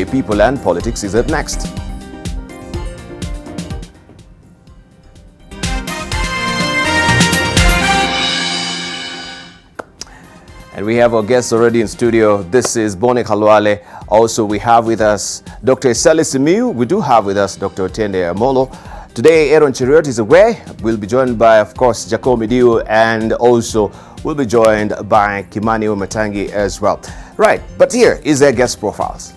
People and Politics is up next. And we have our guests already in studio. This is Bone Khalwale. Also, we have with us Dr. Eseli Simiu. We do have with us Dr. Otende Amolo. Today, Aaron Cheriot is away. We'll be joined by, of course, Jacob Mediu, and also we'll be joined by Kimani Matangi as well. Right, but here is their guest profiles.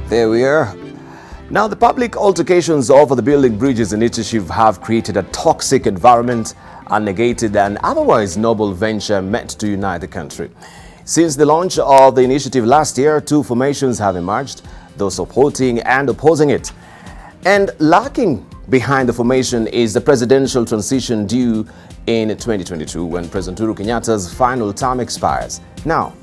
There we are. Now, the public altercations over the building bridges initiative have created a toxic environment and negated an otherwise noble venture meant to unite the country. Since the launch of the initiative last year, two formations have emerged, those supporting and opposing it. And lacking behind the formation is the presidential transition due in 2022 when President Uhuru Kenyatta's final term expires. Now,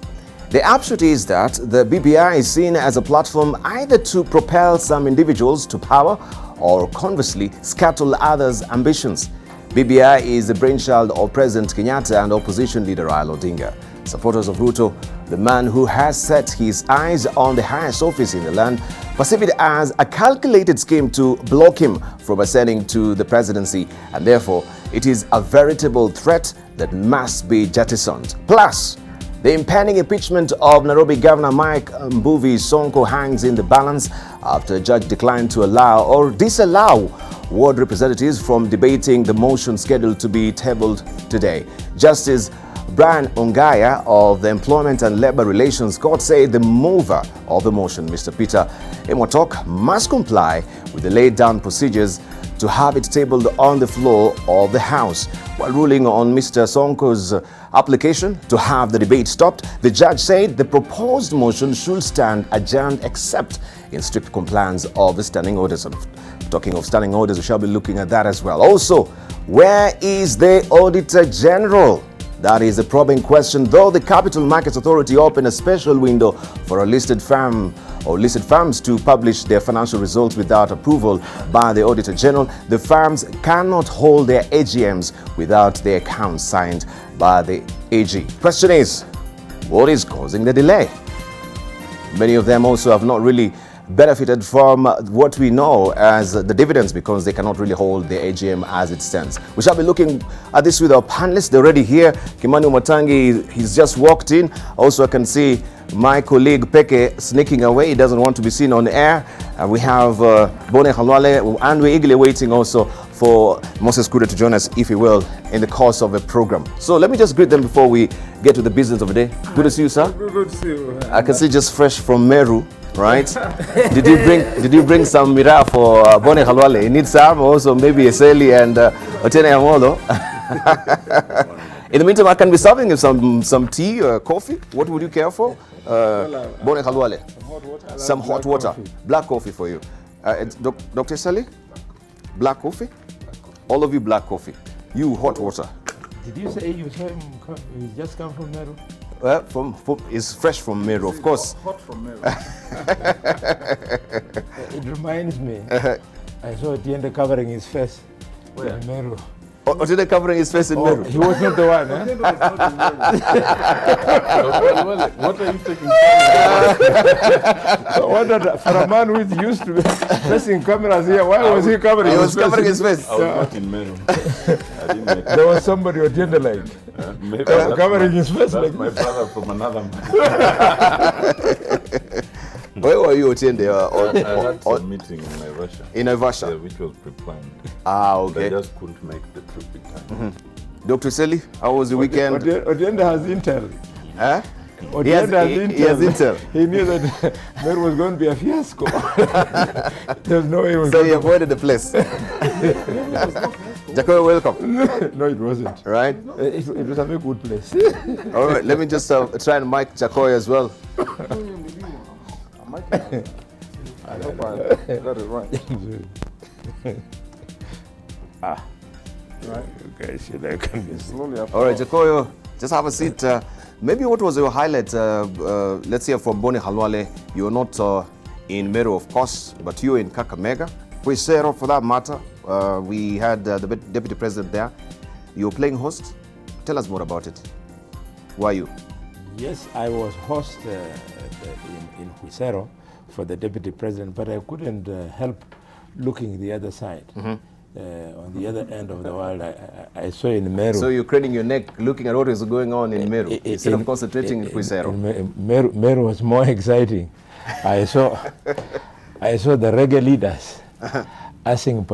the upshot is that the BBI is seen as a platform either to propel some individuals to power or conversely scuttle others' ambitions. BBI is the brainchild of President Kenyatta and opposition leader Raila Odinga. Supporters of Ruto, the man who has set his eyes on the highest office in the land, perceive it as a calculated scheme to block him from ascending to the presidency, and therefore it is a veritable threat that must be jettisoned. Plus, the impending impeachment of Nairobi Governor Mike Mbuvi Sonko hangs in the balance after a judge declined to allow or disallow ward representatives from debating the motion scheduled to be tabled today. Justice Brian Ongaya of the Employment and Labor Relations Court said the mover of the motion, Mr. Peter Emotok, must comply with the laid down procedures to have it tabled on the floor of the House. While ruling on Mr. Sonko's application to have the debate stopped, the judge said the proposed motion should stand adjourned except in strict compliance of the standing orders. And talking of standing orders, we shall be looking at that as well. Also, where is the Auditor General? That is the probing question. Though the Capital Markets Authority opened a special window for a listed firm or listed firms to publish their financial results without approval by the Auditor General, the firms cannot hold their AGMs without their accounts signed by the AG. Question is, what is causing the delay? Many of them also have not really benefited from what we know as the dividends because they cannot really hold the AGM as it stands. We shall be looking at this with our panelists. They're already here. Kimani Matangi, he's just walked in. Also, I can see my colleague Peke sneaking away. He doesn't want to be seen on air. We have Bone Khalwale, and we're eagerly waiting also for Moses Kude to join us, if he will, in the course of the program. So let me just greet them before we get to the business of the day. Good to see you, sir. Good to see you. I can see just fresh from Meru. right? Did you bring some mira for Bone Khalwale? You need some also, maybe Eseli and Otene Amolo. In the meantime, I can be serving you some tea or coffee. What would you care for? Bone Khalwale. Some hot water. Black coffee for you. Dr. Eseli? Black coffee? All of you black coffee. You hot water. Did you say you saw him he just come from Meru? It's fresh from Meru, of course. Hot from Meru. It reminds me. I saw Tiende covering his face in Meru. Otene covering his face in Meru? He was not the one, eh? What are you taking? I wondered, for a man who is used to facing cameras here, why was he covering his face? He was covering his face. I was not in Meru. I didn't make There was somebody who Tiende like covering his face that's like my this. brother from another man. Where were you, Otene? I had some meeting in Naivasha. In Naivasha? Yeah, which was pre-planned. Okay. I just couldn't make the trip in time. Dr. Eseli, how was the weekend? Otiende has intel. Huh? Otiende He has intel. He knew that Meru was going to be a fiasco. There's no way he was So going he avoided the place. Jacob, welcome. No, it wasn't. Right? It was a very good place. All right, let me just try and mic Jacoy as well. I hope I got it right. Right. Okay, should I come this? Slowly up. All right, Jacoyo, just have a seat. Maybe what was your highlight? Let's say from Bone Khalwale, you're not in Meru, of course, but you're in Kakamega. Quisero, for that matter. We had the deputy president there. You're playing host. Tell us more about it. Why you? Yes, I was host in Quisero for the deputy president, but I couldn't help looking the other side. On the other end of the world, I saw in Meru. So you're craning your neck looking at what is going on in Meru instead of concentrating in Quisero. Meru was more exciting. I saw the reggae leaders asking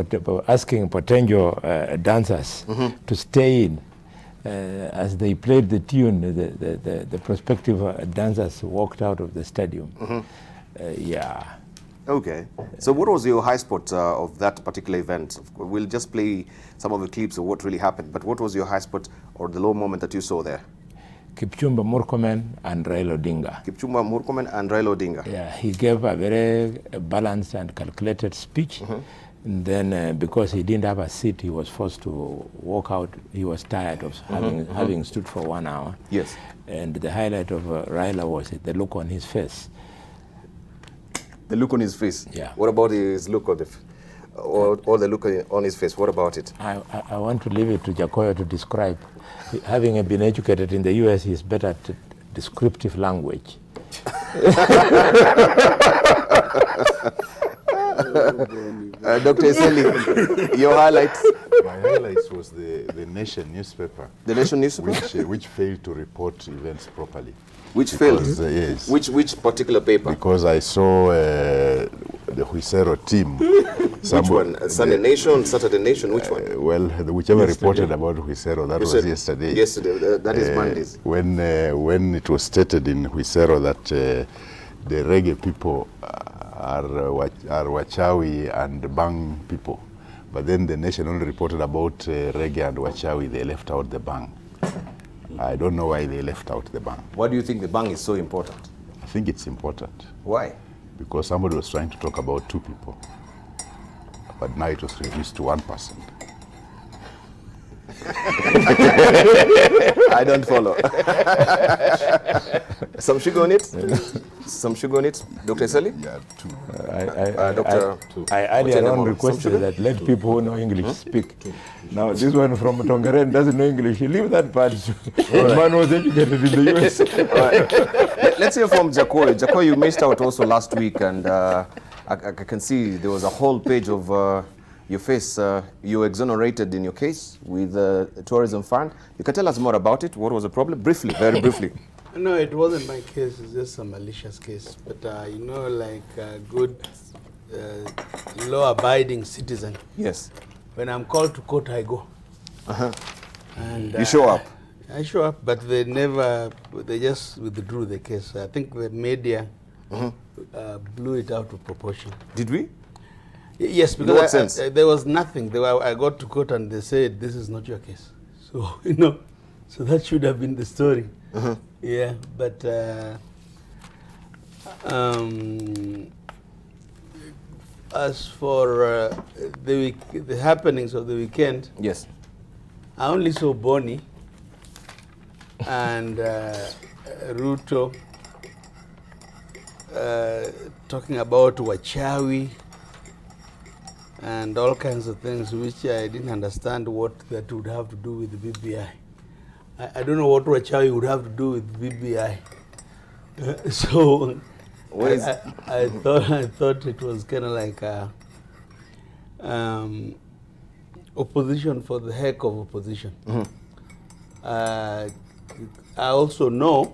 potential dancers to stay in. As they played the tune, the prospective dancers walked out of the stadium. Yeah. Okay. So what was your high spot of that particular event? We'll just play some of the clips of what really happened, but what was your high spot or the low moment that you saw there? Kipchumba Murkomen and Raila Odinga. Kipchumba Murkomen and Raila Odinga. Yeah, he gave a very balanced and calculated speech. And then because he didn't have a seat, he was forced to walk out. He was tired of having stood for 1 hour. Yes. And the highlight of Raila was the look on his face. The look on his face? Yeah. What about his look on the or the look on his face? What about it? I want to leave it to Jacoyo to describe. Having been educated in the US, he's better at descriptive language. Dr. Eseli, your highlights? My highlights was the Nation newspaper. The Nation newspaper? Which failed to report events properly. Which failed? Yes. Which particular paper? Because I saw the Huisero team. Which one? Sunday Nation, Saturday Nation, which one? Whichever reported about Huisero, that was yesterday. Yesterday, that is Mondays. When it was stated in Huisero that the reggae people are Wachawi and Bang people. But then the Nation only reported about reggae and Wachawi. They left out the Bang. I don't know why they left out the Bang. Why do you think the Bang is so important? I think it's important. Why? Because somebody was trying to talk about 2 people. But now it was reduced to 1 person. I don't follow. Some sugar on it? Some sugar on it? Dr. Eseli? Yeah, 2. I earlier on requested that let people who know English speak. Now this one from Tongaren doesn't know English. You leave that part. The man was educated in the US. Right. Let's hear from Jacoy. Jacoy, you missed out also last week, and I can see there was a whole page of your face. You exonerated in your case with the tourism fund. You can tell us more about it. What was the problem? Briefly, very briefly. No, it wasn't my case. It's just a malicious case. But you know, like a good law-abiding citizen. Yes. When I'm called to court, I go. And you show up. I show up, but they just withdrew the case. I think the media blew it out of proportion. Did we? Yes, In what because sense? there was nothing. I got to court and they said, this is not your case. So, so that should have been the story. Yeah, but as for the happenings of the weekend, Yes. I only saw Boni and Ruto talking about Wachawi and all kinds of things which I didn't understand what that would have to do with the BBI. I don't know what Wachawi would have to do with BBI. So I thought it was kind of like opposition for the heck of opposition. I also know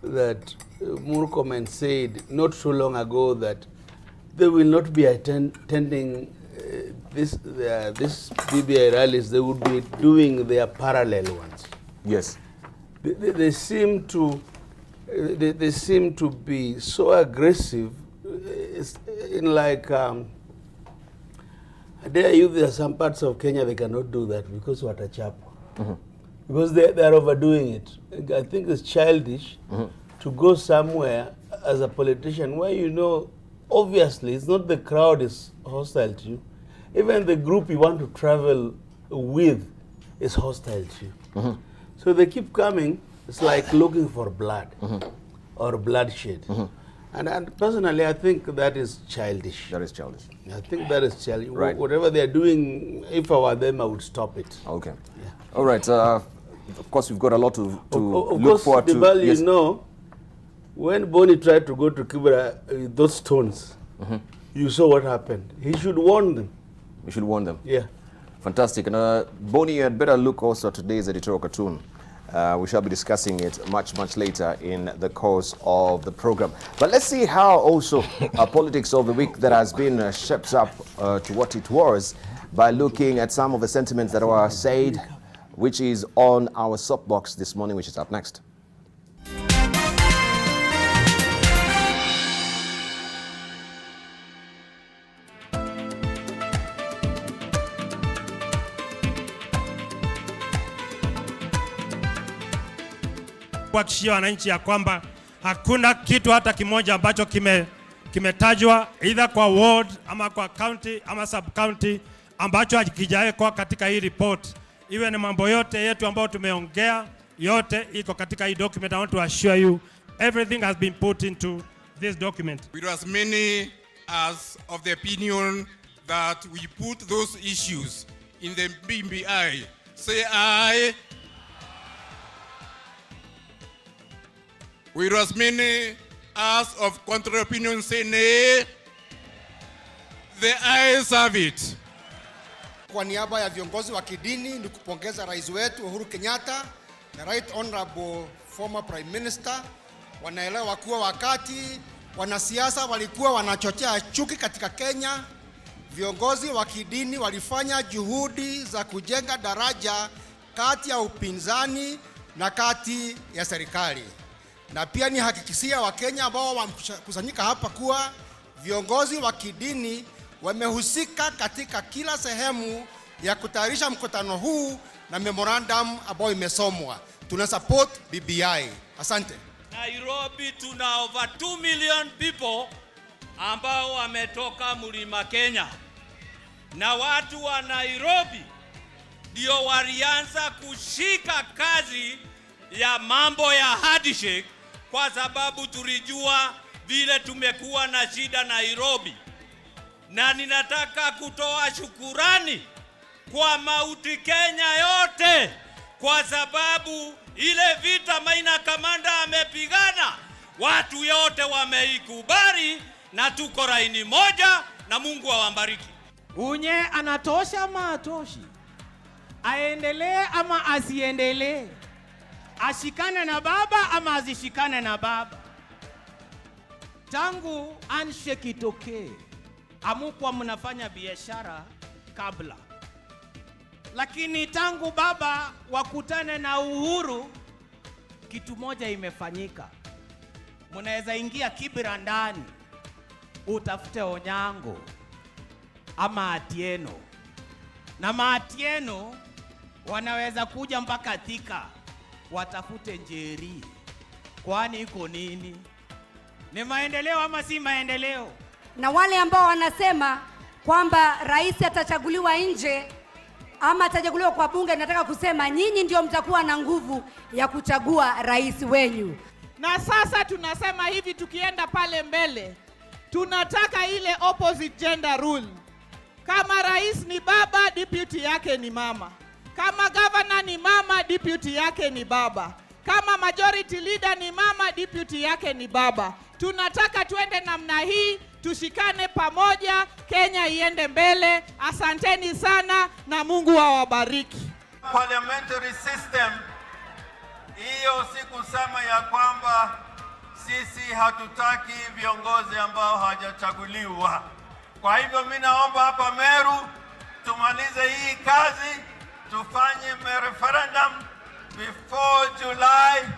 that Murkomen said not so long ago that they will not be attending this BBI rallies. They would be doing their parallel ones. Yes. They seem to be so aggressive. It's in like I dare you, there are some parts of Kenya they cannot do that because what a chap. Because they are overdoing it. I think it's childish to go somewhere as a politician where obviously it's not the crowd is hostile to you. Even the group you want to travel with is hostile to you. So they keep coming. It's like looking for blood or bloodshed. And personally, I think that is childish. That is childish. I think that is childish. Right. Whatever they are doing, if I were them, I would stop it. Okay. Yeah. All right. Of course, we've got a lot to Of look course, forward to. Dibali, Yes. when Boni tried to go to Kibera with those stones, you saw what happened. He should warn them. We should warn them. Yeah. Fantastic. And Boni, you had better look also at today's editorial cartoon. We shall be discussing it much later in the course of the program. But let's see how also politics of the week that has been shaped up to what it was by looking at some of the sentiments that were said, which is on our soapbox this morning, which is up next. Kuhakikishia wananchi ya kwamba hakuna kitu hata kimoja ambacho kimetajwa either kwa ward ama kwa county ama sub county ambacho hakijawekwa katika hii report. Iwe ni mambo yote yetu ambayo tumeongea, yote iko katika hii document. I want to assure you everything has been put into this document. We were as many as of the opinion that we put those issues in the BBI. Say aye. We were as many as of contrary opinion say nay. The ayes have it. Kwa niaba ya viongozi wa kidini ni kupongeza rais wetu Uhuru Kenyatta na Right Honorable former Prime Minister. Wanaelewa kuwa wakati wanasiasa walikuwa wanachochea chuki katika Kenya, viongozi wa kidini walifanya juhudi za kujenga daraja kati ya upinzani na kati ya serikali. Na pia ni hakikisia Wakenya ambao wamekusanyika hapa kuwa viongozi wa kidini wamehusika katika kila sehemu ya kutayarisha mkutano huu na memorandum ambayo imesomwa. Tuna support BBI. Asante. Nairobi tuna over 2 million people ambao wametoka Mlima Kenya. Na watu wa Nairobi ndio walianza kushika kazi ya mambo ya handshake kwa sababu tulijua vile tumekuwa na shida Nairobi. Na ninataka kutoa shukurani kwa Mauti Kenya yote kwa sababu ile vita Maina Kamanda amepigana, watu yote wameikubali na tuko laini moja na Mungu awabariki. Unye anatosha ama atoshi? Aendelee ama asiendelee? Ashikane na baba ama azishikane na baba? Tangu handshake itokee, amukwa mnafanya biashara kabla. Lakini tangu baba wakutane na Uhuru, kitu moja imefanyika. Mnaweza ingia Kibra ndani utafute Onyango ama Atieno, na Maatieno wanaweza kuja mpaka Thika watafute Njeri. Kwani iko nini? Ni maendeleo ama si maendeleo? Na wale ambao wanasema kwamba rais atachaguliwa nje ama atachaguliwa kwa bunge, nataka kusema nyinyi ndio mtakuwa na nguvu ya kuchagua rais wenyu. Na sasa tunasema hivi, tukienda pale mbele, tunataka ile opposite gender rule. Kama rais ni baba, deputy yake ni mama. Kama governor ni mama, deputy yake ni baba. Kama majority leader ni mama, deputy yake ni baba. Tunataka tuende namna hii, tushikane pamoja, Kenya iende mbele. Asanteni sana na Mungu awabariki. Parliamentary system, hiyo si kusema ya kwamba sisi hatutaki viongozi ambao hawajachaguliwa. Kwa hivyo mimi naomba hapa Meru tumalize hii kazi, tufanye referendum before July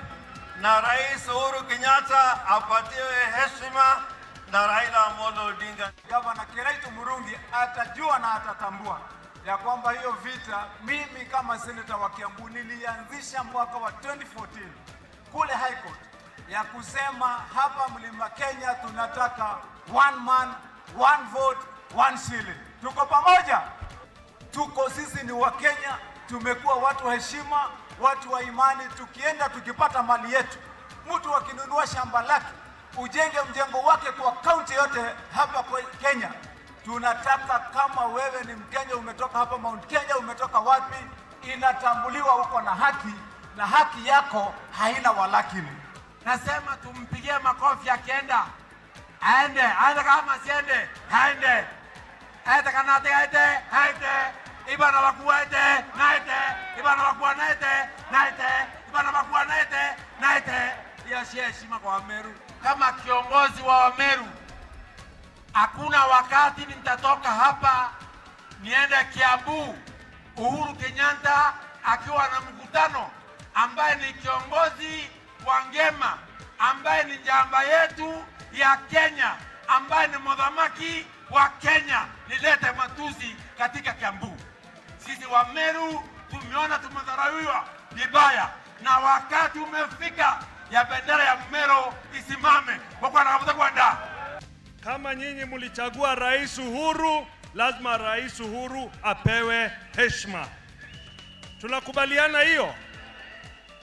na Rais Uhuru Kenyatta apatiwe heshima na Raila Amolo Odinga. Gavana Kiraitu Murungi atajua na atatambua ya kwamba hiyo vita mimi kama seneta wa Kiambu nilianzisha mwaka wa 2014 kule High Court ya kusema hapa Mlima Kenya tunataka one man, one vote, one shilling. Tuko pamoja, tuko sisi ni wa Kenya, tumekuwa watu wa heshima, watu wa imani. Tukienda tukipata mali yetu, mtu akinunua shamba lake, ujenge mjengo wake kwa kaunti yote hapa kwa Kenya, tunataka kama wewe ni Mkenya, umetoka hapa Mount Kenya, umetoka wapi, inatambuliwa uko na haki, na haki yako haina walakini. Nasema tumpigie makofi akienda. Aende, kama siende, aende. Aende kanate aende. Ibana wakua aende, naite. Ibana wakua naite. Ibana wakua naite. Hiyo si heshima kwa Wameru. Kama kiongozi wa Wameru, hakuna wakati nitatoka hapa niende Kiambu Uhuru Kenyatta akiwa na mkutano ambaye ni kiongozi wa ngema, ambaye ni njamba yetu ya Kenya, ambaye ni mwadhamaki wa Kenya, nilete matusi katika Kiambu. Sisi wa Meru tumeona tumedharauliwa vibaya, na wakati umefika ya bendera ya Meru isimame kwa nafasi kwenda. Kama nyinyi mlichagua Rais Uhuru, lazima Rais Uhuru apewe heshima. Tunakubaliana hiyo?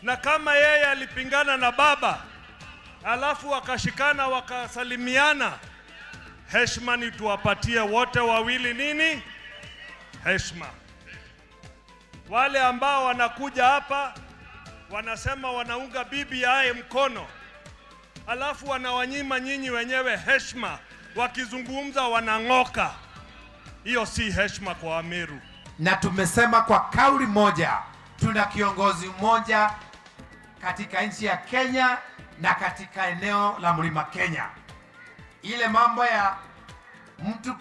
Na kama yeye alipingana na baba, alafu wakashikana wakasalimiana, heshima ni tuwapatie wote wawili nini? Heshima. Wale ambao wanakuja hapa wanasema wanaunga BBI mkono, alafu wanawanyima nyinyi wenyewe heshima, wakizungumza wanang'oka. Hiyo si heshima kwa Wameru. Na tumesema kwa kauli moja, tuna kiongozi mmoja katika nchi ya Kenya na katika eneo la Mlima Kenya. Ile mambo ya mtu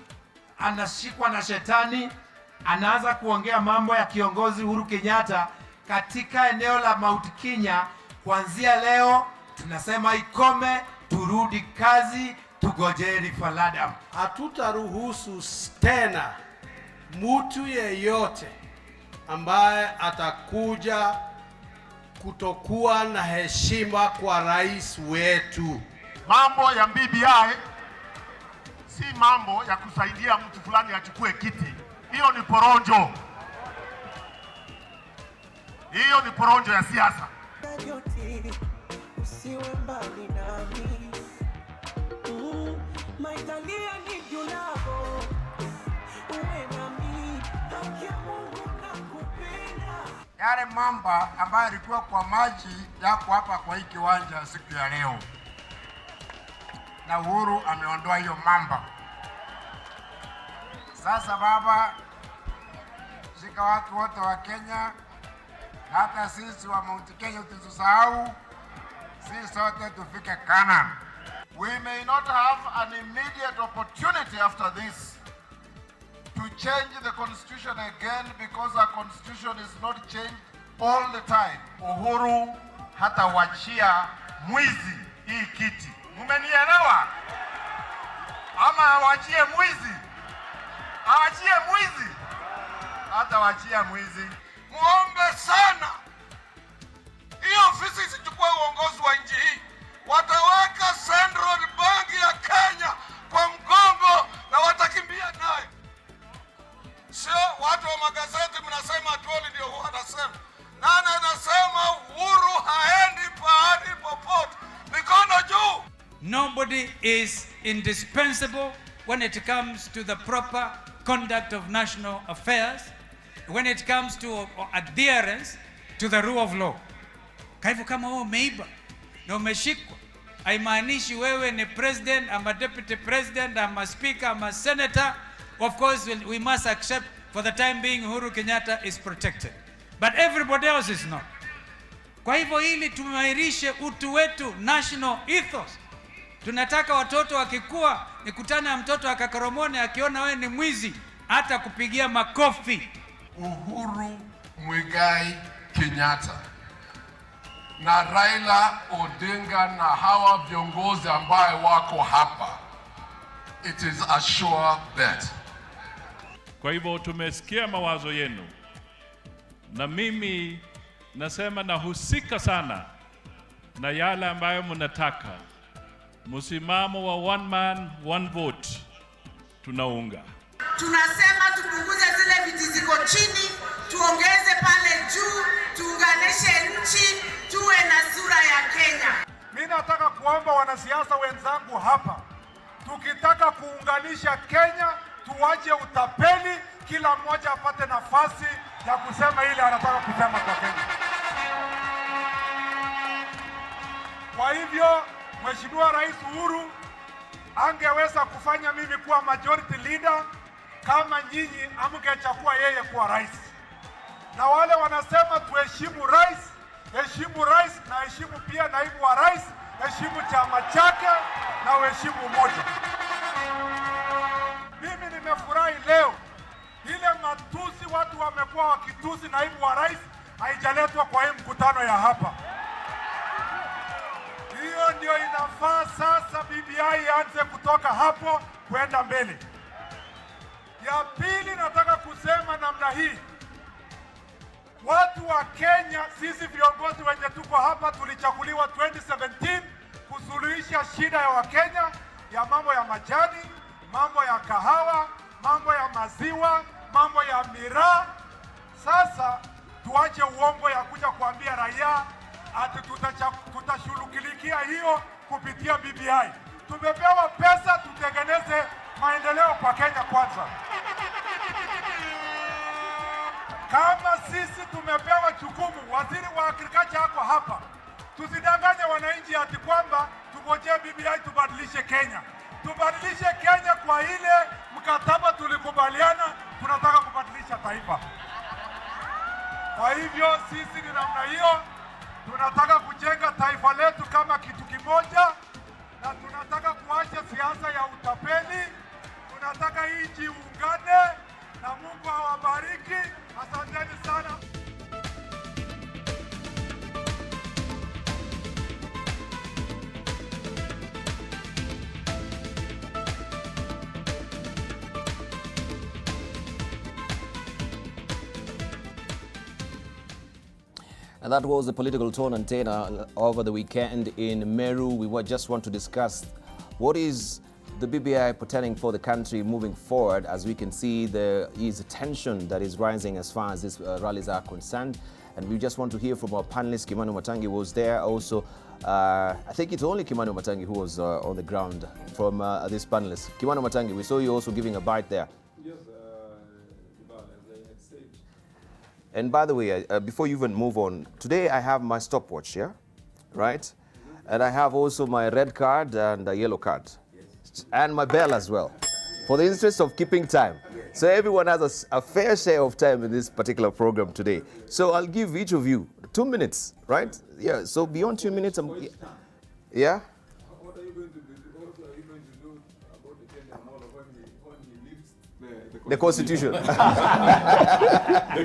anashikwa na shetani anaanza kuongea mambo ya kiongozi Uhuru Kenyatta katika eneo la Mount Kenya, kuanzia leo tunasema ikome, turudi kazi, tugojee referendum. Hatutaruhusu tena mtu yeyote ambaye atakuja kutokuwa na heshima kwa rais wetu. Mambo ya BBI si mambo ya kusaidia mtu fulani achukue kiti. Hiyo ni poronjo. Hiyo ni poronjo ya siasa. Usiwe mbali nami. Maitalia ni junabo. Uwe nami. Haki ya Mungu nakupenda. Yale mamba ambayo yalikuwa kwa maji yako hapa kwa hii kiwanja siku ya leo. Na Uhuru ameondoa hiyo mamba. Sasa baba, shika watu wote wa Kenya, na hata sisi wa Mount Kenya tusisahau, sisi sote tufike Canaan. We may not have an immediate opportunity after this to change the constitution again, because our constitution is not changed all the time. Uhuru hata wachia mwizi hii kiti. Mmenielewa? Ama awachie mwizi? Awachie mwizi? Hata wachia mwizi. Muombe sana hiyo ofisi isichukue uongozi wa nchi hii. Wataweka Central Bank ya Kenya kwa mgongo na watakimbia naye. Sio watu wa magazeti mnasema Atwoli ndio huwa anasema. Nani anasema Uhuru haendi pahali popote? Mikono juu. Nobody is indispensable when it comes to the proper conduct of national affairs, when it comes to adherence to the rule of law. Kwa hivyo kama wewe umeiba na umeshikwa, haimaanishi wewe ni president ama deputy president ama speaker ama senator. Of course we must accept for the time being Uhuru Kenyatta is protected, but everybody else is not. Kwa hivyo ili tumairishe utu wetu, national ethos, tunataka watoto wakikua, nikutana na mtoto akakoromone akiona wewe ni mwizi hata kupigia makofi. Uhuru Muigai Kenyatta na Raila Odinga na hawa viongozi ambaye wako hapa, it is a sure bet. Kwa hivyo tumesikia mawazo yenu, na mimi nasema nahusika sana na yale ambayo mnataka. Msimamo wa one man one vote tunaunga. Tunasema tupunguze zile viti ziko chini, tuongeze pale juu, tuunganishe nchi, tuwe na sura ya Kenya. Mimi nataka kuomba wanasiasa wenzangu hapa, tukitaka kuunganisha Kenya, tuwache utapeli, kila mmoja apate nafasi ya kusema ile anataka kusema kwa Kenya. Kwa hivyo, Mheshimiwa Rais Uhuru angeweza kufanya mimi kuwa majority leader kama nyinyi amngechagua yeye kuwa rais. Na wale wanasema tuheshimu rais, heshimu rais na heshimu pia naibu wa rais, heshimu chama chake na uheshimu umoja. Mimi nimefurahi leo ile matusi watu wamekuwa wakitusi naibu wa rais haijaletwa kwa hii mkutano ya hapa. Hiyo ndio inafaa sasa BBI ianze kutoka hapo kwenda mbele. Ya pili nataka kusema namna hii. Watu wa Kenya, sisi viongozi wenye tuko hapa tulichaguliwa 2017 kusuluhisha shida ya Wakenya ya mambo ya majani, mambo ya kahawa, mambo ya maziwa, mambo ya miraa. Sasa tuache uongo ya kuja kuambia raia ati tutashughulikia hiyo kupitia BBI. Tumepewa pesa tutengeneze maendeleo kwa Kenya kwanza. Kama sisi tumepewa jukumu, waziri wa agriculture hako hapa, tusidanganye wananchi ati kwamba tungojee BBI tubadilishe Kenya. Tubadilishe Kenya kwa ile mkataba tulikubaliana, tunataka kubadilisha taifa. Kwa hivyo sisi ni namna hiyo, tunataka kujenga taifa letu kama kitu kimoja, na tunataka kuacha siasa ya utapeli. Tunataka hii nchi iungane, na Mungu awabariki. Asanteni sana. And that was the political tone and tenor over the weekend in Meru. We just want to discuss what is the BBI portending for the country moving forward. As we can see, there is a tension that is rising as far as these rallies are concerned. And we just want to hear from our panelist. Kimani Matangi was there also. I think it's only Kimani Matangi who was on the ground from this panelist. Kimani Matangi, we saw you also giving a bite there. Yes, as I said. And by the way, before you even move on, today I have my stopwatch here, right? And I have also my red card and a yellow card. And my bell as well, for the interest of keeping time. So everyone has a fair share of time in this particular program today. So I'll give each of you 2 minutes, right? Yeah, so beyond 2 minutes, yeah? What are you going to do? What are you going to do about the Kenya model when he leaves The Constitution. The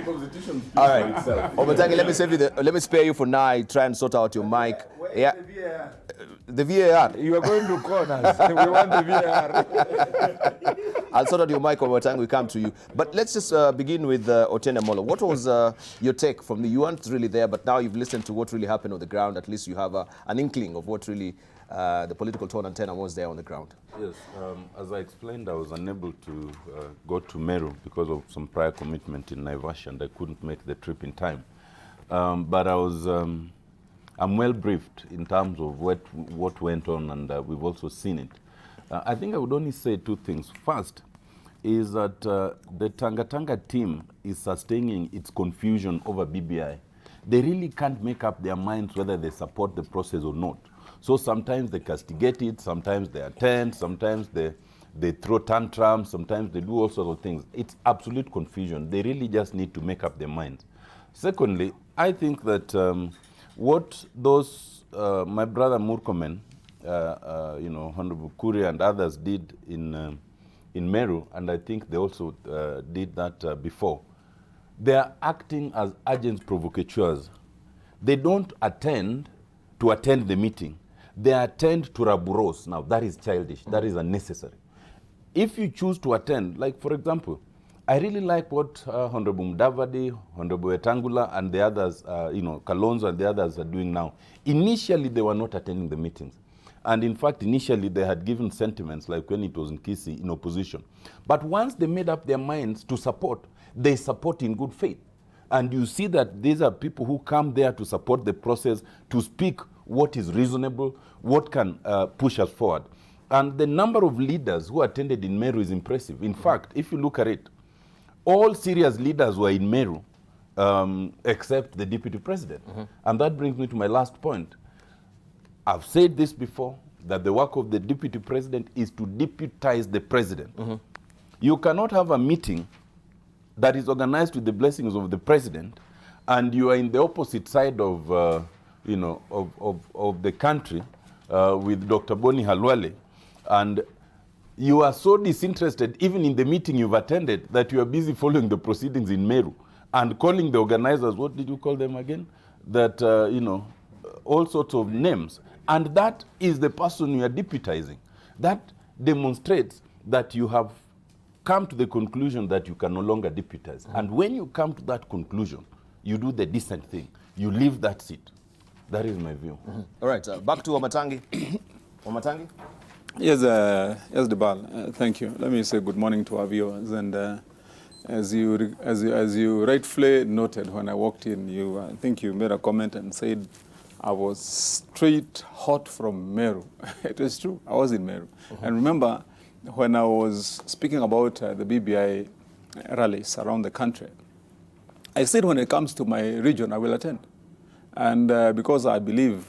Constitution All right. itself. Obatangi, let me spare you for now. Try and sort out your mic. Yeah. The VAR. You are going to corners. We want the VAR. I'll sort out your mic over time we come to you. But let's just begin with Otiende Amollo. What was your take from you weren't really there, but now you've listened to what really happened on the ground. At least you have an inkling of what really the political tone and tenor was there on the ground. Yes, as I explained, I was unable to go to Meru because of some prior commitment in Naivasha, and I couldn't make the trip in time. But I was, I'm well briefed in terms of what went on, and we've also seen it. I think I would only say two things. First is that the Tanga team is sustaining its confusion over BBI. They really can't make up their minds whether they support the process or not. So sometimes they castigate it, sometimes they attend, sometimes they throw tantrums, sometimes they do all sorts of things. It's absolute confusion. They really just need to make up their minds. Secondly, I think that what those, my brother Murkomen, you know, Honorable Kuria and others did in Meru, and I think they also did that before, they are acting as agents provocateurs. They don't attend to attend the meeting. They attend to raburos. Now, that is childish. That is unnecessary. If you choose to attend, like, for example, I really like what Honorable Mudavadi, Honorable Etangula, and the others, you know, Kalonzo and the others are doing now. Initially, they were not attending the meetings. And in fact, initially, they had given sentiments, like when it was in Kisii, in opposition. But once they made up their minds to support, they support in good faith. And you see that these are people who come there to support the process, to speak what is reasonable, what can push us forward. And the number of leaders who attended in Meru is impressive. In fact, if you look at it, all serious leaders were in Meru, except the deputy president. And that brings me to my last point. I've said this before, that the work of the deputy president is to deputize the president. You cannot have a meeting that is organized with the blessings of the president, and you are in the opposite side of, you know, of the country with Dr. Boni Halwale, and you are so disinterested, even in the meeting you've attended, that you are busy following the proceedings in Meru and calling the organizers, what did you call them again? That, you know, all sorts of names. And that is the person you are deputizing. That demonstrates that you have come to the conclusion that you can no longer deputize. And when you come to that conclusion, you do the decent thing. You leave that seat. That is my view. All right, back to Wamatangi. Wamatangi? Yes, yes, Debal. Thank you. Let me say good morning to our viewers. And as you rightfully noted when I walked in, I think you made a comment and said I was straight hot from Meru. It is true. I was in Meru. And remember, when I was speaking about the BBI rallies around the country, I said when it comes to my region, I will attend. And because I believe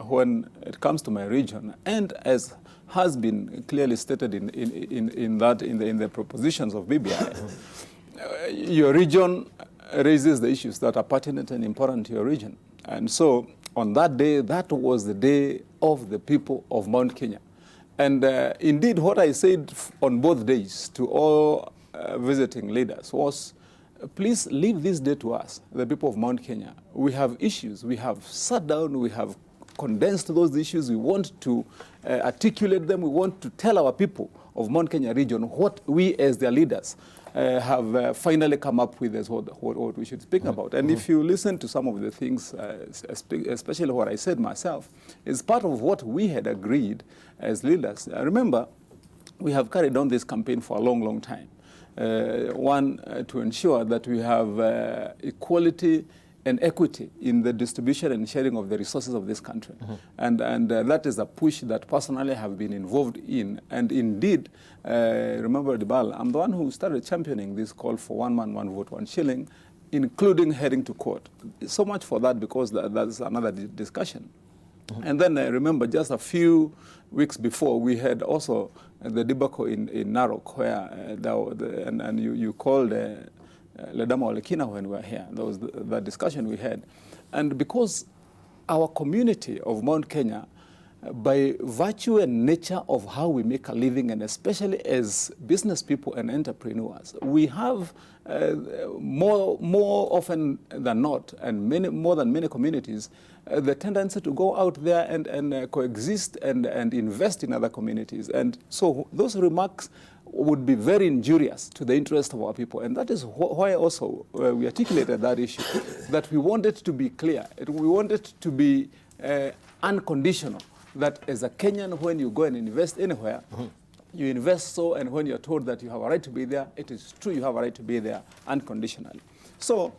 when it comes to my region, and as has been clearly stated in the propositions of BBI, your region raises the issues that are pertinent and important to your region. And so on that day, that was the day of the people of Mount Kenya. And indeed, what I said on both days to all visiting leaders was, please leave this day to us, the people of Mount Kenya. We have issues. We have sat down. We have condensed those issues. We want to articulate them. We want to tell our people of Mount Kenya region what we as their leaders have finally come up with as what we should speak about. And if you listen to some of the things, especially what I said myself, is part of what we had agreed as leaders. Remember, we have carried on this campaign for a long, long time. To ensure that we have equality and equity in the distribution and sharing of the resources of this country. And that is a push that personally I have been involved in. And indeed, remember, Debal, I'm the one who started championing this call for one man, one vote, one shilling, including heading to court. So much for that, because that's another discussion. And then remember, just a few weeks before, we had also the debacle in Narok, where and you called Ledama Olekina when we were here. That was the discussion we had. And because our community of Mount Kenya by virtue and nature of how we make a living, and especially as business people and entrepreneurs, we have more often than not, and more than many communities, the tendency to go out there and coexist and invest in other communities. And so those remarks would be very injurious to the interest of our people. And that is why also we articulated that issue, that we want it to be clear. We want it to be unconditional, that as a Kenyan, when you go and invest anywhere, you invest so, and when you're told that you have a right to be there, it is true you have a right to be there unconditionally. So,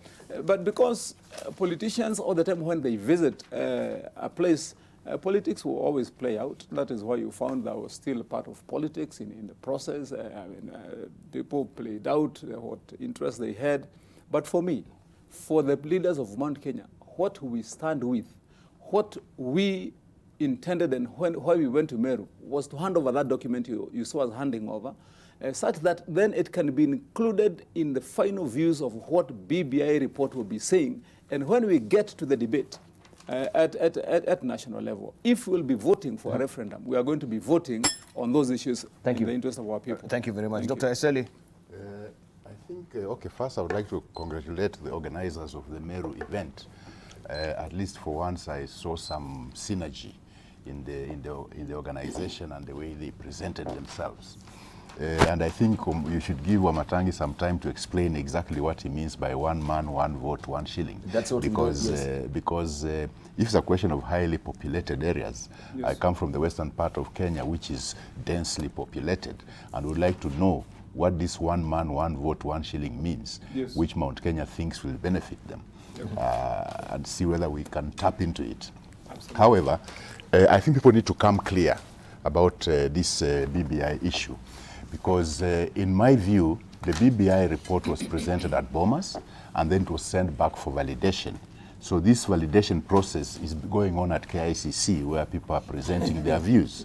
but because politicians all the time when they visit a place, politics will always play out. That is why you found there was still part of politics in the process. People played out what interest they had. But for me, for the leaders of Mount Kenya, what we stand with, what we intended and why we went to Meru was to hand over that document you saw us handing over, such that then it can be included in the final views of what BBI report will be saying. And when we get to the debate at national level, if we'll be voting for a referendum, we are going to be voting on those issues in the interest of our people. Thank you very much. Dr. Eseli. I think, okay, first I would like to congratulate the organizers of the Meru event. At least for once I saw some synergy in the organization and the way they presented themselves. And I think you should give Wamatangi some time to explain exactly what he means by 1 man, 1 vote, 1 shilling. That's what because if it's a question of highly populated areas, Yes. I come from the western part of Kenya, which is densely populated, and would like to know what this 1 man, 1 vote, 1 shilling means, Yes. which Mount Kenya thinks will benefit them, and see whether we can tap into it. Absolutely. However, I think people need to come clear about this BBI issue, because in my view, the BBI report was presented at Bomas and then it was sent back for validation. So this validation process is going on at KICC, where people are presenting their views.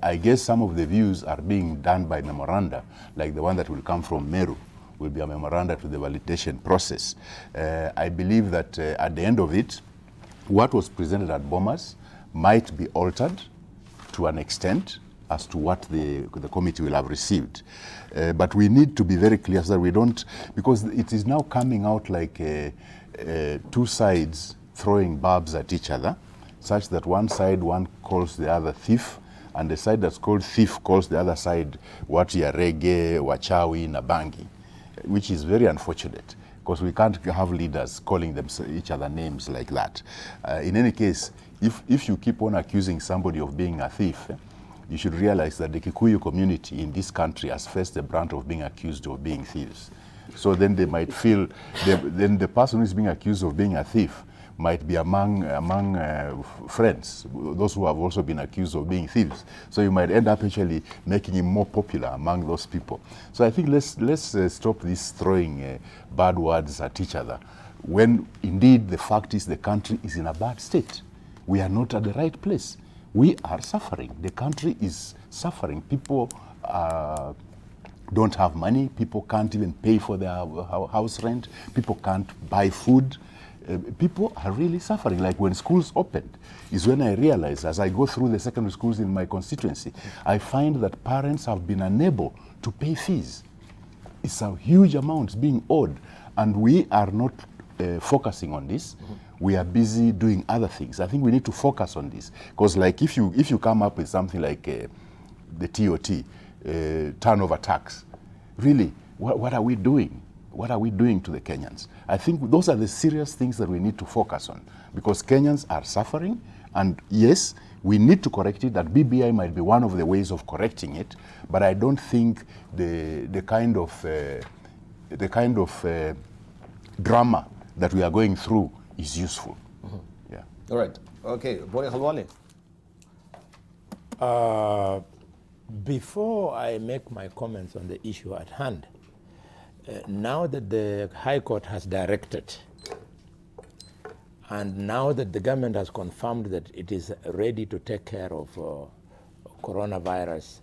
I guess some of the views are being done by memoranda, like the one that will come from Meru will be a memoranda to the validation process. I believe that at the end of it, what was presented at Bomas might be altered to an extent as to what the committee will have received. But we need to be very clear so that we don't, because it is now coming out like two sides throwing barbs at each other, such that one calls the other thief, and the side that's called thief calls the other side Yarege, Wachawi, Nabangi, which is very unfortunate, because we can't have leaders calling them each other names like that. In any case, if you keep on accusing somebody of being a thief, you should realize that the Kikuyu community in this country has faced the brunt of being accused of being thieves. So then they might feel, then the person who is being accused of being a thief might be among friends, those who have also been accused of being thieves. So you might end up actually making him more popular among those people. So I think let's stop this throwing bad words at each other, when indeed the fact is the country is in a bad state. We are not at the right place. We are suffering. The country is suffering. People don't have money. People can't even pay for their house rent. People can't buy food. People are really suffering. Like when schools opened is when I realized, as I go through the secondary schools in my constituency, I find that parents have been unable to pay fees. It's a huge amount being owed, and we are not focusing on this. We are busy doing other things. I think we need to focus on this, because like if you come up with something like the TOT, turnover tax, really, what are we doing? What are we doing to the Kenyans? I think those are the serious things that we need to focus on, because Kenyans are suffering, and yes, we need to correct it. That BBI might be one of the ways of correcting it, but I don't think the kind of drama that we are going through is useful. Yeah. All right. Okay. Boy Halwale. Before I make my comments on the issue at hand, now that the High Court has directed, and now that the government has confirmed that it is ready to take care of coronavirus,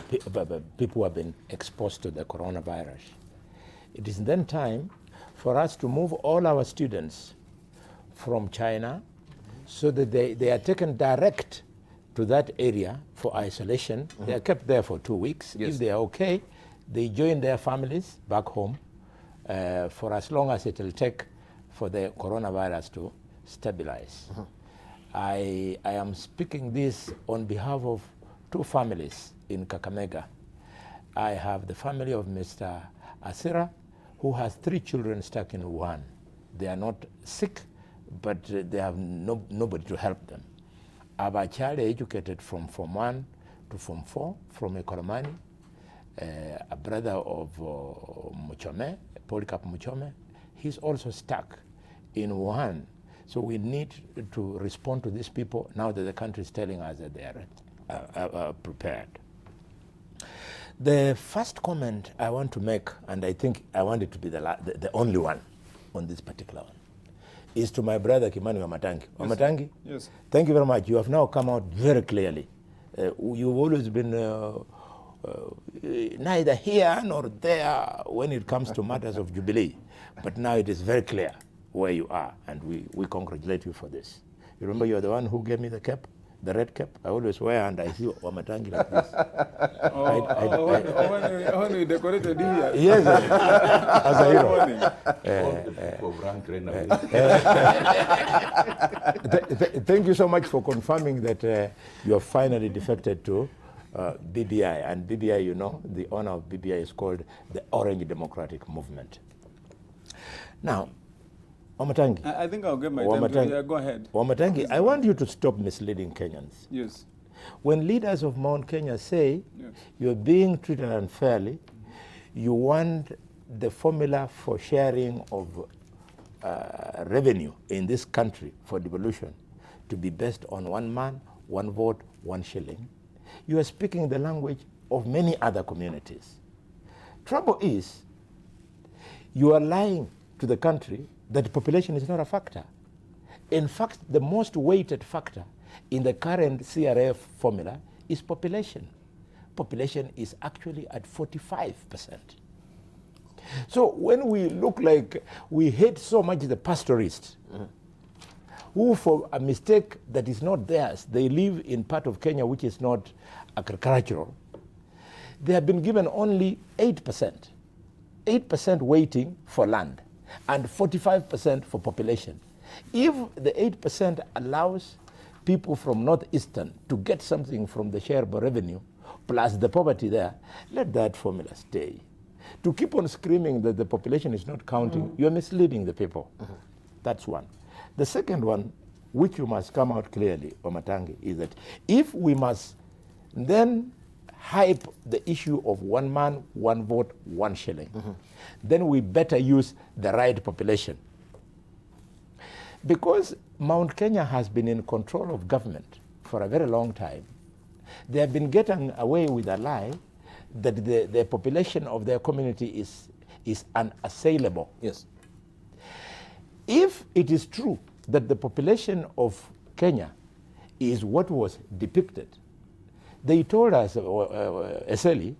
people who have been exposed to the coronavirus, it is then time for us to move all our students from China so that they are taken direct to that area for isolation. They are kept there for 2 weeks. Yes. If they are okay, they join their families back home for as long as it will take for the coronavirus to stabilize. I am speaking this on behalf of 2 families in Kakamega. I have the family of Mr. Asira, who has 3 children stuck in Wuhan. They are not sick, but they have nobody to help them. I have a child educated from Form 1 to Form 4 from Ekoromani, a brother of Muchome, Polycarp Muchome. He's also stuck in Wuhan. So we need to respond to these people now that the country is telling us that they are prepared. The first comment I want to make, and I think I want it to be the only one on this particular one, is to my brother Kimani Wamatangi. Wamatangi, Yes. thank you very much. You have now come out very clearly. You've always been neither here nor there when it comes to matters of Jubilee. But now it is very clear where you are, and we congratulate you for this. You remember you're the one who gave me the cap? The red cap I always wear, and I see Wamatangi like this. When we decorated here. Yes, as a hero. Thank you so much for confirming that you have finally defected to BBI. And BBI, you know, the owner of BBI is called the Orange Democratic Movement. Now, Wamatangi. I think I'll get my time to, yeah, go ahead. Wamatangi, I want you to stop misleading Kenyans. Yes. When leaders of Mount Kenya say Yes. you're being treated unfairly, you want the formula for sharing of revenue in this country for devolution to be based on 1 man, 1 vote, 1 shilling, you are speaking the language of many other communities. Trouble is, you are lying to the country that population is not a factor. In fact, the most weighted factor in the current CRF formula is population. Population is actually at 45%. So when we look like we hate so much the pastoralists, who for a mistake that is not theirs, they live in part of Kenya which is not agricultural, they have been given only 8%. 8% weighting for land and 45% for population. If the 8% allows people from Northeastern to get something from the shareable revenue, plus the poverty there, let that formula stay. To keep on screaming that the population is not counting, you're misleading the people. That's one. The second one, which you must come out clearly, Wamatangi, is that if we must then hype the issue of 1 man, 1 vote, 1 shilling, then we better use the right population. Because Mount Kenya has been in control of government for a very long time, they have been getting away with a lie that the population of their community is unassailable. Yes. If it is true that the population of Kenya is what was depicted, they told us, Eseli,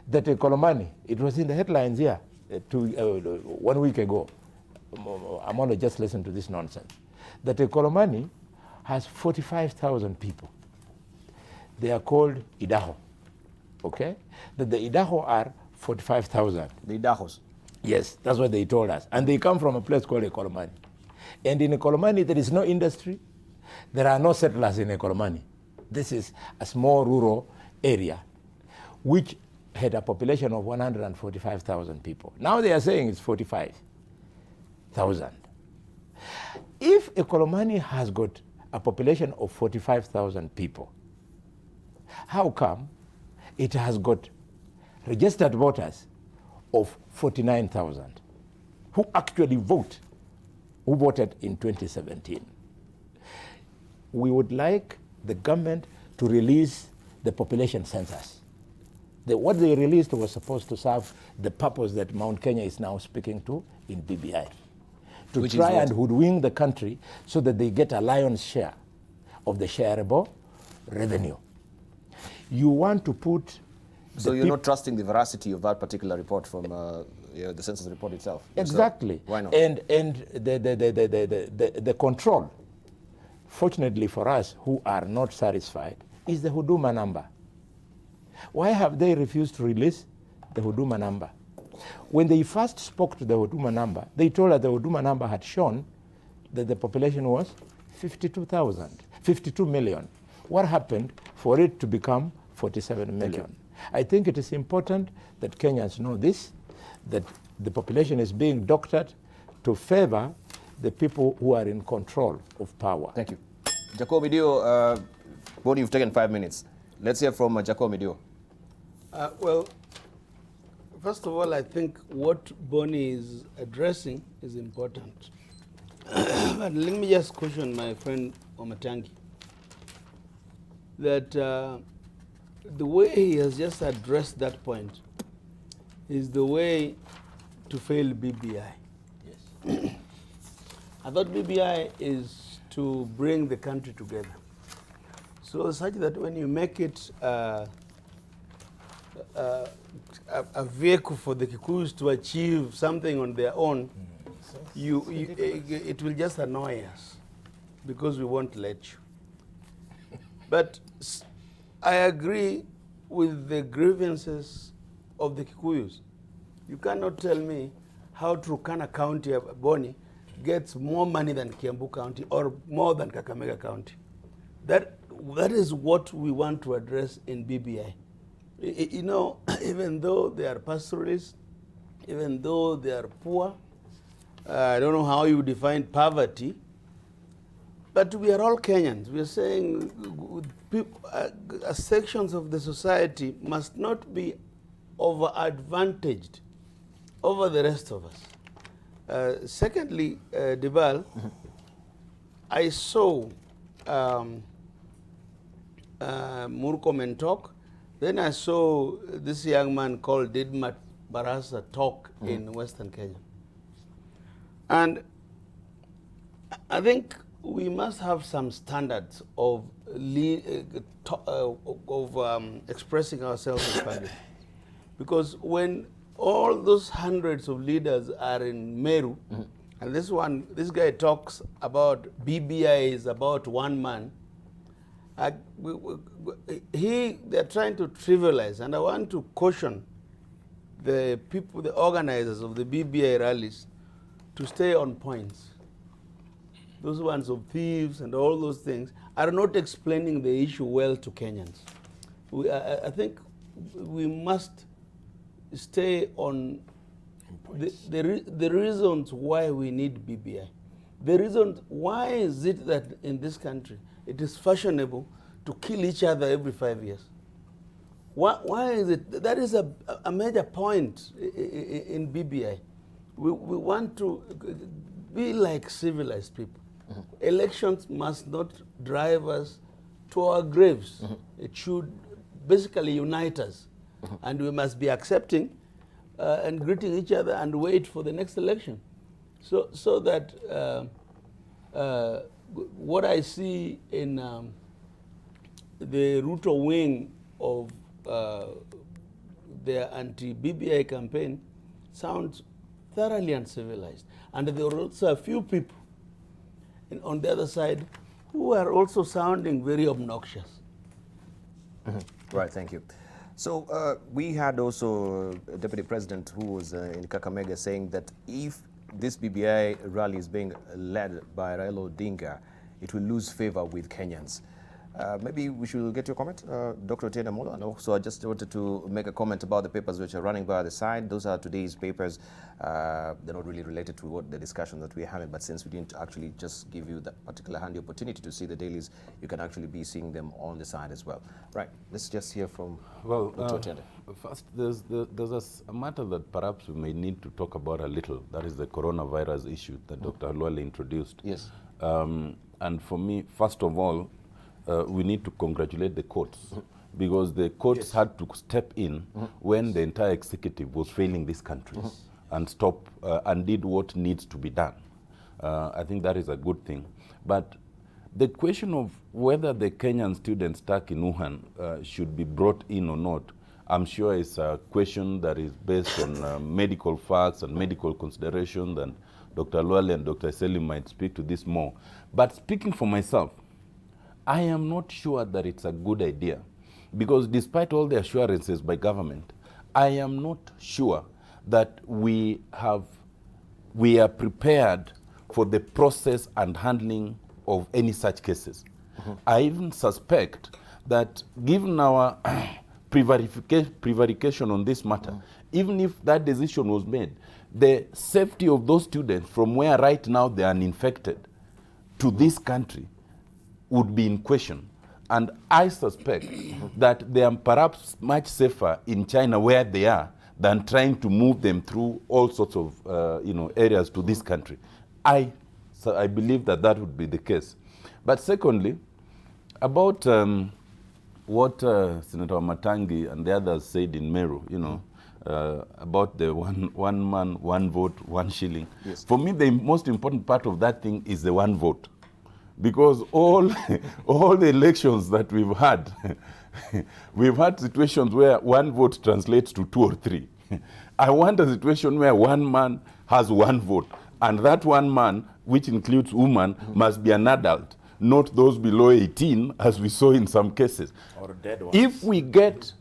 that Kolomani, it was in the headlines here 1 week ago. Amolo just listened to this nonsense. That Kolomani has 45,000 people. They are called Idaho, okay? That the Idaho are 45,000. The Idahos? Yes, that's what they told us. And they come from a place called Ekolomani. And in Ekolomani, there is no industry. There are no settlers in Ekolomani. This is a small rural area which had a population of 145,000 people. Now they are saying it's 45,000. If Ekolomani has got a population of 45,000 people, how come it has got registered voters of 49,000 who actually who voted in 2017? We would like the government to release the population census. What they released was supposed to serve the purpose that Mount Kenya is now speaking to in BBI. To Which try and hoodwink the country so that they get a lion's share of the shareable revenue. You want to put... So you're not trusting the veracity of that particular report from the census report itself? Exactly. So why not? And the control fortunately for us who are not satisfied, is the Huduma number. Why have they refused to release the Huduma number? When they first spoke to the Huduma number, they told us the Huduma number had shown that the population was 52 million. What happened for it to become 47 million? I think it is important that Kenyans know this, that the population is being doctored to favor the people who are in control of power. Thank you. Jacob Midio, Boni, you've taken 5 minutes. Let's hear from Jacob Midio. Well, first of all, I think what Boni is addressing is important. But let me just caution my friend Omatangi that the way he has just addressed that point is the way to fail BBI. Yes. I thought BBI is to bring the country together. So such that when you make it a vehicle for the Kikuyus to achieve something on their own, it will just annoy us because we won't let you. But I agree with the grievances of the Kikuyus. You cannot tell me how Turkana County, Boni, gets more money than Kiambu County or more than Kakamega County. That is what we want to address in BBI. You know, even though they are pastoralists, even though they are poor, I don't know how you define poverty, but we are all Kenyans. We are saying sections of the society must not be over-advantaged over the rest of us. Secondly, Dibal, I saw Murkomen talk. Then I saw this young man called Didmat Barasa talk in Western Kenya. And I think we must have some standards of expressing ourselves in public. Because when all those hundreds of leaders are in Meru, and this guy talks about BBI is about one man, they're trying to trivialize, and I want to caution the people, the organizers of the BBI rallies, to stay on points. Those ones of thieves and all those things are not explaining the issue well to Kenyans. I think we must stay on the reasons why we need BBI. The reasons why is it that in this country it is fashionable to kill each other every 5 years? Why is it? That is a major point in BBI. We want to be like civilized people. Elections must not drive us to our graves. It should basically unite us. And we must be accepting and greeting each other and wait for the next election. So that what I see in the Ruto wing of their anti-BBI campaign sounds thoroughly uncivilized. And there are also a few people on the other side who are also sounding very obnoxious. Right, thank you. So we had also a deputy president who was in Kakamega saying that if this BBI rally is being led by Raila Odinga, it will lose favor with Kenyans. Maybe we should get your comment, Dr. Otiende Amollo. And also, I just wanted to make a comment about the papers which are running by the side. Those are today's papers. They're not really related to what the discussion that we're having, but since we didn't actually just give you that particular handy opportunity to see the dailies, you can actually be seeing them on the side as well. Right, let's just hear from Dr. Otiende. First, there's a matter that perhaps we may need to talk about a little. That is the coronavirus issue that Dr. Halwale introduced. Yes. And for me, first of all, we need to congratulate the courts because the courts had to step in when the entire executive was failing this country and stop and did what needs to be done. I think that is a good thing. But the question of whether the Kenyan students stuck in Wuhan should be brought in or not, I'm sure is a question that is based on medical facts and medical considerations, and Dr. Halwale and Dr. Eseli might speak to this more. But speaking for myself, I am not sure that it's a good idea, because despite all the assurances by government, I am not sure that we are prepared for the process and handling of any such cases. I even suspect that given our prevarication on this matter, even if that decision was made, the safety of those students from where right now they are uninfected to this country would be in question. And I suspect that they are perhaps much safer in China where they are than trying to move them through all sorts of areas to this country. So I believe that that would be the case. But secondly, about what Senator Matangi and the others said in Meru, about the one man, one vote, 1 shilling. Yes. For me, the most important part of that thing is the one vote. Because all the elections that we've had, we've had situations where one vote translates to 2 or 3. I want a situation where one man has 1 vote, and that one man, which includes women, must be an adult, not those below 18, as we saw in some cases. Or dead ones. If we get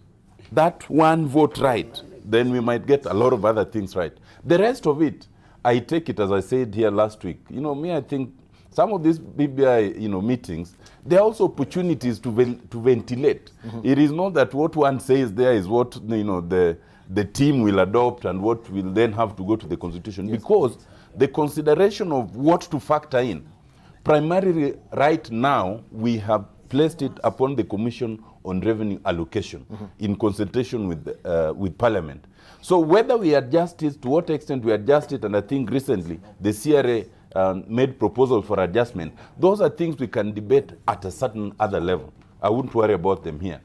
that 1 vote right, then we might get a lot of other things right. The rest of it, I take it, as I said here last week, I think some of these BBI, meetings, there are also opportunities to ventilate. It is not that what one says there is what, the team will adopt and what will then have to go to the constitution. Yes. Because the consideration of what to factor in, primarily right now, we have placed it upon the Commission on Revenue Allocation in consultation with Parliament. So whether we adjust it, to what extent we adjust it, and I think recently the CRA made proposal for adjustment, those are things we can debate at a certain other level. I wouldn't worry about them here.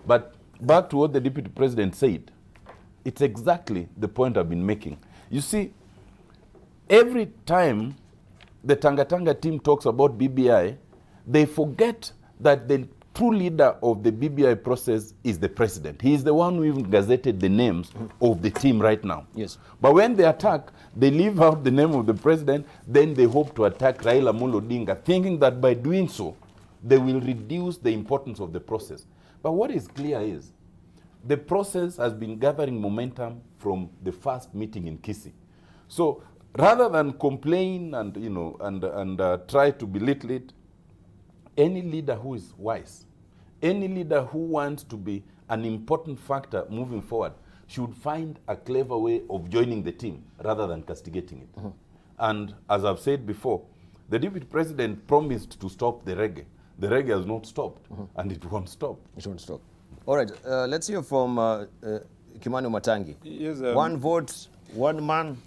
But back to what the Deputy President said, it's exactly the point I've been making. You see, every time the Tanga team talks about BBI, they forget that the true leader of the BBI process is the president. He is the one who even gazetted the names of the team right now. Yes. But when they attack, they leave out the name of the president, then they hope to attack Raila Amolo Odinga, thinking that by doing so, they will reduce the importance of the process. But what is clear is, the process has been gathering momentum from the first meeting in Kisii. So rather than complain and try to belittle it, any leader who is wise, any leader who wants to be an important factor moving forward should find a clever way of joining the team rather than castigating it. And as I've said before, the Deputy President promised to stop the reggae. The reggae has not stopped, and it won't stop. It won't stop. All right, let's hear from Kimani Matangi. Yes, 1 vote, 1 man,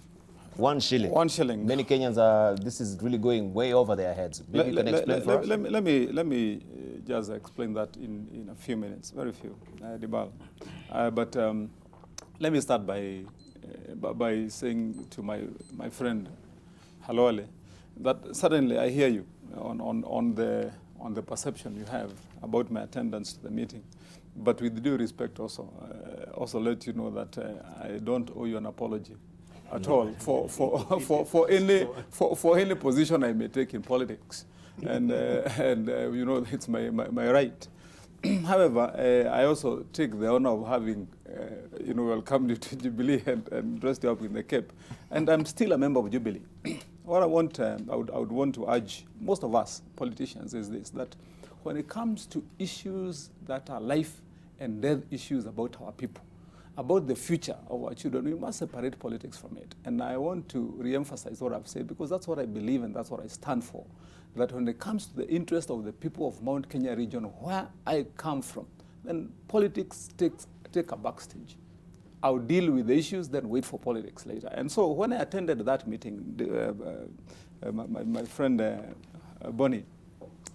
1 shilling. 1 shilling. Many Kenyans this is really going way over their heads. Maybe you can explain for us. Let me just explain that in a few minutes, very few, Dibal. But let me start by saying to my friend Halole that certainly I hear you on the perception you have about my attendance to the meeting. But with due respect also let you know that I don't owe you an apology at all for any position I may take in politics, and it's my right. However, I also take the honor of having welcomed you to Jubilee and dressed you up in the cape, and I'm still a member of Jubilee. What I would want to urge most of us politicians is this: that when it comes to issues that are life and death issues about our people, about the future of our children, we must separate politics from it. And I want to re-emphasize what I've said, because that's what I believe and that's what I stand for. That when it comes to the interest of the people of Mount Kenya region, where I come from, then politics take a backstage. I'll deal with the issues, then wait for politics later. And so when I attended that meeting, my friend Bonnie,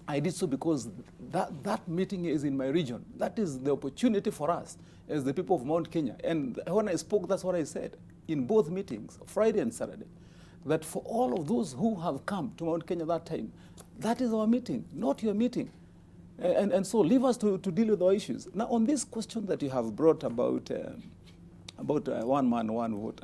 I did so because that meeting is in my region. That is the opportunity for us as the people of Mount Kenya. And when I spoke, that's what I said in both meetings, Friday and Saturday, that for all of those who have come to Mount Kenya that time, that is our meeting, not your meeting. And so leave us to deal with our issues. Now, on this question that you have brought about about one man, one vote.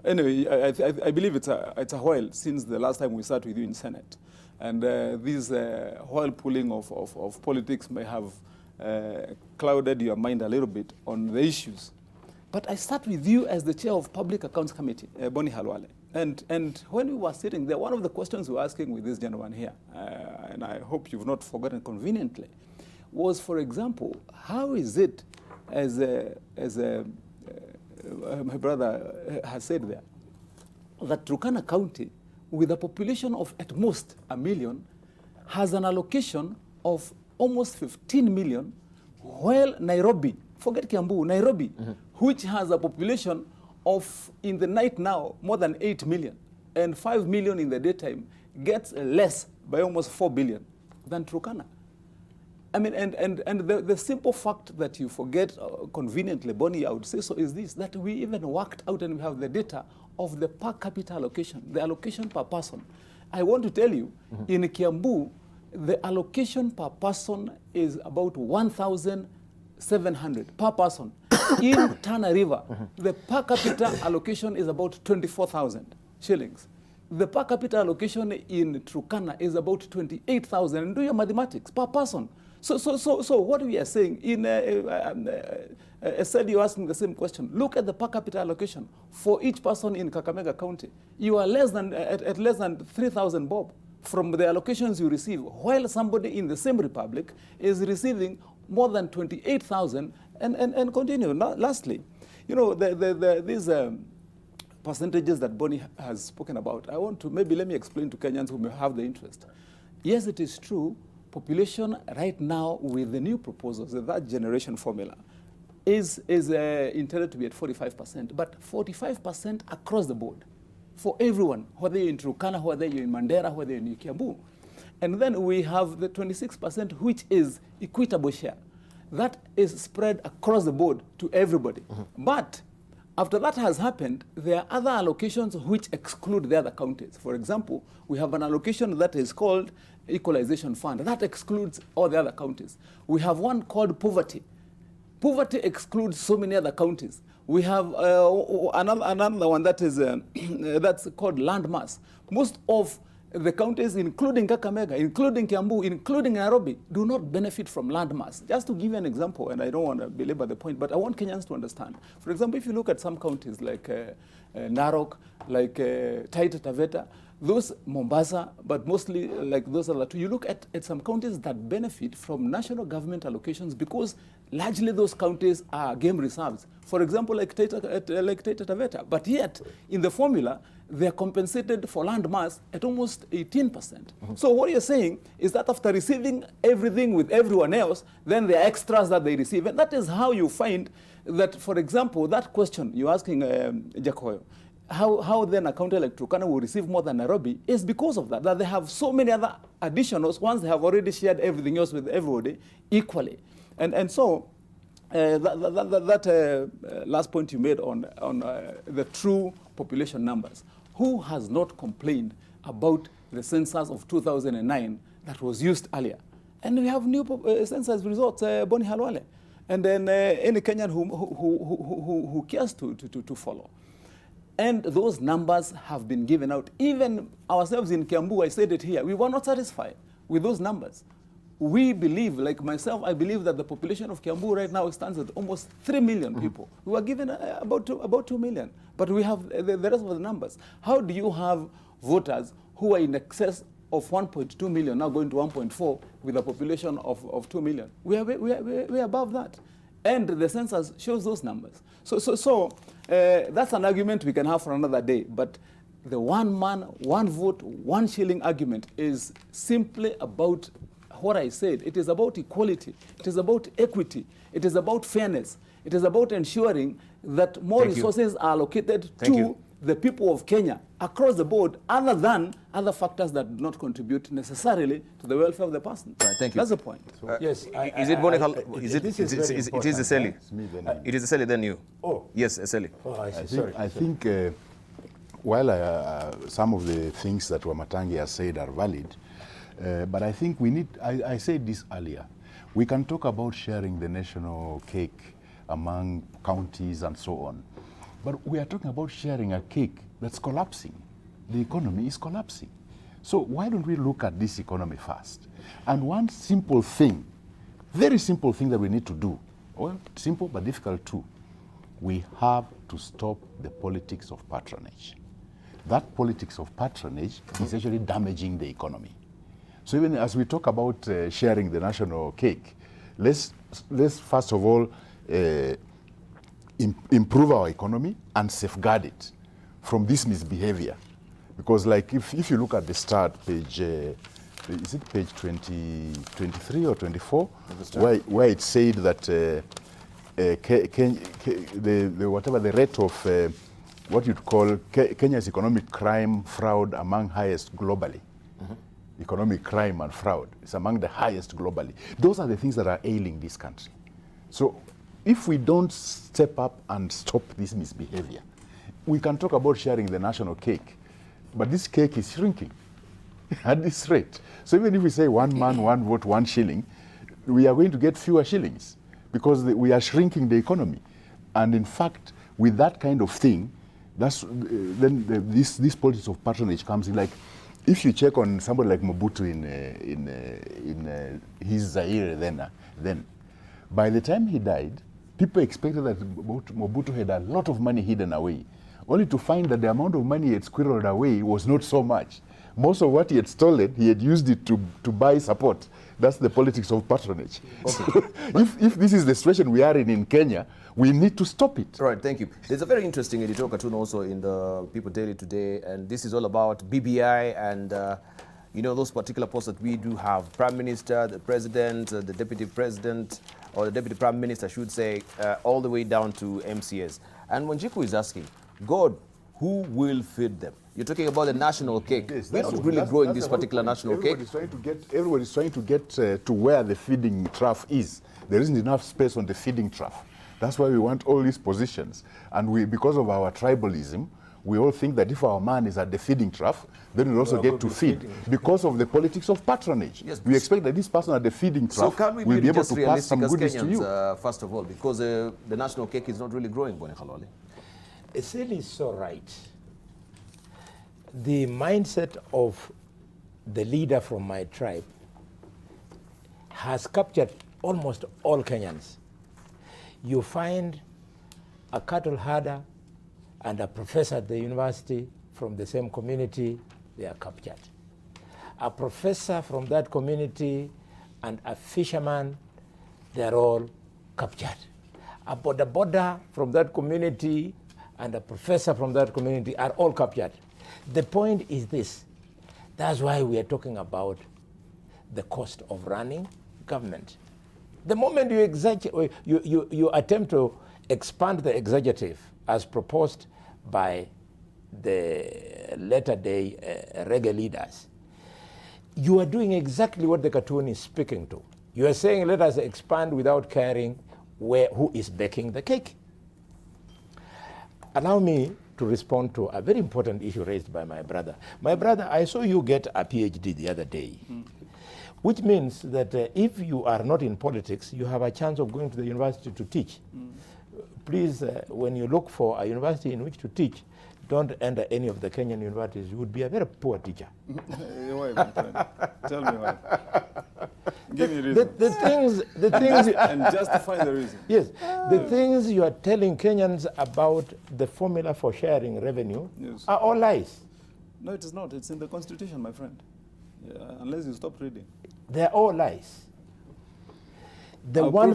Anyway, I believe it's a while since the last time we sat with you in Senate. And this while pulling of politics may have clouded your mind a little bit on the issues. But I start with you as the chair of Public Accounts Committee, Bonnie Halwale. And when we were sitting there, one of the questions we were asking with this gentleman here, and I hope you've not forgotten conveniently, was, for example, how is it, as my brother has said there, that Turkana County, with a population of at most 1 million, has an allocation of almost 15 million, while Nairobi, forget Kiambu, Nairobi, which has a population of, in the night now, more than 8 million, and 5 million in the daytime, gets less by almost 4 billion than Turkana. I mean, and the simple fact that you forget conveniently, Bonnie, I would say so, is this, that we even worked out and we have the data of the per capita allocation, the allocation per person. I want to tell you, in Kiambu, the allocation per person is about 1,700 per person. In Tana River, the per capita allocation is about 24,000 shillings. The per capita allocation in Turkana is about 28,000. And do your mathematics per person. So what we are saying, in said you asking the same question, look at the per capita allocation for each person in Kakamega County. You are less than, at less than 3,000 bob from the allocations you receive, while somebody in the same republic is receiving more than 28,000 and continue. Now, lastly, you know, these percentages that Bonnie has spoken about, I want to, maybe let me explain to Kenyans who may have the interest. Yes, it is true, population right now with the new proposals, the third generation formula, is intended to be at 45%, but 45% across the board for everyone, whether you're in Turkana, whether you're in Mandera, whether you're in Kiambu. And then we have the 26%, which is equitable share. That is spread across the board to everybody. But after that has happened, there are other allocations which exclude the other counties. For example, we have an allocation that is called Equalization Fund. That excludes all the other counties. We have one called poverty. Poverty excludes so many other counties. We have another one that is that's called landmass. Most of the counties, including Kakamega, including Kiambu, including Nairobi, do not benefit from landmass. Just to give you an example, and I don't want to belabor the point, but I want Kenyans to understand. For example, if you look at some counties like Narok, like Taita Taveta, those Mombasa, but mostly like those other two, you look at some counties that benefit from national government allocations because largely those counties are game reserves. For example, like Taita Taveta, but yet in the formula, they're compensated for land mass at almost 18%. So what you're saying is that after receiving everything with everyone else, then there are extras that they receive. And that is how you find that, for example, that question you're asking Jacoyo, how then a county like Turkana will receive more than Nairobi is because of that they have so many other additionals once they have already shared everything else with everybody equally. And so that last point you made on the true population numbers. Who has not complained about the census of 2009 that was used earlier? And we have new census results, Bonnie Halwale. And then any Kenyan who cares to follow. And those numbers have been given out. Even ourselves in Kiambu, I said it here, we were not satisfied with those numbers. We believe, like myself, I believe that the population of Kiambu right now stands at almost 3 million people. We were given about 2 million, but we have the rest of the numbers. How do you have voters who are in excess of 1.2 million now going to 1.4 with a population of 2 million? We are above that. And the census shows those numbers. So that's an argument we can have for another day. But the one man, one vote, 1 shilling argument is simply about what I said. It is about equality. It is about equity. It is about fairness. It is about ensuring that more resources are allocated to the people of Kenya across the board, other than other factors that do not contribute necessarily to the welfare of the person. Right, thank you. That's the point. Yes. Is it Bonnie? Is it Eseli? It is Eseli, then you. Oh. Yes, Eseli. Oh, I see. I think while some of the things that Wamatangi has said are valid, but I think we need, I said this earlier, we can talk about sharing the national cake among counties and so on. But we are talking about sharing a cake that's collapsing. The economy is collapsing. So why don't we look at this economy first? And one simple thing, very simple thing that we need to do, well, simple but difficult too, we have to stop the politics of patronage. That politics of patronage is actually damaging the economy. So even as we talk about sharing the national cake, let's first of all improve our economy and safeguard it from this misbehavior. Because like if you look at the start, page, is it page 23 or 24? Where it said that whatever the rate of what you'd call Kenya's economic crime, fraud among highest globally. Economic crime and fraud is among the highest globally. Those are the things that are ailing this country. So if we don't step up and stop this misbehavior, we can talk about sharing the national cake, but this cake is shrinking at this rate. So even if we say 1 man, 1 vote, 1 shilling, we are going to get fewer shillings because we are shrinking the economy. And in fact, with that kind of thing, then this politics of patronage comes in. Like, if you check on somebody like Mobutu in his Zaire then, by the time he died, people expected that Mobutu had a lot of money hidden away, only to find that the amount of money he had squirreled away was not so much. Most of what he had stolen, he had used it to buy support. That's the politics of patronage. Okay. So if this is the situation we are in Kenya, we need to stop it. All right, thank you. There's a very interesting editorial cartoon also in the People Daily today, and this is all about BBI and you know, those particular posts that we do have. Prime Minister, the President, the Deputy President, or the Deputy Prime Minister, I should say, all the way down to MCS. And Wanjiku is asking, God, who will feed them? You're talking about the national cake. Yes, we're not really growing this particular national cake. Everybody's trying to get to where the feeding trough is. There isn't enough space on the feeding trough. That's why we want all these positions. And because of our tribalism, we all think that if our man is at the feeding trough, then we'll also get to feed. Because of the politics of patronage. Yes, we expect that this person at the feeding trough will be able to pass some goodies to you. First of all, because the national cake is not really growing, Bwana Khalwale. Eseli is so right. The mindset of the leader from my tribe has captured almost all Kenyans. You find a cattle herder and a professor at the university from the same community, they are captured. A professor from that community and a fisherman, they are all captured. A boda from that community and a professor from that community are all captured. The point is this. That's why we are talking about the cost of running government. The moment you attempt to expand the executive as proposed by the latter-day reggae leaders, you are doing exactly what the cartoon is speaking to. You are saying, let us expand without caring who is baking the cake. Allow me to respond to a very important issue raised by my brother. My brother, I saw you get a PhD the other day, which means that if you are not in politics, you have a chance of going to the university to teach. Please, when you look for a university in which to teach, don't enter any of the Kenyan universities. You would be a very poor teacher. Why, my friend? Tell me why. Give me reason. The things and justify the reason. Yes, the things you are telling Kenyans about the formula for sharing revenue are all lies. No, it is not. It's in the Constitution, my friend. Unless you stop reading. They're all lies. The one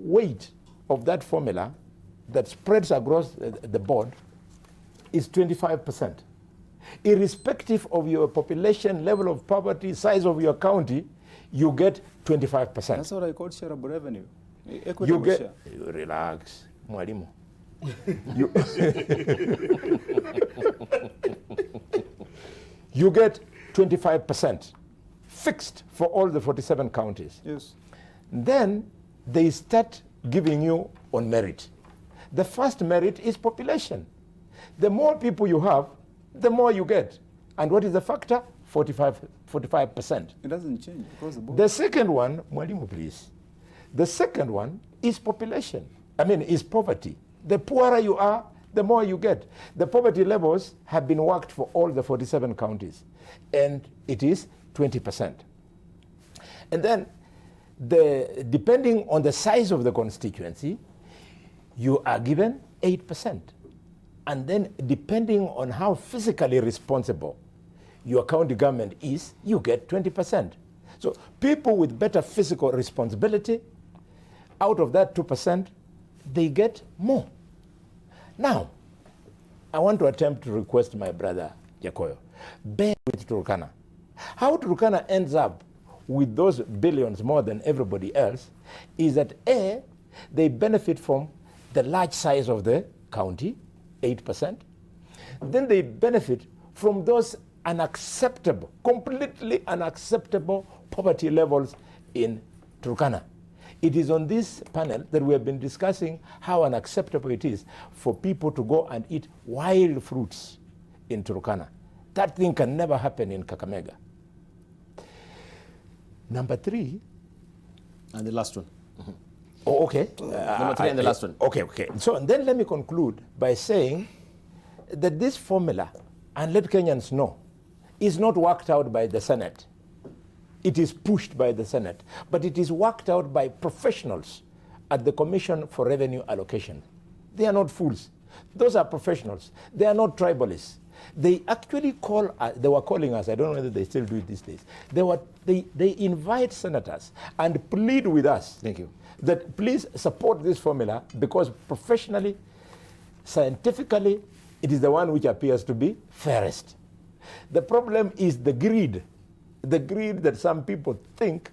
weight of that formula that spreads across the board is 25%. Irrespective of your population, level of poverty, size of your county, you get 25%. That's what I call shareable revenue. Equitable share. Relax, Mwalimu. You get 25% fixed for all the 47 counties. Yes. Then they start giving you on merit. The first merit is population. The more people you have, the more you get. And what is the factor? 45%. It doesn't change across the board. The second one, Mwalimu, please. The second one is population. Is poverty. The poorer you are, the more you get. The poverty levels have been worked for all the 47 counties, and it is 20%. And then, depending on the size of the constituency, you are given 8%. And then, depending on how physically responsible your county government is, you get 20%. So people with better physical responsibility, out of that 2%, they get more. Now, I want to attempt to request my brother Jakoyo, bear with Turkana. How Turkana ends up with those billions more than everybody else is that A, they benefit from the large size of the county, 8%. Then they benefit from those unacceptable, completely unacceptable poverty levels in Turkana. It is on this panel that we have been discussing how unacceptable it is for people to go and eat wild fruits in Turkana. That thing can never happen in Kakamega. Number 3. And the last one. Oh, okay. Number 3 and the last one. Okay. So and then let me conclude by saying that this formula, and let Kenyans know, is not worked out by the Senate. It is pushed by the Senate, but it is worked out by professionals at the Commission for Revenue Allocation. They are not fools. Those are professionals. They are not tribalists. They actually they were calling us, I don't know whether they still do it these days. They invite senators and plead with us. Thank you. That please support this formula because professionally, scientifically, it is the one which appears to be fairest. The problem is the greed that some people think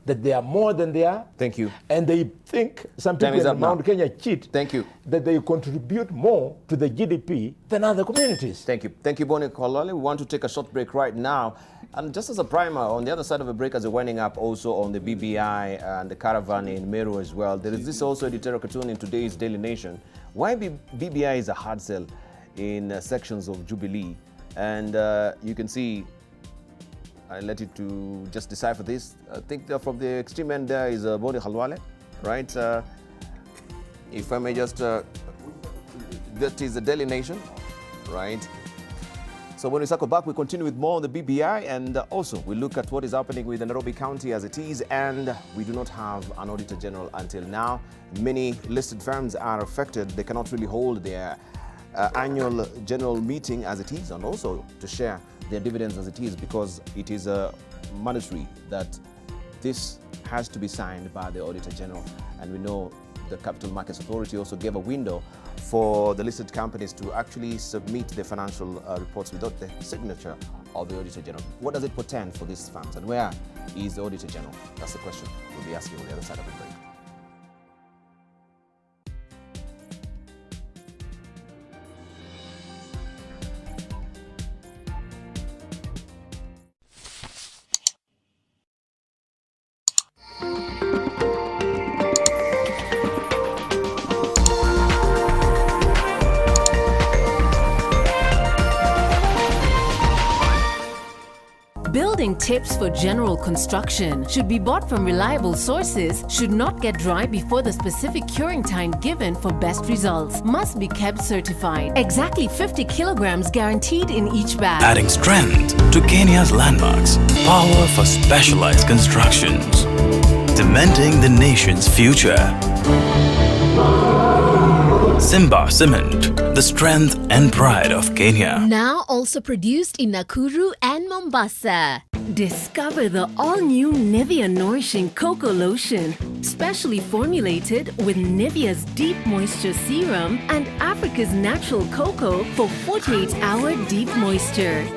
that they are more than they are. Thank you. And they think, some people in Mount Kenya cheat. Thank you. That they contribute more to the GDP than other communities. Thank you. Thank you, Bonnie Kolole. We want to take a short break right now. And just as a primer, on the other side of the break, as we're winding up also on the BBI and the caravan in Meru as well, there is this also editorial cartoon in today's Daily Nation. Why BBI is a hard sell in sections of Jubilee. And you can see, I'll let you to just decipher this. I think from the extreme end there is Boni Khalwale, right? If I may just, that is the Daily Nation, right? So when we circle back, we continue with more on the BBI, and also we look at what is happening with the Nairobi County as it is, and we do not have an Auditor General until now. Many listed firms are affected. They cannot really hold their annual general meeting as it is, and also to share their dividends as it is, because it is mandatory that this has to be signed by the Auditor General. And we know the Capital Markets Authority also gave a window for the listed companies to actually submit their financial reports without the signature of the Auditor General. What does it portend for these firms, and where is the Auditor General? That's the question we'll be asking on the other side of the break. Building tips for general construction should be bought from reliable sources, should not get dry before the specific curing time given for best results, must be kept certified. Exactly 50 kilograms guaranteed in each bag. Adding strength to Kenya's landmarks, power for specialized constructions, cementing the nation's future. Simba Cement, the strength and pride of Kenya. Now also produced in Nakuru and Mombasa. Discover the all-new Nivea Nourishing Cocoa Lotion, specially formulated with Nivea's Deep Moisture Serum and Africa's natural cocoa for 48-hour deep moisture.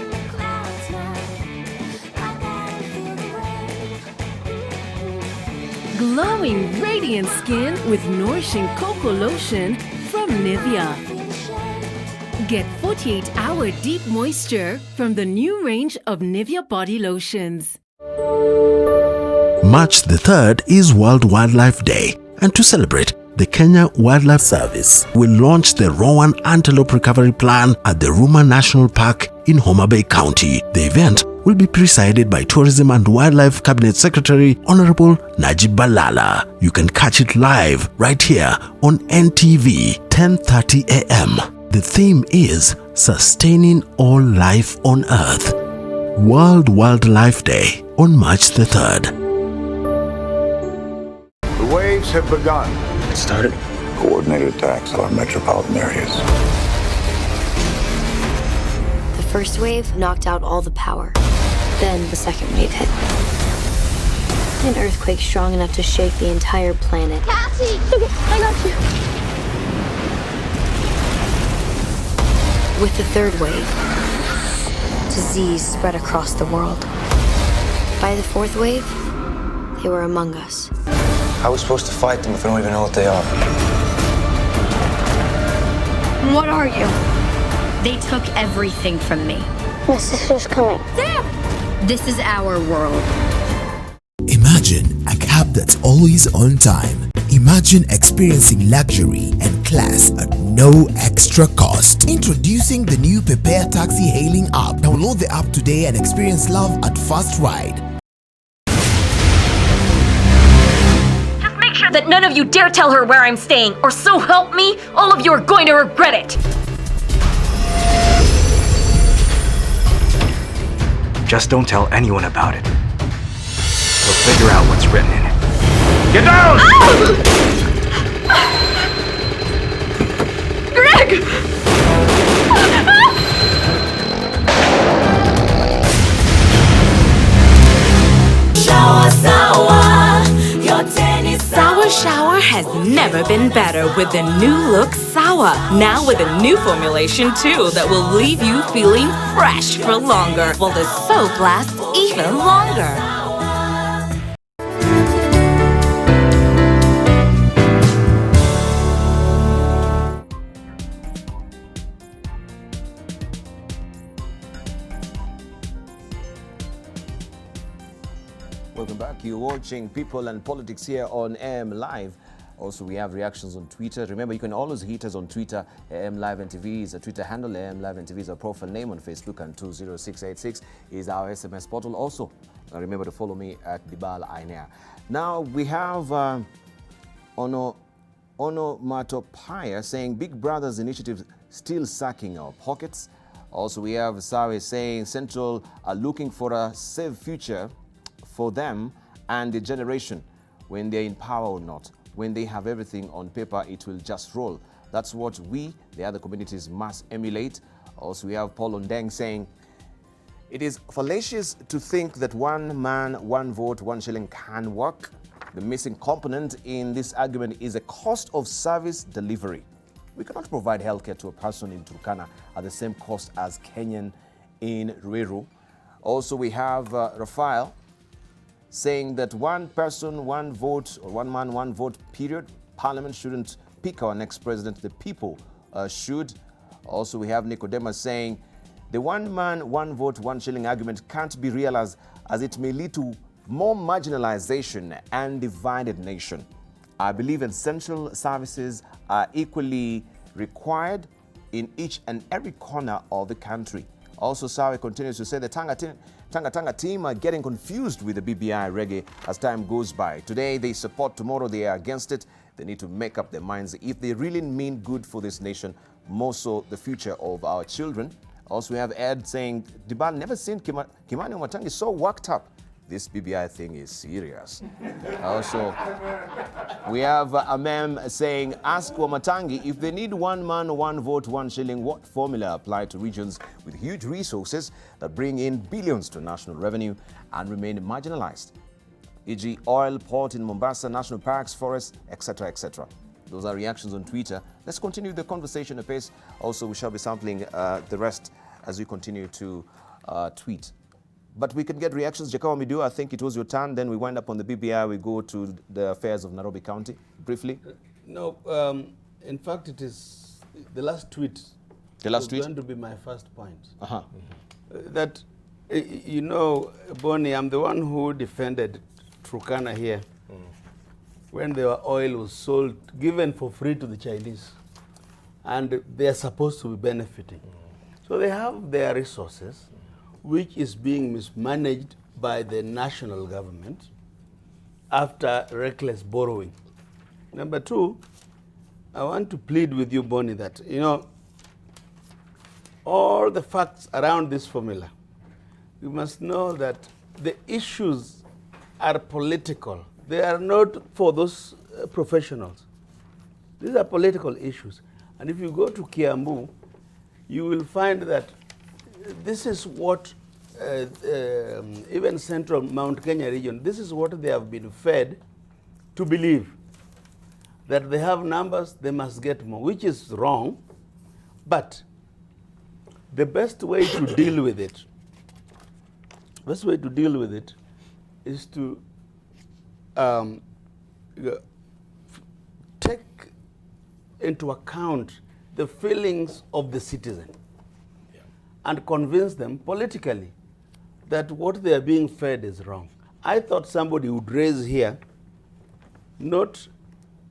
Glowing, radiant skin with Nourishing Cocoa Lotion from Nivea. Get 48-hour deep moisture from the new range of Nivea body lotions. March the 3rd is World Wildlife Day, and to celebrate, the Kenya Wildlife Service will launch the Rowan Antelope Recovery Plan at the Ruma National Park in Homa Bay County. The event will be presided by Tourism and Wildlife Cabinet Secretary Honorable Najib Balala. You can catch it live right here on NTV, 10:30 a.m. The theme is Sustaining All Life on Earth. World Wildlife Day on March the 3rd. The waves have begun. It started. Coordinated attacks on metropolitan areas. The first wave knocked out all the power. Then the second wave hit. An earthquake strong enough to shake the entire planet. Cassie! Okay, I got you. With the third wave, disease spread across the world. By the fourth wave, they were among us. How are we supposed to fight them if we don't even know what they are? What are you? They took everything from me. My sister's coming. Sam! This is our world. Imagine a cab that's always on time. Imagine experiencing luxury and class at no extra cost. Introducing the new Prepare Taxi hailing app. Download the app today and experience love at first ride. Just make sure that none of you dare tell her where I'm staying, or so help me, all of you are going to regret it. Just don't tell anyone about it. We'll figure out what's written in it. Get down! Greg! Sour Shower has never been better with the new look Sour. Now with a new formulation too that will leave you feeling fresh for longer, while the soap lasts even longer. Welcome back. You're watching People and Politics here on AM Live. Also, we have reactions on Twitter. Remember, you can always hit us on Twitter. AM Live NTV is a Twitter handle. AM Live NTV is our profile name on Facebook, and 20686 is our SMS portal. Also, remember to follow me at Dibal Ainea. Now, we have Ono Matopaya saying Big Brother's initiative still sucking our pockets. Also, we have Sawe saying Central are looking for a safe future for them and the generation when they're in power or not. When they have everything on paper, it will just roll. That's what we, the other communities, must emulate. Also, we have Paul Ondeng saying, it is fallacious to think that one man, one vote, 1 shilling can work. The missing component in this argument is a cost of service delivery. We cannot provide healthcare to a person in Turkana at the same cost as Kenyan in Ruiru. Also, we have Rafael saying that one person, one vote, or one man, one vote, period. Parliament shouldn't pick our next president. The people should. Also, we have Nicodemus saying the one man, one vote, 1 shilling argument can't be realized as it may lead to more marginalization and divided nation. I believe essential services are equally required in each and every corner of the country. Also, Sawe continues to say the Tanga team are getting confused with the BBI reggae as time goes by. Today they support, tomorrow they are against it. They need to make up their minds if they really mean good for this nation, more so the future of our children. Also, we have Ed saying, Dibal, never seen Kimani Wamatangi so worked up. This BBI thing is serious. Also, we have Amem saying, ask Wamatangi, if they need one man, one vote, 1 shilling, what formula apply to regions with huge resources that bring in billions to national revenue and remain marginalized? E.g. oil, port in Mombasa, national parks, forests, etc., etc. Those are reactions on Twitter. Let's continue the conversation apace. Also, we shall be sampling the rest as we continue to tweet. But we can get reactions. Jakawa Midu, I think it was your turn. Then we wind up on the BBI. We go to the affairs of Nairobi County, briefly. No, in fact, it is the last tweet. The last tweet? Going to be my first point. Uh-huh. That, you know, Bonnie, I'm the one who defended Turkana here when their oil was sold, given for free to the Chinese. And they are supposed to be benefiting. So they have their resources. which is being mismanaged by the national government after reckless borrowing. Number two, I want to plead with you, Bonnie, that, you know, all the facts around this formula, you must know that the issues are political. They are not for those professionals. These are political issues. And if you go to Kiambu, you will find that this is what even central Mount Kenya region, this is what they have been fed to believe, that they have numbers, they must get more, which is wrong. But the best way to deal with it, is to take into account the feelings of the citizen and convince them politically that what they are being fed is wrong. I thought somebody would raise here not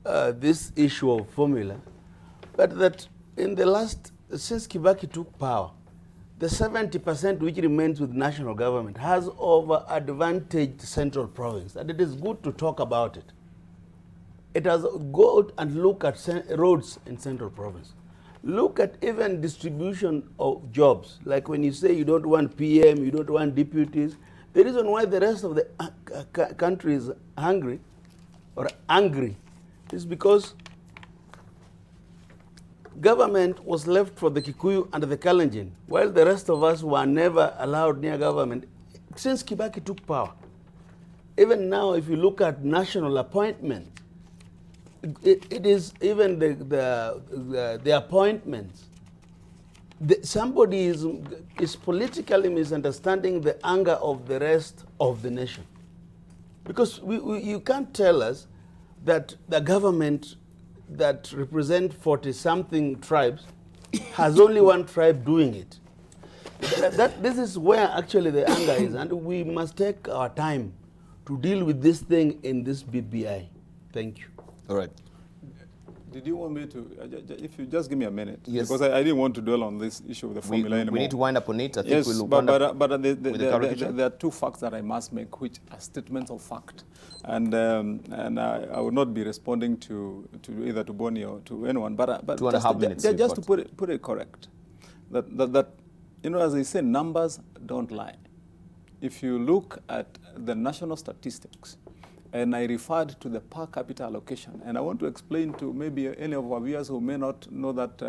this issue of formula, but that in the last, since Kibaki took power, the 70% which remains with national government has over-advantaged central province, and it is good to talk about it. It has go out and look at roads in central province. Look at even distribution of jobs. Like when you say you don't want PM, you don't want deputies, the reason why the rest of the country is hungry or angry is because government was left for the Kikuyu and the Kalenjin, while the rest of us were never allowed near government since Kibaki took power. Even now, if you look at national appointments, it is even the appointments. Somebody is politically misunderstanding the anger of the rest of the nation. Because you can't tell us that the government that represent 40-something tribes has only one tribe doing it. This is where actually the anger is, and we must take our time to deal with this thing in this BBI. Thank you. All right. Did you want me to, if you just give me a minute, yes, because I didn't want to dwell on this issue of the formula anymore. We need to wind up on it. I think yes, we'll but there are two facts that I must make, which are statements of fact, and I will not be responding to either to Bonnie or to anyone. But 2.5 minutes. Just to put it correct, that you know, as they say, numbers don't lie. If you look at the national statistics, and I referred to the per capita allocation, and I want to explain to maybe any of our viewers who may not know that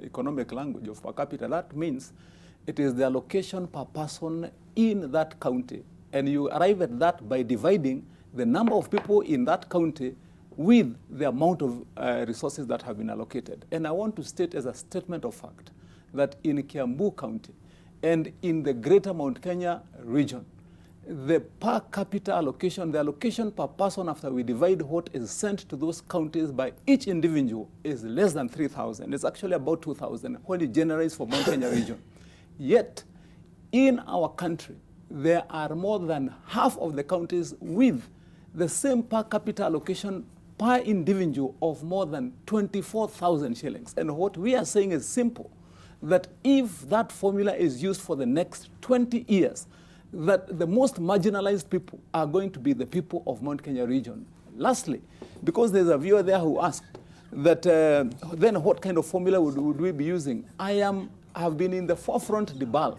economic language of per capita. That means it is the allocation per person in that county, and you arrive at that by dividing the number of people in that county with the amount of resources that have been allocated. And I want to state as a statement of fact that in Kiambu County and in the greater Mount Kenya region, the per capita allocation, the allocation per person after we divide what is sent to those counties by each individual is less than 3,000. It's actually about 2,000 when it generates for Mount Kenya region. Yet, in our country, there are more than half of the counties with the same per capita allocation per individual of more than 24,000 shillings. And what we are saying is simple, that if that formula is used for the next 20 years, that the most marginalized people are going to be the people of Mount Kenya region. Lastly, because there's a viewer there who asked that then what kind of formula would we be using? I have been in the forefront debate,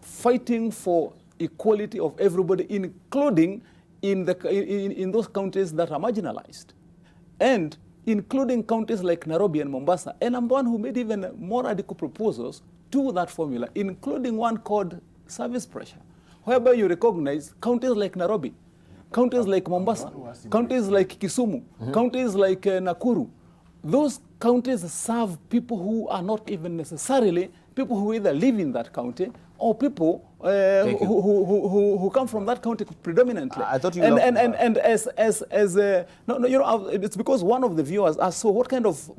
fighting for equality of everybody, including in those counties that are marginalized, and including counties like Nairobi and Mombasa. And I'm the one who made even more radical proposals to that formula, including one called service pressure, whereby you recognize counties like Nairobi, counties like Mombasa, counties like Kisumu, counties like Nakuru. Those counties serve people who are not even necessarily people who either live in that county or people who come from that county predominantly. I thought you no, you know, it's because one of the viewers asked, so what kind of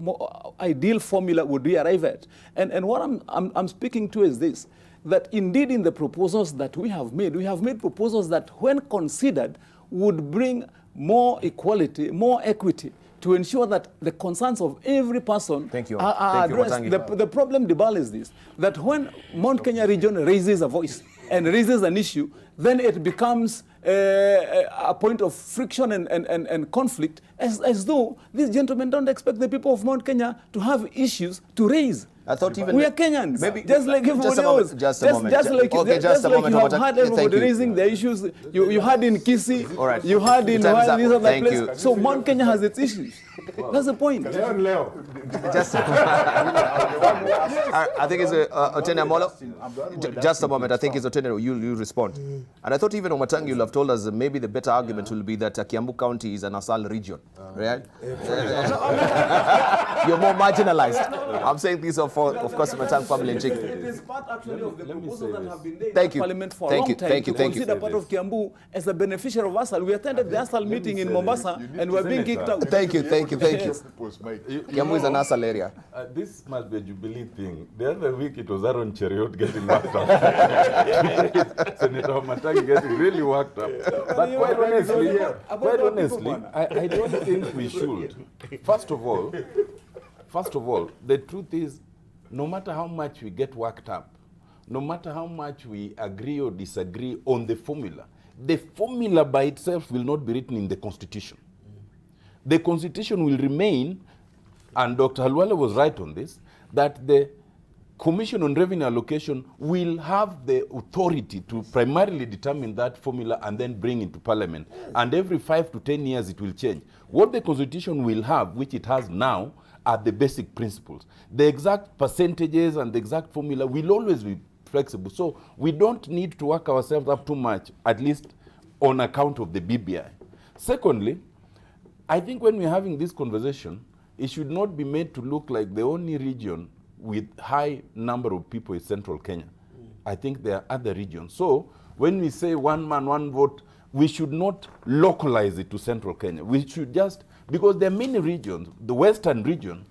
ideal formula would we arrive at? And what I'm speaking to is this, that indeed in the proposals that we have made proposals that when considered would bring more equality, more equity to ensure that the concerns of every person are addressed. The problem, Dibal, is this, that when Mount Kenya region raises a voice and raises an issue, then it becomes a point of friction and conflict, as though these gentlemen don't expect the people of Mount Kenya to have issues to raise. I thought even we are Kenyans, maybe just like everybody else. Just a moment. Just like you have had everybody raising the issues you had in Kisii, you had in these other places. So Mount Kenya has its issues. That's the point. Just, I think it's Otene Amolo. Just a moment. I think it's Otene. You respond. And I thought even Omatangi, you'll have told us maybe the better argument will be that Kiambu County is an ASAL region, right? You're more marginalized. I'm saying these are for, of course, Matang family and Chick. It is part actually of the proposals that have been there Thank in you. Parliament for Thank a long you. time Thank you. to Thank you. consider part of Kiambu as a beneficiary of ASAL. We attended the ASAL meeting in Mombasa and we're being kicked out. Thank you. Thank you. Thank you. Kiambu is an ASAL area. This must be a Jubilee thing. The other week it was Aaron Cheriot getting worked up. Senator Matang getting really worked up. But quite honestly, I don't think we should. First of all, the truth is, no matter how much we get worked up, no matter how much we agree or disagree on the formula by itself will not be written in the Constitution. The Constitution will remain, and Dr. Halwale was right on this, that the Commission on Revenue Allocation will have the authority to primarily determine that formula and then bring it to Parliament. And every 5 to 10 years it will change. What the Constitution will have, which it has now, are the basic principles. The exact percentages and the exact formula will always be flexible. So we don't need to work ourselves up too much, at least on account of the BBI. Secondly, I think when we're having this conversation, it should not be made to look like the only region with high number of people is Central Kenya. I think there are other regions. So when we say one man, one vote, we should not localize it to Central Kenya. We should just, because there are many regions, the Western region,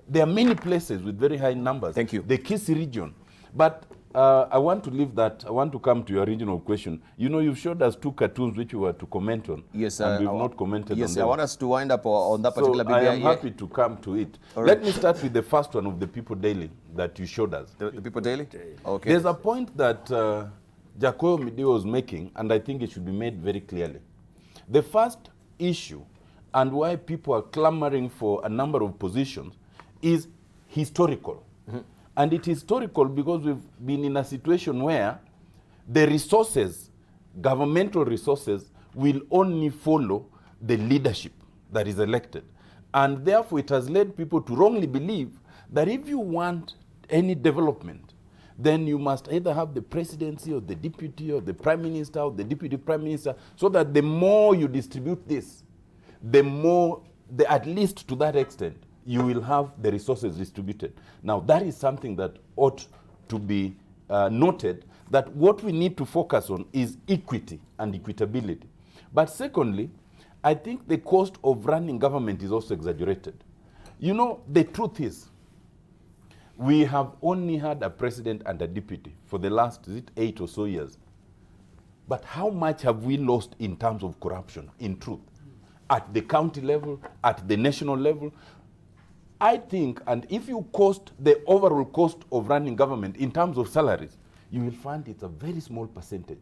there are many places with very high numbers. Thank you. The Kisii region. But I want to leave that. I want to come to your original question. You know, you've showed us 2 cartoons which you were to comment on. Yes, and we've not commented on them. Yes, I want us to wind up on that particular BBI. I am happy to come to it. Let me start with the first one of the People Daily that you showed us. The People Daily? Okay. There's a point that Jacoyo Midio was making, and I think it should be made very clearly. The first issue, and why people are clamoring for a number of positions, is historical. And it is historical because we've been in a situation where the resources, governmental resources, will only follow the leadership that is elected. And therefore it has led people to wrongly believe that if you want any development, then you must either have the presidency or the deputy or the prime minister or the deputy prime minister, so that the more you distribute this, the more, at least to that extent, you will have the resources distributed. Now, that is something that ought to be noted, that what we need to focus on is equity and equitability. But secondly, I think the cost of running government is also exaggerated. You know, the truth is, we have only had a president and a deputy for the last 8 or so years. But how much have we lost in terms of corruption, in truth? At the county level, at the national level? I think, and if you cost the overall cost of running government in terms of salaries, you will find it's a very small percentage.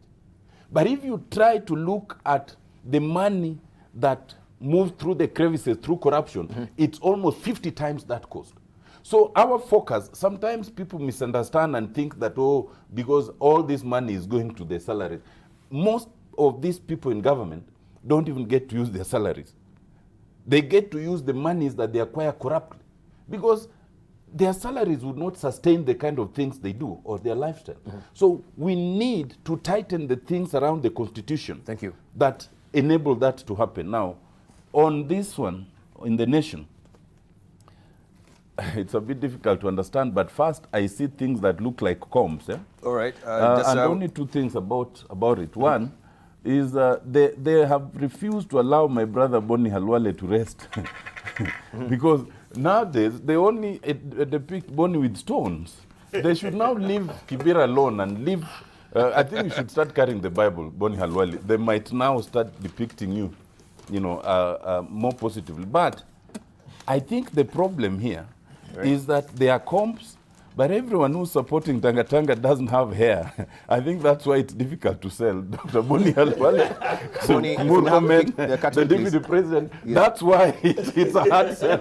But if you try to look at the money that moves through the crevices through corruption, it's almost 50 times that cost. So our focus, sometimes people misunderstand and think that, oh, because all this money is going to their salaries. Most of these people in government don't even get to use their salaries. They get to use the monies that they acquire corruptly, because their salaries would not sustain the kind of things they do or their lifestyle. So we need to tighten the things around the Constitution. Thank you. That enable that to happen. Now, on this one, in the nation, it's a bit difficult to understand, but first I see things that look like combs. All right. And only 2 things about it. One is they have refused to allow my brother Boni Halwale to rest. Because nowadays, they only depict Boni with stones. They should now leave Kibera alone and leave. I think you should start carrying the Bible, Boni Halwale. They might now start depicting you more positively. But I think the problem here is that there are comps, but everyone who's supporting Tanga Tanga doesn't have hair. I think that's why it's difficult to sell. Dr. Boni Halwale, the deputy president, that's why it's a hard sell.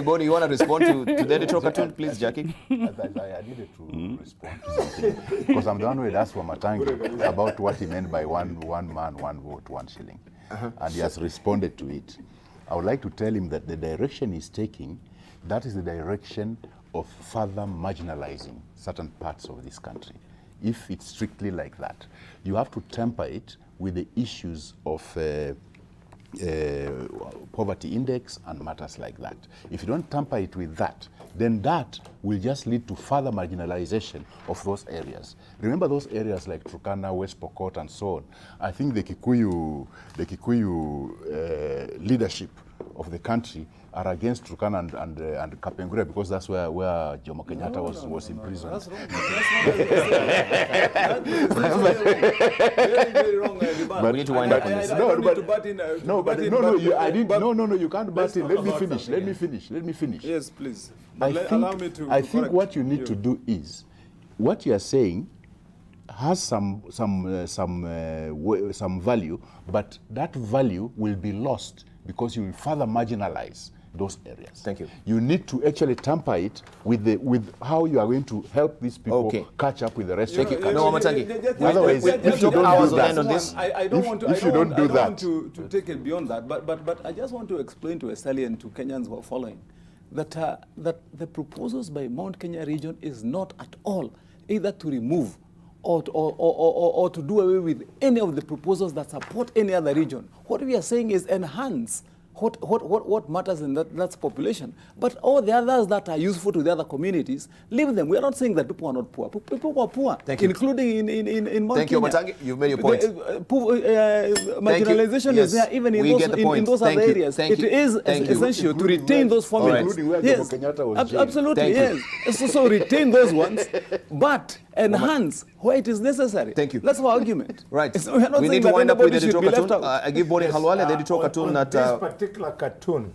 Boni, you want to respond to the editorial cartoon, please, Jackie? I needed to respond to something because I'm the one who had asked for Matangi about what he meant by one man, one vote, 1 shilling. And he has responded to it. I would like to tell him that the direction he's taking, that is the direction of further marginalizing certain parts of this country. If it's strictly like that, you have to temper it with the issues of poverty index and matters like that. If you don't tamper it with that, then that will just lead to further marginalization of those areas. Remember those areas like Turkana, West Pokot, and so on. I think the Kikuyu leadership of the country are against Turkana and Kapengure because that's where Jomo Kenyatta was imprisoned. That's very wrong. But we need to wind up on this. You can't butt in. Let me finish. Yes, please. Allow me to. I think what you need to do is, what you are saying has some value, but that value will be lost because you will further marginalize those areas. Thank you. You need to actually tamper it with how you are going to help these people catch up with the rest. Thank you. No, Matangi. Otherwise, if you don't do that, I don't want to take it beyond that. But I just want to explain to Estelle and to Kenyans who are following that the proposals by Mount Kenya region is not at all either to remove or to do away with any of the proposals that support any other region. What we are saying is enhance what matters in that's population. But all the others that are useful to the other communities, leave them. We are not saying that people are not poor. People are poor, including in Mount Thank you, Matangi. You've made your point. Marginalization is there even in those other areas. It is essential to retain those formulas. Yes, absolutely, yes. So retain those ones, but enhance where it is necessary. Thank you. That's our argument. Right. We need to wind up with the editorial cartoon. I give Boni Halwale the editorial cartoon that... this particular cartoon,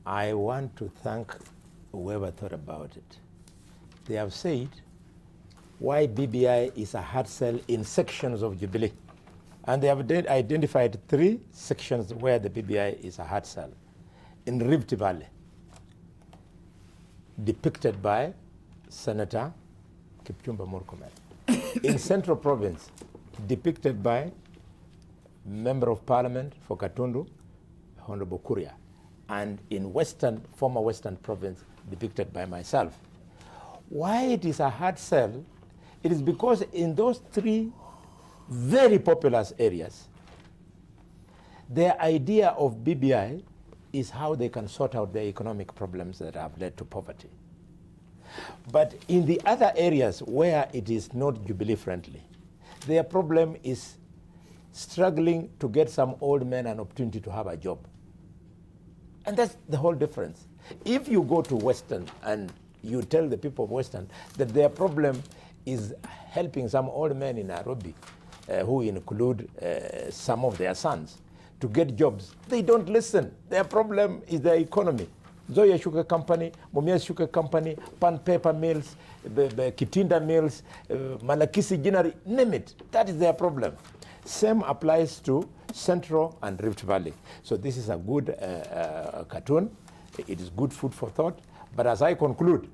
I want to thank whoever thought about it. They have said why BBI is a hard sell in sections of Jubilee. And they have identified 3 sections where the BBI is a hard sell. In Rift Valley, depicted by Senator Kipchumba Murkomen. In Central Province, depicted by Member of Parliament for Katundu, Honorable Kuria. And in former Western Province, depicted by myself. Why it is a hard sell? It is because in those 3 very populous areas, their idea of BBI is how they can sort out their economic problems that have led to poverty. But in the other areas where it is not Jubilee friendly, their problem is struggling to get some old men an opportunity to have a job. And that's the whole difference. If you go to Western and you tell the people of Western that their problem is helping some old men in Nairobi, who include some of their sons, to get jobs, they don't listen. Their problem is their economy. Zoya Sugar Company, Mumias Sugar Company, Pan Paper Mills, Kitinda Mills, Malakisi Ginari, name it. That is their problem. Same applies to Central and Rift Valley. So this is a good cartoon. It is good food for thought. But as I conclude,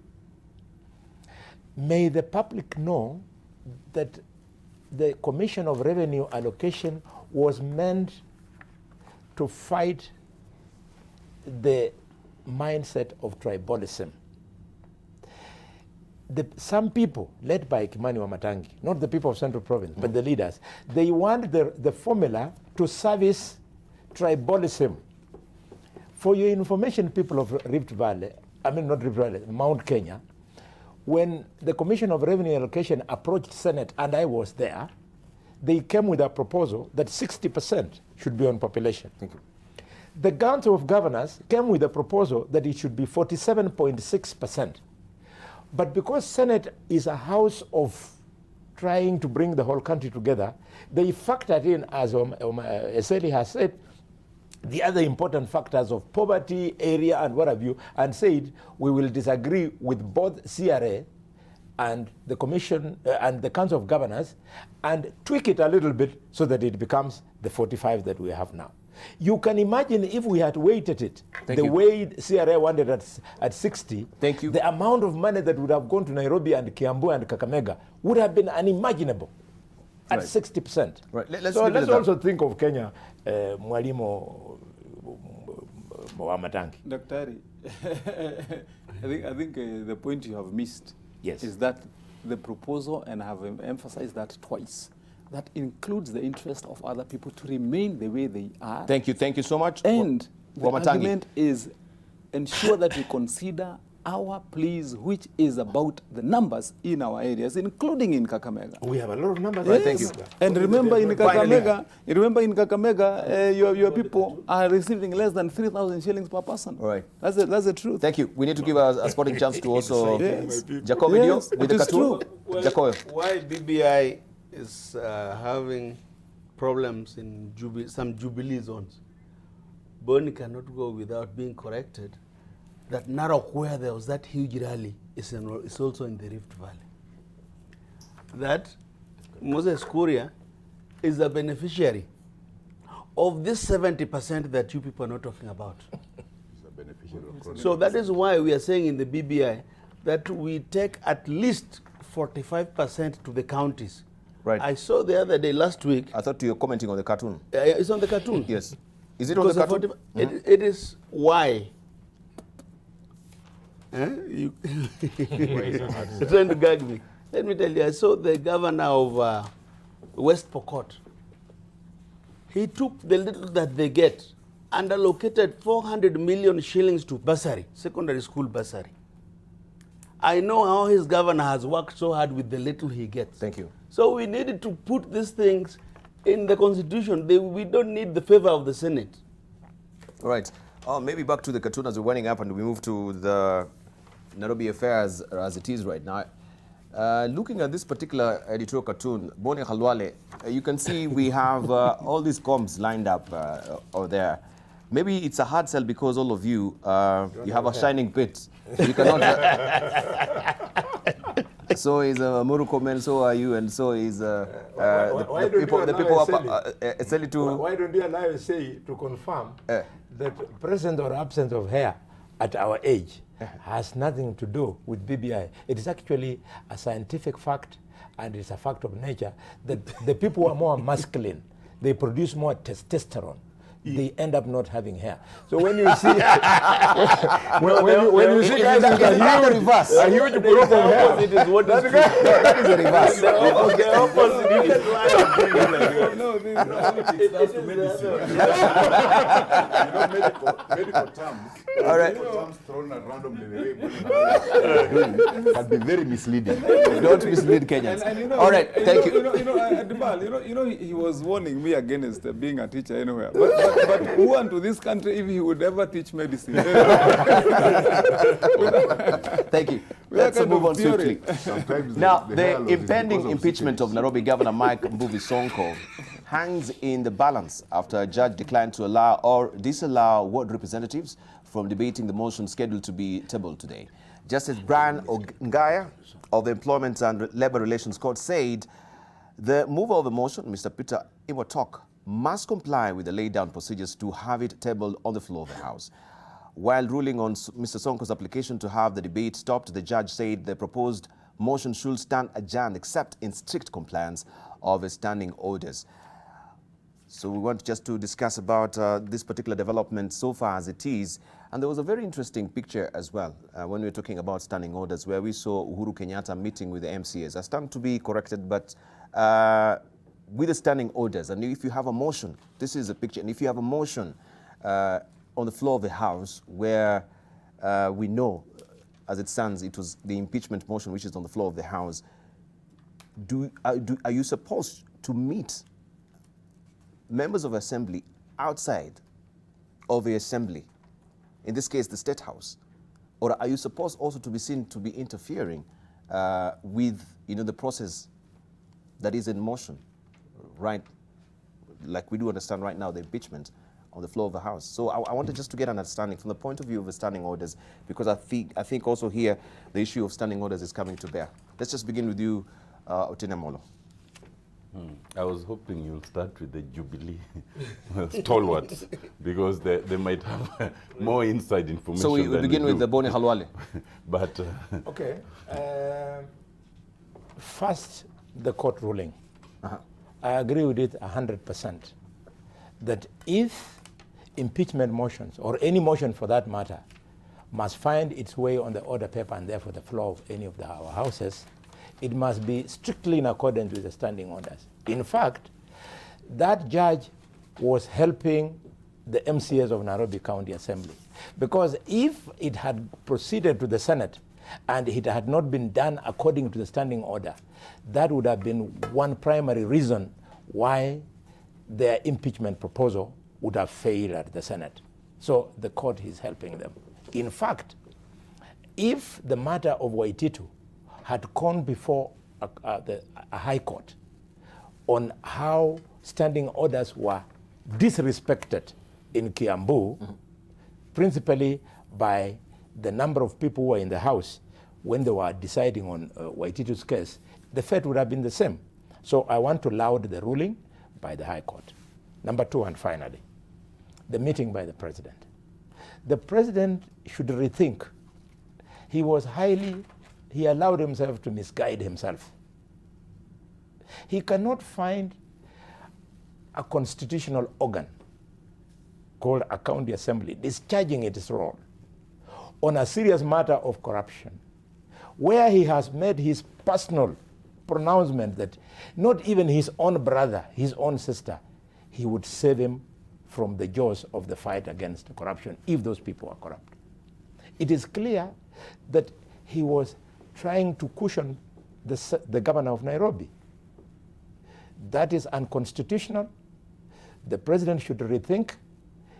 may the public know that the Commission of Revenue Allocation was meant to fight the mindset of tribalism. Some people, led by Kimani Wamatangi, not the people of Central Province, but the leaders, they want the formula to service tribalism. For your information, people of Rift Valley, I mean not Rift Valley, Mount Kenya, when the Commission of Revenue Allocation approached Senate, and I was there, they came with a proposal that 60% should be on population. Thank you. The Council of Governors came with a proposal that it should be 47.6%. But because Senate is a house of trying to bring the whole country together, they factored in, as Eseli has said, the other important factors of poverty, area, and what have you, and said we will disagree with both CRA and the Commission and the Council of Governors and tweak it a little bit so that it becomes the 45 that we have now. You can imagine if we had weighted it way CRA wanted at 60, the amount of money that would have gone to Nairobi and Kiambu and Kakamega would have been unimaginable at 60%. Right. Let's also think of Kenya, Mwalimu Wamatangi. Daktari, I think the point you have missed is that the proposal, and I have emphasized that twice, that includes the interest of other people to remain the way they are. Thank you so much. And the argument is ensure that we consider our pleas, which is about the numbers in our areas, including in Kakamega. We have a lot of numbers. Yes. Thank you. And remember in Kakamega, your people are receiving less than 3,000 shillings per person. All right. That's the truth. Thank you. We need to give a sporting chance to also Jacob Yes, with the cartoon. Well, why BBI is having problems in some Jubilee zones. Boni cannot go without being corrected that Narok, where there was that huge rally, is also in the Rift Valley. That Moses Kuria is the beneficiary of this 70% that you people are not talking about. So that is why we are saying in the BBI that we take at least 45% to the counties. Right. I saw the other day, last week. I thought you were commenting on the cartoon. It's on the cartoon. Yes. Is it on the cartoon? It is why. You trying to gag me. Let me tell you, I saw the governor of West Pokot. He took the little that they get and allocated 400 million shillings to bursary, secondary school bursary. I know how his governor has worked so hard with the little he gets. Thank you. So we needed to put these things in the constitution. We don't need the favor of the Senate. All right. Maybe back to the cartoon as we're winding up and we move to the Nairobi affairs as it is right now. Looking at this particular editorial cartoon, Boni Khalwale, you can see we have all these comms lined up over there. Maybe it's a hard sell because all of you, you have a shining pit. You cannot. So is Murukomen, so are you, and so is the people Why don't you allow say to confirm that present or absence of hair at our age has nothing to do with BBI. It is actually a scientific fact, and it's a fact of nature that the people who are more masculine, they produce more testosterone. They end up not having hair. So when you see when you see guys with a huge group of hair, it is what is that is the reverse. The opposite is medical terms. All right. Medical terms thrown at randomly can be very misleading. Don't mislead Kenyans. All right, thank you. He was warning me against being a teacher anywhere. But who unto this country if he would ever teach medicine? Thank you. Let's move on swiftly. Now, the impending impeachment of Nairobi Governor Mike Mbuvi Sonko hangs in the balance after a judge declined to allow or disallow ward representatives from debating the motion scheduled to be tabled today. Justice Brian Ongaya of the Employment and Labor Relations Court said the mover of the motion, Mr. Peter Imotok, must comply with the laid-down procedures to have it tabled on the floor of the House. While ruling on Mr. Sonko's application to have the debate stopped, the judge said the proposed motion should stand adjourned except in strict compliance of his standing orders. So we want just to discuss about this particular development so far as it is. And there was a very interesting picture as well when we were talking about standing orders where we saw Uhuru Kenyatta meeting with the MCAs. I stand to be corrected, but with the standing orders, and if you have a motion, this is a picture, and if you have a motion on the floor of the House where we know, as it stands, it was the impeachment motion which is on the floor of the House, are you supposed to meet members of assembly outside of the assembly, in this case the State House, or are you supposed also to be seen to be interfering with the process that is in motion, right? Like we do understand right now, the impeachment on the floor of the House. So I wanted just to get an understanding from the point of view of the standing orders, because I think also here the issue of standing orders is coming to bear. Let's just begin with you, Otieno Molo. I was hoping you'll start with the Jubilee stalwarts, because they might have more inside information. So we begin with the Boni Halwale. But okay. First, the court ruling. I agree with it 100%. That if impeachment motions, or any motion for that matter, must find its way on the order paper and therefore the floor of any of our houses, it must be strictly in accordance with the standing orders. In fact, that judge was helping the MCAs of Nairobi County Assembly, because if it had proceeded to the Senate and it had not been done according to the standing order, that would have been one primary reason why their impeachment proposal would have failed at the Senate. So the court is helping them. In fact, if the matter of Waititu had gone before a high court on how standing orders were disrespected in Kiambu, principally by the number of people who were in the House when they were deciding on Waititu's case, the fate would have been the same. So I want to laud the ruling by the High Court. Number two, and finally, the meeting by the President. The President should rethink. He allowed himself to misguide himself. He cannot find a constitutional organ called a county assembly discharging its role on a serious matter of corruption, where he has made his personal pronouncement that not even his own brother, his own sister, he would save him from the jaws of the fight against corruption if those people are corrupt. It is clear that he was trying to cushion the governor of Nairobi. That is unconstitutional. The President should rethink.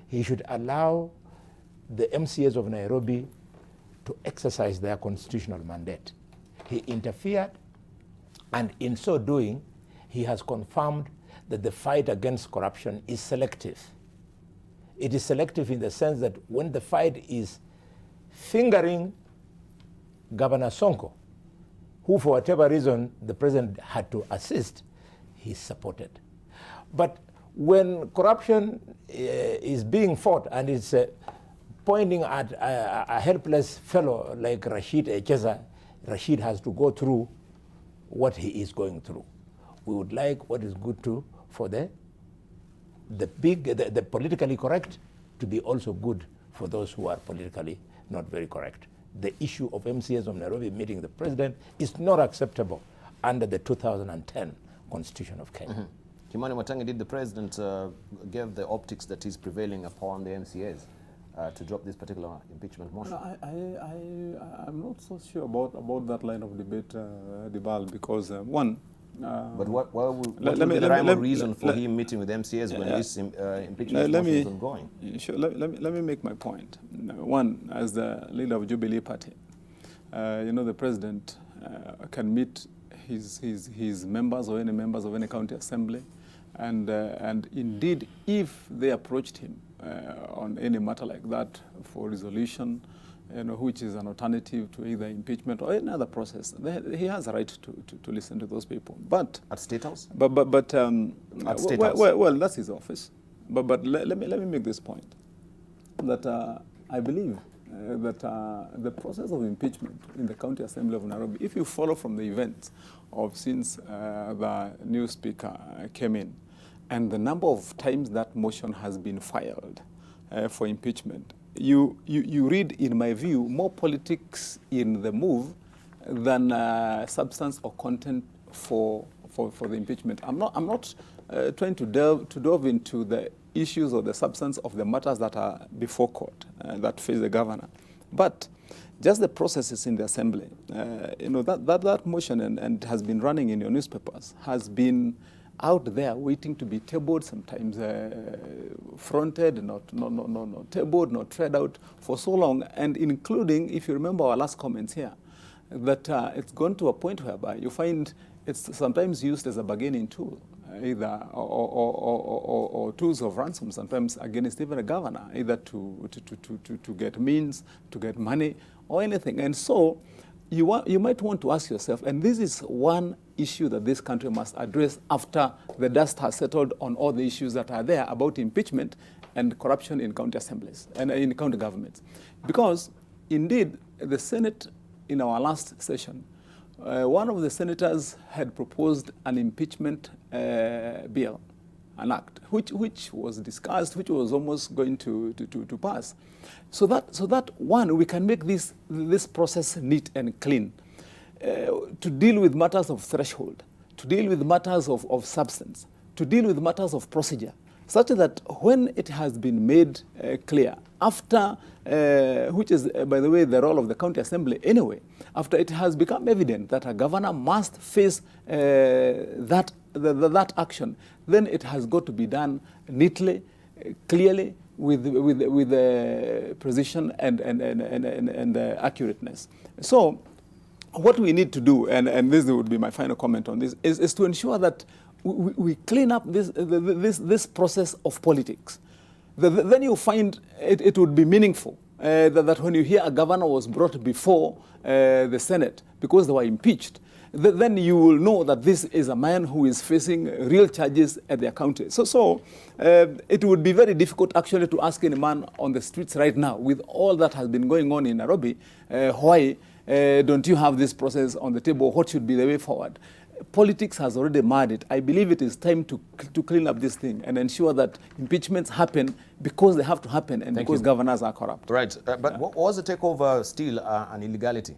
He should allow the MCAs of Nairobi to exercise their constitutional mandate. He interfered, and in so doing, he has confirmed that the fight against corruption is selective. It is selective in the sense that when the fight is fingering Governor Sonko, who for whatever reason the President had to assist, he supported. But when corruption is being fought and it's pointing at a helpless fellow like Rashid Echeza, Rashid has to go through what he is going through. We would like what is good for the politically correct to be also good for those who are politically not very correct. The issue of MCAs of Nairobi meeting the President is not acceptable under the 2010 Constitution of Kenya. Kimani Wamatangi, did the President give the optics that is prevailing upon the MCAs to drop this particular impeachment motion? I'm not so sure about that line of debate, Dibal, because one. But what would be the rhyme or reason for him meeting with MCAs when this impeachment motion is ongoing? Sure, let me make my point. One, as the leader of Jubilee Party, the President can meet his members or any members of any county assembly, and indeed, if they approached him on any matter like that for resolution, which is an alternative to either impeachment or any other process, he has a right to listen to those people. But at State House, at State House, well, that's his office. But let me make this point that I believe that the process of impeachment in the County Assembly of Nairobi, if you follow from the events of since the new speaker came in, and the number of times that motion has been filed for impeachment, you read, in my view, more politics in the move than substance or content for the impeachment. I'm not trying to delve into the issues or the substance of the matters that are before court that face the governor, but just the processes in the assembly. That motion and has been running in your newspapers, has been out there waiting to be tabled, sometimes fronted, not tabled, not tread out for so long, and including, if you remember our last comments here, that it's gone to a point whereby you find it's sometimes used as a bargaining tool, either or tools of ransom, sometimes against even a governor, either to get means, to get money, or anything. And so you might want to ask yourself, and this is one issue that this country must address after the dust has settled on all the issues that are there about impeachment and corruption in county assemblies and in county governments. Because indeed, the Senate in our last session, one of the senators had proposed an impeachment bill, an act, which was discussed, which was almost going to pass. So that one, we can make this process neat and clean, to deal with matters of threshold, to deal with matters of substance, to deal with matters of procedure, such that when it has been made clear, after, which is, by the way, the role of the county assembly anyway, after it has become evident that a governor must face that action, then it has got to be done neatly, clearly, with precision and accurateness. So what we need to do, and this would be my final comment on this, is to ensure that we clean up this process of politics. Then you find it would be meaningful that when you hear a governor was brought before the Senate because they were impeached, then you will know that this is a man who is facing real charges at their county. So it would be very difficult actually to ask any man on the streets right now, with all that has been going on in Nairobi, why don't you have this process on the table? What should be the way forward? Politics has already marred it. I believe it is time to clean up this thing and ensure that impeachments happen because they have to happen and because governors are corrupt. Right. But was the takeover still an illegality,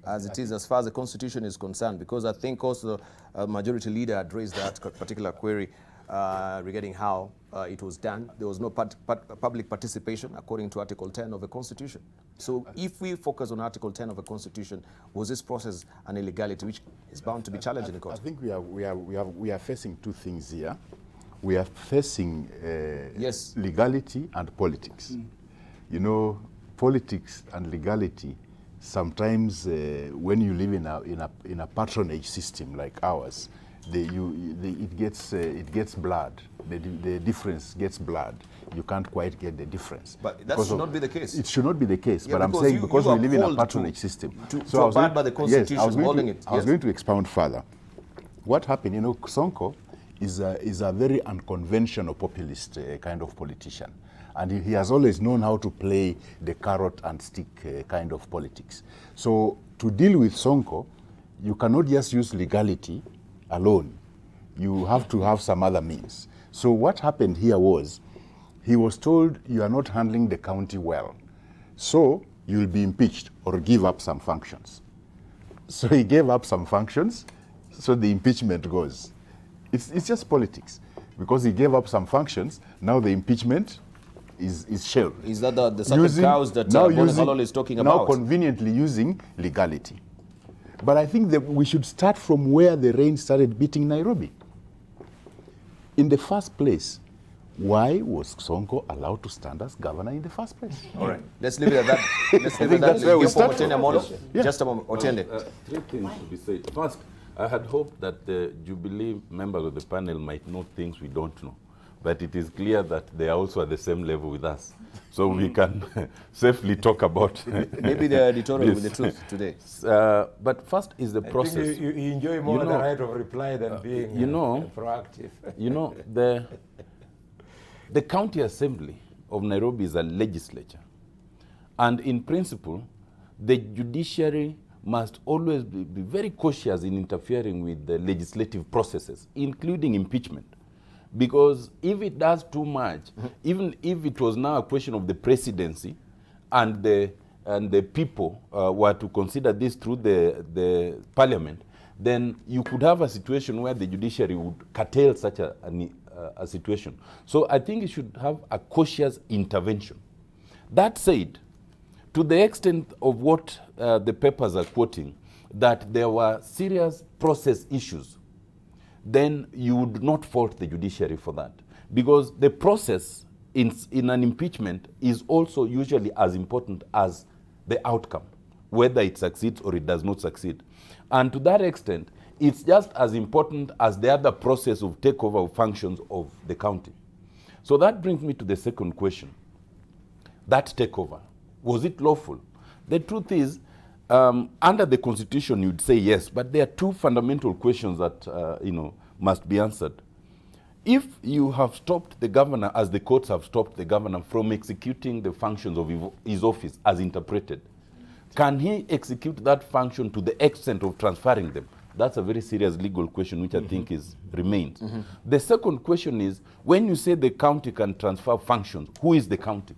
as it is as far as the Constitution is concerned? Because I think also a majority leader had raised that particular query regarding how it was done. There was no public participation according to Article 10 of the Constitution. So if we focus on Article 10 of the Constitution, was this process an illegality which is bound to be challenged in the court? I think we are facing two things here. We are facing legality and politics. You know, politics and legality, sometimes when you live in a patronage system like ours, it gets blurred. The difference gets blurred. You can't quite get the difference. But that should not be the case. It should not be the case. Yeah, but I'm saying because we live in a patronage system. So abide by the Constitution, holding it. I was going to expound further. What happened, you know, Sonko is a very unconventional populist kind of politician. And he has always known how to play the carrot and stick kind of politics. So to deal with Sonko, you cannot just use legality alone. You have to have some other means. So what happened here was, he was told, you are not handling the county well, so you'll be impeached or give up some functions. So he gave up some functions, so the impeachment goes. It's just politics. Because he gave up some functions, now the impeachment is shelved. Is that the sacred cows that Bonnie Halol is talking about? Now conveniently using legality. But I think that we should start from where the rain started beating Nairobi. In the first place, why was Sonko allowed to stand as governor in the first place? All right, let's leave it at that. Let's leave it at that. That's where we start from. Just a moment, Otende. Three things to be said. First, I had hoped that the Jubilee members of the panel might know things we don't know. But it is clear that they are also at the same level with us. So we can safely talk about maybe the editorial with the truth today. But first is the process. I think you enjoy more the right of reply than being proactive. You know, the county assembly of Nairobi is a legislature. And in principle, the judiciary must always be very cautious in interfering with the legislative processes, including impeachment. Because if it does too much, even if it was now a question of the presidency and the people were to consider this through the parliament, then you could have a situation where the judiciary would curtail such a situation. So I think it should have a cautious intervention. That said, to the extent of what the papers are quoting, that there were serious process issues, then you would not fault the judiciary for that. Because the process in an impeachment is also usually as important as the outcome, whether it succeeds or it does not succeed. And to that extent, It's just as important as the other process of takeover of functions of the county. So that brings me to the second question. That takeover, was it lawful? The truth is, under the Constitution, you'd say yes, but there are two fundamental questions that must be answered. If you have stopped the governor, as the courts have stopped the governor from executing the functions of his office as interpreted, can he execute that function to the extent of transferring them? That's a very serious legal question, which I think remains. The second question is, when you say the county can transfer functions, who is the county?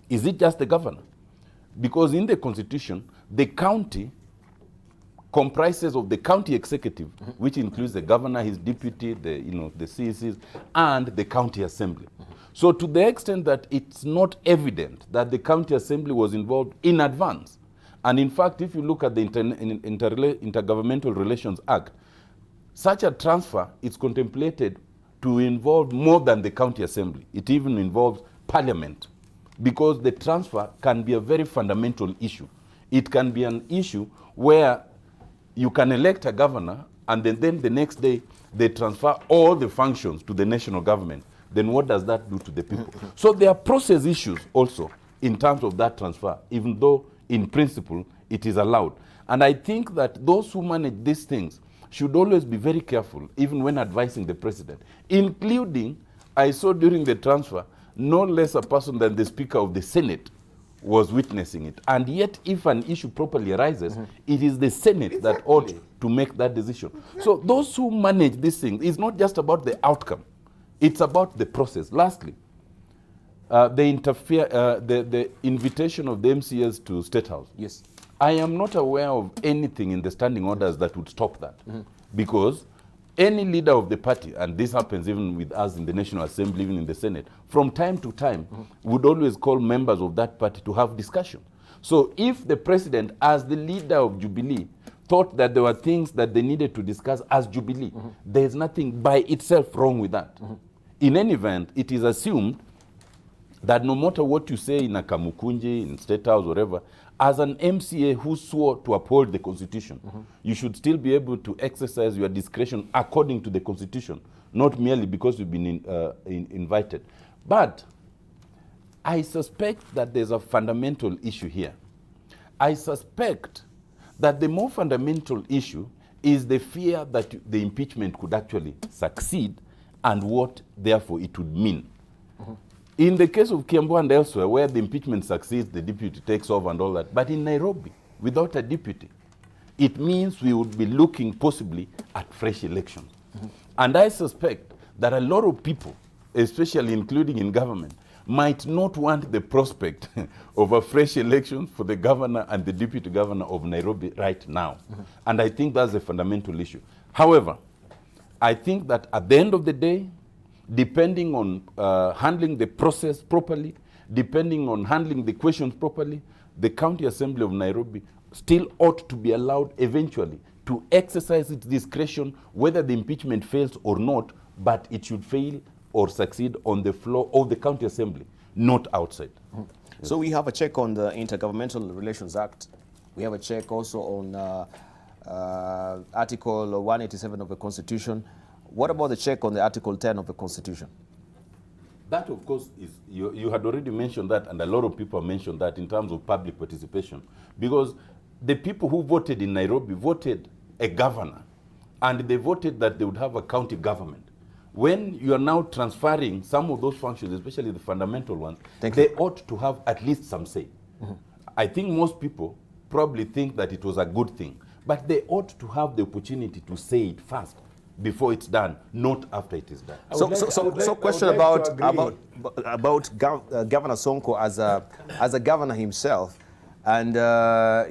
Is it just the governor? Because in the Constitution, the county comprises of the county executive, which includes the governor, his deputy, the CECs, and the county assembly. So to the extent that it's not evident that the county assembly was involved in advance, and in fact, if you look at the Intergovernmental Relations Act, such a transfer is contemplated to involve more than the county assembly. It even involves parliament, because the transfer can be a very fundamental issue. It can be an issue where you can elect a governor and then the next day they transfer all the functions to the national government. Then what does that do to the people? So there are process issues also in terms of that transfer, even though in principle it is allowed. And I think that those who manage these things should always be very careful, even when advising the president, including, I saw during the transfer, no less a person than the Speaker of the Senate was witnessing it. And yet, if an issue properly arises, it is the Senate that ought to make that decision. So those who manage these things, it's not just about the outcome. It's about the process. Lastly, the invitation of the MCAs to State House. Yes. I am not aware of anything in the standing orders that would stop that. Because any leader of the party, and this happens even with us in the National Assembly, even in the Senate, from time to time, would always call members of that party to have discussion. So if the president, as the leader of Jubilee, thought that there were things that they needed to discuss as Jubilee, there is nothing by itself wrong with that. In any event, it is assumed that no matter what you say in a Kamukunji, in State House, whatever, as an MCA who swore to uphold the Constitution, you should still be able to exercise your discretion according to the Constitution, not merely because you've been invited. But I suspect that there's a fundamental issue here. I suspect that the more fundamental issue is the fear that the impeachment could actually succeed and what, therefore, it would mean. In the case of Kiambu and elsewhere, where the impeachment succeeds, the deputy takes over and all that. But in Nairobi, without a deputy, it means we would be looking possibly at fresh elections. And I suspect that a lot of people, especially including in government, might not want the prospect of a fresh election for the governor and the deputy governor of Nairobi right now. And I think that's a fundamental issue. However, I think that at the end of the day, depending on handling the process properly, depending on handling the questions properly, the County Assembly of Nairobi still ought to be allowed eventually to exercise its discretion whether the impeachment fails or not, but it should fail or succeed on the floor of the County Assembly, not outside. So we have a check on the Intergovernmental Relations Act. We have a check also on Article 187 of the Constitution. What about the check on the Article 10 of the Constitution? That, of course, is, you had already mentioned that, and a lot of people mentioned that in terms of public participation. Because the people who voted in Nairobi voted a governor, and they voted that they would have a county government. When you are now transferring some of those functions, especially the fundamental ones, they ought to have at least some say. I think most people probably think that it was a good thing, but they ought to have the opportunity to say it first before it's done, not after it is done. So question about Governor Sonko as a governor himself, and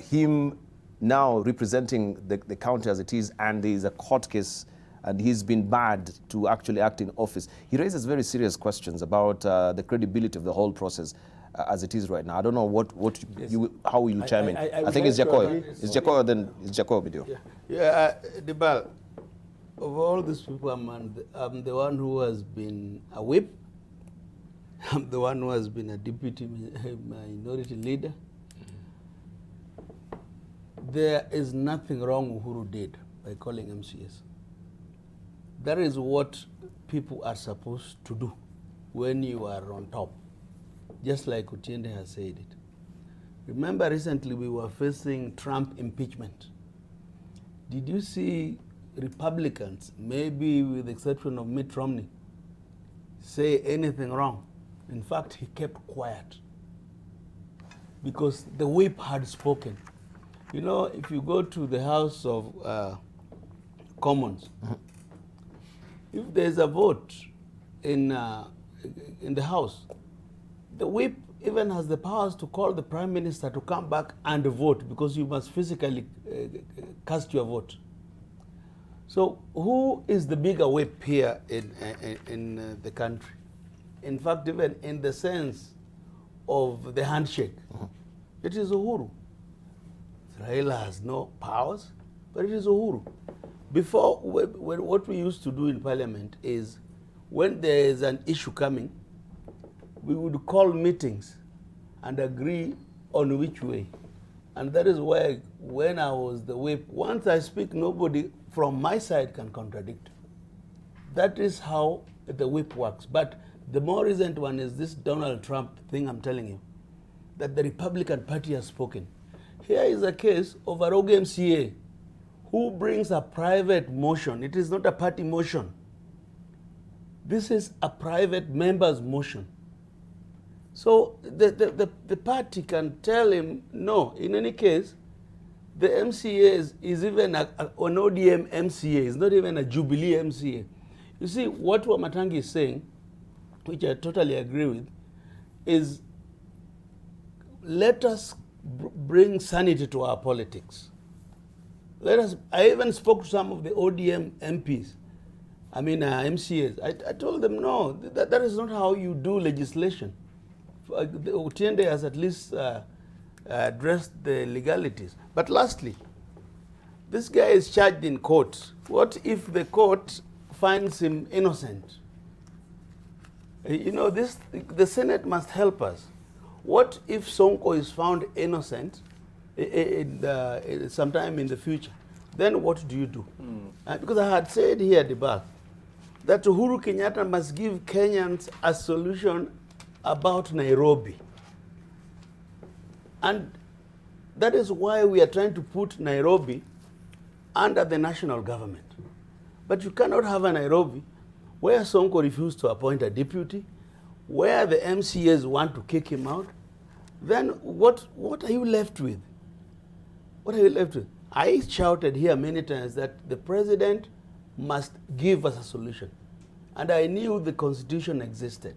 him now representing the county as it is, and there is a court case, and he's been barred to actually act in office. He raises very serious questions about the credibility of the whole process as it is right now. I don't know how will you chime in. I think it's Jacoy. It's Jacoy, then it's Jacoy video. Yeah, Debal, of all these people, I'm the one who has been a whip. I'm the one who has been a deputy minority leader. There is nothing wrong Uhuru did. by calling MCAs. That is what people are supposed to do when you are on top, just like Otiende has said it. Remember recently we were facing Trump impeachment. Did you see Republicans, maybe with the exception of Mitt Romney, say anything wrong? In fact, he kept quiet because the whip had spoken. You know, if you go to the House of Commons, if there's a vote in the House, the whip even has the powers to call the Prime Minister to come back and vote, because you must physically cast your vote. So who is the bigger whip here in the country? In fact, even in the sense of the handshake, it is Uhuru. Raila has no powers, but it is Uhuru. Before, what we used to do in Parliament is, when there is an issue coming, we would call meetings and agree on which way. And that is why, when I was the whip, once I speak, nobody from my side can contradict. That is how the whip works. But the more recent one is this Donald Trump thing I'm telling you, that the Republican Party has spoken. Here is a case of a rogue MCA who brings a private motion. It is not a party motion. This is a private member's motion. So the party can tell him, no, in any case, the MCA is even an ODM MCA, it's not even a Jubilee MCA. You see, what Wamatangi is saying, which I totally agree with, is let us bring sanity to our politics. I even spoke to some of the ODM MPs, MCAs. I told them, no, that is not how you do legislation. Otiende has at least addressed the legalities. But lastly, this guy is charged in court. What if the court finds him innocent? You know, the Senate must help us. What if Sonko is found innocent sometime in the future? Then what do you do? Because I had said here at the back that Uhuru Kenyatta must give Kenyans a solution about Nairobi. And that is why we are trying to put Nairobi under the national government. But you cannot have a Nairobi where Sonko refused to appoint a deputy, where the MCAs want to kick him out. Then what are you left with? What are you left with? I shouted here many times that the president must give us a solution. And I knew the constitution existed.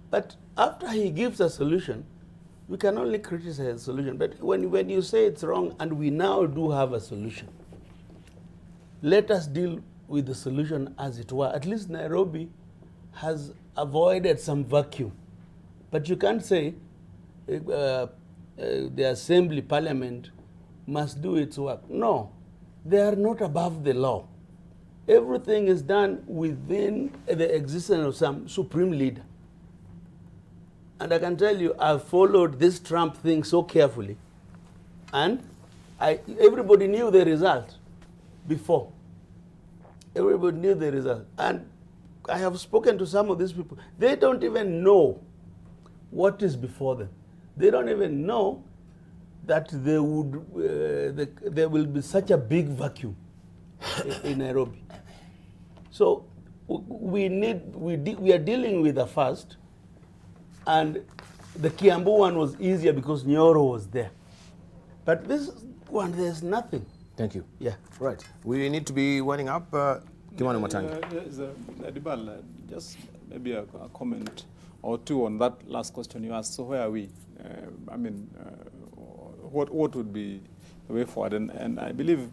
But after he gives a solution, we can only criticize the solution. But when you say it's wrong, and we now do have a solution, let us deal with the solution as it were. At least Nairobi has avoided some vacuum. But you can't say the assembly, parliament, must do its work. No, they are not above the law. Everything is done within the existence of some supreme leader. And I can tell you, I've followed this Trump thing so carefully. And everybody knew the result before. Everybody knew the result. And I have spoken to some of these people. They don't even know what is before them. They don't even know that there will be such a big vacuum in Nairobi. So we are dealing with the first, and the Kiambu one was easier because Nyoro was there. But this one, there's nothing. Thank you. Yeah. Right. We need to be winding up. Kimani Matangi. Adibal, just maybe a comment or two on that last question you asked. So where are we? What would be the way forward? And I believe,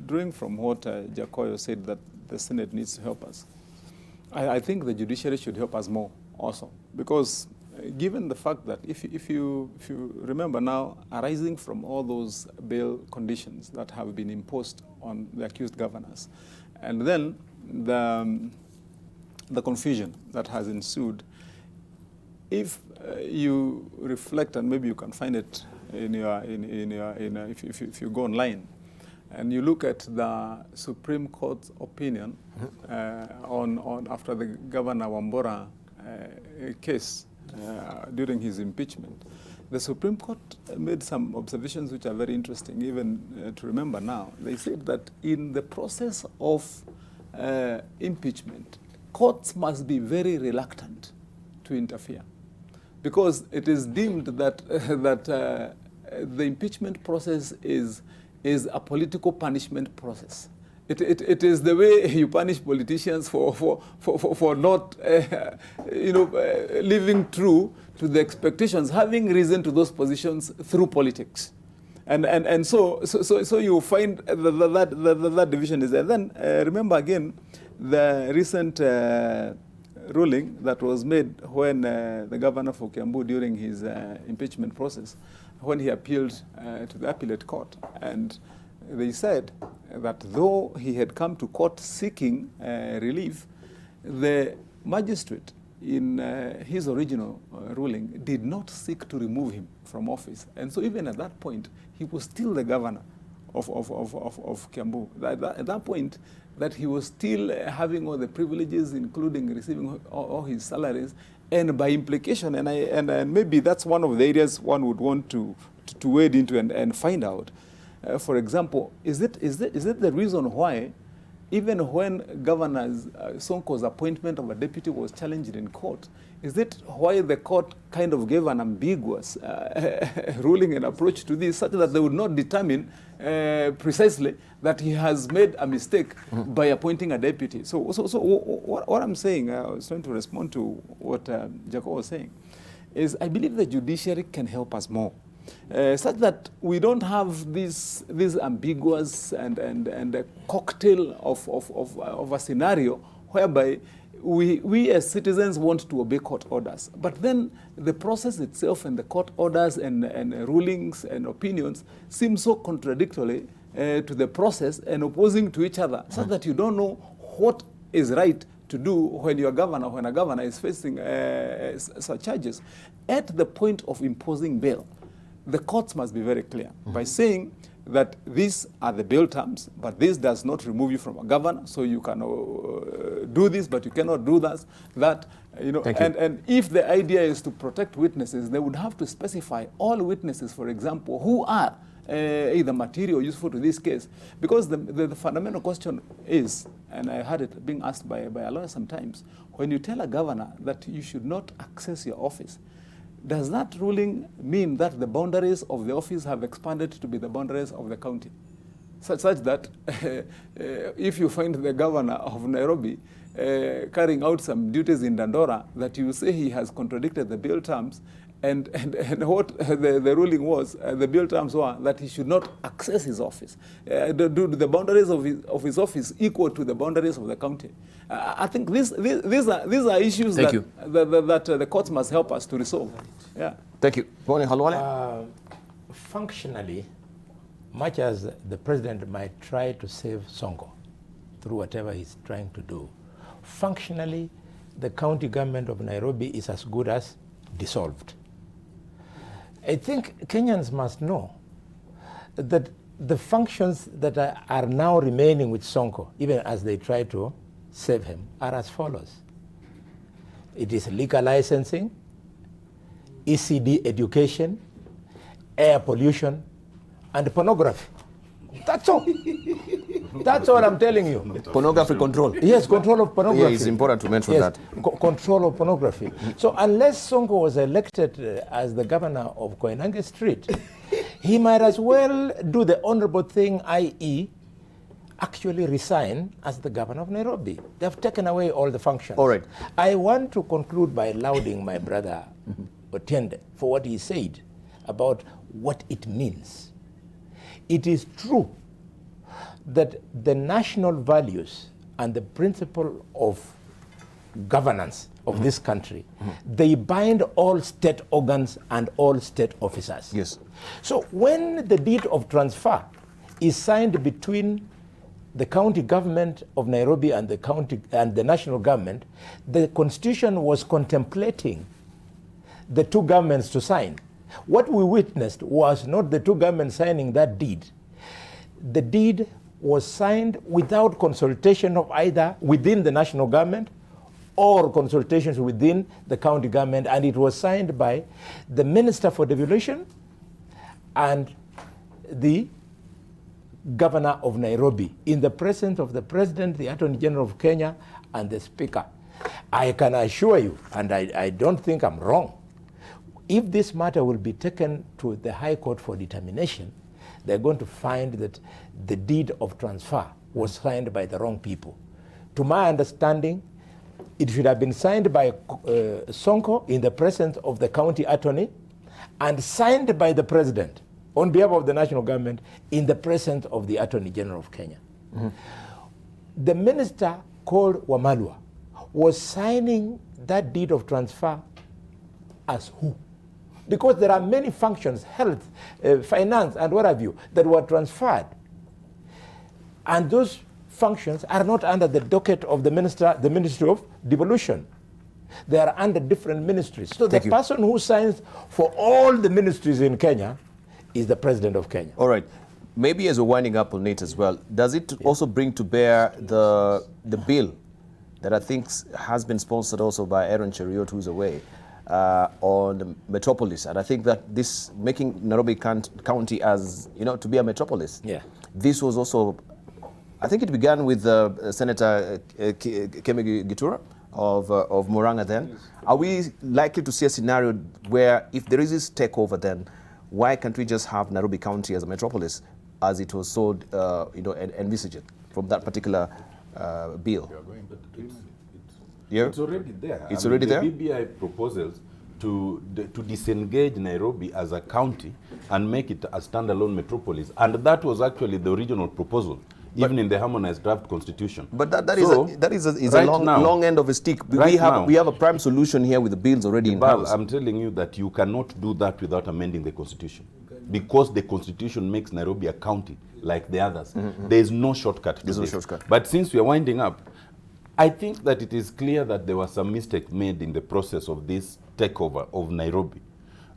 drawing from what Jacoyo said, that the Senate needs to help us. I think the judiciary should help us more also, because given the fact that if you remember now, arising from all those bail conditions that have been imposed on the accused governors, and then the confusion that has ensued, if you reflect, and maybe you can find it in your if you go online, and you look at the Supreme Court's opinion on after the Governor Wambora case during his impeachment, the Supreme Court made some observations which are very interesting, even to remember now. They said that in the process of impeachment, courts must be very reluctant to interfere, because it is deemed that the impeachment process is a political punishment process. It is the way you punish politicians for not living true to the expectations, having risen to those positions through politics. And so you find that division is there. Then remember again the recent ruling that was made when the governor for Kiambu, during his impeachment process, when he appealed to the appellate court, and they said that though he had come to court seeking relief, the magistrate in his original ruling did not seek to remove him from office. And so even at that point, he was still the governor of Kiambu. At that point, that he was still having all the privileges, including receiving all his salaries, and by implication, and maybe that's one of the areas one would want to wade into and find out. For example, is it the reason why, even when Governor Sonko's appointment of a deputy was challenged in court, is it why the court kind of gave an ambiguous ruling and approach to this, such that they would not determine precisely that he has made a mistake by appointing a deputy? So what I'm saying, I was trying to respond to what Jacob was saying, is I believe the judiciary can help us more. Such that we don't have this ambiguous and a cocktail of a scenario whereby we as citizens want to obey court orders, but then the process itself and the court orders and rulings and opinions seem so contradictory to the process and opposing to each other, such that you don't know what is right to do when a governor is facing such charges. At the point of imposing bail, the courts must be very clear by saying that these are the bail terms, but this does not remove you from a governor, so you can do this, but you cannot do that. And if the idea is to protect witnesses, they would have to specify all witnesses, for example, who are either material or useful to this case. Because the fundamental question is, and I heard it being asked by a lawyer sometimes, when you tell a governor that you should not access your office, does that ruling mean that the boundaries of the office have expanded to be the boundaries of the county? Such that if you find the governor of Nairobi carrying out some duties in Dandora, that you say he has contradicted the bill terms, and what the ruling was, the bill terms were that he should not access his office. Do the boundaries of his office equal to the boundaries of the county? I think these are issues that the courts must help us to resolve. Yeah. Thank you. Halwale? Functionally, much as the president might try to save Sonko through whatever he's trying to do, functionally, the county government of Nairobi is as good as dissolved. I think Kenyans must know that the functions that are now remaining with Sonko, even as they try to save him, are as follows. It is liquor licensing, ECD education, air pollution, and pornography. That's all. That's all I'm telling you. Pornography control. Yes, control of pornography. Yeah, it's important to mention that. Control of pornography. So unless Sonko was elected as the governor of Koinange Street, he might as well do the honorable thing, i.e., actually resign as the governor of Nairobi. They have taken away all the functions. All right. I want to conclude by lauding my brother Otiende for what he said about what it means. It is true that the national values and the principle of governance of this country, they bind all state organs and all state officers. Yes. So when the deed of transfer is signed between the county government of Nairobi and the national government, the constitution was contemplating the two governments to sign. What we witnessed was not the two governments signing that deed. the deed was signed without consultation of either within the national government or consultations within the county government, and it was signed by the Minister for Devolution and the Governor of Nairobi in the presence of the President, the Attorney General of Kenya, and the Speaker. I can assure you, and I don't think I'm wrong, if this matter will be taken to the High Court for determination, they're going to find that the deed of transfer was signed by the wrong people. To my understanding, it should have been signed by Sonko in the presence of the county attorney and signed by the President on behalf of the national government in the presence of the Attorney General of Kenya. Mm-hmm. The minister called Wamalwa was signing that deed of transfer as who? Because there are many functions, health, finance, and what have you, that were transferred. And those functions are not under the docket of the Ministry of Devolution. They are under different ministries. So the person who signs for all the ministries in Kenya is the President of Kenya. All right. Maybe as we're winding up on it as well, does it also bring to bear the bill that I think has been sponsored also by Aaron Cheriot, who's away, on the metropolis? And I think that this making Nairobi County as, to be a metropolis. Yeah. This was also, I think it began with Senator Kemi Gitura of Murang'a then. Yes. Are we likely to see a scenario where if there is this takeover then, why can't we just have Nairobi County as a metropolis as it was so, envisaged from that particular bill? It's already there. It's already there? The BBI proposals to disengage Nairobi as a county and make it a standalone metropolis. And that was actually the original proposal, even in the harmonized draft constitution. But that is a long end of a stick. We have a prime solution here with the bills already in house. I'm telling you that you cannot do that without amending the constitution. Because the constitution makes Nairobi a county like the others. Mm-hmm. There is no shortcut to this. But since we are winding up, I think that it is clear that there was some mistake made in the process of this takeover of Nairobi.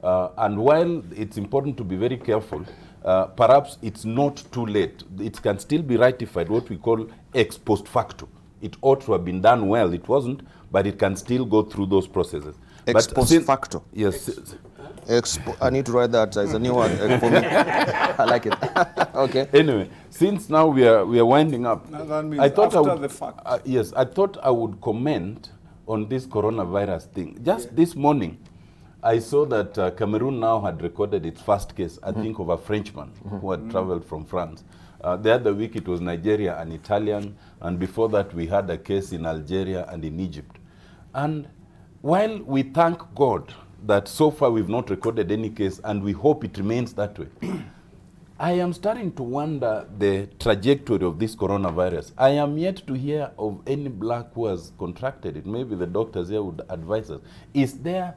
And while it's important to be very careful, perhaps it's not too late. It can still be ratified, what we call ex post facto. It ought to have been done well. It wasn't, but it can still go through those processes. Ex post facto? Yes. I need to write that as a new word for me. I like it. Okay. Anyway, since now we are winding up, that means I thought after the fact. Yes, I thought I would comment on this coronavirus thing. Just this morning, I saw that Cameroon now had recorded its first case, I think, of a Frenchman who had traveled from France. The other week it was Nigeria, an Italian, and before that we had a case in Algeria and in Egypt. And while we thank God that so far we've not recorded any case, and we hope it remains that way, I am starting to wonder the trajectory of this coronavirus. I am yet to hear of any black who has contracted it. Maybe the doctors here would advise us. Is there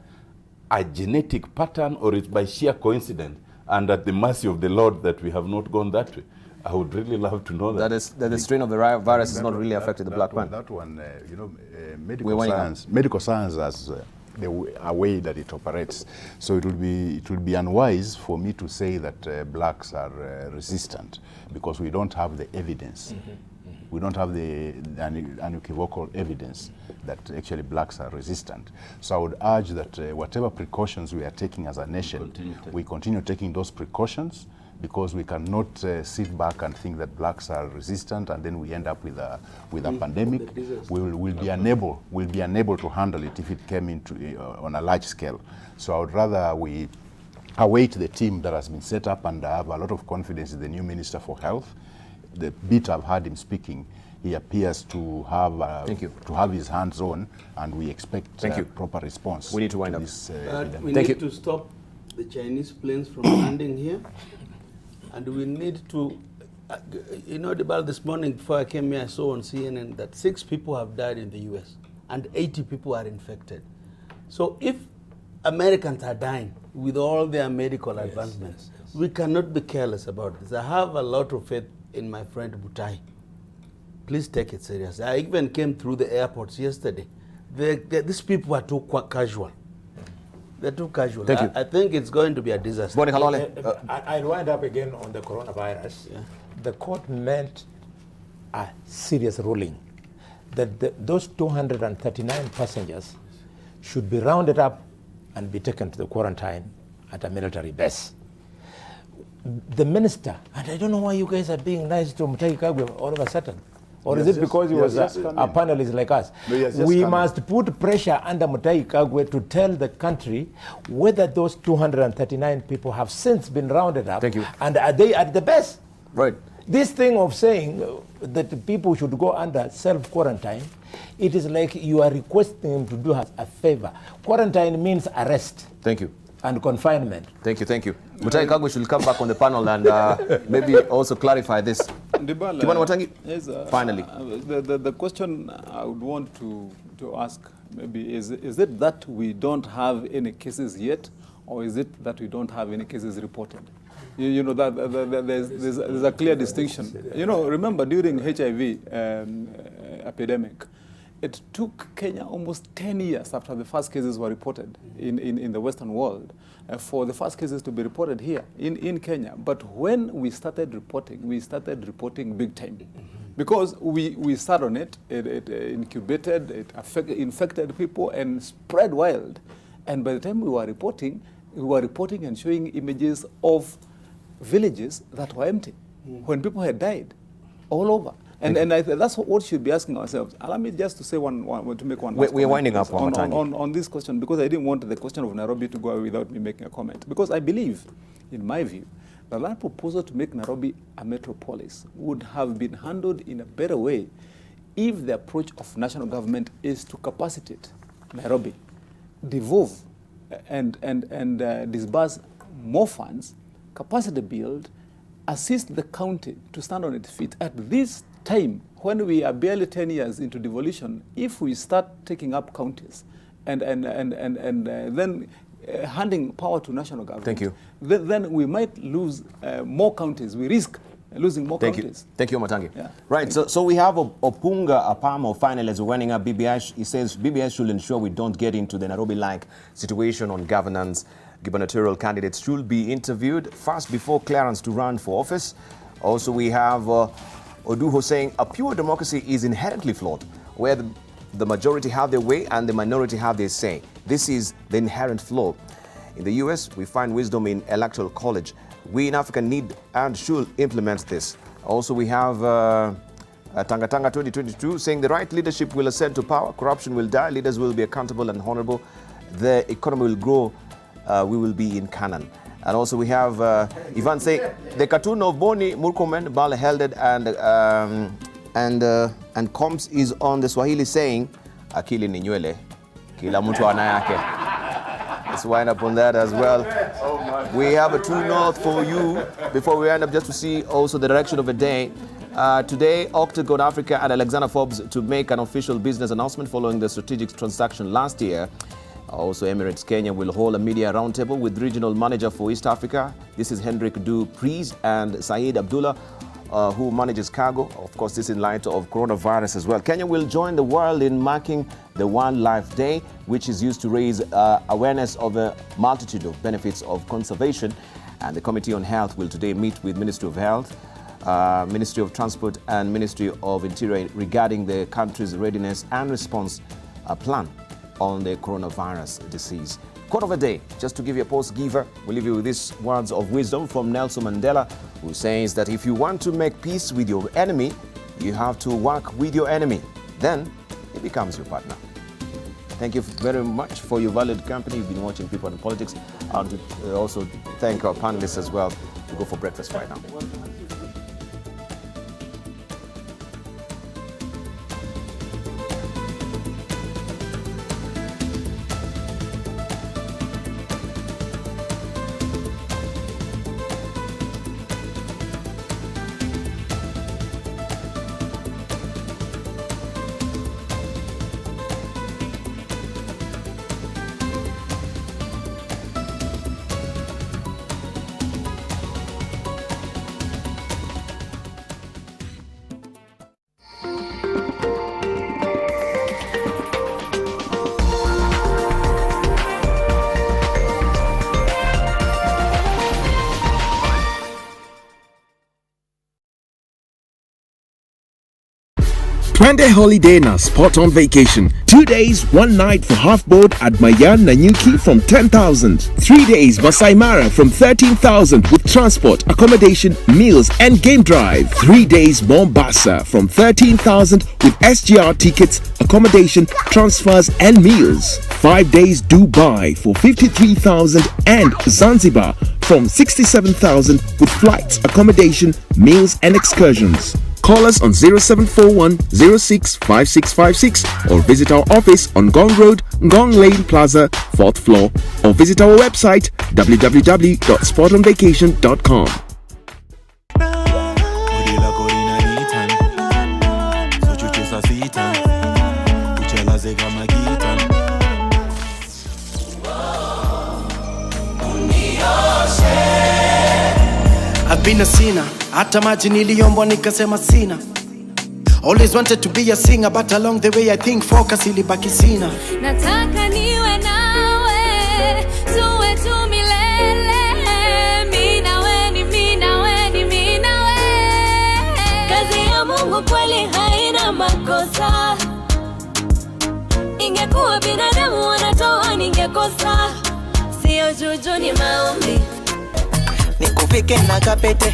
a genetic pattern, or it's by sheer coincidence and at the mercy of the Lord that we have not gone that way? I would really love to know that. That the strain of the virus has not really affected the black man. That one, medical science has a way that it operates. So it would be unwise for me to say that blacks are resistant, because we don't have the evidence. Mm-hmm. We don't have the unequivocal evidence that actually blacks are resistant. So I would urge that whatever precautions we are taking as a nation, we continue taking those precautions, because we cannot sit back and think that blacks are resistant and then we end up with a pandemic. We'll be unable to handle it if it came into on a large scale. So I would rather we await the team that has been set up, and I have a lot of confidence in the new Minister for Health. The bit I've heard him speaking, he appears to have his hands on, and we expect proper response. We need to wind up. We need to stop the Chinese planes from landing here, and we need to, this morning before I came here, I saw on CNN that 6 people have died in the US and 80 people are infected. So if Americans are dying with all their medical advancements, we cannot be careless about this. I have a lot of faith in my friend Butai. Please take it seriously. I even came through the airports yesterday. These people are too casual. They're too casual. Thank you. I think it's going to be a disaster. I'll wind up again on the coronavirus. Yeah. the court made a serious ruling that those 239 passengers should be rounded up and be taken to the quarantine at a military base. The minister, and I don't know why you guys are being nice to Mutahi Kagwe all of a sudden. Or is it because he was a panelist like us? We must put pressure under Mutahi Kagwe to tell the country whether those 239 people have since been rounded up. Thank you. And are they at the best? Right. This thing of saying that people should go under self-quarantine, it is like you are requesting them to do us a favor. Quarantine means arrest. Thank you. And confinement. Thank you, thank you. Mutahi Kagwe should come back on the panel and maybe also clarify this. Dibala, Kimani Watangi, yes, finally. The question I would want to ask maybe is it that we don't have any cases yet, or is it that we don't have any cases reported? You know, that there's a clear distinction. You know, remember during HIV epidemic, it took Kenya almost 10 years after the first cases were reported in the Western world for the first cases to be reported here in Kenya. But when we started reporting big time. Because we sat on it, it incubated, it infected people and spread wild. And by the time we were reporting and showing images of villages that were empty when people had died all over. And that's what we should be asking ourselves. Allow me just to say to make one. We're winding up on this question, because I didn't want the question of Nairobi to go away without me making a comment. Because I believe, in my view, that proposal to make Nairobi a metropolis would have been handled in a better way if the approach of national government is to capacitate Nairobi, devolve and disburse more funds, capacity build, assist the county to stand on its feet. At this time, when we are barely 10 years into devolution, if we start taking up counties and then handing power to national government, thank you. Then we might lose more counties. We risk losing more counties. Thank you, Matangi. Yeah. Right, so we have Opunga Apamo finally as we're winding up BBI. He says BBI should ensure we don't get into the Nairobi-like situation on governance. Gubernatorial candidates should be interviewed first before clearance to run for office. Also, we have Oduho saying a pure democracy is inherently flawed, where the majority have their way and the minority have their say. This is the inherent flaw. In the US, we find wisdom in electoral college. We in Africa need and should implement this. Also, we have Tanga Tanga 2022 saying the right leadership will ascend to power, corruption will die, leaders will be accountable and honorable, the economy will grow, we will be in Canaan. And also we have Ivan saying the cartoon of Boni Murkomen, Bale Helded and Combs is on the Swahili saying akili ni nywele, kila mtu ana yake. Let's wind up on that as well. We have a true north for you before we end up, just to see also the direction of the day. Today, Octagon Africa and Alexander Forbes to make an official business announcement following the strategic transaction last year. Also, Emirates Kenya will hold a media roundtable with regional manager for East Africa. This is Hendrik Du Priest and Saeed Abdullah, who manages cargo. Of course, this in light of coronavirus as well. Kenya will join the world in marking the One Life Day, which is used to raise awareness of a multitude of benefits of conservation. And the Committee on Health will today meet with Ministry of Health, Ministry of Transport and Ministry of Interior regarding the country's readiness and response plan on the coronavirus disease. Quote of the day, just to give you a post giver, we'll leave you with these words of wisdom from Nelson Mandela, who says that if you want to make peace with your enemy, you have to work with your enemy. Then he becomes your partner. Thank you very much for your valued company. You've been watching People and Politics. And also thank our panelists as well. We'll go for breakfast right now. Twende holiday na spot on vacation. 2 days, 1 night for half board at Mayan Nanyuki from 10,000. 3 days Masai Mara from 13,000 with transport, accommodation, meals and game drive. 3 days Mombasa from 13,000 with SGR tickets, accommodation, transfers and meals. 5 days Dubai for 53,000 and Zanzibar from 67,000 with flights, accommodation, meals and excursions. Call us on 0741 06 5656 or visit our office on Gong Road, Ngong Lane Plaza, 4th floor, or visit our website www.spotonvacation.com. I've been a sinner, hata maji niliombwa nikasema sina. Always wanted to be a singer, but along the way I think focus ilibaki sina. Nataka niwe nawe, tuwe tu milele. Mimi nawe ni mimi nawe ni mimi nawe. Kazi ya Mungu kweli haina makosa. Ingekuwa binadamu wanatoa ningekosa. Sio juju ni maombi. Nikufike na kapete,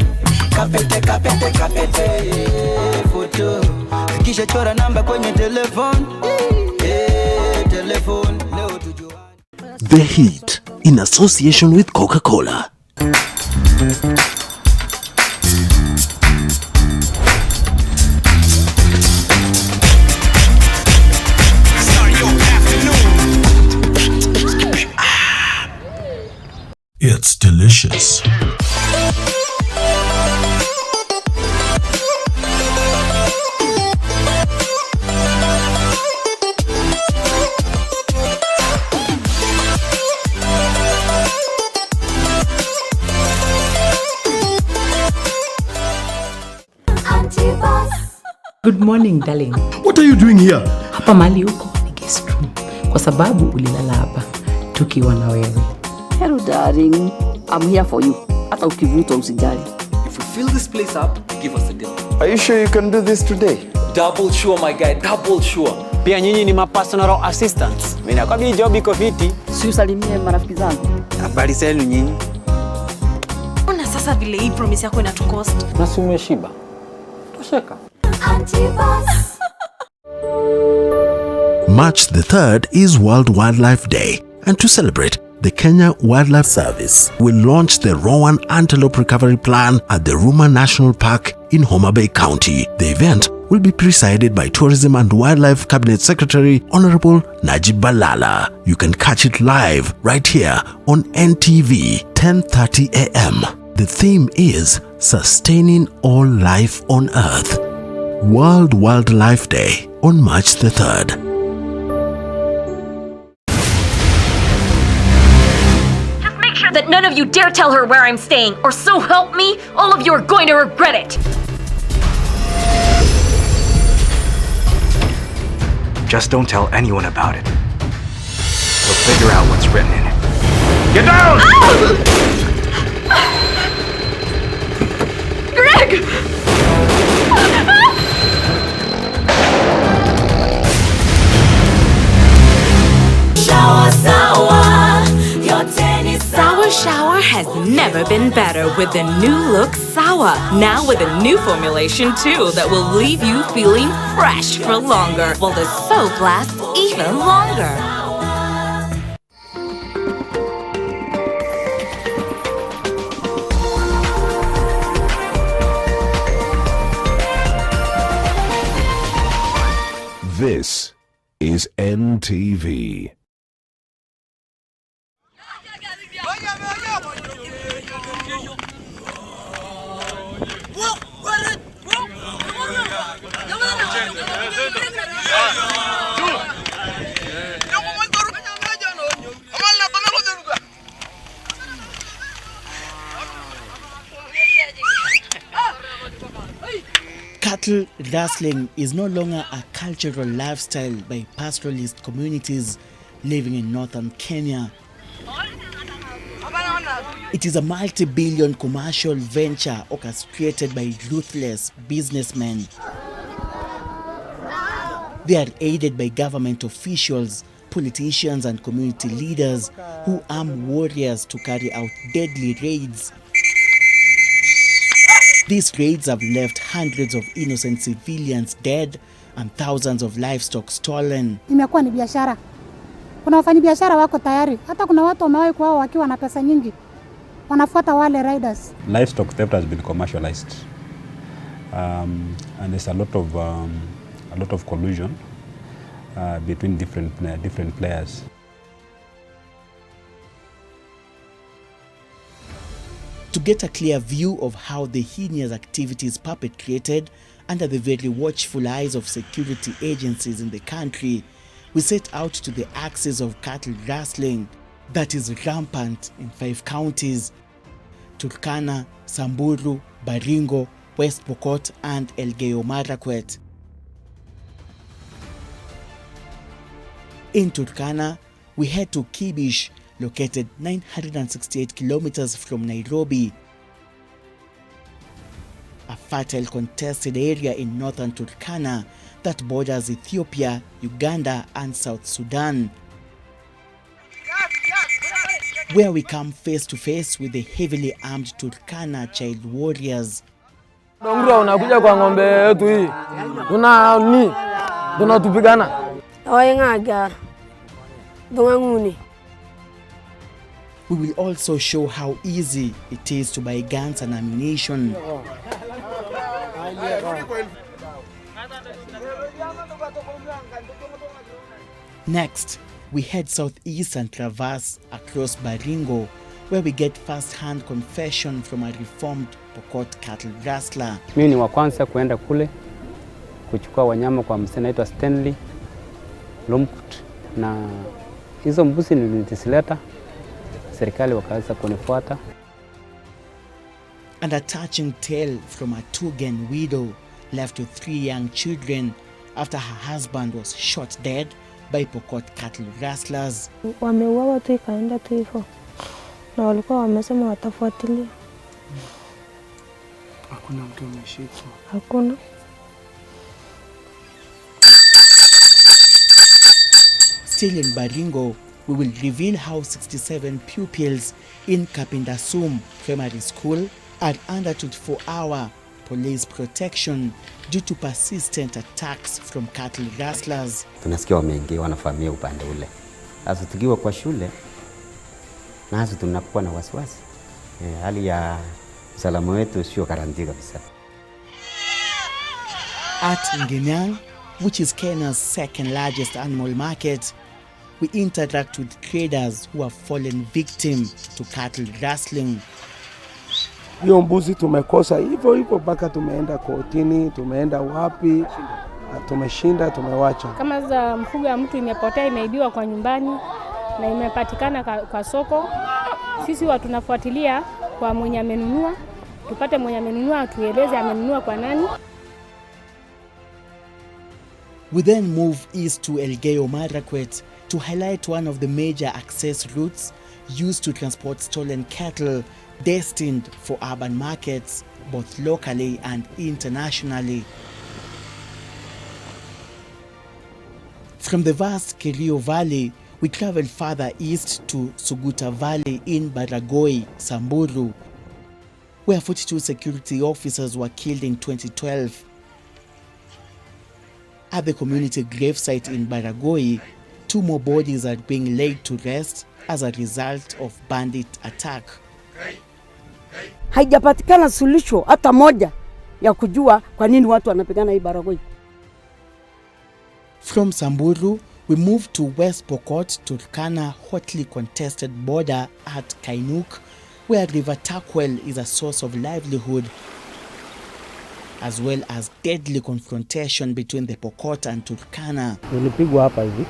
kapete, kapete, kapete. Foto, kisha chora namba kwenye telefone. Telefone. The Heat in association with Coca-Cola. It's delicious. Good morning, darling. What are you doing here? Hapa mali huko ni guest room. Kwa sababu ulilala hapa tukiwa na wewe. Hello darling, I'm here for you. Hata ukivuta usijali. If we fill this place up, give us a deal. Are you sure you can do this today? Double sure, my guy, double sure. Pia nyinyi ni ma personal assistants. Mimi nakwambia job iko fiti. Si usalimie marafiki zangu. Habari zenu nyinyi? Ona sasa vile hii promise yako inatukost. Na si umeshiba. Tosheka. March the 3rd is World Wildlife Day, and to celebrate, the Kenya Wildlife Service will launch the Rowan Antelope Recovery Plan at the Ruma National Park in Homa Bay County. The event will be presided by Tourism and Wildlife Cabinet Secretary Honorable Najib Balala. You can catch it live right here on NTV, 10:30 a.m. The theme is Sustaining All Life on Earth. World Wildlife Day on March the 3rd. Just make sure that none of you dare tell her where I'm staying, or so help me, all of you are going to regret it. Just don't tell anyone about it. We'll figure out what's written in it. Get down! Greg! Sour Shower has never been better with the new look Sour. Now with a new formulation too that will leave you feeling fresh for longer, while the soap lasts even longer. This is NTV. Cattle rustling is no longer a cultural lifestyle by pastoralist communities living in northern Kenya. It is a multi-billion commercial venture orchestrated by ruthless businessmen. They are aided by government officials, politicians and community leaders who arm warriors to carry out deadly raids. These raids have left hundreds of innocent civilians dead and thousands of livestock stolen. Imekuwa ni biashara. Kuna wafanyabiashara wako tayari. Hata kuna watu wamewahi kwao wakiwa na pesa nyingi. Wanafuata wale riders. Livestock theft has been commercialized. And there's a lot of collusion between different players. To get a clear view of how the heinous activities perpetrated under the very watchful eyes of security agencies in the country, we set out to the axis of cattle rustling that is rampant in 5 counties: Turkana, Samburu, Baringo, West Pokot and Elgeyo Marakwet. In Turkana, we head to Kibish, located 968 kilometers from Nairobi, a fertile contested area in northern Turkana that borders Ethiopia, Uganda and South Sudan, where we come face to face with the heavily armed Turkana child warriors. Unakuja kwa ng'ombe yetu hii. Tunatupigana. We will also show how easy it is to buy guns and ammunition. Next, we head southeast and traverse across Baringo, where we get first-hand confession from a reformed Pokot cattle rustler. Mimi ni wa kwanza kuenda kule kuchukua wanyama kwa msee anaitwa Stanley Lomkut, na hizo mbuzi nilizileta, serikali wakaanza kunifuata. And a touching tale from a Tugen widow left with 3 young children after her husband was shot dead by Pokot cattle rustlers. Wameuawa tu ikaenda tu hivyo. Na walikuwa wamesema watafuatilia. Hakuna mtu ameshikwa. Hakuna. Still in Baringo, we will reveal how 67 pupils in Kapindasum Primary School are under 24-hour police protection due to persistent attacks from cattle rustlers. Tunasikia wameingia wanafamia upande ule. Sasa tukiwa kwa shule, nazo tunakuwa na wasiwasi. Hali ya usalama wetu sio garanti kabisa. At Ngenyang, which is Kenya's second largest animal market, we interact with traders who have fallen victim to cattle rustling. Hiyo mbuzi tumekosa hivyo mpaka tumeenda kotini, tumeenda wapi, tumeshinda, tumewacha. Kama za mfugo ya mtu imepotea, imeibiwa kwa nyumbani na imepatikana kwa soko, sisi huwa tunafuatilia kwa mwenye amenunua, tupate mwenye amenunua, atueleze amenunua kwa nani. We then move east to Elgeyo Marakwet to highlight one of the major access routes used to transport stolen cattle destined for urban markets, both locally and internationally. From the vast Kerio Valley, we travel further east to Suguta Valley in Baragoi, Samburu, where 42 security officers were killed in 2012. At the community gravesite in Baragoi, 2 more bodies are being laid to rest as a result of bandit attack. Haijapatikana suluhisho hata moja ya kujua kwa nini watu wanapigana hii Baragoi. From Samburu, we move to West Pokot, Turkana hotly contested border at Kainuk, where River Takwel is a source of livelihood, as well as deadly confrontation between the Pokot and Turkana. Nilipigwa hapa hivi,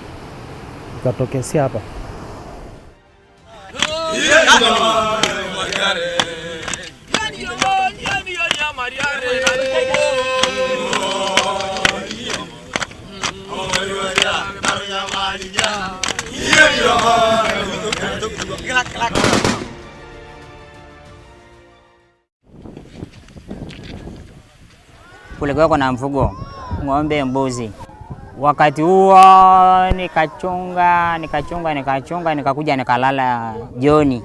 ikatokea hapa. Kulikuwa kuna mfugo, ng'ombe, mbuzi. Wakati huo nikachunga, nikakuja nikalala jioni.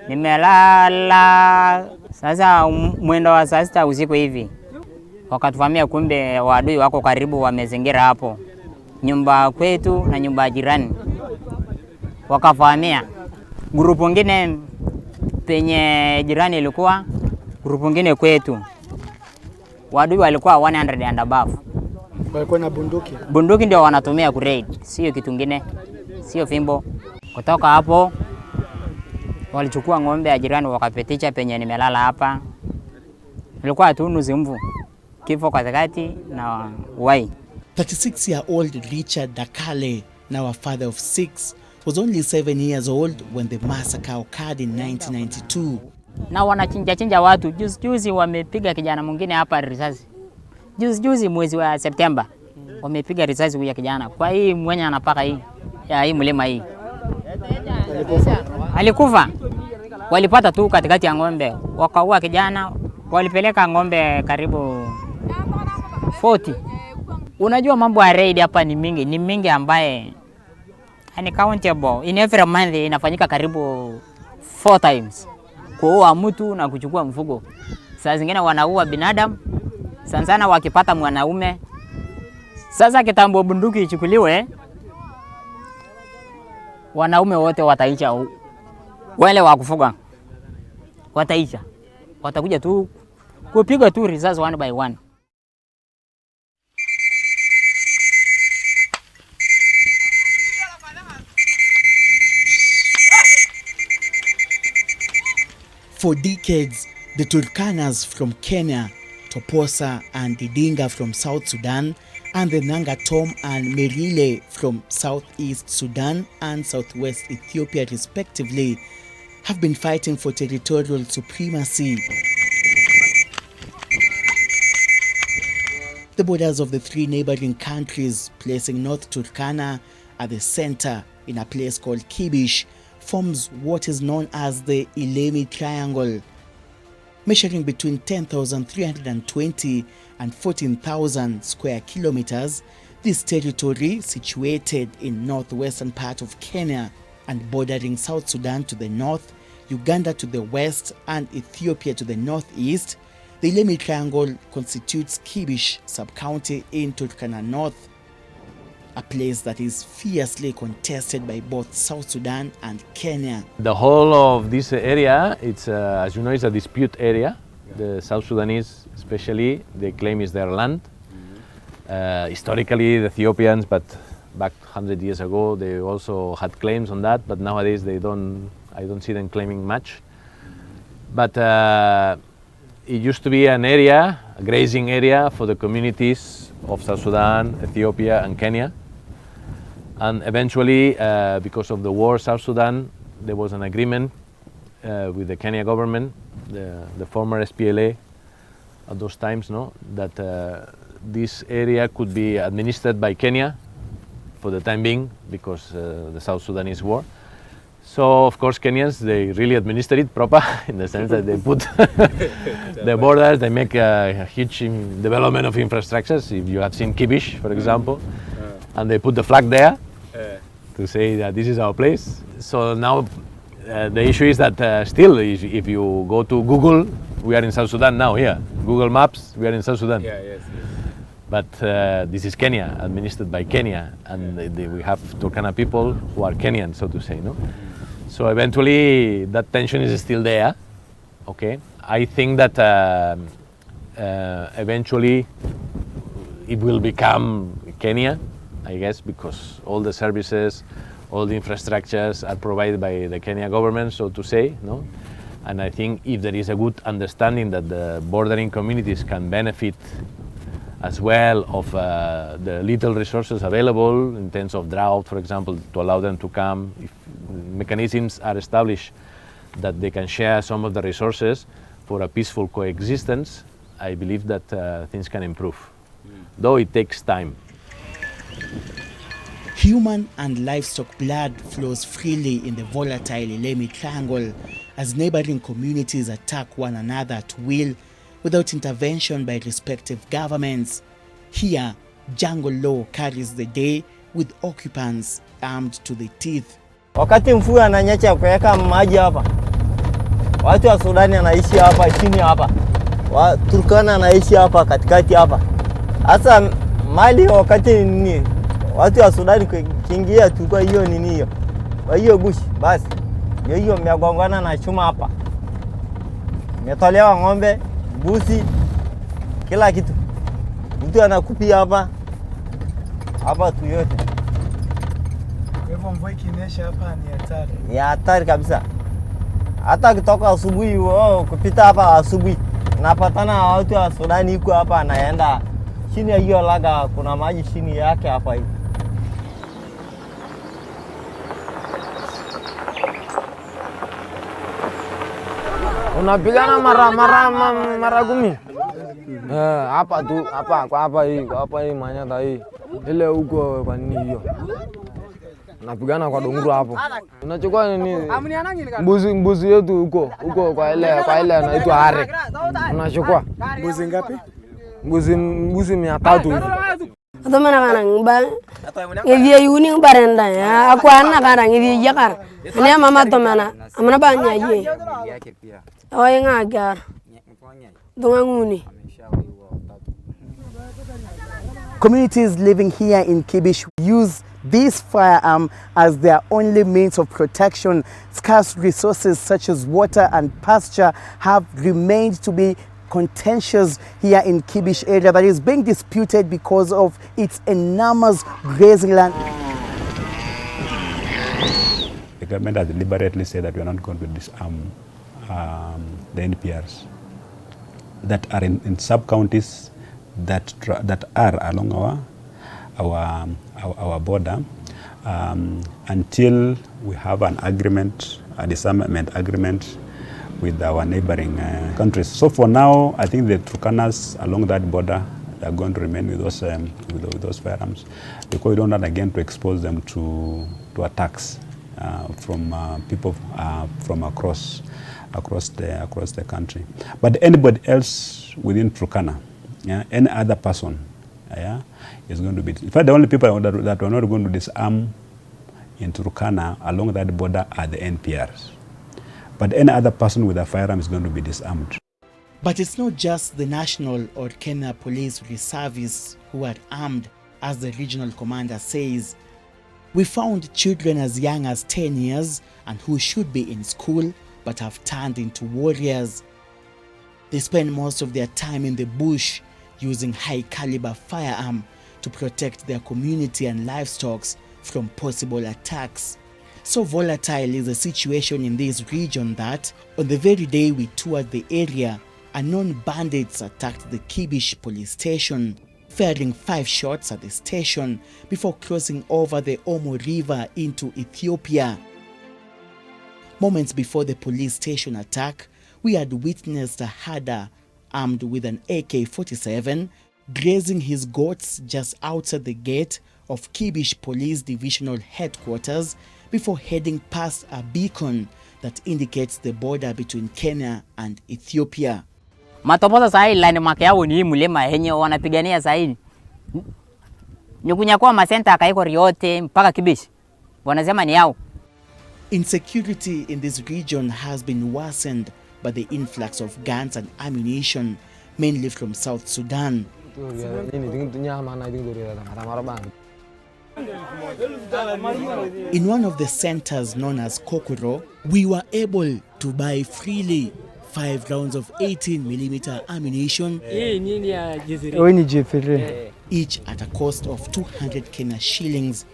Nimelala sasa mwendo wa saa 6 usiku hivi. Wakatuvamia, kumbe waadui wako karibu, wamezingira hapo nyumba kwetu na nyumba jirani. Wakavamia grupu ngine penye jirani ilikuwa, grupu ngine kwetu. Waadui walikuwa 100 and above. Walikuwa na bunduki. Bunduki ndio wanatumia ku raid, sio kitu kingine, sio fimbo. Kutoka hapo walichukua ng'ombe ya jirani wakapitisha penye nimelala hapa. Ilikuwa tu nusu mvu, kifo katikati na wai. 36-year-old Richard Dakale, now a father of 6, was only 7 years old when the massacre occurred in 1992. Na wanachinja watu. Juzi wamepiga kijana mwingine hapa risasi. Juzi mwezi wa Septemba wamepiga risasi huyu kijana. Kwa hii mwenye anapaka hii ya hii mlima hii. Alikufa. Walipata tu katikati ya ng'ombe. Wakaua kijana, walipeleka ng'ombe karibu 40. Unajua mambo ya raid hapa ni mingi ambaye uncountable. In every month inafanyika karibu 4 times. Kuua mtu na kuchukua mfugo. Saa zingine wanaua binadamu, sana wakipata mwanaume. Sasa kitambo bunduki ichukuliwe, wanaume wote wataisha. Wale wa kufuga wataisha. Watakuja tu kupiga tu risasi one by one. For decades, the Turkanas from Kenya, Toposa and Didinga from South Sudan, and the Nangatom and Merile from Southeast Sudan and Southwest Ethiopia respectively, have been fighting for territorial supremacy. The borders of the 3 neighboring countries, placing North Turkana at the center in a place called Kibish, forms what is known as the Ilemi Triangle. Measuring between 10,320 and 14,000 square kilometers, this territory, situated in northwestern part of Kenya and bordering South Sudan to the north, Uganda to the west, and Ethiopia to the northeast, the Ilemi Triangle constitutes Kibish sub-county in Turkana North, a place that is fiercely contested by both South Sudan and Kenya. The whole of this area, it's as you know, it's a dispute area. The South Sudanese, especially, they claim it's their land. Historically, the Ethiopians, but back 100 years ago, they also had claims on that. But nowadays, I don't see them claiming much. But it used to be an area, a grazing area for the communities of South Sudan, Ethiopia, and Kenya. And eventually, because of the war, South Sudan, there was an agreement with the Kenya government, the former SPLA at those times, that this area could be administered by Kenya for the time being, because the South Sudanese war. So, of course, Kenyans, they really administer it proper, in the sense that they put the borders, they make a huge development of infrastructures. If you have seen Kibish, for example, and they put the flag there to say that this is our place. So now the issue is that still, if you go to Google, we are in South Sudan now, here. Google Maps, we are in South Sudan. Yes. But this is Kenya, administered by Kenya, and we have Turkana people who are Kenyan, so to say, So eventually, that tension is still there, okay? I think that eventually it will become Kenya, I guess, because all the services, all the infrastructures are provided by the Kenya government, so to say, And I think if there is a good understanding that the bordering communities can benefit as well of the little resources available in terms of drought, for example, to allow them to come. If mechanisms are established that they can share some of the resources for a peaceful coexistence, I believe that things can improve, though it takes time. Human and livestock blood flows freely in the volatile Ilemi Triangle as neighboring communities attack one another at will without intervention by respective governments. Here, jungle law carries the day with occupants armed to the teeth. Wakati mvua ananyesha kuweka maji hapa. Watu wa Sudani wanaishi hapa chini hapa. Wa Turkana wanaishi hapa katikati hapa. Hasa mali wakati nini? Watu wa Sudani kiingia tu kwa hiyo nini hiyo. Kwa hiyo bush basi. Hiyo mmegongana na chuma hapa. Mmetolewa ng'ombe, mbuzi, kila kitu. Mtu anakupia hapa. Hapa tu yote. Hivyo mvua ikinyesha hapa ni hatari. Ni hatari kabisa. Hata kutoka asubuhi kupita hapa asubuhi napatana na watu wa Sudani huko hapa anaenda chini ya hiyo laga, kuna maji chini yake hapa hivi. Unapigana mara 10. Hapa tu hapa hii manyata hii. Ile huko kwa nini hiyo? Unapigana kwa donguru hapo. Unachukua nini? Mbuzi yetu huko kwa ile inaitwa hare. Unachukua. Mbuzi ngapi? Mbuzi 300 hivi. Atomana kana ngba. Ngevia yuni barenda ya akwana kana ngevia yakara. Ane mama tomana. Amana banya ye. Oye ngaga. Donganguni. Communities living here in Kibish use this firearm as their only means of protection. Scarce resources such as water and pasture have remained to be contentious here in Kibish area, but is being disputed because of its enormous grazing land. The government has deliberately said that we are not going to disarm the NPRs that are in sub-counties that are along our border until we have an agreement, a disarmament agreement with our neighboring countries. So for now, I think the Turkanas along that border are going to remain with those firearms because we don't want again to expose them to attacks from people from across the country. But anybody else within Turkana, any other person, is going to be. In fact, the only people that are not going to disarm in Turkana along that border are the NPRs. But any other person with a firearm is going to be disarmed. But it's not just the National or Kenya Police Reservists who are armed, as the regional commander says. We found children as young as 10 years and who should be in school but have turned into warriors. They spend most of their time in the bush using high-caliber firearm to protect their community and livestock from possible attacks. So volatile is the situation in this region that, on the very day we toured the area, unknown bandits attacked the Kibish police station, firing 5 shots at the station before crossing over the Omo River into Ethiopia. Moments before the police station attack, we had witnessed a herder armed with an AK-47 grazing his goats just outside the gate of Kibish Police Divisional Headquarters before heading past a beacon that indicates the border between Kenya and Ethiopia. Matopoza sahi landmark yao ni mlima yenye wanapigania sahi. Ni kunyakua masenta akaiko yote mpaka Kibish. Wanasema ni yao. Insecurity in this region has been worsened by the influx of guns and ammunition, mainly from South Sudan. In one of the centers known as Kokoro, we were able to buy freely 5 rounds of 18mm ammunition, each at a cost of 200 Kenya shillings.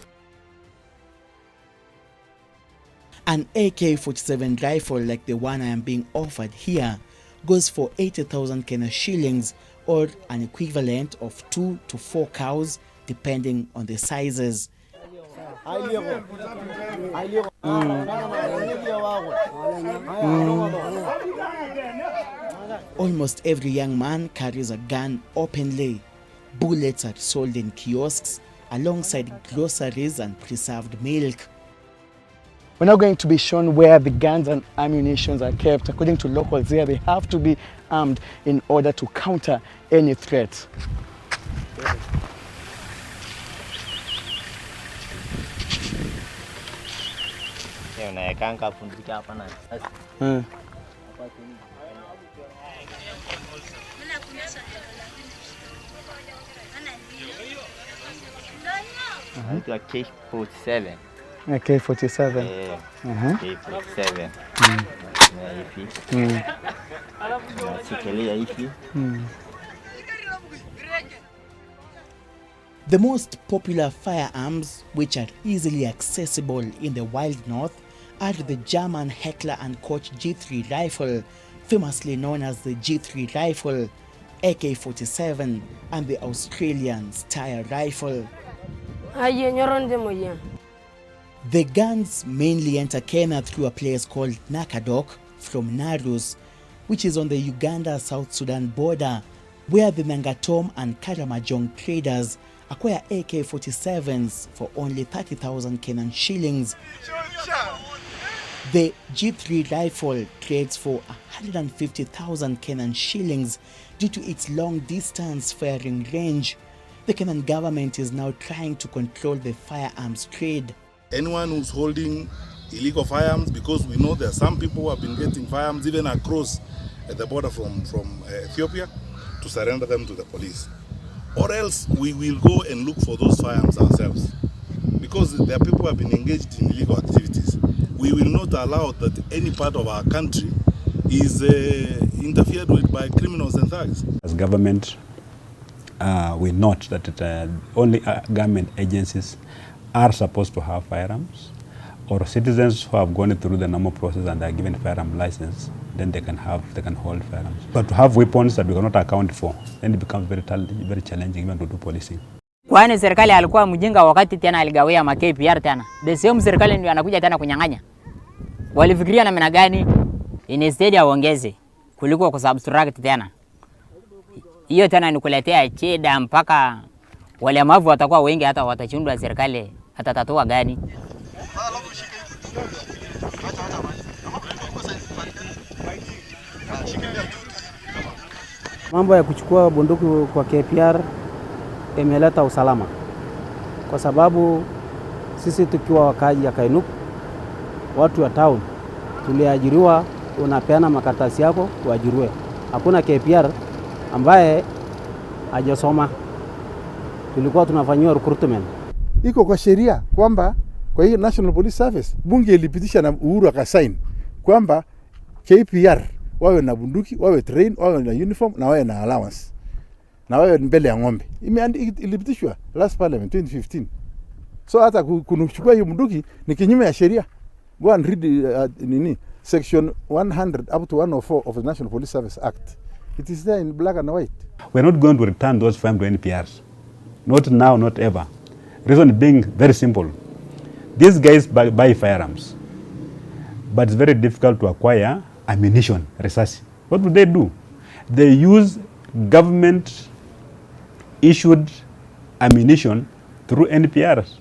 An AK-47 rifle like the one I am being offered here goes for 80,000 Kenya shillings, or an equivalent of 2 to 4 cows depending on the sizes. Almost every young man carries a gun openly. Bullets are sold in kiosks alongside groceries and preserved milk. We're now going to be shown where the guns and ammunition are kept. According to locals here, they have to be armed in order to counter any threat. Unaekanga bunduki hapa na sasa. Inaitwa K47. K47. K47. Shikilia hivi. The most popular firearms, which are easily accessible in the wild north, are the German Heckler & Koch G3 rifle, famously known as the G3 rifle, AK-47, and the Australian Steyr rifle. The guns mainly enter Kenya through a place called Nakadok from Narus, which is on the Uganda-South Sudan border, where the Nangatom and Karamajong traders acquire AK-47s for only 30,000 Kenyan shillings. The G3 rifle trades for 150,000 Kenyan shillings due to its long distance firing range. The Kenyan government is now trying to control the firearms trade. Anyone who's holding illegal firearms, because we know there are some people who have been getting firearms even across the border from Ethiopia, to surrender them to the police. Or else we will go and look for those firearms ourselves. Because there are people who have been engaged in illegal activities. We will not allow that any part of our country is interfered with by criminals and thugs. As government, we note that only government agencies are supposed to have firearms, or citizens who have gone through the normal process and are given firearm license, then they can hold firearms. But to have weapons that we cannot account for, then it becomes very challenging even to do policing. Kwani serikali alikuwa mjinga wakati tena aligawia ma KPR tena. The same serikali ndio anakuja tena kunyang'anya. Walifikiria namna gani instead ya waongeze kuliko kusubtract tena. Hiyo tena ni kuletea shida mpaka walemavu watakuwa wengi, hata watachundwa serikali atatatua gani. Mambo ya kuchukua bunduki kwa KPR imeleta usalama, kwa sababu sisi tukiwa wakaji ya Kainuku, watu wa town tuliajiriwa, unapeana makaratasi yako uajiriwe. Hakuna KPR ambaye hajasoma, tulikuwa tunafanyiwa recruitment. Iko kwa sheria kwamba kwa hiyo National Police Service bunge ilipitisha na Uhuru akasign kwamba KPR wawe na bunduki, wawe train, wawe na uniform na wawe na allowance, na wawe mbele ya ng'ombe. Ilipitishwa last parliament 2015. So hata kuchukua hiyo bunduki ni kinyume ya sheria. Go and read section 100 up to 104 of the National Police Service Act. It is there in black and white. We're not going to return those firearms to NPRs. Not now, not ever. Reason being very simple. These guys buy firearms, but it's very difficult to acquire ammunition, research. What do? They use government-issued ammunition through NPRs.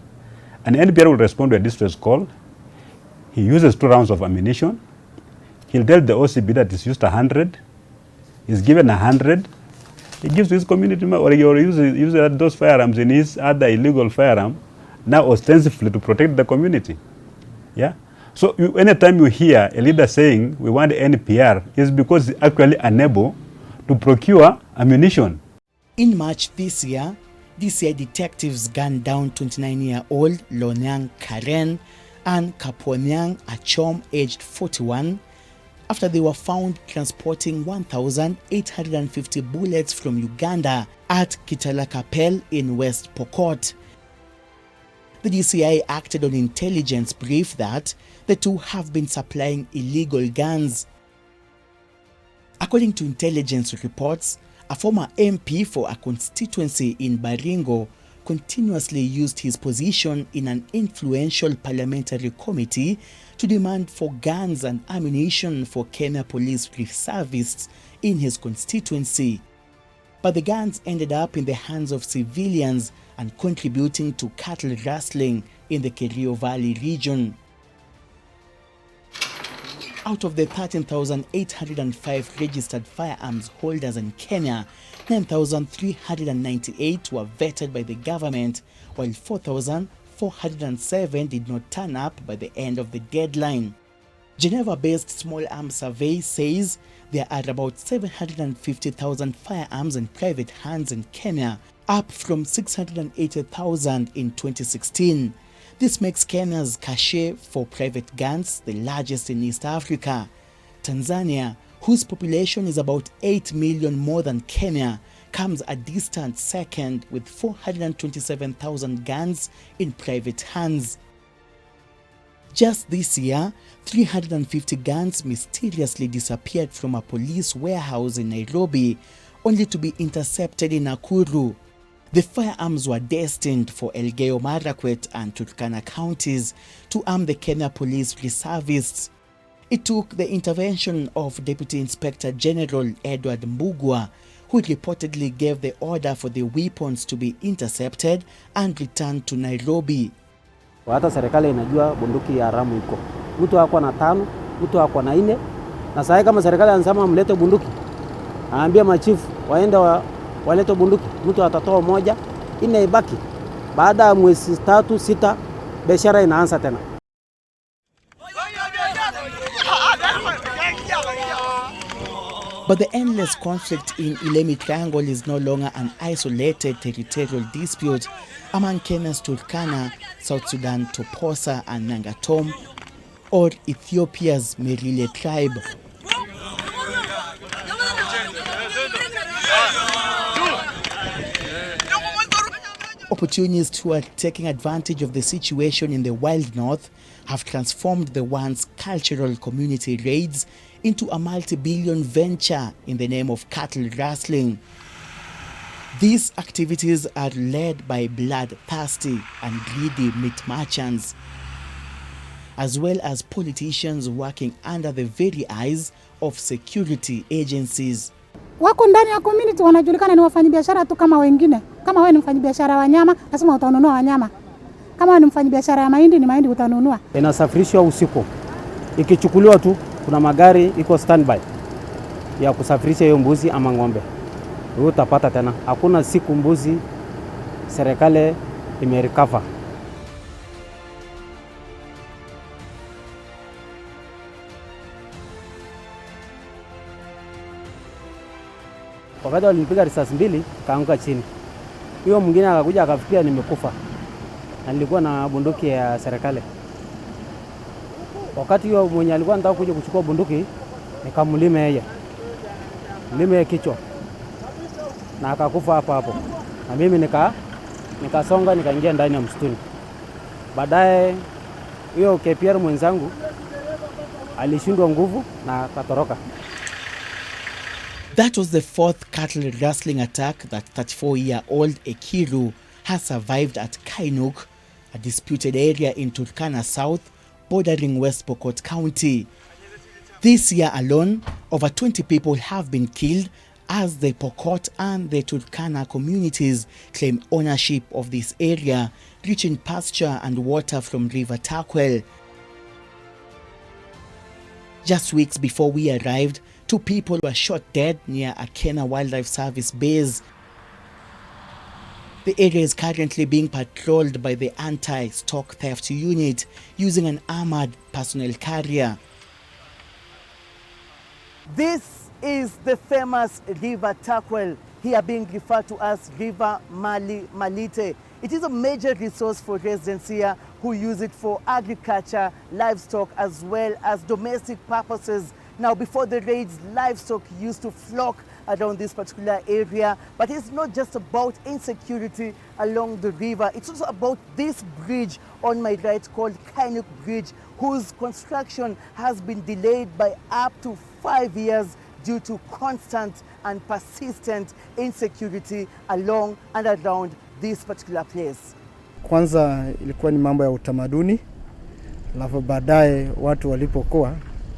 And NPR will respond to a distress call. He uses 2 rounds of ammunition. He'll tell the OCB that he's used 100. He's given 100. He gives to his community, or he uses those firearms in his other illegal firearm, now ostensibly to protect the community. Yeah. So anytime you hear a leader saying we want NPR, is because he's actually unable to procure ammunition. In March this year, DCI detectives gunned down 29-year-old Lonyang Karen and Kaponyang Achom, aged 41, after they were found transporting 1,850 bullets from Uganda at Kitalakapel in West Pokot. The DCI acted on intelligence brief that the two have been supplying illegal guns. According to intelligence reports, a former MP for a constituency in Baringo continuously used his position in an influential parliamentary committee to demand for guns and ammunition for Kenya police reservists in his constituency. But the guns ended up in the hands of civilians and contributing to cattle rustling in the Kerio Valley region. Out of the 13,805 registered firearms holders in Kenya, 9,398 were vetted by the government, while 4,500 407 did not turn up by the end of the deadline. Geneva-based small arms survey says there are about 750,000 firearms in private hands in Kenya, up from 680,000 in 2016. This makes Kenya's cache for private guns the largest in East Africa. Tanzania, whose population is about 8 million more than Kenya, comes a distant second with 427,000 guns in private hands. Just this year, 350 guns mysteriously disappeared from a police warehouse in Nairobi, only to be intercepted in Nakuru. The firearms were destined for Elgeyo Marakwet and Turkana counties to arm the Kenya Police reservists. It took the intervention of Deputy Inspector General Edward Mbugua, who reportedly gave the order for the weapons to be intercepted and returned to Nairobi. Hata serikali inajua bunduki ya haramu iko. Mtu wako na 5, mtu wako na 4. Na sasa kama serikali anasema mlete bunduki, aambia machifu waende walete bunduki, mtu atatoa moja, 4 ibaki. Baada ya mwezi 3, 6 biashara inaanza tena. But the endless conflict in Ilemi Triangle is no longer an isolated territorial dispute among Kenya's Turkana, South Sudan Toposa and Nangatom, or Ethiopia's Merile tribe. Opportunists who are taking advantage of the situation in the wild north have transformed the once cultural community raids into a multi-billion venture in the name of cattle rustling. These activities are led by bloodthirsty and greedy meat merchants, as well as politicians working under the very eyes of security agencies. Wako ndani ya community wanajulikana ni wafanyabiashara tu kama wengine. Kama wewe ni mfanyabiashara wa nyama, lazima utanunua wanyama. Kama wewe ni mfanyabiashara ya mahindi, ni mahindi utanunua. Inasafirishwa usiku. Ikichukuliwa tu kuna magari iko standby ya kusafirisha hiyo mbuzi ama ng'ombe. Wewe utapata tena. Hakuna siku mbuzi serikali imerecover. Wakati walinipiga risasi 2 kaanguka chini. Hiyo mwingine akakuja akafikia nimekufa. Na nilikuwa na bunduki ya serikali. Wakati hiyo mwenye alikuwa anataka kuja kuchukua bunduki nikamlime yeye. Mlime kichwa. Na akakufa hapo hapo. Na mimi nikasonga nikaingia ndani ya msituni. Baadaye hiyo KPR mwenzangu alishindwa nguvu na akatoroka. That was the fourth cattle rustling attack that 34-year-old Ekiru has survived at Kainuk, a disputed area in Turkana South, bordering West Pokot County. This year alone, over 20 people have been killed as the Pokot and the Turkana communities claim ownership of this area, reaching pasture and water from River Takwel. Just weeks before we arrived, 2 people were shot dead near a Kenya Wildlife Service base. The area is currently being patrolled by the Anti-Stock Theft Unit using an armored personnel carrier. This is the famous River Takwel, here being referred to as River Malite. It is a major resource for residents here who use it for agriculture, livestock, as well as domestic purposes. Now, before the raids, livestock used to flock around this particular area, but it's not just about insecurity along the river. It's also about this bridge on my right called Kainuk Bridge, whose construction has been delayed by up to 5 years due to constant and persistent insecurity along and around this particular place. Kwanza ilikuwa ni mambo ya utamaduni, alafu baadaye watu walipokuwa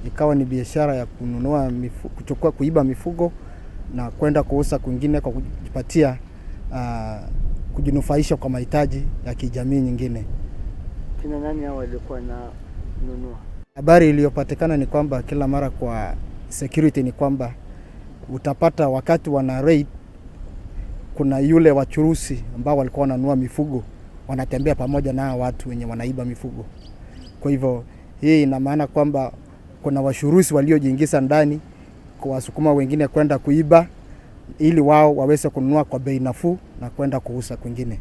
ikawa ni biashara ya kununua kuchukua kuiba mifugo na kwenda kuuza kwingine kwa kujipatia kujinufaisha kwa mahitaji ya kijamii nyingine. Kina nani hao walikuwa na nunua? Habari iliyopatikana ni kwamba kila mara kwa security ni kwamba utapata wakati wana raid kuna yule wachuruzi ambao walikuwa wananunua mifugo wanatembea pamoja na watu wenye wanaiba mifugo. Kwa hivyo hii ina maana kwamba kuna washurusi waliojiingiza ndani kuwasukuma wengine kwenda kuiba ili wao waweze kununua kwa bei nafuu na kwenda kuuza kwingine.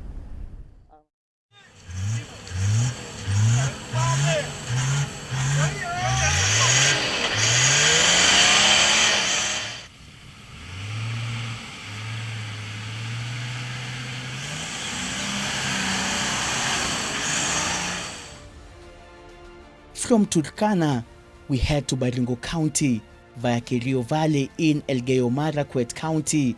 From Turkana, we head to Baringo County via Kerio Valley in Elgeyo Marakwet County.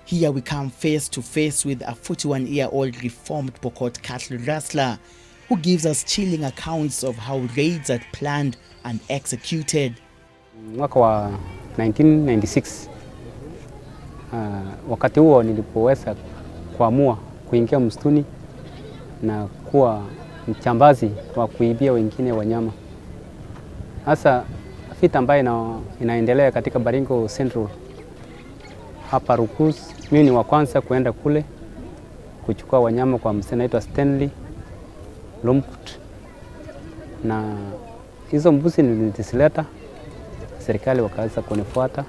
Here we come face to face with a 41-year-old reformed Pokot cattle rustler who gives us chilling accounts of how raids are planned and executed. Mwaka wa 1996, wakati huo nilipoweza kuamua kuingia msituni na kuwa mchambazi wa kuibia wengine wanyama. Hasa vita ambayo inaendelea katika Baringo Central hapa Rukus, mimi ni wa kwanza kuenda kule kuchukua wanyama kwa msee anaitwa Stanley Lomput, na hizo mbuzi nilizileta, serikali wakaanza kunifuata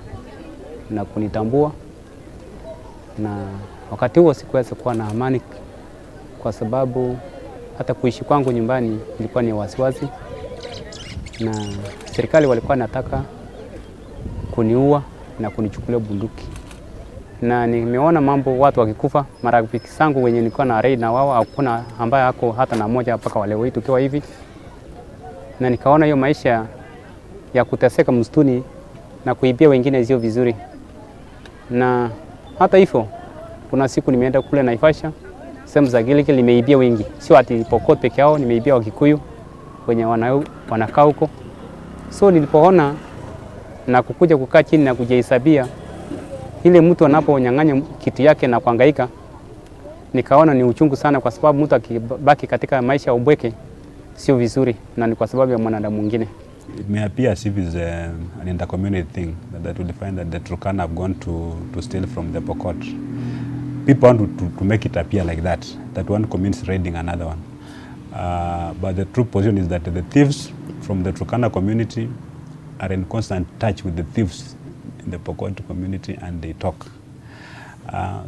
na kunitambua, na wakati huo sikuweza kuwa na amani kwa sababu hata kuishi kwangu nyumbani ilikuwa ni wasiwasi, na serikali walikuwa nataka kuniua na kunichukulia bunduki. Na nimeona mambo watu wakikufa, marafiki zangu wenye nilikuwa na raid na wao hakuna ambaye hako hata na moja mpaka wale wetu tukiwa hivi. Na nikaona hiyo maisha ya kuteseka msituni na kuibia wengine sio vizuri. Na hata hivyo kuna siku nimeenda kule Naivasha, sehemu za Gilgil, nimeibia wengi. Sio ati Pokot peke yao, nimeibia Wakikuyu wenye wanakaa huko. So nilipoona na kukuja kukaa chini na kujihesabia ile mtu anaponyang'anya kitu yake na kuhangaika, nikaona ni uchungu sana, kwa sababu mtu akibaki katika maisha ya ubweke sio vizuri, na ni kwa sababu ya mwanadamu mwingine. It may appear as if it's an intercommunity thing, that will find that the Turkana have gone to steal from the Pokot. People want to make it appear like that one community is raiding another one. But the true position is that the thieves from the Turkana community are in constant touch with the thieves in the Pokot community, and they talk.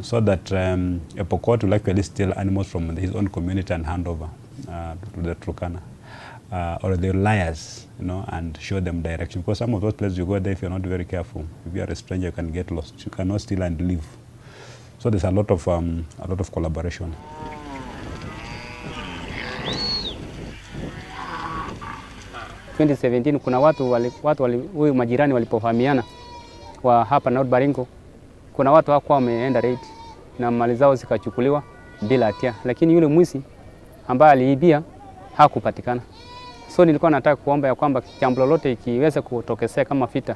So that a Pokot will actually steal animals from his own community and hand over to the Turkana. Or they're liars, and show them direction. Because some of those places you go there, if you're not very careful, if you are a stranger, you can get lost. You cannot steal and leave. So there's a lot of collaboration. In 2017 kuna huyu majirani walipofahamiana wa hapa North Baringo, kuna watu hawakuwa wameenda raid na mali zao zikachukuliwa bila hatia, lakini yule mwizi ambaye aliibia hakupatikana. So nilikuwa nataka kuomba ya kwamba jambo lolote ikiweza kutokezea kama vita,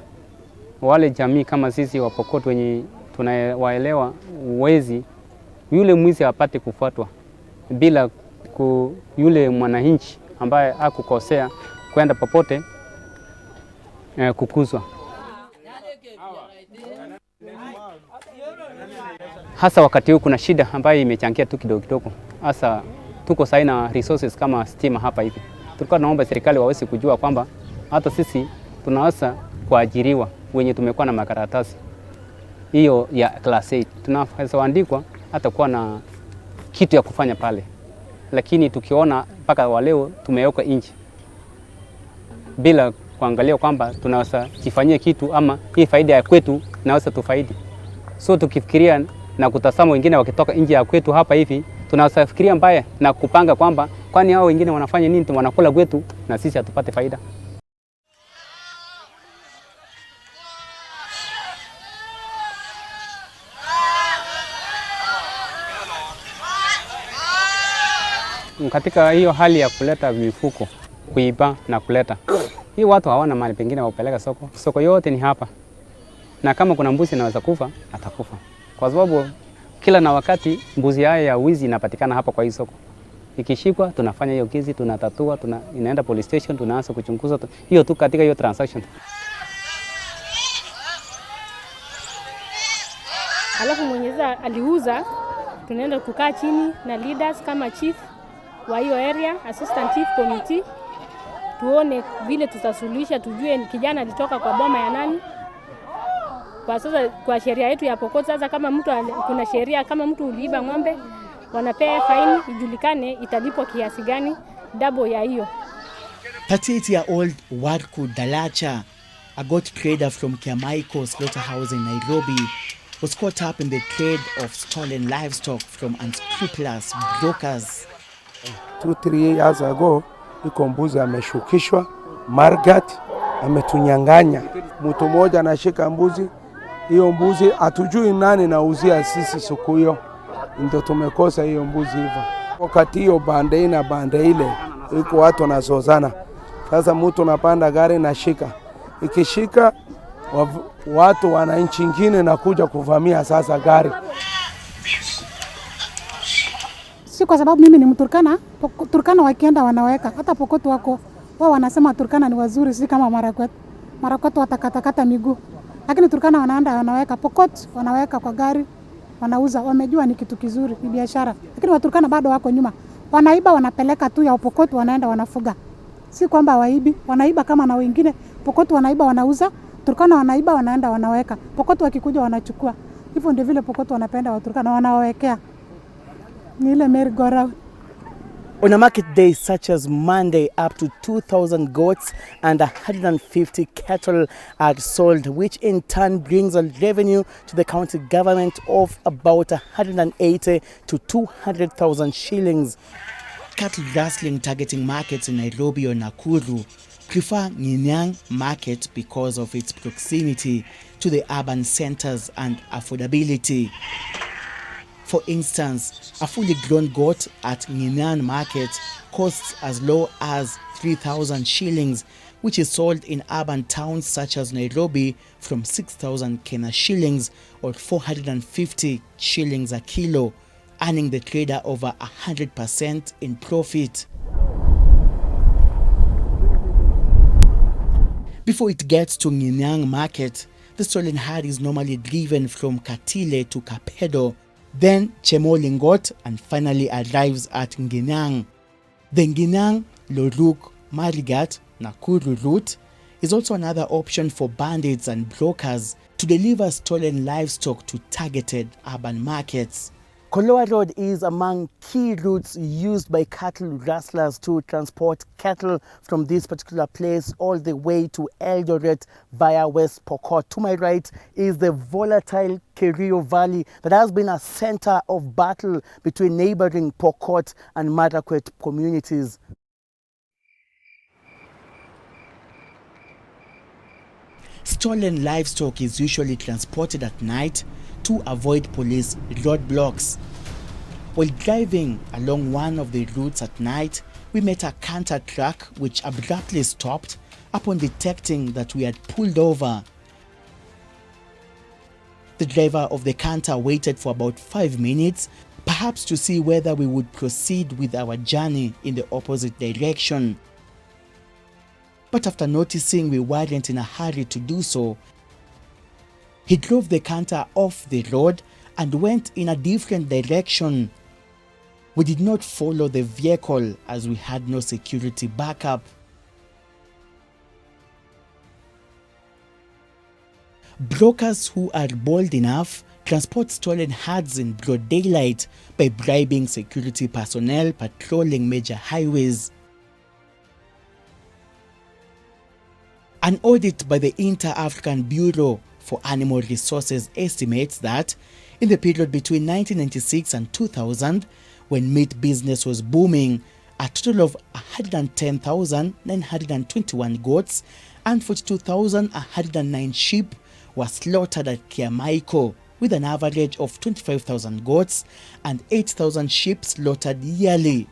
wale jamii kama sisi wa Pokot wenye tunawaelewa uwezi, yule mwizi apate kufuatwa bila yule mwananchi ambaye hakukosea kwenda popote kukuzwa. Hasa wakati huu kuna shida ambayo imechangia tu kidogo kidogo. Hasa tuko sahi na resources kama stima hapa hivi. Tulikuwa tunaomba serikali waweze kujua kwamba hata sisi tunaweza kuajiriwa wenye tumekuwa na makaratasi hiyo ya class 8. Tunaweza andikwa hata kuwa na kitu ya kufanya pale. Lakini tukiona mpaka waleo tumeweka nje bila kuangalia kwamba tunaweza jifanyia kitu ama hii faida ya kwetu naweza tufaidi. So tukifikiria na kutazama wengine wakitoka nje ya kwetu hapa hivi, tunaweza fikiria mbaya na kupanga kwamba kwani hao wengine wanafanya nini, wanakula kwetu na sisi hatupate faida. Katika hiyo hali ya kuleta mifuko, kuiba na kuleta, hii watu hawana mali pengine wapeleka soko. Soko yote ni hapa. Na kama kuna mbuzi anaweza kufa, atakufa. Kwa sababu kila na wakati mbuzi haya ya wizi inapatikana hapa kwa hii soko. Ikishikwa tunafanya hiyo kesi, tunatatua, inaenda police station, tunaanza kuchunguza hiyo tu katika hiyo transaction. Alafu mwenyezi aliuza, tunaenda kukaa chini na leaders kama chief wa hiyo area, assistant chief committee, tuone vile tutasuluhisha, tujue kijana alitoka kwa boma ya nani. Kwa sasa kwa sheria yetu ya Pokot, sasa kama mtu kuna sheria kama mtu uliiba ng'ombe wanapea faini, ijulikane italipwa kiasi gani, double ya hiyo. 38-year-old Warku Dalacha, a goat trader from Kiamaiko slaughterhouse in Nairobi, was caught up in the trade of stolen livestock from unscrupulous brokers. 2-3 years ago, iko mbuzi ameshukishwa Margat, ametunyang'anya. Mtu mmoja anashika mbuzi, hiyo mbuzi hatujui nani nauzia sisi siku hiyo, ndio tumekosa hiyo mbuzi hivyo. Wakati hiyo bande na bande ile iko watu wanazozana. Sasa mtu anapanda gari na shika, ikishika watu wananchi wengine na kuja kuvamia sasa gari. Si kwa sababu mimi ni Mturkana, Turkana wakienda wanaweka. Hata Pokot wako wao wanasema Turkana ni wazuri, si kama Marakwet. Marakwet watakatakata miguu. Lakini Turkana wanaenda wanaweka, Pokot wanaweka kwa gari, wanauza, wamejua ni kitu kizuri, ni biashara. Lakini Waturkana bado wako nyuma. Wanaiba wanapeleka tu ya Pokot, wanaenda wanafuga. Si kwamba waibi, wanaiba kama na wengine. Pokot wanaiba wanauza, Turkana wanaiba wanaenda wanaweka. Pokot wakikuja wanachukua. Hivyo ndio vile Pokot wanapenda Waturkana, wanawawekea. Ni ile merry-go-round. On a market day such as Monday, up to 2,000 goats and 150 cattle are sold, which in turn brings a revenue to the county government of about 180 to 200,000 shillings. Cattle rustling targeting markets in Nairobi or Nakuru prefer Nginyang market because of its proximity to the urban centers and affordability. For instance, a fully grown goat at Nginyang market costs as low as 3,000 shillings, which is sold in urban towns such as Nairobi from 6,000 Kenya shillings or 450 shillings a kilo, earning the trader over 100% in profit. Before it gets to Nginyang market, the stolen herd is normally driven from Katile to Kapedo, then Chemolingot, and finally arrives at Nginyang. The Nginyang, Loruk, Marigat, Nakuru route is also another option for bandits and brokers to deliver stolen livestock to targeted urban markets. Koloa Road is among key routes used by cattle rustlers to transport cattle from this particular place all the way to Eldoret via West Pokot. To my right is the volatile Kerio Valley that has been a center of battle between neighboring Pokot and Marakwet communities. Stolen livestock is usually transported at night to avoid police roadblocks. While driving along one of the routes at night, we met a canter truck which abruptly stopped upon detecting that we had pulled over. The driver of the canter waited for about 5 minutes, perhaps to see whether we would proceed with our journey in the opposite direction. But after noticing we weren't in a hurry to do so, he drove the canter off the road and went in a different direction. We did not follow the vehicle as we had no security backup. Brokers who are bold enough transport stolen herds in broad daylight by bribing security personnel patrolling major highways. An audit by the Inter-African Bureau for Animal Resources estimates that in the period between 1996 and 2000, when meat business was booming, a total of 110,921 goats and 42,109 sheep were slaughtered at Kiamaiko, with an average of 25,000 goats and 8,000 sheep slaughtered yearly.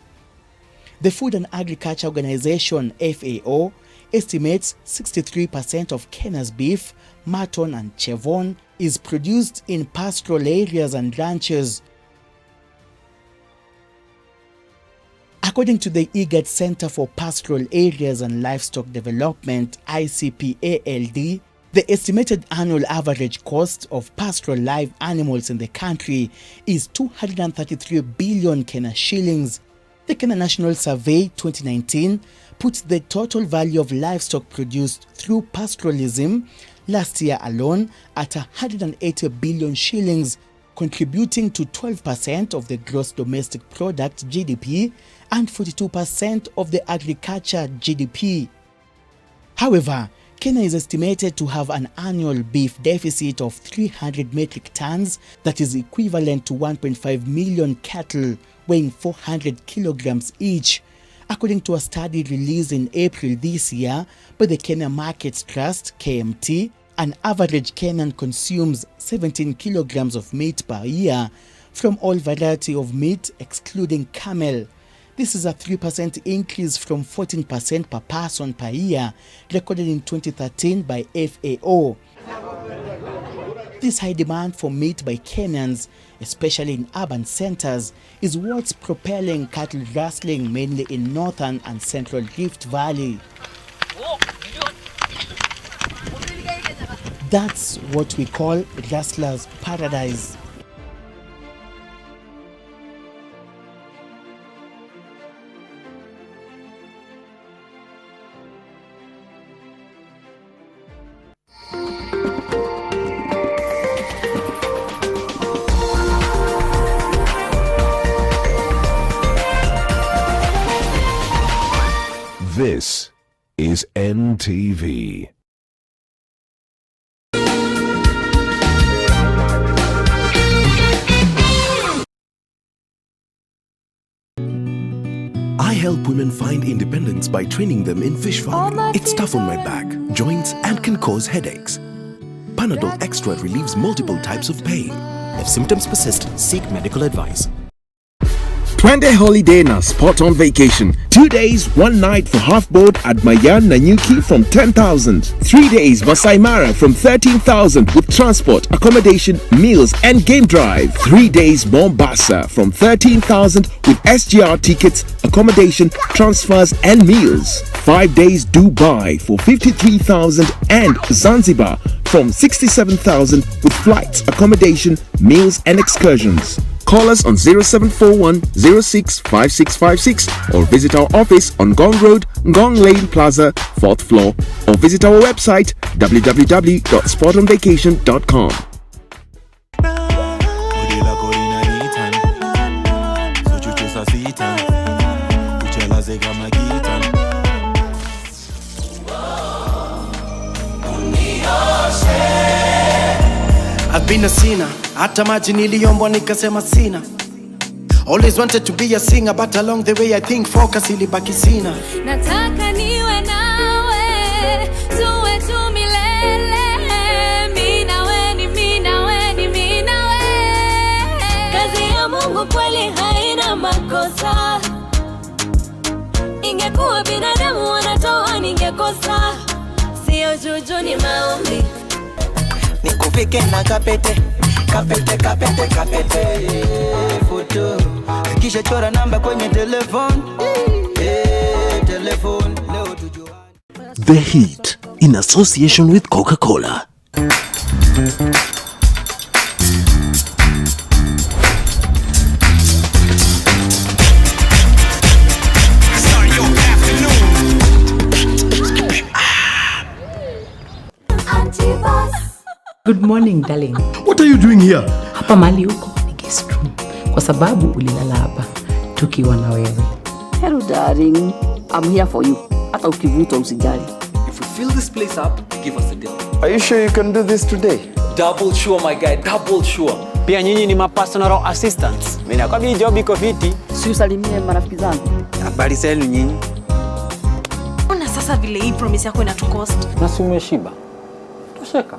The Food and Agriculture Organization, FAO, estimates 63% of Kenya's beef, mutton and chevron is produced in pastoral areas and ranches. According to the IGAD Center for Pastoral Areas and Livestock Development, ICPALD, the estimated annual average cost of pastoral live animals in the country is 233 billion Kenya shillings. The Kenya National Survey 2019 puts the total value of livestock produced through pastoralism last year alone at 180 billion shillings, contributing to 12% of the gross domestic product GDP and 42% of the agriculture GDP. However, Kenya is estimated to have an annual beef deficit of 300 metric tons, that is equivalent to 1.5 million cattle weighing 400 kilograms each. According to a study released in April this year by the Kenya Markets Trust, KMT, an average Kenyan consumes 17 kilograms of meat per year from all variety of meat excluding camel. This is a 3% increase from 14% per person per year recorded in 2013 by FAO. This high demand for meat by Kenyans, especially in urban centers, is what's propelling cattle rustling mainly in northern and central Rift Valley. That's what we call Rustler's Paradise. This is NTV. I help women find independence by training them in fish farming. It's tough on my back, joints, and can cause headaches. Panadol Extra relieves multiple types of pain. If symptoms persist, seek medical advice. Twende holiday na spot on vacation. 2 days, 1 night for half board at Mayan Nanyuki from 10,000. 3 days Masai Mara from 13,000 with transport, accommodation, meals and game drive. 3 days Mombasa from 13,000 with SGR tickets, accommodation, transfers and meals. 5 days Dubai for 53,000 and Zanzibar from 67,000 with flights, accommodation, meals and excursions. Call us on 0741 06 5656 or visit our office on Gong Road, Ngong Lane Plaza, 4th floor, or visit our website www.spotonvacation.com. I've been a sinner, hata maji niliombwa nikasema sina. Always wanted to be a singer, but along the way I think focus ilibaki sina. Nataka niwe nawe, tuwe tu milele. Mimi nawe ni mimi nawe ni mimi nawe. Kazi ya Mungu kweli haina makosa. Ingekuwa binadamu wanatoa ningekosa. Sio juju ni maombi. Nikufike na kapete, kapete, kapete, kapete photo. Kisha chora namba kwenye telefone. Telefone leo tujua. The Heat in association with Coca-Cola. Good morning, darling. What are you doing here? Hapa mali huko ni guest room. Kwa sababu ulilala hapa tukiwa na wewe. Hello darling, I'm here for you. Hata ukivuta usijali. If we fill this place up, give us a deal. Are you sure you can do this today? Double sure my guy, double sure. Pia nyinyi ni personal assistants. Mimi nakwambia job iko fiti. Si usalimie marafiki zangu. Habari zenu nyinyi? Ona sasa vile hii promise yako inatukost. Na si umeshiba. Tosheka.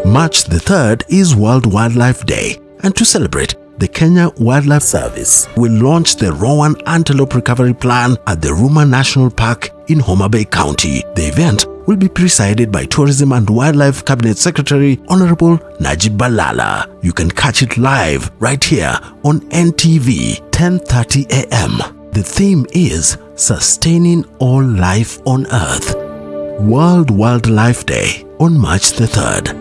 March the 3rd is World Wildlife Day, and to celebrate, the Kenya Wildlife Service will launch the Rowan Antelope Recovery Plan at the Ruma National Park in Homa Bay County. The event will be presided by Tourism and Wildlife Cabinet Secretary Honorable Najib Balala. You can catch it live right here on NTV, 10:30 a.m. The theme is Sustaining All Life on Earth. World Wildlife Day on March the 3rd.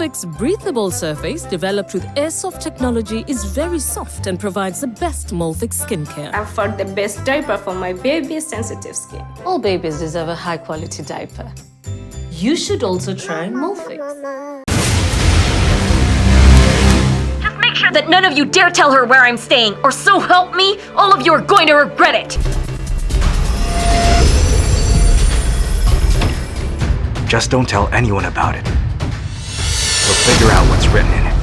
Molfix breathable surface developed with Airsoft technology is very soft and provides the best Molfix skincare. I've found the best diaper for my baby's sensitive skin. All babies deserve a high-quality diaper. You should also try Molfix. Just make sure that none of you dare tell her where I'm staying, or so help me, all of you are going to regret it. Just don't tell anyone about it. We'll figure out what's written in it.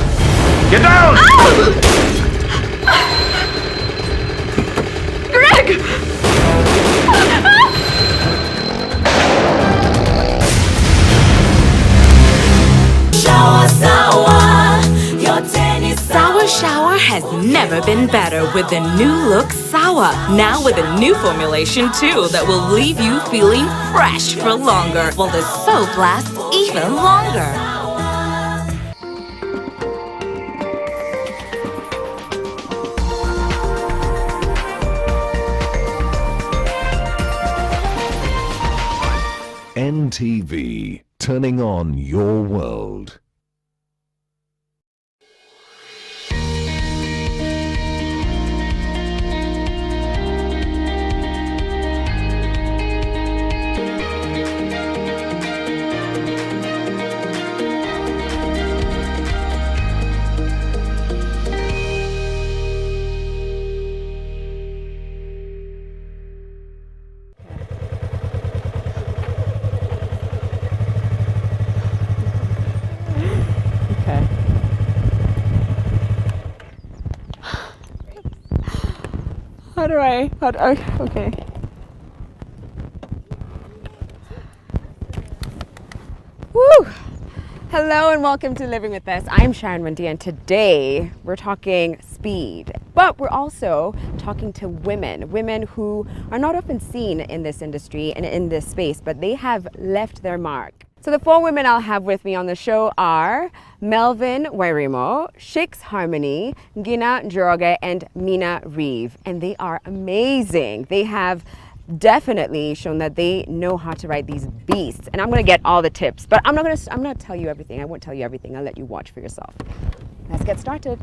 Get down! Greg! Sour Shower has never been better with the new look Sour. Now with a new formulation too that will leave you feeling fresh for longer, while the soap lasts even longer. NTV, turning on your world. Okay. Woo! Hello and welcome to Living With Us. I'm Sharon Mundy and today we're talking speed, but we're also talking to women who are not often seen in this industry and in this space, but they have left their mark. So the 4 women I'll have with me on the show are Melvin Wairimo, Shix Harmony, Gina Njoroge, and Mina Reeve. And they are amazing. They have definitely shown that they know how to ride these beasts. And I'm gonna get all the tips, but I'm not tell you everything. I won't tell you everything. I'll let you watch for yourself. Let's get started.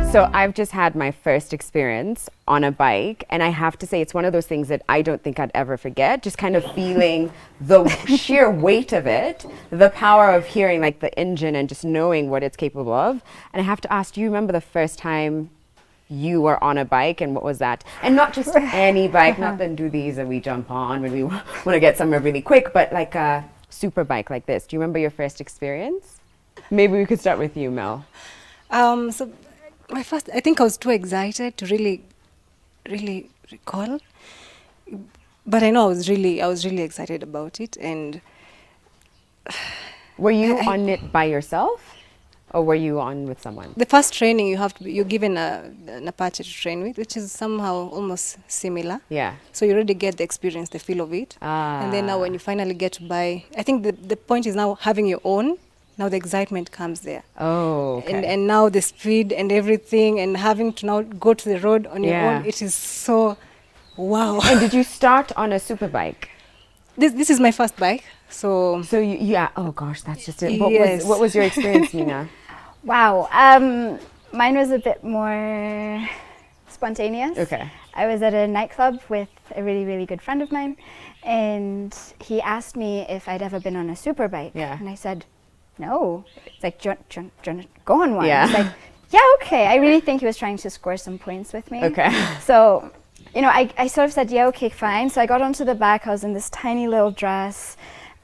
So I've just had my first experience on a bike, and I have to say it's one of those things that I don't think I'd ever forget, just kind of feeling the sheer weight of it, the power of hearing like the engine and just knowing what it's capable of. And I have to ask, do you remember the first time you were on a bike, and what was that? And not just any bike, not the do-these that we jump on when we want to get somewhere really quick, but like a super bike like this. Do you remember your first experience? Maybe we could start with you, Mel. So my first, I think I was too excited to really recall, but I know I was really excited about it. And were you on it by yourself, or were you on with someone? The first training you're given an Apache to train with, which is somehow almost similar. Yeah. So you already get the experience, the feel of it, and then now when you finally get to buy, I think the point is now having your own. Now the excitement comes there. Oh, okay. And now the speed and everything, and having to now go to the road on your own, it is so wow. And did you start on a super bike? This is my first bike. So yeah, oh gosh, that's just it. Yes. What was your experience, Mina? Wow, mine was a bit more spontaneous. Okay. I was at a nightclub with a really, really good friend of mine, and he asked me if I'd ever been on a super bike. Yeah. And I said, no. It's like, go on one. Yeah. It's like, yeah, okay. I really think he was trying to score some points with me. Okay. So, you know, I sort of said, yeah, okay, fine. So I got onto the back. I was in this tiny little dress,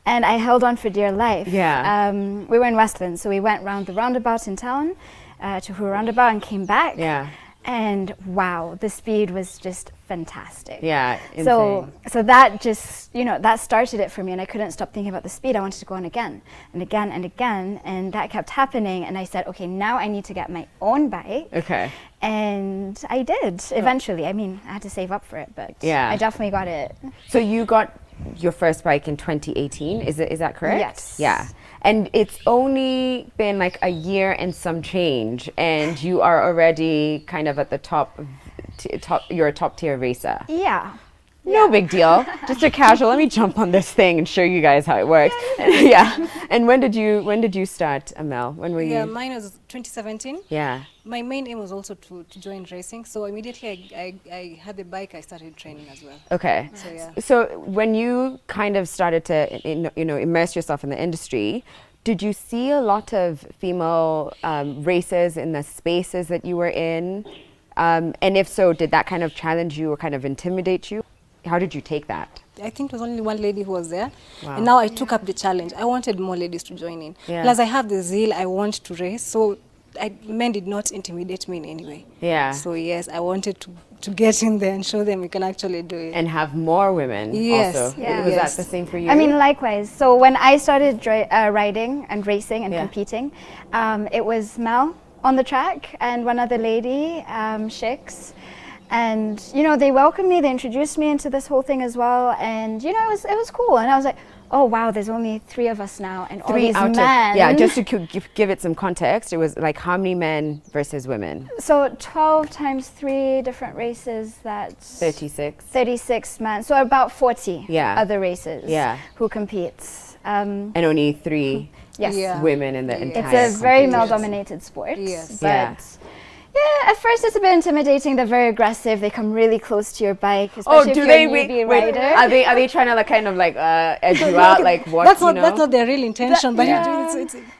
and I held on for dear life. Yeah. We were in Westland, so we went round the roundabout in town, to Hoo roundabout, and came back. Yeah. And wow, the speed was just fantastic. Yeah, So that just, you know, that started it for me, and I couldn't stop thinking about the speed. I wanted to go on again and again and again, and that kept happening. And I said, okay, now I need to get my own bike. Okay. And I did eventually. I mean, I had to save up for it, but Yeah. I definitely got it. So you got your first bike in 2018, is that correct? Yes. Yeah. And it's only been like a year and some change, and you are already kind of at the top, you're a top tier racer. Yeah. No big deal. Just a casual, let me jump on this thing and show you guys how it works. Yeah. And when did you start, Amel? When were you? Yeah, mine was 2017. Yeah. My main aim was also to join racing. So immediately I had the bike, I started training as well. Okay. So yeah. So when you kind of started to immerse yourself in the industry, did you see a lot of female racers in the spaces that you were in? And if so, did that kind of challenge you or kind of intimidate you? How did you take that? I think it was only one lady who was there. Wow. And now I took up the challenge. I wanted more ladies to join in. Yeah. Plus I have the zeal, I want to race. So men did not intimidate me in any way. Yeah. So yes, I wanted to get in there and show them we can actually do it. And have more women Yes. also. Yeah. Was Yes. that the same for you? I mean, likewise. So when I started riding and racing and Yeah. competing, it was Mel on the track and one other lady, Shix. And, you know, they welcomed me, they introduced me into this whole thing as well. And, you know, it was cool. And I was like, oh, wow, there's only 3 of us now. And all these men. Yeah, just to give it some context, it was like how many men versus women? So 12 times 3 different races, that's 36. 36 men. So about 40 Yeah. other races who compete. And only 3 Yes. Yeah. women in the entire It's a very competition. male-dominated sport. Yes. But Yeah. yeah, at first it's a bit intimidating. They're very aggressive. They come really close to your bike, Oh, especially do if they? you're a newbie Wait, rider. are they trying to like kind of like edge you out? Like what? That's you not know? that's not their real intention, but Yeah.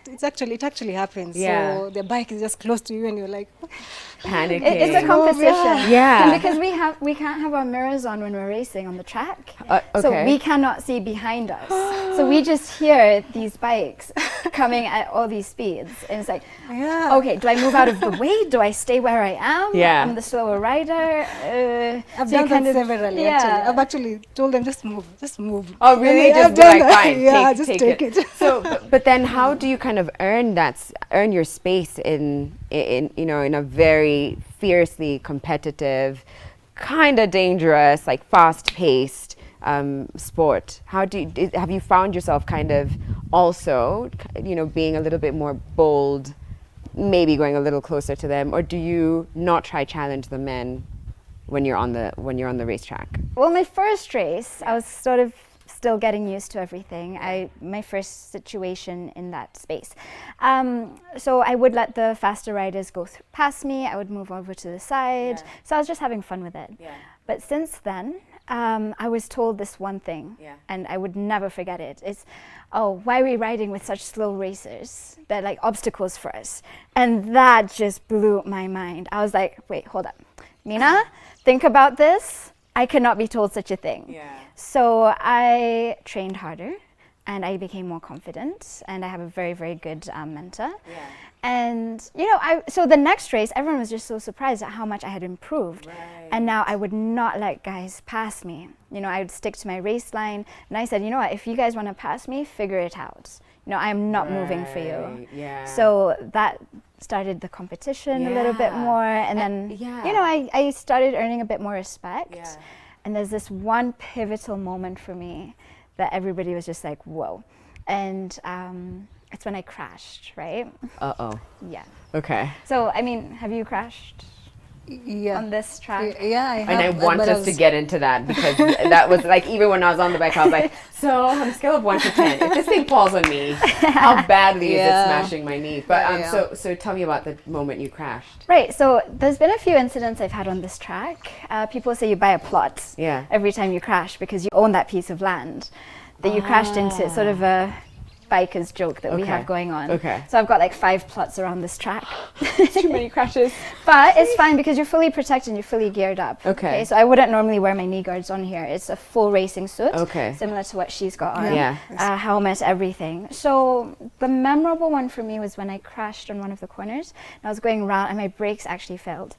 it actually happens. Yeah. So the bike is just close to you and you're like panicking. It's a competition. Yeah. And because we can't have our mirrors on when we're racing on the track. So okay. we cannot see behind us. So we just hear these bikes coming at all these speeds. And it's like, okay, do I move out of the way? Do I stay where I am? Yeah. I'm the slower rider. I've so you done kind that of- severally yeah. actually. I've actually told them just move. Oh, really? And Just I've be done like, that. fine, Yeah, take just take it. So, but then how do you kind of earn your space in you know, in a very fiercely competitive, kind of dangerous, like fast-paced sport? Have you found yourself kind of also, you know, being a little bit more bold, maybe going a little closer to them, or do you not try challenge the men when you're on the racetrack? Well, my first race, I was sort of still getting used to everything. My first situation in that space. So I would let the faster riders go past me. I would move over to the side. Yeah. So I was just having fun with it. Yeah. But since then, I was told this one thing, and I would never forget it. It's, oh, why are we riding with such slow racers? They're like obstacles for us. And that just blew my mind. I was like, wait, hold up. Mina, think about this. I cannot be told such a thing. Yeah. So I trained harder and I became more confident, and I have a very, very good mentor. Yeah. And, you know, so the next race, everyone was just so surprised at how much I had improved. Right. And now I would not let guys pass me. You know, I would stick to my race line. And I said, you know what, if you guys want to pass me, figure it out. You know, I'm not moving for you. Right, yeah. So that started the competition a little bit Yeah. more. And then, yeah. you know, I started earning a bit more respect. Yeah. And there's this one pivotal moment for me that everybody was just like, whoa. And it's when I crashed, right? Uh-oh. Yeah. Okay. So, I mean, have you crashed Yeah. on this track? Yeah, I have. And I want but us to get into that, because that was like, even when I was on the bike, I was like, so on a scale of 1 to 10, if this thing falls on me, how badly is it smashing my knee? But so tell me about the moment you crashed. Right, so there's been a few incidents I've had on this track. People say you buy a plot Yeah. every time you crash because you own that piece of land that you crashed into. It's sort of a bikers joke that we Okay. have going on. Okay. So I've got like 5 plots around this track. Too many crashes. But it's fine because you're fully protected and you're fully geared up. Okay. So I wouldn't normally wear my knee guards on here. It's a full racing suit. Okay. Similar to what she's got on. Yeah. Helmet, everything. So the memorable one for me was when I crashed on one of the corners. And I was going round and my brakes actually failed.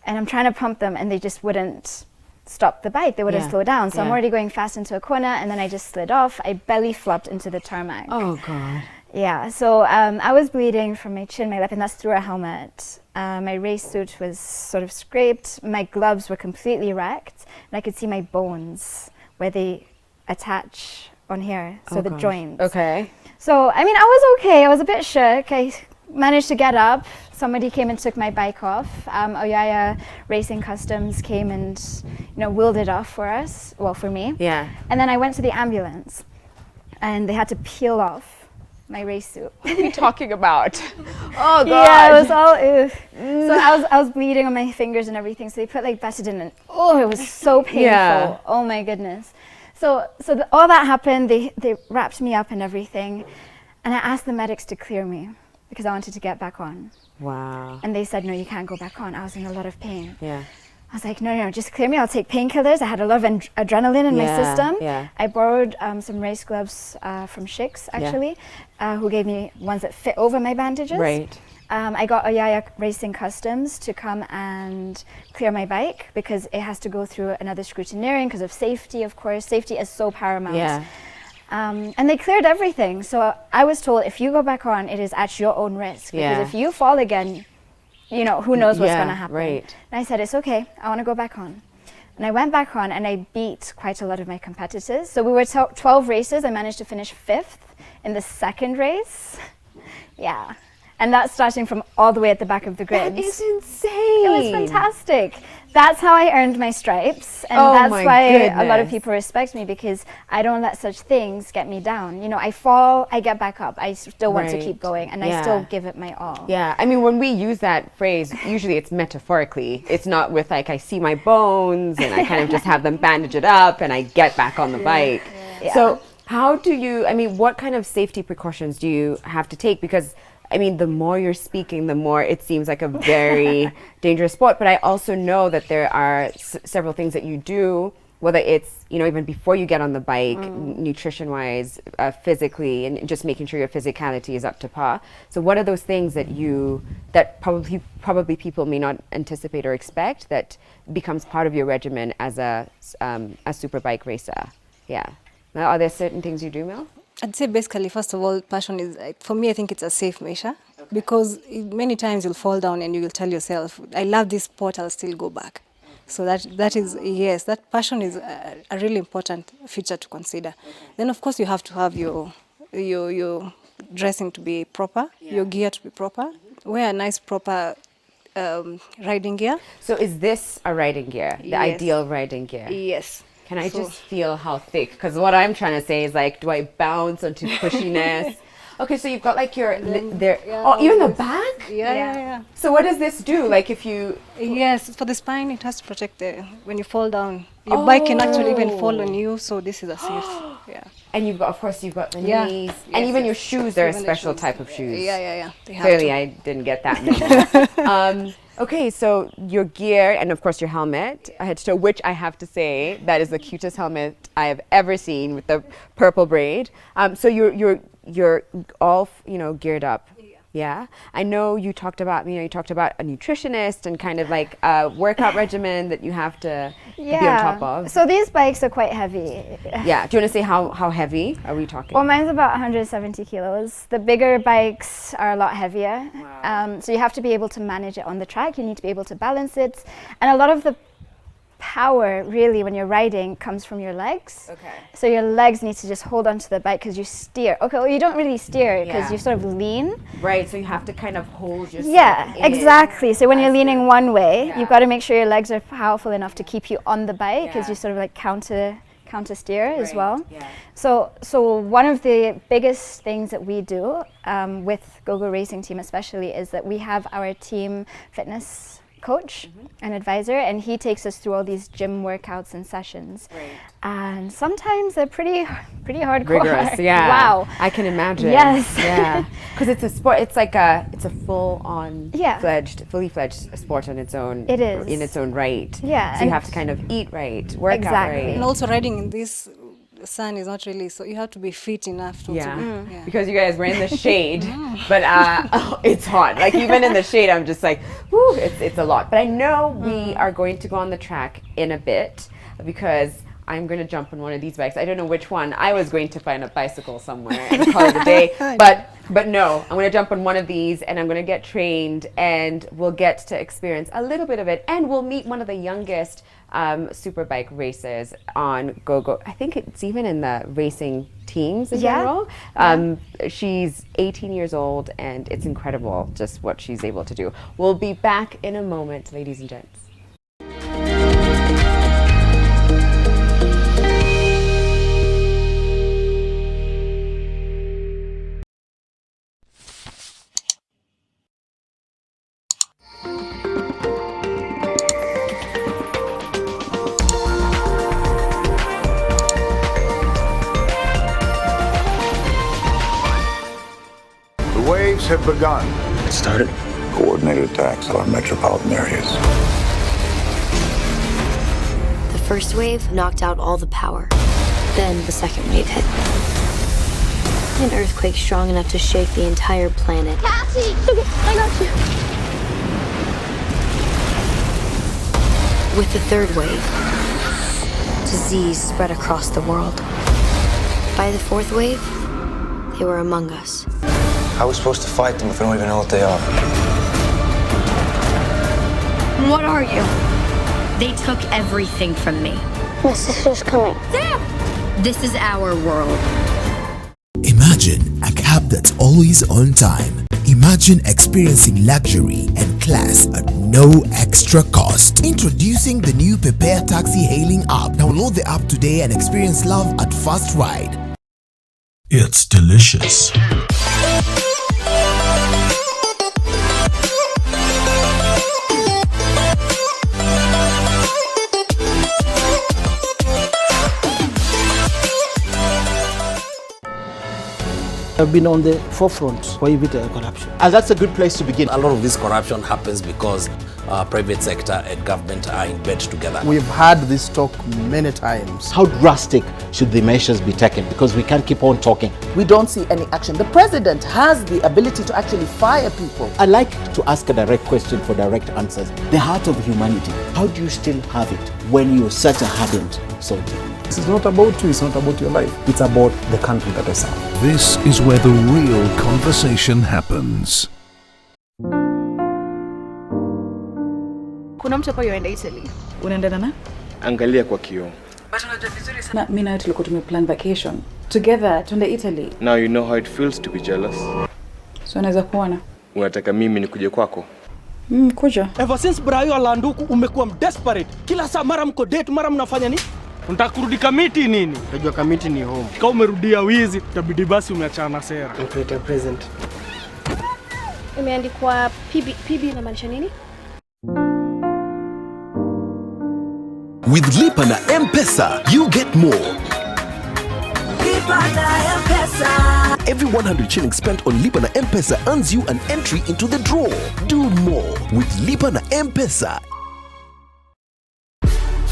And I'm trying to pump them and they just wouldn't stop the bike. They wouldn't Yeah. slow down. So I'm Yeah. already going fast into a corner and then I just slid off. I belly flopped into the tarmac. Oh, God. Yeah, so I was bleeding from my chin, my lip, and that's through a helmet. My race suit was sort of scraped. My gloves were completely wrecked. And I could see my bones where they attach on here. So Oh, the gosh. joints. Okay. So, I mean, I was okay. I was a bit shook. I managed to get up. Somebody came and took my bike off. Oyaya Racing Customs came and, wheeled it off for us. Well, for me. Yeah. And then I went to the ambulance and they had to peel off my race suit. What are you talking about? Oh, God. Yeah, it was all So I was bleeding on my fingers and everything. So they put like Betadine and it was so painful. Yeah. Oh my goodness. So all that happened. They wrapped me up and everything, and I asked the medics to clear me because I wanted to get back on. Wow. And they said, no, you can't go back on. I was in a lot of pain. Yeah. I was like, no, just clear me. I'll take painkillers. I had a lot of adrenaline in my system. Yeah. I borrowed some race gloves from Shik's, actually, who gave me ones that fit over my bandages. Right. I got Oyaya Racing Customs to come and clear my bike because it has to go through another scrutineering because of safety, of course. Safety is so paramount. Yeah. And they cleared everything. So I was told if you go back on, it is at your own risk. Because Yeah. if you fall again, who knows what's going to happen. Right. And I said, it's okay, I want to go back on. And I went back on and I beat quite a lot of my competitors. So we were 12 races. I managed to finish 5th in the second race. Yeah. And that's starting from all the way at the back of the grid. That is insane. It was fantastic. That's how I earned my stripes. And Oh that's my why a lot of goodness. people respect me because I don't let such things get me down. I fall, I get back up. I still want to Right. keep going and I Yeah. still give it my all. Yeah, I mean, when we use that phrase, usually it's metaphorically. It's not with like, I see my bones and I kind of just have them bandage it up and I get back on the bike. Yeah. So how do you, what kind of safety precautions do you have to take? Because the more you're speaking, the more it seems like a very dangerous sport. But I also know that there are several things that you do, whether it's, even before you get on the bike, nutrition-wise, physically, and just making sure your physicality is up to par. So what are those things that probably people may not anticipate or expect that becomes part of your regimen as a superbike racer? Yeah. Now, are there certain things you do, Mel? I'd say basically, first of all, passion is, for me, I think it's a safe measure because many times you'll fall down and you will tell yourself, I love this sport, I'll still go back. So that is, yes, that passion is a really important feature to consider. Then, of course, you have to have your dressing to be proper, your gear to be proper, wear a nice proper riding gear. So is this a riding gear, the Yes. ideal riding gear? Yes. Can I just feel how thick? Because what I'm trying to say is like, do I bounce onto pushiness? Okay, so you've got like your there. Oh, even the back? Yeah. So what does this do? Like if you? Yes, for the spine, it has to protect when you fall down. Your bike can actually even fall on you, so this is a safe. Yeah. And you've got the Yeah. knees, Yes, and even your yes. shoes. There are Even the special shoes. type of shoes. Yeah. They have Clearly, to. I didn't get that memo. Okay, so your gear and of course your helmet, head to toe, which I have to say that is the cutest helmet I have ever seen with the purple braid. So you're all geared up. Yeah, I know you talked about a nutritionist and kind of like a workout regimen that you have to be on top of. So these bikes are quite heavy. Yeah, do you want to say how heavy are we talking? Well, mine's about 170 kilos. The bigger bikes are a lot heavier. So you have to be able to manage it on the track. You need to be able to balance it. And a lot of the power, really, when you're riding, comes from your legs. Okay. So your legs need to just hold onto the bike because you steer. Okay, well, you don't really steer because Yeah. you sort of lean. Right, so you have to kind of hold yourself. Yeah, in. exactly. So when you're leaning one way, you've got to make sure your legs are powerful enough to keep you on the bike because you sort of like counter steer as well. Yeah. So one of the biggest things that we do with GoGo Racing Team especially is that we have our team fitness coach, an advisor, and he takes us through all these gym workouts and sessions. And sometimes they're pretty hardcore. Rigorous, yeah. Wow. I can imagine. Yes. Yeah. Because it's a sport. It's like it's a fully fledged sport on its own. It is. In its own right. Yeah. So you have to kind of eat right, work out right. And also riding in this sun is not really, so you have to be fit enough to Because you guys were in the shade, but it's hot. Like even in the shade, I'm just like, whew, it's a lot. But I know we are going to go on the track in a bit because I'm going to jump on one of these bikes. I don't know which one. I was going to find a bicycle somewhere and call it a day, but no, I'm going to jump on one of these and I'm going to get trained and we'll get to experience a little bit of it, and we'll meet one of the youngest superbike racers on GoGo. I think it's even in the racing teams in general. She's 18 years old and it's incredible just what she's able to do. We'll be back in a moment, ladies and gents. Waves have begun. It started. Coordinated attacks on metropolitan areas. The first wave knocked out all the power. Then the second wave hit. An earthquake strong enough to shake the entire planet. Cassie! Okay, I got you. With the third wave, disease spread across the world. By the fourth wave, they were among us. How are we supposed to fight them if we don't even know what they are? What are you? They took everything from me. My sister's coming. Sam! This is our world. Imagine a cab that's always on time. Imagine experiencing luxury and class at no extra cost. Introducing the new Prepare Taxi hailing app. Download the app today and experience love at first ride. It's delicious. Have been on the forefront for corruption. And that's a good place to begin. A lot of this corruption happens because private sector and government are in bed together. We've had this talk many times. How drastic should the measures be taken? Because we can't keep on talking. We don't see any action. The president has the ability to actually fire people. I'd like to ask a direct question for direct answers. The heart of humanity, how do you still have it when you're such a hardened soldier? This is not about you, it's not about your life. It's about the country that I serve. This is where the real conversation happens. Kuna mtu hapa yuenda Italy. Unaenda na? Angalia kwa kioo. But unajua vizuri sana mimi na tulikuwa tumeplan vacation together tuende Italy. Now you know how it feels to be jealous. So unaweza kuona. Unataka mimi nikuje kwako? Kuja. Ever since Brayo Alanduku umekuwa desperate. Kila saa mara mko date, mara mnafanya nini? Unataka kurudi kamiti nini? Unajua kamiti ni home. Kama umerudia wizi, itabidi basi umeachana na sera. Mtuete present. Imeandikwa PB inamaanisha nini? With Lipa na M-Pesa, you get more. Lipa na M-Pesa. Every 100 shillings spent on Lipa na M-Pesa earns you an entry into the draw. Do more with Lipa na M-Pesa.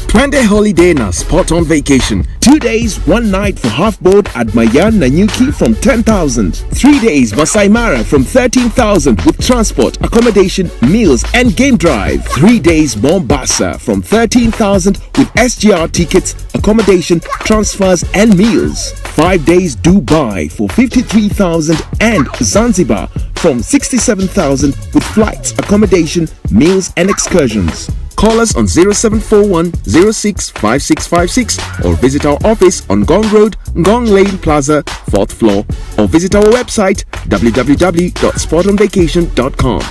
Twende holiday na spot on vacation. 2 days, 1 night for half board at Mayan Nanyuki from 10,000. 3 days Masai Mara from 13,000 with transport, accommodation, meals and game drive. 3 days Mombasa from 13,000 with SGR tickets, accommodation, transfers and meals. 5 days Dubai for 53,000 and Zanzibar from 67,000 with flights, accommodation, meals and excursions. Call us on 0741 06 5656 or visit our office on Gong Road, Gong Lane Plaza, 4th floor, or visit our website www.spotonvacation.com.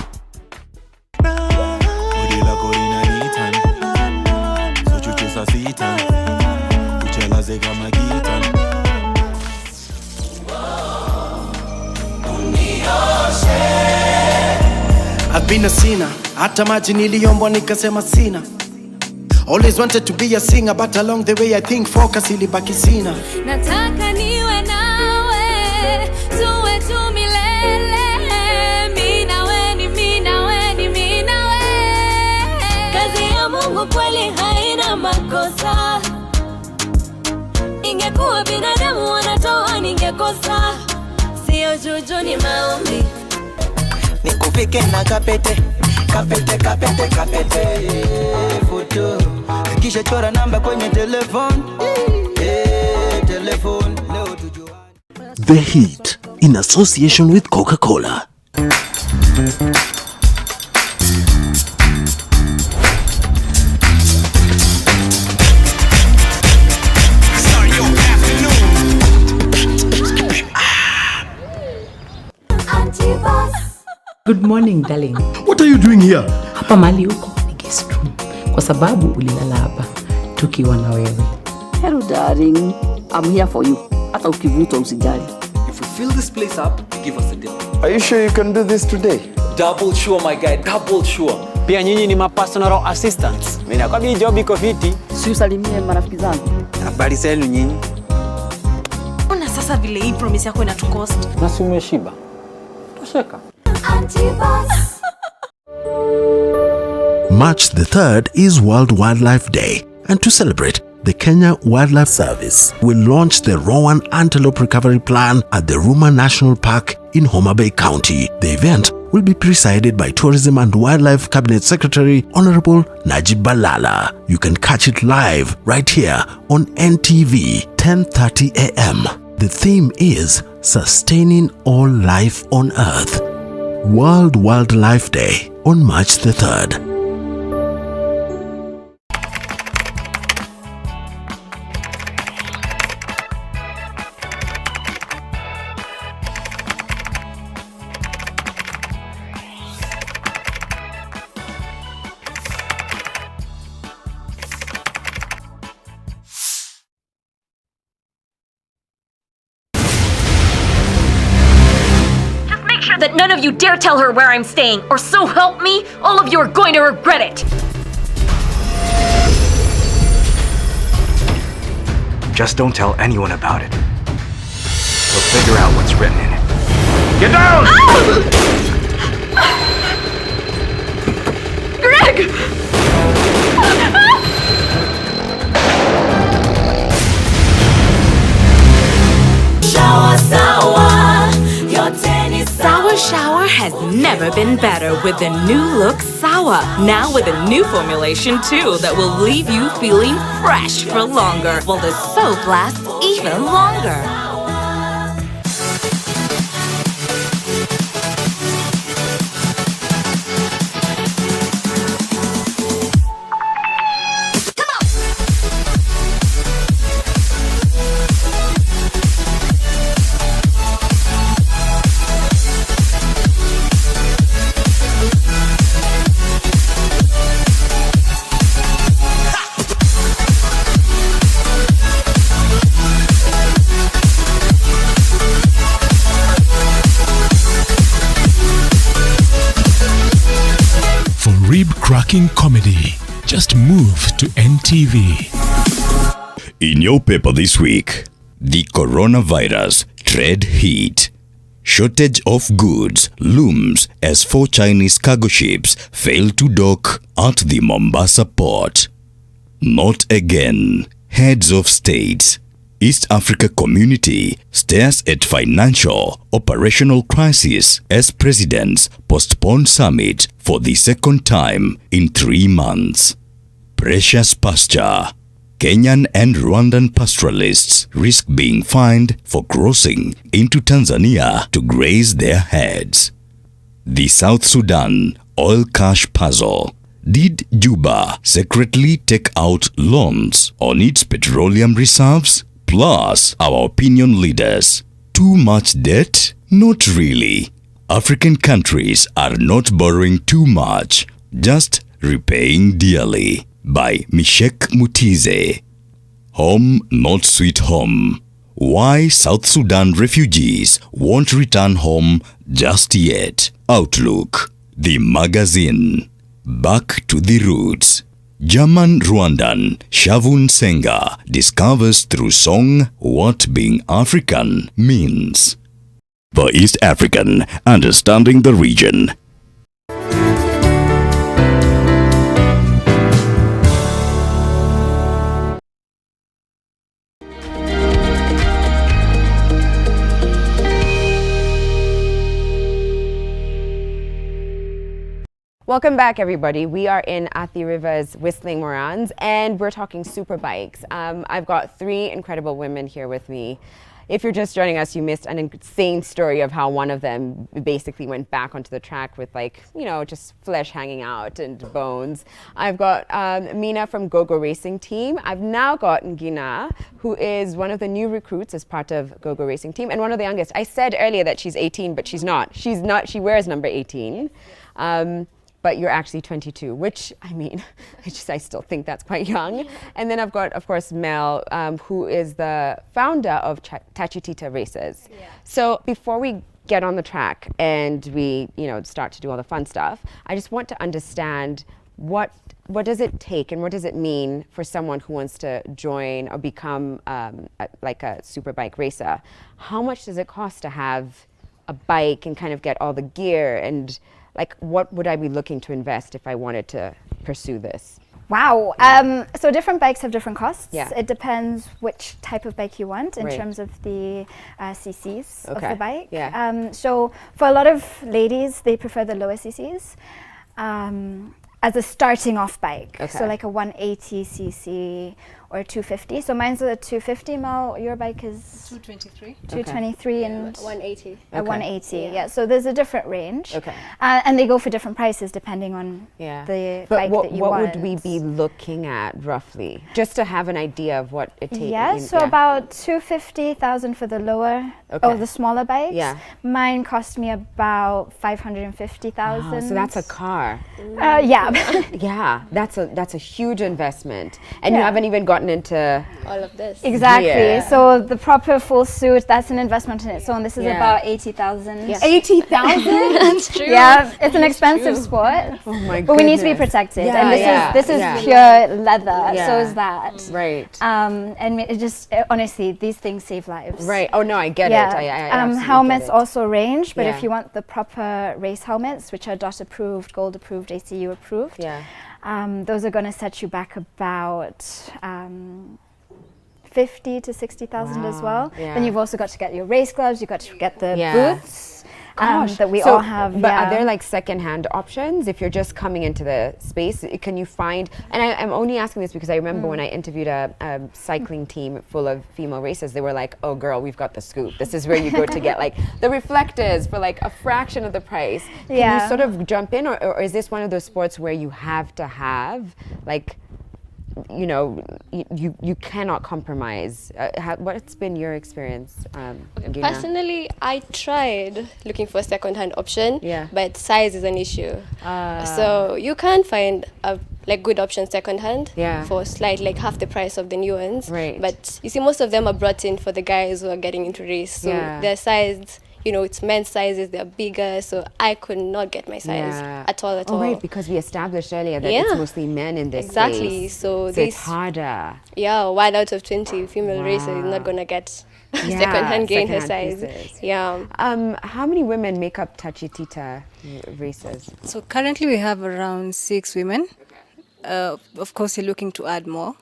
I've been a sinner hata maji niliombwa nikasema sina. Always wanted to be a singer, but along the way I think focus ilibaki sina. Nataka niwe nawe, tuwe tu milele. Mi nawe ni mi nawe ni mi nawe. Kazi ya Mungu kweli haina makosa. Ingekuwa binadamu wanatoa ningekosa. Sio juju ni maombi. Nikupike na kapete, kapete, kapete, kapete. Foto, kisha chora namba kwenye telefone. Telefone, leo tujua. The Heat, in association with Coca-Cola. Good morning, darling. What are you doing here? Hapa mali huko ni guest room. Kwa sababu ulilala hapa tukiwa na wewe. Hello darling, I'm here for you. Hata ukivuta usijali. If we fill this place up, give us a deal. Are you sure you can do this today? Double sure, my guy, double sure. Pia nyinyi ni personal assistants. Mimi nakwambia job iko fiti. Si usalimie marafiki zangu. Habari zenu nyinyi? Ona sasa vile hii promise yako inatukost. Na si umeshiba. Tosheka. March the 3rd is World Wildlife Day, and to celebrate, the Kenya Wildlife Service will launch the Rowan Antelope Recovery Plan at the Ruma National Park in Homa Bay County. The event will be presided by Tourism and Wildlife Cabinet Secretary Honorable Najib Balala. You can catch it live right here on NTV, 10:30 a.m. The theme is Sustaining All Life on Earth. World Wildlife Day on March the 3rd. That none of you dare tell her where I'm staying, or so help me, all of you are going to regret it. Just don't tell anyone about it. We'll figure out what's written in it. Get down! Greg! Sour Shower has never been better with the new look Sour. Now with a new formulation too that will leave you feeling fresh for longer, while the soap lasts even longer. Rib-cracking comedy. Just move to NTV. In your paper this week, the coronavirus trade heat. Shortage of goods looms as 4 Chinese cargo ships fail to dock at the Mombasa port. Not again. Heads of states. East Africa community stares at financial operational crisis as presidents postpone summit for the second time in 3 months. Precious pasture. Kenyan and Rwandan pastoralists risk being fined for crossing into Tanzania to graze their heads. The South Sudan oil cash puzzle. Did Juba secretly take out loans on its petroleum reserves? Plus, our opinion leaders. Too much debt? Not really. African countries are not borrowing too much, just repaying dearly. By Mishek Mutize. Home not sweet home. Why South Sudan refugees won't return home just yet. Outlook, the magazine. Back to the roots. German Rwandan Shavun Senga discovers through song what being African means. For East African, understanding the region. Welcome back, everybody. We are in Athi River's Whistling Morans, and we're talking super bikes. I've got three incredible women here with me. If you're just joining us, you missed an insane story of how one of them basically went back onto the track with, like, you know, just flesh hanging out and bones. I've got Mina from GoGo Racing Team. I've now got Ngina, who is one of the new recruits as part of GoGo Racing Team, and one of the youngest. I said earlier that she's 18, but she's not. She's not. She wears number 18. But you're actually 22, which, I mean, I still think that's quite young. And then I've got, of course, Mel, who is the founder of Tachitita Races. Yeah. So before we get on the track and we, you know, start to do all the fun stuff, I just want to understand what does it take and what does it mean for someone who wants to join or become like a superbike racer? How much does it cost to have a bike and kind of get all the gear, and like, what would I be looking to invest if I wanted to pursue this? Wow. So different bikes have different costs. Yeah. It depends which type of bike you want in Right. terms of the CCs of Okay. the bike. Yeah. So for a lot of ladies, they prefer the lower CCs as a starting off bike. Okay. So like a 180 cc or 250. So mine's a 250. Mel, your bike is 223. 223 and 180. A 180. Yeah. So there's a different range. Okay. And they go for different prices depending on the But bike that you what want. would we be looking at roughly, just to have an idea of what it takes? Yeah, so about 250,000 for the lower, the smaller bikes. Yeah. Mine cost me about 550,000. Wow, so that's a car. Yeah. Yeah, that's a huge investment, and you haven't even gotten into all of this. Exactly. Yeah. So the proper full suit, that's an investment in its own. This is about 80,000. Yeah. 80,000? That's true. Yeah, it's an expensive sport. Oh my But we need to be goodness. protected, Yeah, and this is yeah. pure leather. Yeah. So is that. Right. And it just honestly, these things save lives. Right. Oh no, I get it. I absolutely helmets get it. also range, but Yeah. if you want the proper race helmets, which are DOT approved, gold approved, ACU approved, those are going to set you back about 50 to 60,000 as well. Yeah. Then you've also got to get your race gloves. You've got to get the Yeah. boots that we So, all have. But are there like secondhand options if you're just coming into the space? Can you find? And I'm only asking this because I remember when I interviewed a cycling team full of female racers, they were like, "Oh, girl, we've got the scoop. This is where you go to get like the reflectors for like a fraction of the price." Can you sort of jump in, or is this one of those sports where you have to have like, you know, you cannot compromise? What's been your experience? Gina? Personally, I tried looking for a second-hand option, Yeah. but size is an issue. So you can't find a good option second-hand for like half the price of the new ones. Right. But you see, most of them are brought in for the guys who are getting into race. So their size, you know, it's men's sizes, they're bigger, so I could not get my size at all. Oh, right, because we established earlier that it's mostly men in this Exactly. space. So It's harder. Yeah, 1 out of 20 female racers is not gonna get second-hand gear in her size. pieces. Yeah. How many women make up Tachitita races? So currently we have around 6 women. Of course, you're looking to add more.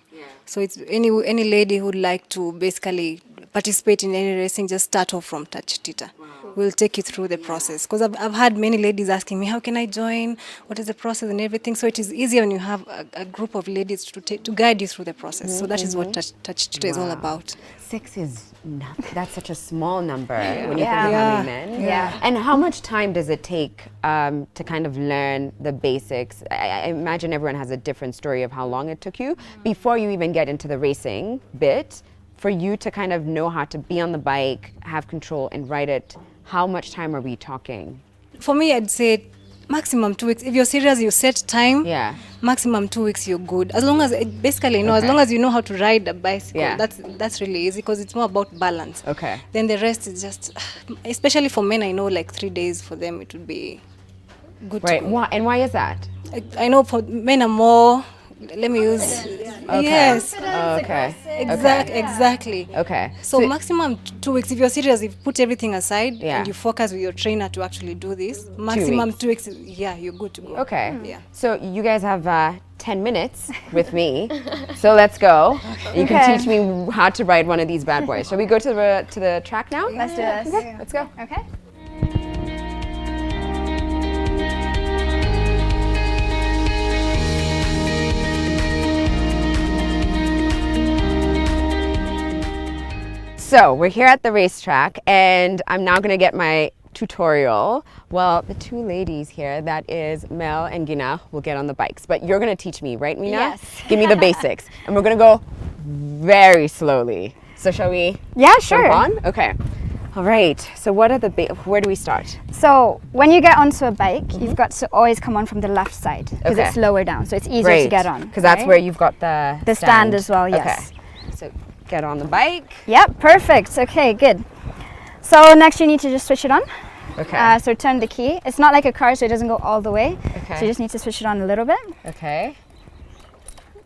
So it's any lady who would like to basically participate in any racing, just start off from Tachitita. We'll take you through the process. Because I've had many ladies asking me, how can I join? What is the process and everything? So it is easier when you have a group of ladies to guide you through the process. So that is what Tachitita is all about. 6 is nothing. That's such a small number when you think of how many men. Yeah. And how much time does it take to kind of learn the basics? I imagine everyone has a different story of how long it took you before you even get into the racing bit. For you to kind of know how to be on the bike, have control, and ride it, how much time are we talking? For me, I'd say maximum 2 weeks. If you're serious, you set time. Yeah. Maximum 2 weeks, you're good. As long as basically, as long as you know how to ride a bicycle, that's really easy because it's more about balance. Okay. Then the rest is just, especially for men, I know like 3 days for them it would be good Right. to go. And why is that? I know men are more, let me use, yes. Okay. Exactly. Okay. So maximum 2 weeks. If you're serious, if you put everything aside Yeah. and you focus with your trainer to actually do this, maximum 2 weeks, you're good to go. Okay. Yeah. So you guys have 10 minutes with me. So let's go. You can teach me how to ride one of these bad boys. Shall we go to the track now? Let's do this. Okay, let's go. Okay. So we're here at the racetrack and I'm now gonna get my tutorial. Well, the two ladies here, that is Mel and Gina, will get on the bikes, but you're gonna teach me, right, Mina? Yes. Give me the basics. And we're gonna go very slowly. So shall we jump on? Okay. All right, so what are where do we start? So when you get onto a bike, you've got to always come on from the left side because it's lower down, so it's easier to get on. Because that's where you've got the stand as well, yes. Okay. So get on the bike. Yep, perfect. Okay, good. So next you need to just switch it on. Okay. So turn the key. It's not like a car, so it doesn't go all the way. Okay. So you just need to switch it on a little bit. Okay.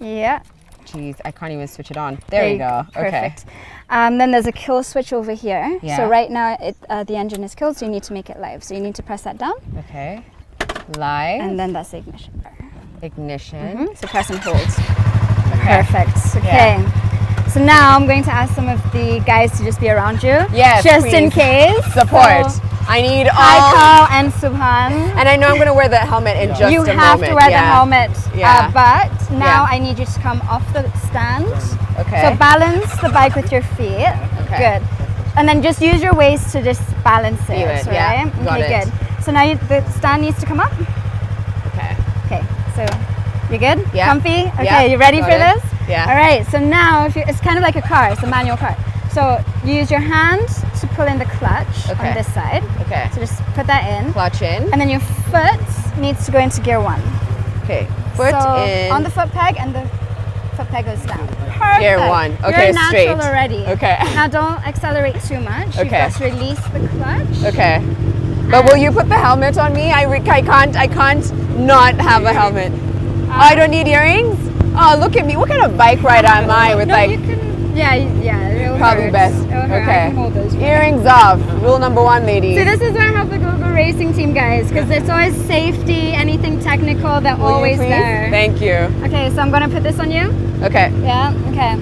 Yeah. Jeez, I can't even switch it on. There you go. Perfect. Then there's a kill switch over here. Yeah. So right now the engine is killed, so you need to make it live. So you need to press that down. Okay. Live. And then that's the ignition bar. Ignition. So press and hold. Okay. Perfect. Okay. Yeah. So now I'm going to ask some of the guys to just be around you. Yes, just please. in case. Support. So I need all. Aiko and Subhan. And I know I'm going to wear the helmet in just a moment. You have to wear the helmet. Yeah. But now I need you to come off the stand. Okay. So balance the bike with your feet. Okay. Good. And then just use your waist to just balance it. Feel it, right? yeah. Got Okay, it. good. So now the stand needs to come up. Okay. Okay. So you good? Yeah. Comfy? Okay, Yeah. you ready Got for it. this? Yeah. All right, so now it's kind of like a car, it's a manual car. So use your hand to pull in the clutch on this side. Okay. So just put that in. Clutch in. And then your foot needs to go into gear 1. Okay. Foot in. On the foot peg, and the foot peg goes down. Perfect. Gear 1. Okay, You're natural straight. already. Okay. Now don't accelerate too much. You've got to release the clutch. Okay. But will you put the helmet on me? I can't not have a helmet. I don't need earrings? Oh, look at me. What kind of bike ride am I with you can, yeah. Probably best. Okay. I can hold those. Earrings off. Rule number 1, ladies. See, this is why I have the Google Racing team, guys, because it's always safety, anything technical, they're always there. Thank you. Okay, so I'm going to put this on you. Okay. Yeah, okay.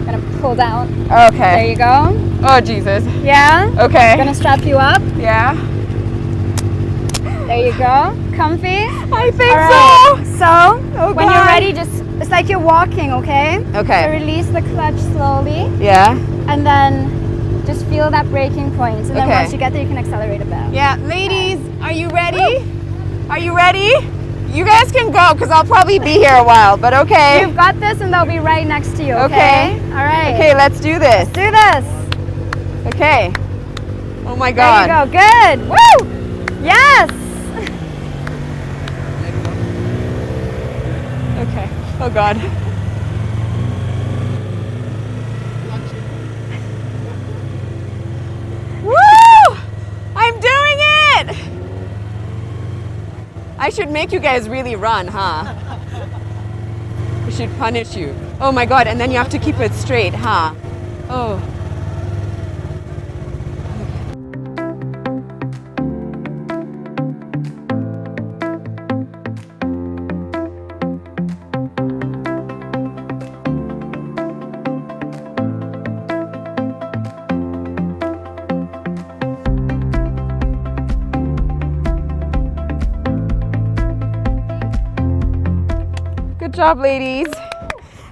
I'm going to pull down. Okay. There you go. Oh, Jesus. Yeah? Okay. I'm going to strap you up. Yeah. There you go. Comfy? I think so. Oh, when you're ready, it's like you're walking, okay? Okay. So release the clutch slowly. Yeah. And then just feel that braking point. And then once you get there, you can accelerate a bit. Yeah. Ladies, are you ready? Woo. Are you ready? You guys can go because I'll probably be here a while, but okay. You've got this and they'll be right next to you, okay? All right. Okay, let's do this. Do this. Okay. Oh my God. There you go. Good. Woo! Yes! Okay. Oh God. Woo! I'm doing it! I should make you guys really run, huh? We should punish you. Oh my God, and then you have to keep it straight, huh? Oh. Good job, ladies.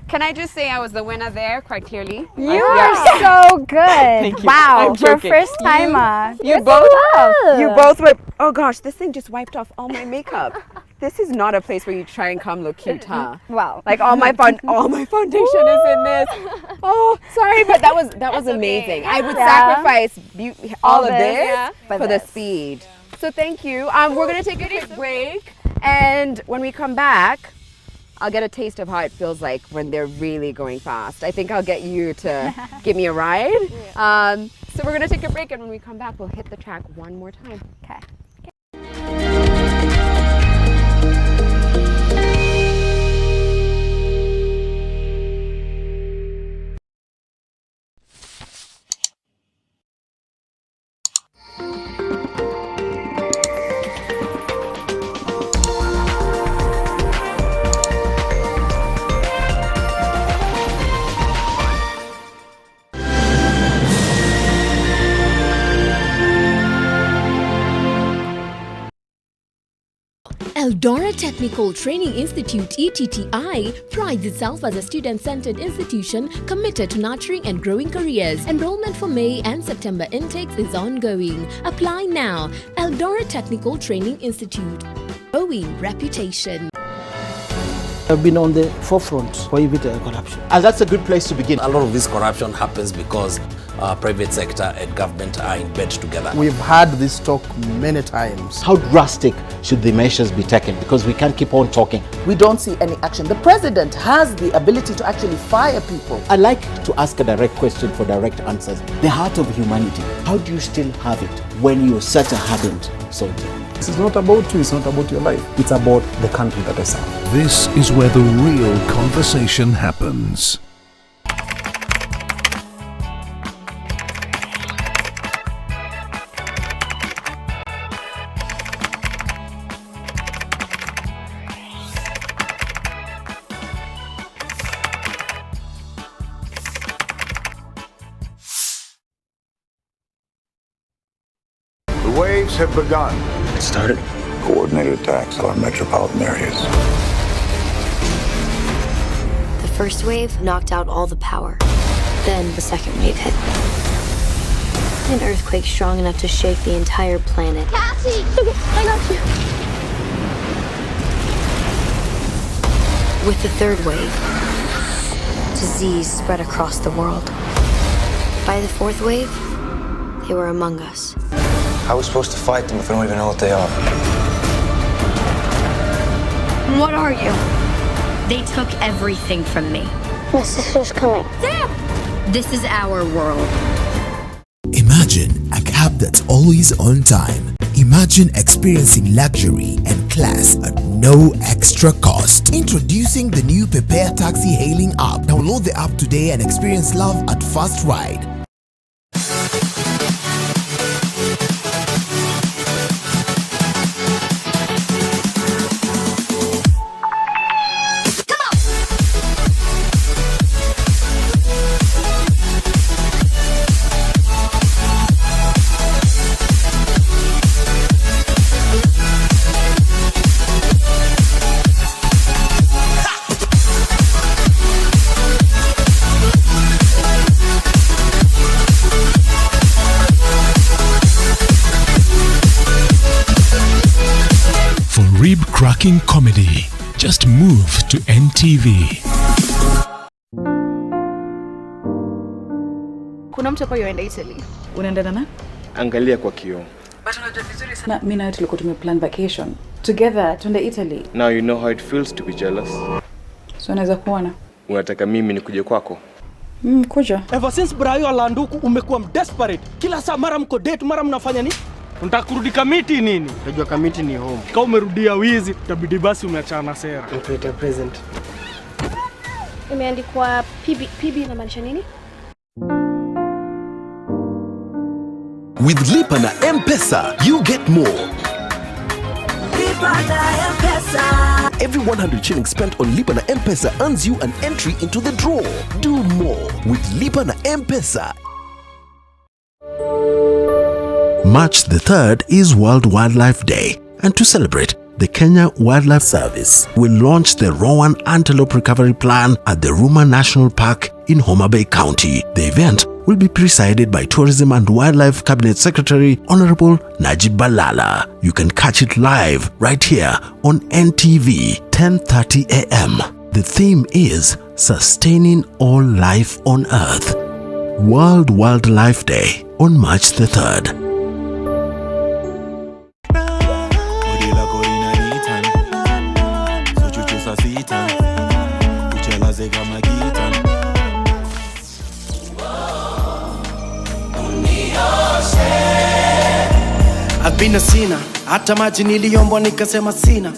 Can I just say I was the winner there quite clearly? You are so good. Thank you. Wow, I'm for joking. first timer. You both were. Oh gosh, this thing just wiped off all my makeup. This is not a place where you try and come look cute, huh? Wow. Like all my foundation is in this. Oh, sorry, but that was amazing. I would sacrifice all of this for the speed. So thank you. We're gonna take a quick break, and when we come back, I'll get a taste of how it feels like when they're really going fast. I think I'll get you to give me a ride. So we're gonna take a break, and when we come back, we'll hit the track one more time. Okay. Eldora Technical Training Institute (ETTI) prides itself as a student-centered institution committed to nurturing and growing careers. Enrollment for May and September intakes is ongoing. Apply now. Eldora Technical Training Institute. Growing reputation. Have been on the forefront for corruption. And that's a good place to begin. A lot of this corruption happens because private sector and government are in bed together. We've had this talk many times. How drastic should the measures be taken? Because we can't keep on talking. We don't see any action. The president has the ability to actually fire people. I like to ask a direct question for direct answers. The heart of humanity, how do you still have it when you're such a hardened soldier? This is not about you, it's not about your life. It's about the country that I serve. This is where the real conversation happens. The waves have begun. It started. Coordinated attacks on metropolitan areas. The first wave knocked out all the power. Then the second wave hit. An earthquake strong enough to shake the entire planet. Cassie! Okay, I got you. With the third wave, disease spread across the world. By the fourth wave, they were among us. How are we supposed to fight them if we don't even know what they are? What are you? They took everything from me. My sister's coming. Sam! This is our world. Imagine a cab that's always on time. Imagine experiencing luxury and class at no extra cost. Introducing the new Prepare Taxi hailing app. Download the app today and experience love at first ride. Rib-cracking comedy. Just move to NTV. Kuna mtu hapa yuenda Italy. Unaenda na? Angalia kwa kioo. But unajua vizuri sana mimi na wewe tulikuwa tumeplan vacation together tuende Italy. Now you know how it feels to be jealous. So unaweza kuona. Unataka mimi nikuje kwako? Kuja. Ever since Brayo alanduku umekuwa desperate. Kila saa mara mko date, mara mnafanya nini? Unataka kurudi kamiti nini? Unajua kamiti ni home. Kama umerudia wizi, itabidi basi umeachana sera. Create present. Imeandikwa PB inamaanisha nini? With Lipa na M-Pesa, you get more. Lipa na M-Pesa. Every 100 shillings spent on Lipa na M-Pesa earns you an entry into the draw. Do more with Lipa na M-Pesa. March the 3rd is World Wildlife Day, and to celebrate, the Kenya Wildlife Service will launch the Rowan Antelope Recovery Plan at the Ruma National Park in Homa Bay County. The event will be presided by Tourism and Wildlife Cabinet Secretary Honorable Najib Balala. You can catch it live right here on NTV, 10:30 a.m. The theme is Sustaining All Life on Earth. World Wildlife Day on March the 3rd. I've been a sinner, hata maji niliombwa nikasema sina.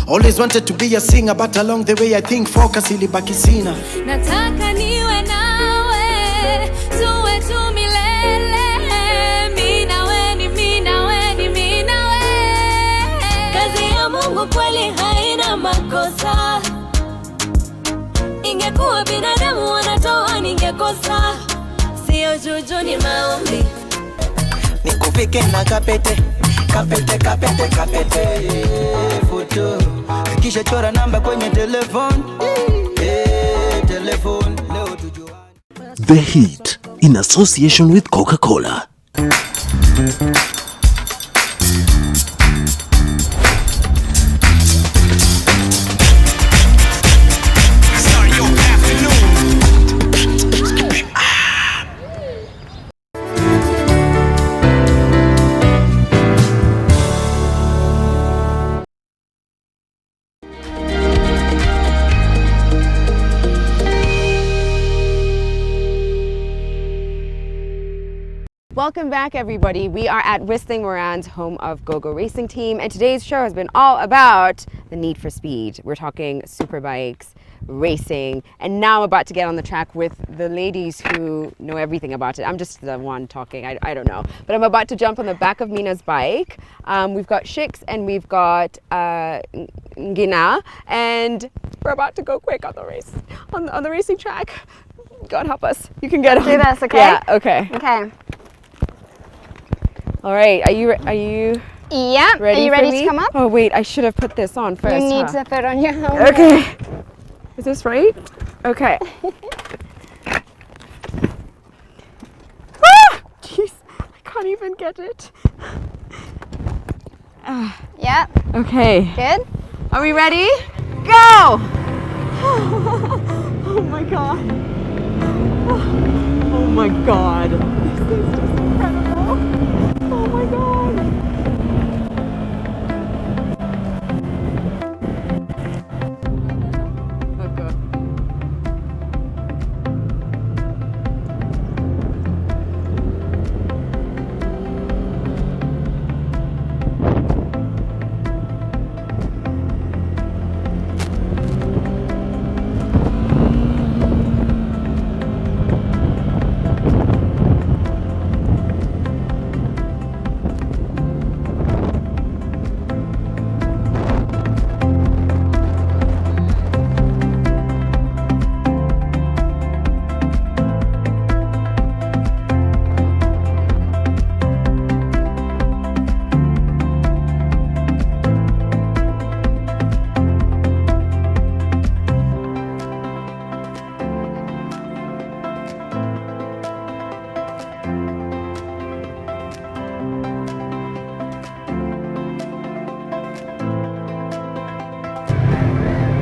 Always wanted to be a singer, but along the way I think focus ilibaki sina. Nataka niwe nawe, tuwe tu milele. Mimi nawe ni mimi nawe ni mimi nawe. Kazi ya Mungu kweli haina makosa. Ingekuwa binadamu wanatoa ningekosa. Sio juju ni maombi. Nikufike na kapete, kapete, kapete, kapete. photo kisha chora namba kwenye telephone telephone leo tujua. The Heat, in association with Coca-Cola. Welcome back, everybody. We are at Whistling Moran's home of Go-Go Racing Team, and today's show has been all about the need for speed. We're talking superbikes, racing, and now I'm about to get on the track with the ladies who know everything about it. I'm just the one talking, I don't know. But I'm about to jump on the back of Mina's bike. We've got Shix and we've got Ngina, and we're about to go quick on the race, on the racing track. God help us. You can get on. Do this, okay? Yeah, okay. Okay. All right, are you Yeah. ready? Are you for ready me? to come up? Oh wait, I should have put this on first. You need huh? to put on your helmet. Okay. Is this right? Okay. Jeez, I can't even get it. Yeah. Okay. Good. Are we ready? Go! Oh my god. Oh my god. This is just incredible. Oh my god. Okay.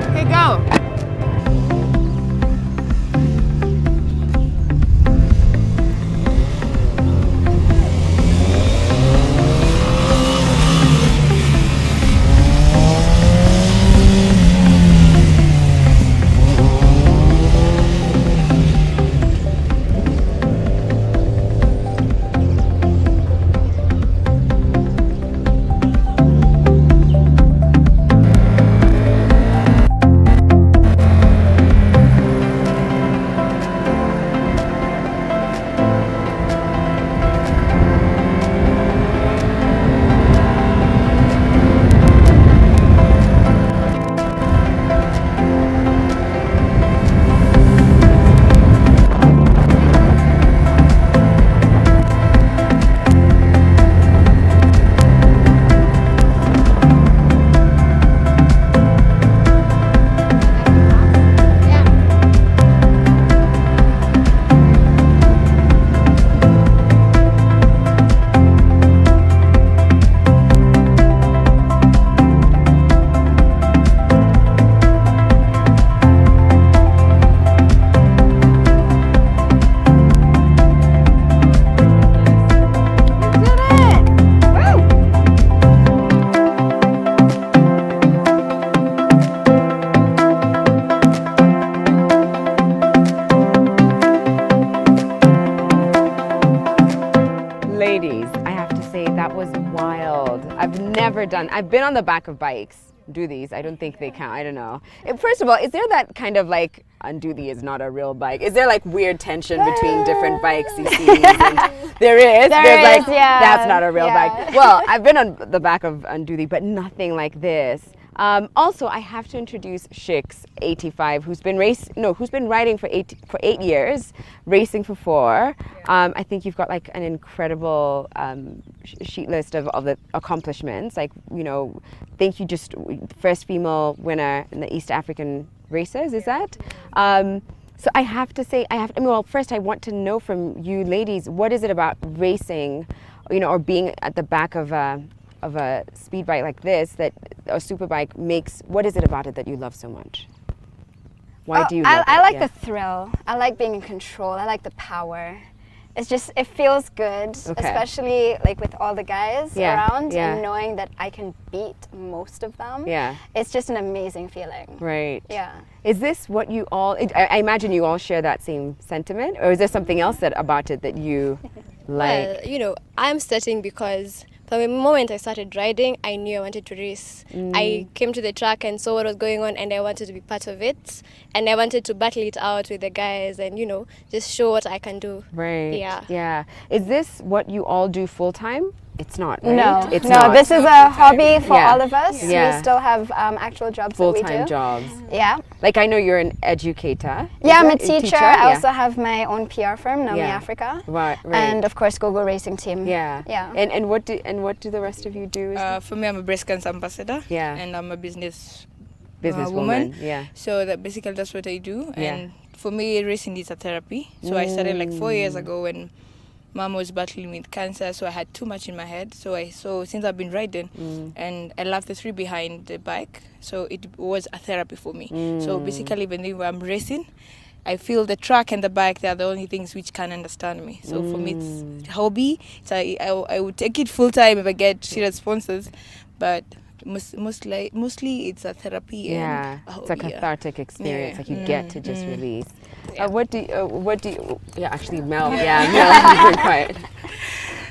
Okay, go. I've been on the back of bikes, do these. I don't think they count. I don't know. First of all, is there that kind of like undo thee is not a real bike? Is there like weird tension between different bikes you see? There is. There's like, yeah. That's not a real bike. Well, I've been on the back of undo thee, but nothing like this. Also, I have to introduce Shix85, who's been riding for 8 years, racing for 4. I think you've got like an incredible sheet list of the accomplishments. Like, you know, I think you just first female winner in the East African races. Is that? So I have to say, well, first I want to know from you ladies, what is it about racing, you know, or being at the back of a speed bike like this, that a super bike makes? What is it about it that you love so much? Why do you love it? I like the thrill. I like being in control. I like the power. It's just, it feels good, especially like with all the guys around and knowing that I can beat most of them. Yeah. It's just an amazing feeling. Right. Yeah. Is this what you all, I imagine you all share that same sentiment, or is there something else about it that you like? Well, you know, I'm starting because from the moment I started riding, I knew I wanted to race. I came to the track and saw what was going on, and I wanted to be part of it. And I wanted to battle it out with the guys and, you know, just show what I can do. Right. Yeah. Yeah. Is this what you all do full time? It's not, right? No, it's no. not. This is a hobby for all of us. Yeah. We still have actual jobs that we do. Full-time jobs. Yeah. Like, I know you're an educator. Yeah, I'm a teacher. I also have my own PR firm, Naomi Africa. Right. And of course, Google Racing Team. Yeah. Yeah. And what do the rest of you do? For me, I'm a breast cancer ambassador. Yeah. And I'm a businesswoman. Yeah. So basically that's what I do. And for me, racing is a therapy. So I started like 4 years ago when Mom was battling with cancer, so I had too much in my head. So since I've been riding, and I love the theory behind the bike, so it was a therapy for me. So basically, when I'm racing, I feel the track and the bike, they are the only things which can understand me. So for me, it's a hobby. I would take it full time if I get serious sponsors, but mostly it's a therapy. Yeah, and it's a cathartic experience. Like you get to just release. What do you? Yeah, actually, Mel. Yeah, Mel, you've been quiet.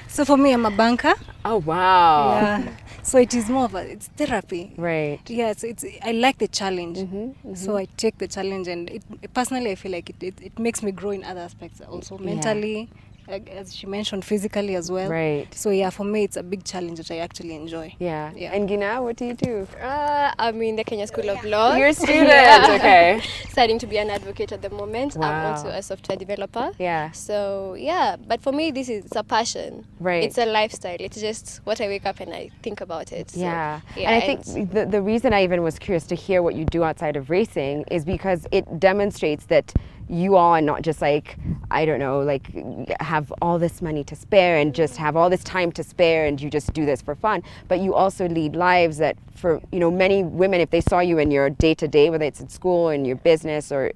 So for me, I'm a banker. Oh wow. Yeah. So it is more of it's therapy. Right. Yeah. So I like the challenge. So I take the challenge, and personally, I feel like it makes me grow in other aspects also, mentally. As she mentioned, physically as well. Right. So yeah, for me, it's a big challenge that I actually enjoy. Yeah. And Gina, what do you do? I'm in the Kenya School of Law. You're a student, okay. Starting to be an advocate at the moment. Wow. I'm also a software developer. Yeah. So yeah, but for me, it's a passion. Right. It's a lifestyle. It's just what I wake up and I think about it. So, yeah. And I think the reason I even was curious to hear what you do outside of racing is because it demonstrates that you all are not just like, I don't know, like have all this money to spare and just have all this time to spare and you just do this for fun, but you also lead lives that for, you know, many women, if they saw you in your day-to-day, whether it's in school, in your business, or,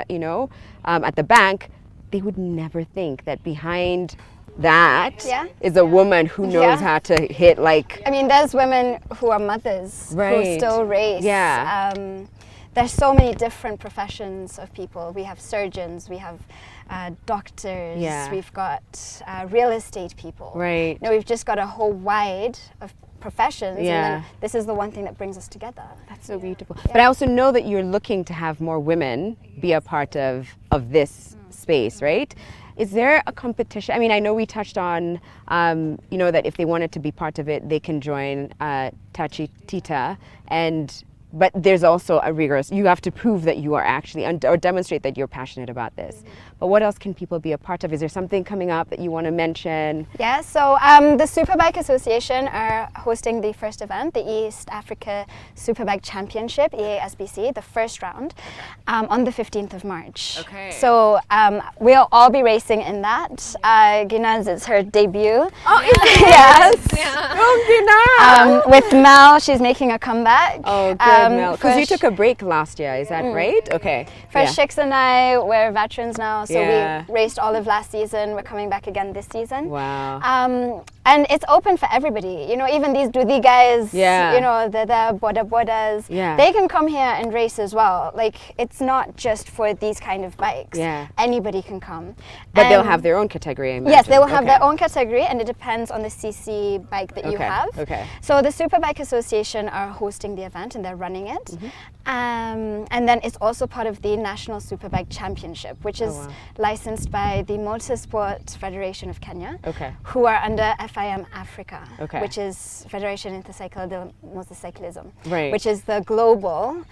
you know, at the bank, they would never think that behind that is a woman who knows how to hit like... I mean, there's women who are mothers who still race. Yeah. There's so many different professions of people. We have surgeons, we have doctors, we've got real estate people. Right. You know, we've just got a whole wide of professions, and then this is the one thing that brings us together. That's so beautiful. But I also know that you're looking to have more women be a part of this space, right? Is there a competition? I mean, I know we touched on, you know, that if they wanted to be part of it, they can join Tachi Tita, but there's also a rigorous, you have to prove that you are actually, or demonstrate that you're passionate about this. But what else can people be a part of? Is there something coming up that you want to mention? Yeah, so the Superbike Association are hosting the first event, the East Africa Superbike Championship, EASBC, the first round, on the 15th of March. Okay. So we'll all be racing in that. Gina's, it's her debut. Oh, is it? Yes. Yeah. Oh, Gina! With Mel, she's making a comeback. Oh, good, Mel. Because you took a break last year, is that right? Okay. First, Shix and I, we're veterans now, so we raced all of last season. We're coming back again this season. Wow. And it's open for everybody. You know, even these Dudi guys, you know, the bodas, they can come here and race as well. Like, it's not just for these kind of bikes. Yeah. Anybody can come. But they'll have their own category, I imagine. Yes, they will have their own category, and it depends on the CC bike that you have. Okay. So the Superbike Association are hosting the event, and they're running it. And then it's also part of the National Superbike Championship, which is licensed by the Motorsport Federation of Kenya, who are under FIM Africa, which is Federation Intercycle de Motorcyclism, which is the global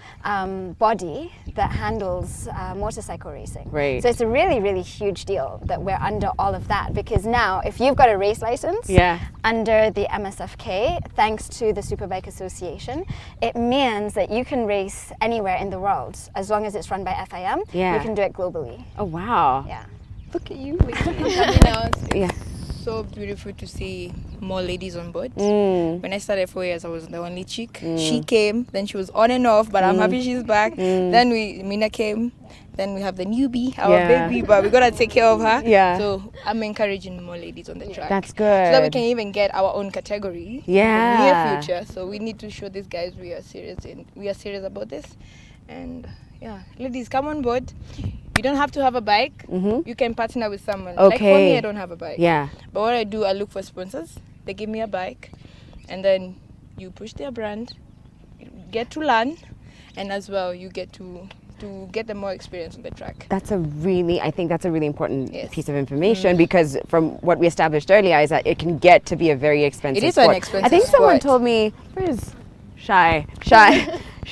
body that handles motorcycle racing. So it's a really, really huge deal that we're under all of that, because now if you've got a race license under the MSFK, thanks to the Superbike Association, it means that you can race anywhere in the world as long as it's run by FIM. You can do it globally. Oh wow. Yeah. Look at you. So beautiful to see more ladies on board. When I started 4 years, I was the only chick. She came, then she was on and off, but I'm happy she's back. Then Mina came, then we have the newbie, our baby, but we gotta take care of her. So I'm encouraging more ladies on the track. That's good. So that we can even get our own category in the near future. So we need to show these guys we are serious about this. And ladies, come on board. You don't have to have a bike. You can partner with someone. Like for me, I don't have a bike. But what I do, I look for sponsors. They give me a bike, and then you push their brand, you get to learn, and as well you get to get them more experience on the track. I think that's a really important piece of information, because from what we established earlier is that it can get to be a very expensive sport. An expensive I think someone told me, where's Shy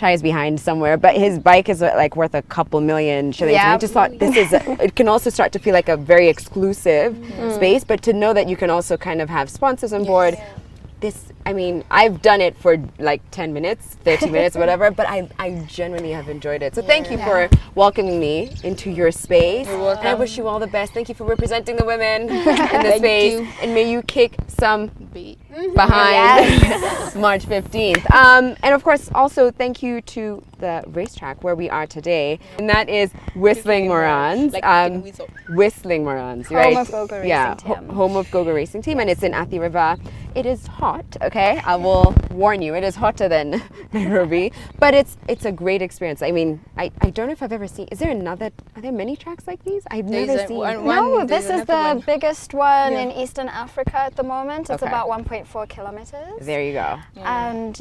is behind somewhere, but his bike is like worth a couple million shillings. And I just thought it can also start to feel like a very exclusive space, but to know that you can also kind of have sponsors on board. I've done it for like 10 minutes, 30 minutes, whatever, but I genuinely have enjoyed it. So thank you for welcoming me into your space. You're welcome. And I wish you all the best. Thank you for representing the women in the space. And may you kick some behind March 15th. And of course, also thank you to the racetrack where we are today. And that is Whistling Morans. Whistling Morans, right? Home of Gogo Racing Team. Home of Gogo Racing Team. And it's in Athi River. It is hot, okay? I will warn you, it is hotter than Nairobi, but it's a great experience. I mean, I don't know if I've ever seen, are there many tracks like these? I've never seen. No, this is the biggest one in Eastern Africa at the moment. It's about 1.4 kilometers. There you go. And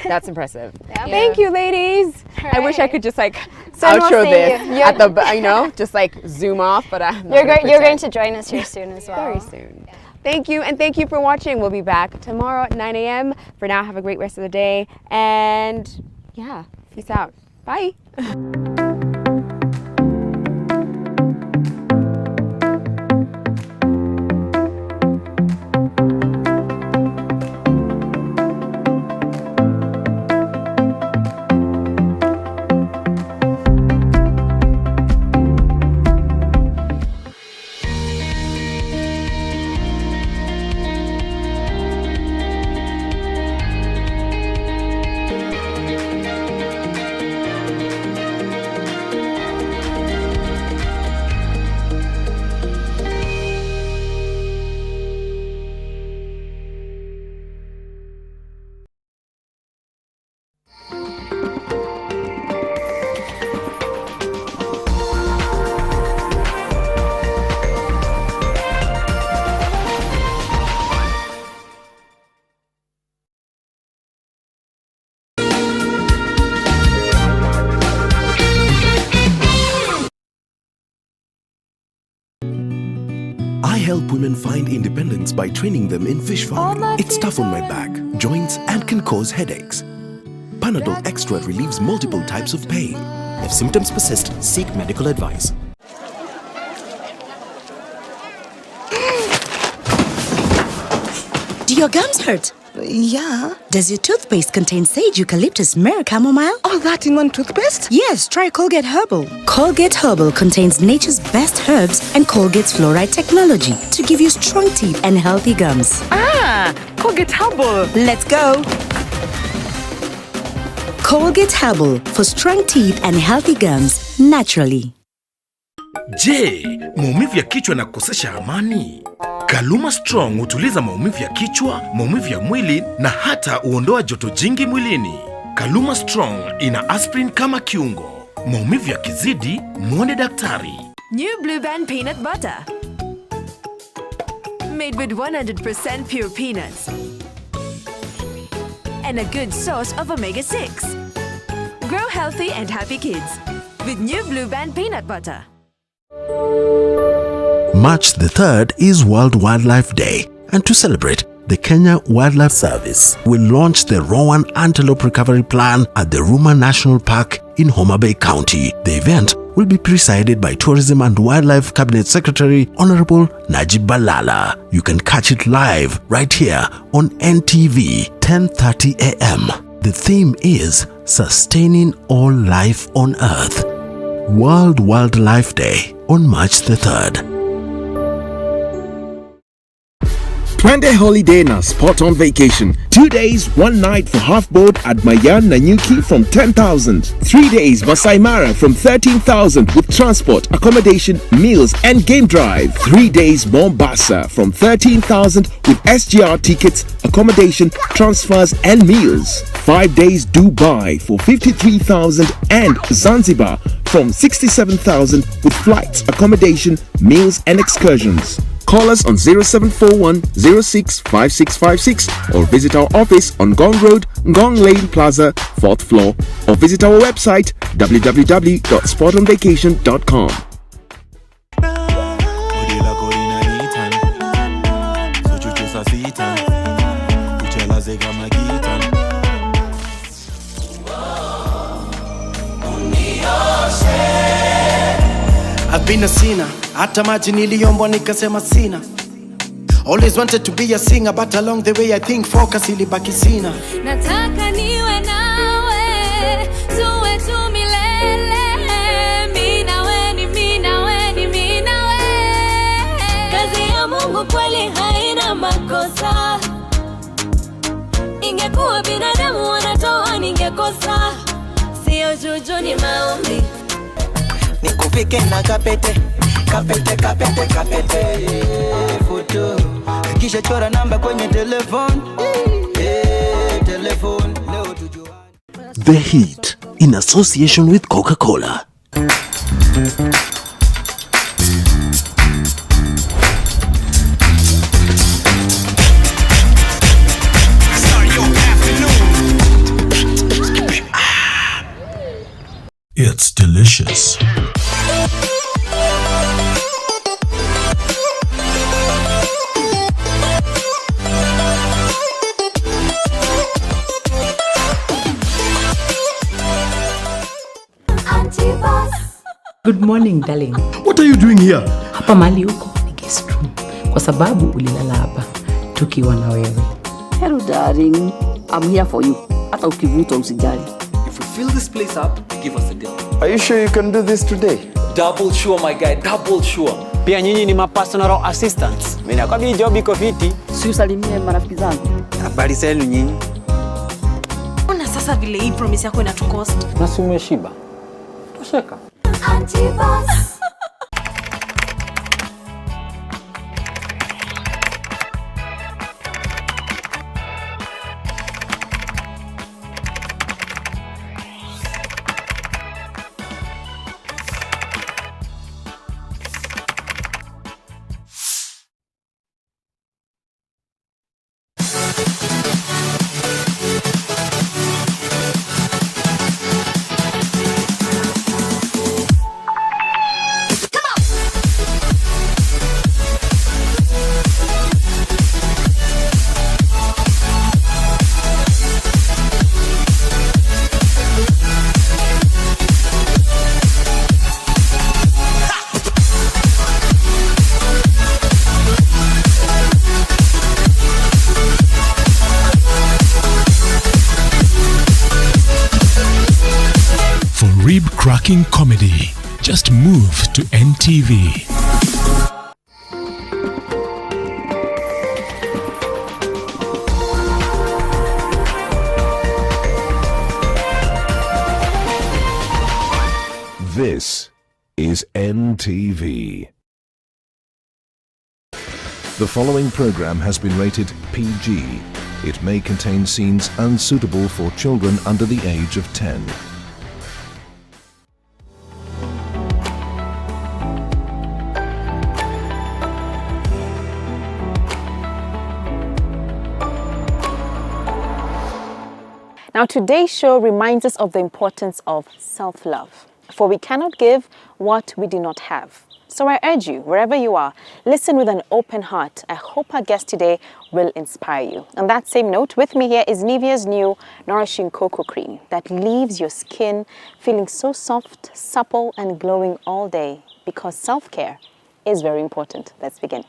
that's impressive. Thank you, ladies. Right. I wish I could just outro this at the, just like zoom off, but you're going to join us here soon as well. Very soon. Thank you, and thank you for watching. We'll be back tomorrow at 9 a.m. For now, have a great rest of the day, and peace out. Bye. I help women find independence by training them in fish farming. It's tough on my back, joints, and can cause headaches. Panadol Extra relieves multiple types of pain. If symptoms persist, seek medical advice. Do your gums hurt? Yeah. Does your toothpaste contain sage, eucalyptus, myrrh, chamomile? All that in one toothpaste? Yes, try Colgate Herbal. Colgate Herbal contains nature's best herbs and Colgate's fluoride technology to give you strong teeth and healthy gums. Ah, Colgate Herbal. Let's go. Colgate Herbal for strong teeth and healthy gums naturally. Je, maumivu ya kichwa na kukosesha amani? Kaluma Strong hutuliza maumivu ya kichwa, maumivu ya mwili na hata huondoa joto jingi mwilini. Kaluma Strong ina aspirin kama kiungo. Maumivu yakizidi, muone daktari. New Blue Band peanut butter. Made with 100% pure peanuts. And a good source of omega-6. Grow healthy and happy kids with new Blue Band peanut butter. March the 3rd is World Wildlife Day, and to celebrate, the Kenya Wildlife Service will launch the Rowan Antelope Recovery Plan at the Ruma National Park in Homa Bay County. The event will be presided by Tourism and Wildlife Cabinet Secretary Honorable Najib Balala. You can catch it live right here on NTV, 10:30 a.m. The theme is Sustaining All Life on Earth. World Wildlife Day on March the 3rd. Twende holiday na spot on vacation. 2 days, 1 night for half board at Mayan Nanyuki from 10,000. 3 days Masai Mara from 13,000 with transport, accommodation, meals and game drive. 3 days Mombasa from 13,000 with SGR tickets, accommodation, transfers and meals. 5 days Dubai for 53,000 and Zanzibar from 67,000 with flights, accommodation, meals and excursions. Call us on 0741 06 5656 or visit our office on Gong Road, Ngong Lane Plaza, 4th floor, or visit our website www.spotonvacation.com. I've been a sinner, hata maji niliombwa nikasema sina. Always wanted to be a singer, but along the way I think focus ilibaki sina. Nataka niwe nawe, tuwe tu milele. Mimi nawe ni mimi nawe ni mimi nawe. Kazi ya Mungu kweli haina makosa. Ingekuwa binadamu wanatoa ningekosa. Sio juju ni maombi. Nikufike na kapete, kapete, kapete, kapete. Photo, kisha chora namba kwenye telefone. Telefone. The Heat, in association with Coca-Cola. It's delicious. Good morning, darling. What are you doing here? Hapa mali huko ni guest room. Kwa sababu ulilala hapa tukiwa na wewe. Hello darling. I'm here for you. Hata ukivuta usijali. If we fill this place up, give us a deal. Are you sure you can do this today? Double sure my guy, double sure. Pia nyinyi ni personal assistants. Mimi nakwambia job iko fiti. Si usalimie marafiki zangu. Habari zenu nyinyi? Ona sasa vile hii promise yako inatukost. Na si umeshiba. Tosheka. Anti-boss. Rib-cracking comedy. Just move to NTV. This is NTV. The following program has been rated PG. It may contain scenes unsuitable for children under the age of 10. Now Now, today's show reminds us of the importance of self-love, for we cannot give what we do not have. So I urge you, wherever you are, listen with an open heart. I hope our guest today will inspire you. On that same note, with me here is Nivea's new Nourishing Cocoa Cream that leaves your skin feeling so soft, supple, and glowing all day, because self-care is very important. Let's begin.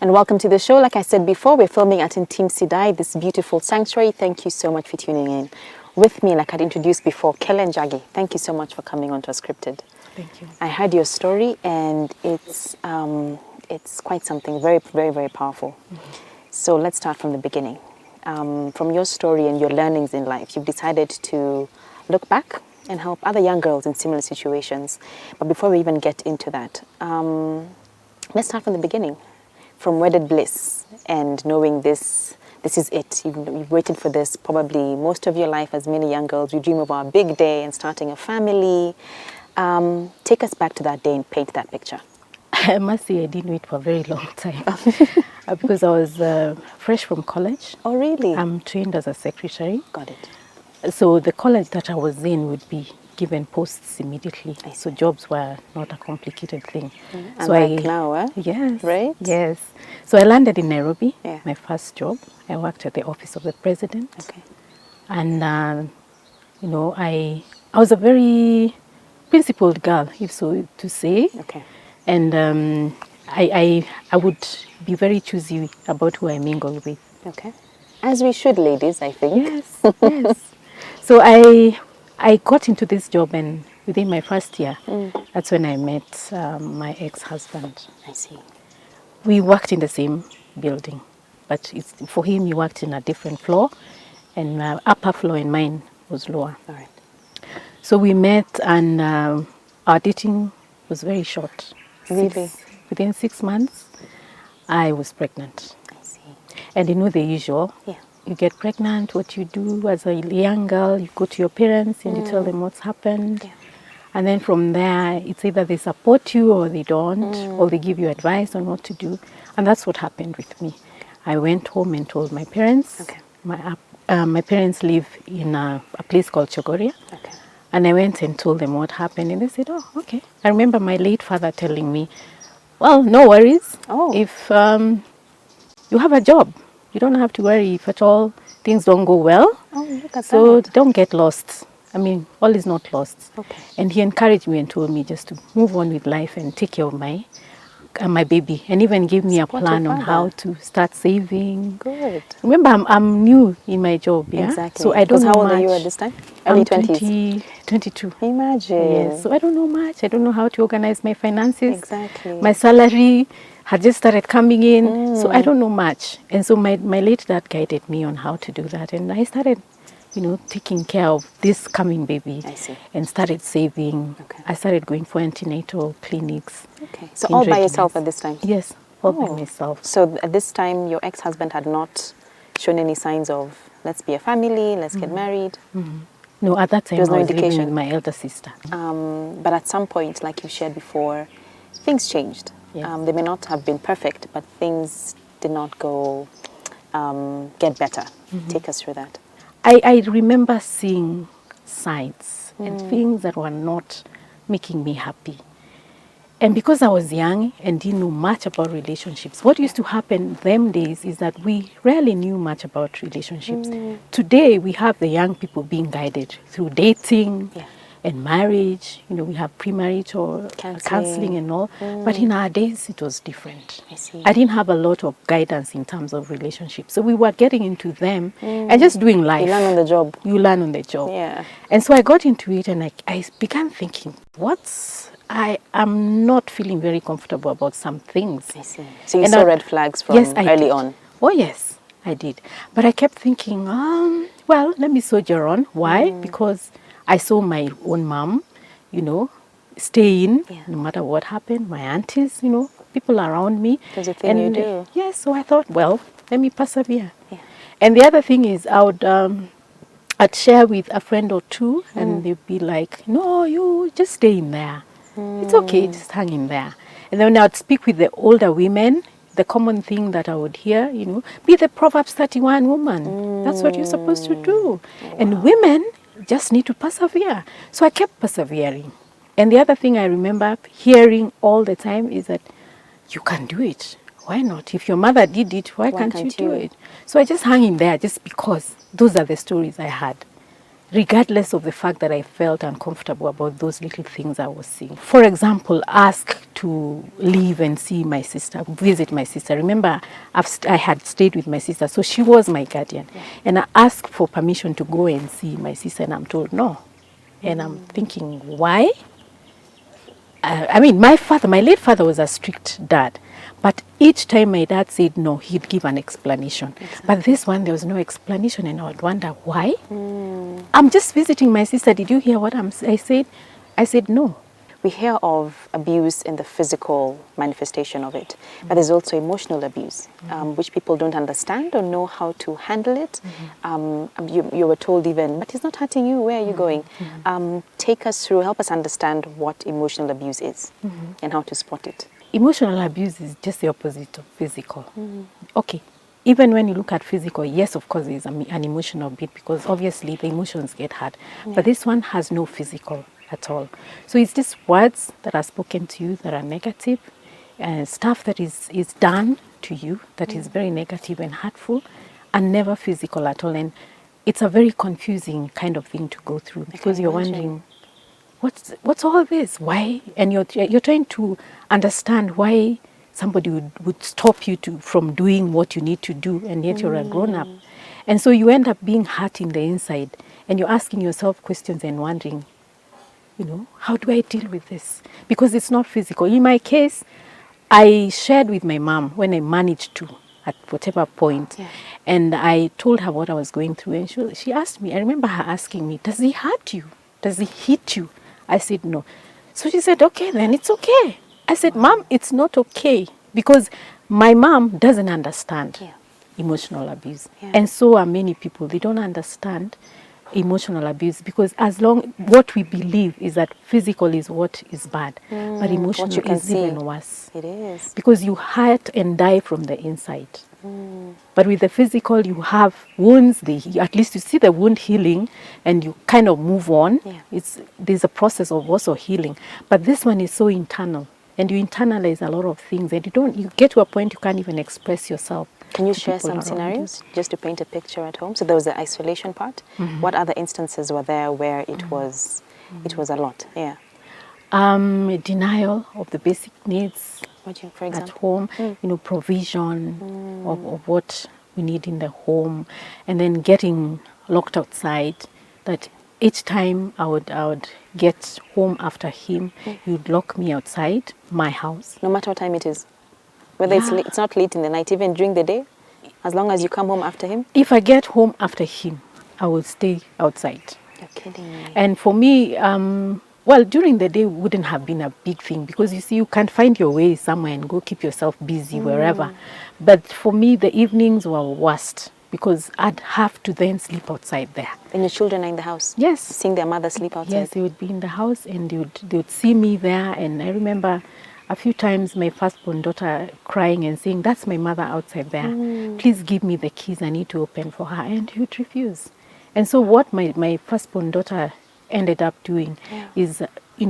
And welcome to the show. Like I said before, we're filming at Intim Sidai, this beautiful sanctuary. Thank you so much for tuning in. With me, like I'd introduced before, Kellen Jagi. Thank you so much for coming on to Unscripted. Thank you. I heard your story, and it's quite something very, very, very powerful. So let's start from the beginning. From your story and your learnings in life, you've decided to look back and help other young girls in similar situations. But before we even get into that, let's start from the beginning. From wedded bliss and knowing this is it. You've waited for this probably most of your life. As many young girls, we dream of our big day and starting a family. Take us back to that day and paint that picture. I must say I didn't wait for a very long time because I was fresh from college. Oh, really? I'm trained as a secretary. Got it. So the college that I was in would be given posts immediately. So jobs were not a complicated thing. So now, yes, right? Yes. So I landed in Nairobi. Yeah. My first job. I worked at the office of the president. Okay. And you know, I was a very principled girl, if so to say. Okay. And I would be very choosy about who I mingle with. Okay. As we should, ladies, I think. Yes. Yes. So I got into this job, and within my first year, that's when I met my ex-husband. I see. We worked in the same building, but for him, he worked in a different floor, and upper floor and mine was lower. All right. So we met, and our dating was very short. Really? Within 6 months, I was pregnant. I see. And you know the usual. Yeah. You get pregnant, what you do as a young girl, you go to your parents and you tell them what's happened. Yeah. And then from there, it's either they support you or they don't, or they give you advice on what to do. And that's what happened with me. I went home and told my parents. Okay. My parents live in a place called Chogoria. Okay. And I went and told them what happened, and they said, oh, okay. I remember my late father telling me, well, no worries. If you have a job, you don't have to worry if at all things don't go well. Oh, look at so that. Don't get lost. I mean, all is not lost. Okay. And he encouraged me and told me just to move on with life and take care of my baby, and even gave me a plan on how to start saving. Good. Remember, I'm new in my job, yeah? Exactly. So I don't know how old much. are you at this time? Early 20s? 22. Imagine. Yes. So I don't know much. I don't know how to organize my finances. Exactly. My salary had just started coming in, so I don't know much. And so my late dad guided me on how to do that. And I started, taking care of this coming baby. I see. And started saving. Okay. I started going for antenatal clinics. Okay. So all by yourself at this time? Yes, all by myself. So at this time, your ex-husband had not shown any signs of, let's be a family, let's get married? No, at that time, There was no I was living indication. with my elder sister. But at some point, like you shared before, things changed. Yes. They may not have been perfect, but things did not go get better. Take us through that. I remember seeing signs and things that were not making me happy. And because I was young and didn't know much about relationships, what used to happen them days is that we rarely knew much about relationships. Today, we have the young people being guided through dating and marriage. We have pre-marital counseling and all. But in our days, it was different. I see. I didn't have a lot of guidance in terms of relationships. So we were getting into them and just doing life. You learn on the job. You learn on the job. Yeah. And so I got into it, and I began thinking, I am not feeling very comfortable about some things. I see. So you saw red flags from early on? Oh, yes, I did. But I kept thinking, well, let me soldier on. Why? Because I saw my own mom, stay in no matter what happened. My aunties, people around me. There's a thing you do. Yes, so I thought, well, let me persevere. Yeah. And the other thing is I'd share with a friend or two, and they'd be like, no, you just stay in there. It's okay, just hang in there. And then when I would speak with the older women, the common thing that I would hear, be the Proverbs 31 woman. That's what you're supposed to do. And women just need to persevere. So I kept persevering. And the other thing I remember hearing all the time is that you can do it. Why not? If your mother did it, why can't you do it? So I just hung in there just because those are the stories I had, regardless of the fact that I felt uncomfortable about those little things I was seeing. For example, ask to leave and see my sister, visit my sister. Remember, I had stayed with my sister, so she was my guardian. Yeah. And I asked for permission to go and see my sister, and I'm told no. And I'm thinking, why? I mean, my late father was a strict dad. But each time my dad said no, he'd give an explanation. Exactly. But this one, there was no explanation, and I would wonder why. I'm just visiting my sister. Did you hear what I said? I said no. We hear of abuse in the physical manifestation of it, but there's also emotional abuse, which people don't understand or know how to handle it. You were told even, but he's not hurting you, where are you going? Take us through, help us understand what emotional abuse is and how to spot it. Emotional abuse is just the opposite of physical. Okay, even when you look at physical, yes, of course, there's an emotional bit because obviously the emotions get hurt. Yeah. But this one has no physical at all. So it's just words that are spoken to you that are negative, stuff that is done to you that is very negative and hurtful, and never physical at all. And it's a very confusing kind of thing to go through because you're wondering, what's all this? Why? And you're trying to understand why somebody would stop you from doing what you need to do, and yet you're a grown-up. And so you end up being hurt in the inside, and you're asking yourself questions and wondering, how do I deal with this? Because it's not physical. In my case, I shared with my mom when I managed to, at whatever point, and I told her what I was going through, and she asked me, I remember her asking me, does he hurt you? Does he hit you? I said, no. So she said, okay, then it's okay. I said, Mom, it's not okay, because my mom doesn't understand emotional abuse. And so are many people. They don't understand emotional abuse because what we believe is that physical is what is bad, but emotional is even worse. It is. Because you hurt and die from the inside. But with the physical, you have wounds, at least you see the wound healing and you kind of move on. There's a process of also healing. But this one is so internal, and you internalize a lot of things, and you get to a point you can't even express yourself. Can you share some scenarios just to paint a picture at home? So there was the isolation part. What other instances were there where it was a lot? Yeah. Denial of the basic needs for example? At home, provision of what we need in the home, and then getting locked outside. That each time I would get home after him, he'd lock me outside my house. No matter what time it is? Whether it's not late in the night, even during the day? As long as you come home after him? If I get home after him, I will stay outside. You're kidding me. And for me, during the day wouldn't have been a big thing because you see, you can find your way somewhere and go keep yourself busy wherever. But for me, the evenings were worst because I'd have to then sleep outside there. And your children are in the house? Yes. Seeing their mother sleep outside? Yes, they would be in the house and they would see me there. And I remember a few times my firstborn daughter crying and saying, that's my mother outside there. Please give me the keys, I need to open for her. And he would refuse. And so what my firstborn daughter ended up doing is,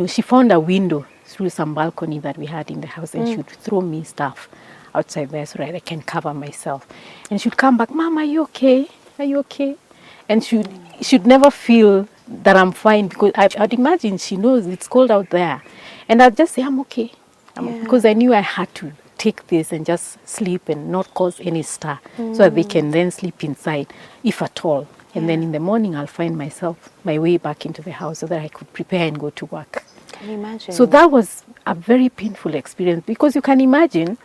she found a window through some balcony that we had in the house, and she would throw me stuff outside there so that I can cover myself. And she'd come back, Mom, are you okay? Are you okay? And she'd never feel that I'm fine because I'd imagine she knows it's cold out there. And I'd just say, I'm okay. Because I knew I had to take this and just sleep and not cause any stir so that they can then sleep inside, if at all. And then in the morning, I'll find my way back into the house so that I could prepare and go to work. Can you imagine? So that was a very painful experience because you can imagine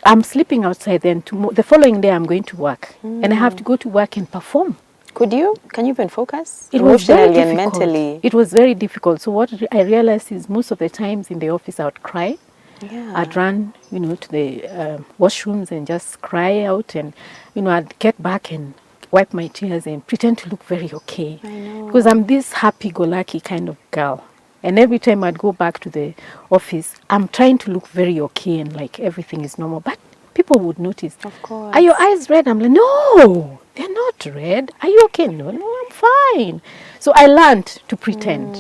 I'm sleeping outside, then the following day I'm going to work and I have to go to work and perform. Can you even focus? It was very difficult. And mentally? It was very difficult. So what I realized is most of the times in the office I would cry. I'd run, to the washrooms and just cry out, and I'd get back and wipe my tears and pretend to look very okay. I know. Because I'm this happy-go-lucky kind of girl. And every time I'd go back to the office, I'm trying to look very okay and like everything is normal. But people would notice. Of course. Are your eyes red? I'm like, no, they're not red. Are you okay? No, I'm fine. So I learned to pretend.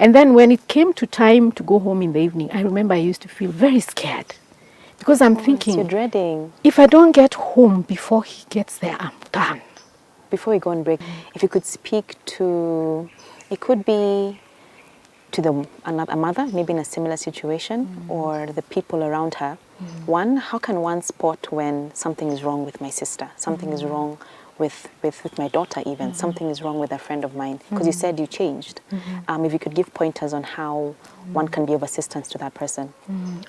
And then when it came to time to go home in the evening, I remember I used to feel very scared. Because I'm thinking, you're dreading. If I don't get home before he gets there, I'm done. Before we go on break, if you could speak to, it could be to a mother, maybe in a similar situation, or the people around her. One, how can one spot when something is wrong with my sister? Something is wrong with my daughter even. Something is wrong with a friend of mine. Because you said you changed. If you could give pointers on how one can be of assistance to that person.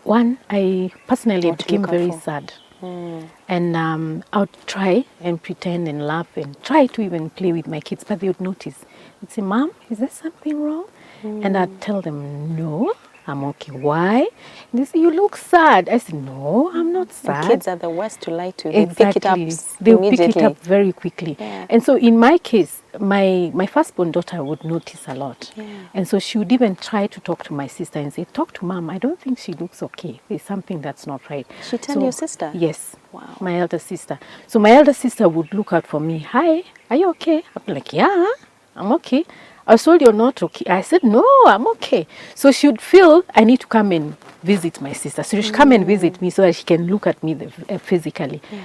One, I personally became very sad. And I would try and pretend and laugh and try to even play with my kids, but they would notice. They'd say, Mom, is there something wrong? And I'd tell them, no, I'm okay. Why? And they say, you look sad. I said, no, I'm not sad. The kids are the worst to lie to. Exactly. They pick it up They'll immediately. pick it up very quickly. Yeah. And so in my case, my firstborn daughter would notice a lot. Yeah. And so she would even try to talk to my sister and say, talk to Mom, I don't think she looks okay. There's something that's not right. She tell your sister? Yes. Wow. My elder sister. So my elder sister would look out for me. Hi, are you okay? I'm like, yeah, I'm okay. I was told you're not okay. I said, no, I'm okay. So she would feel I need to come and visit my sister. So she'd come and visit me so that she can look at me physically. Yeah.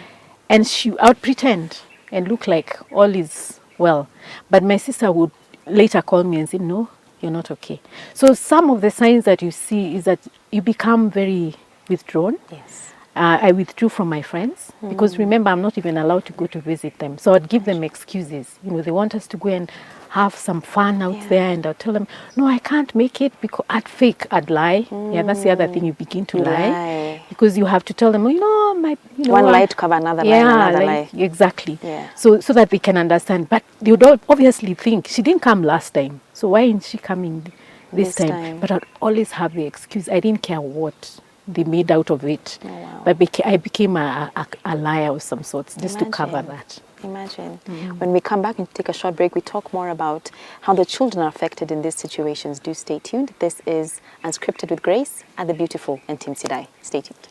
And I would pretend and look like all is well. But my sister would later call me and say, no, you're not okay. So some of the signs that you see is that you become very withdrawn. Yes. I withdrew from my friends because remember, I'm not even allowed to go to visit them. So I'd give them excuses. You know, they want us to go and have some fun out there, and I'll tell them, no, I can't make it because I'd lie. Yeah, that's the other thing. You begin to lie because you have to tell them, one lie to cover another lie, another lie. Exactly. Yeah. So that they can understand. But they would obviously think she didn't come last time, so why isn't she coming this time? But I'd always have the excuse. I didn't care what they made out of it. Oh, wow. But I became a liar of some sorts just to cover that. Imagine. When we come back and take a short break, we talk more about how the children are affected in these situations. Do stay tuned. This is Unscripted with Grace at the beautiful NTV Sidai. Stay tuned.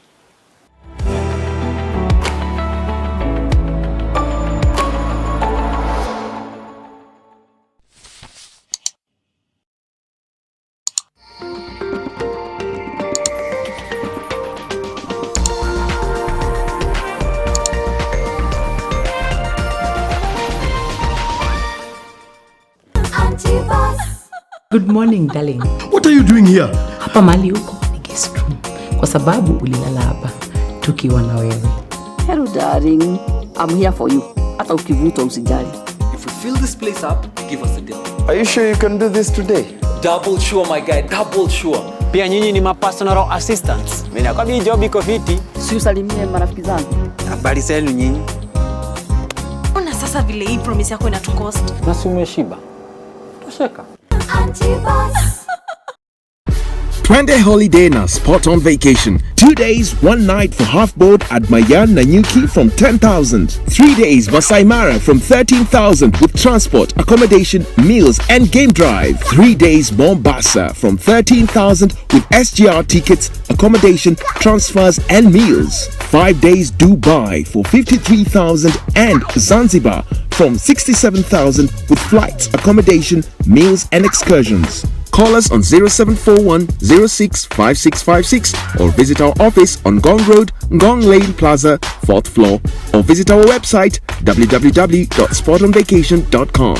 Good morning, darling. What are you doing here? Hapa mali uko ni guest room. Kwa sababu ulilala hapa tukiwa na wewe. Hello, darling. I'm here for you. Hata ukivuta usijali. If we fill this place up, give us a deal. Are you sure you can do this today? Double sure, my guy. Double sure. Pia nyinyi ni personal assistants. Mimi nakwambia job iko fiti. Si usalimie marafiki zangu. Habari zenu nyinyi? Ona sasa vile hii promise yako inatukost. Na si umeshiba. Tosheka. Twende holiday na spot on vacation. 2 days, 1 night for half board at Mayan Nanyuki from 10,000. 3 days Masai Mara from 13,000 with transport, accommodation, meals and game drive. 3 days Mombasa from 13,000 with SGR tickets, accommodation, transfers and meals. 5 days Dubai for 53,000 and Zanzibar from 67,000 with flights, accommodation, meals and excursions. Call us on 0741 06 5656 or visit our office on Gong Road, Ngong Lane Plaza, 4th floor, or visit our website www.spotonvacation.com.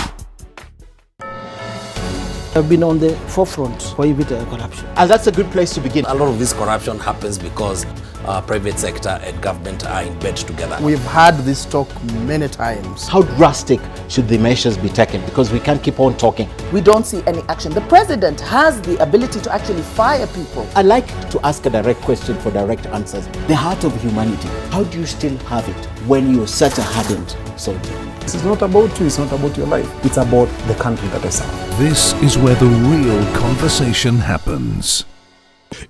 Have been on the forefront for corruption. And that's a good place to begin. A lot of this corruption happens because private sector and government are in bed together. We've had this talk many times. How drastic should the measures be taken? Because we can't keep on talking. We don't see any action. The president has the ability to actually fire people. I like to ask a direct question for direct answers. The heart of humanity, how do you still have it when you're such a hardened soldier? This is not about you, it's not about your life. It's about the country that I serve. This is where the real conversation happens.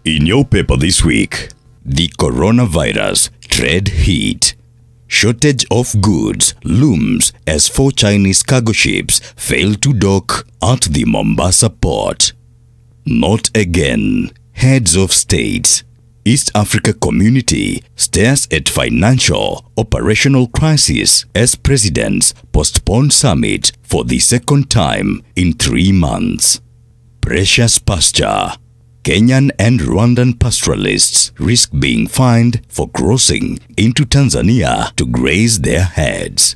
In your paper this week, the coronavirus dread heat. Shortage of goods looms as 4 Chinese cargo ships fail to dock at the Mombasa port. Not again. Heads of states. East Africa Community stares at financial operational crisis as presidents postpone summit for the second time in 3 months. Precious pasture. Kenyan and Rwandan pastoralists risk being fined for crossing into Tanzania to graze their heads.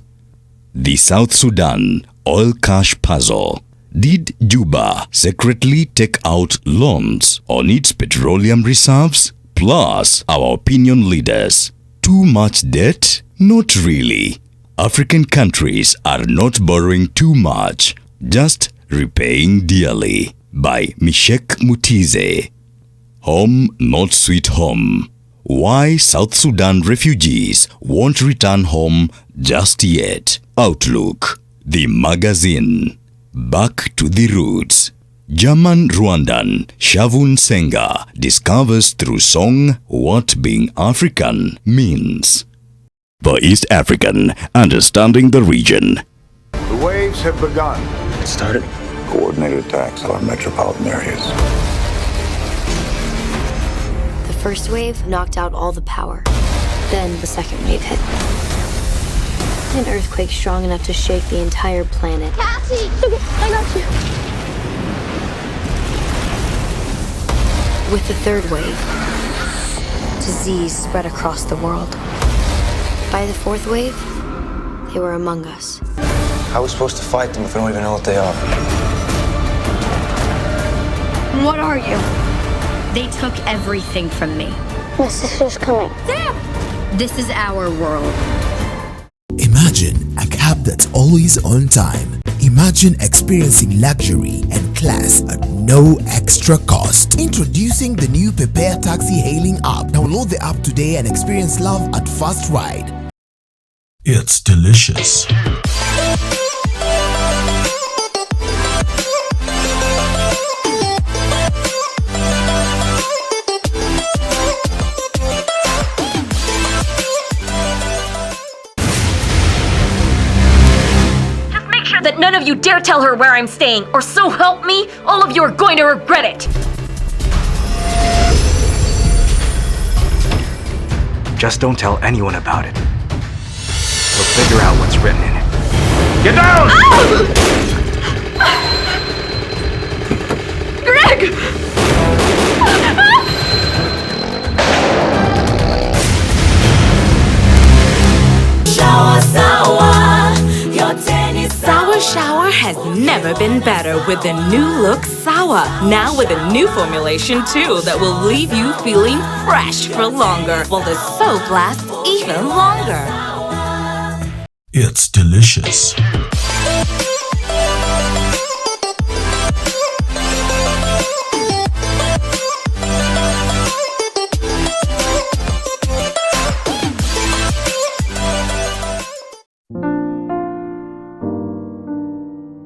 The South Sudan oil cash puzzle. Did Juba secretly take out loans on its petroleum reserves? Plus, our opinion leaders. Too much debt? Not really. African countries are not borrowing too much, just repaying dearly. By Mishek Mutize. Home not sweet home. Why South Sudan refugees won't return home just yet. Outlook. The magazine. Back to the roots. German Rwandan Shavun Senga discovers through song what being African means. For East African, understanding the region. The waves have begun. It started. Coordinated attacks on metropolitan areas. The first wave knocked out all the power. Then the second wave hit. An earthquake strong enough to shake the entire planet. Cassie! I got you. With the third wave, disease spread across the world. By the fourth wave, they were among us. How are we supposed to fight them if we don't even know what they are? What are you? They took everything from me. My sister's coming. Sam! This is our world. Imagine a cab that's always on time. Imagine experiencing luxury and class at no extra cost. Introducing the new Prepare Taxi hailing app. Download the app today and experience love at first ride. It's delicious. That none of you dare tell her where I'm staying, or so help me, all of you are going to regret it! Just don't tell anyone about it. We'll figure out what's written in it. Get down! Greg! Sour Shower has never been better with the new look Sour. Now with a new formulation too that will leave you feeling fresh for longer, while the soap lasts even longer. It's delicious.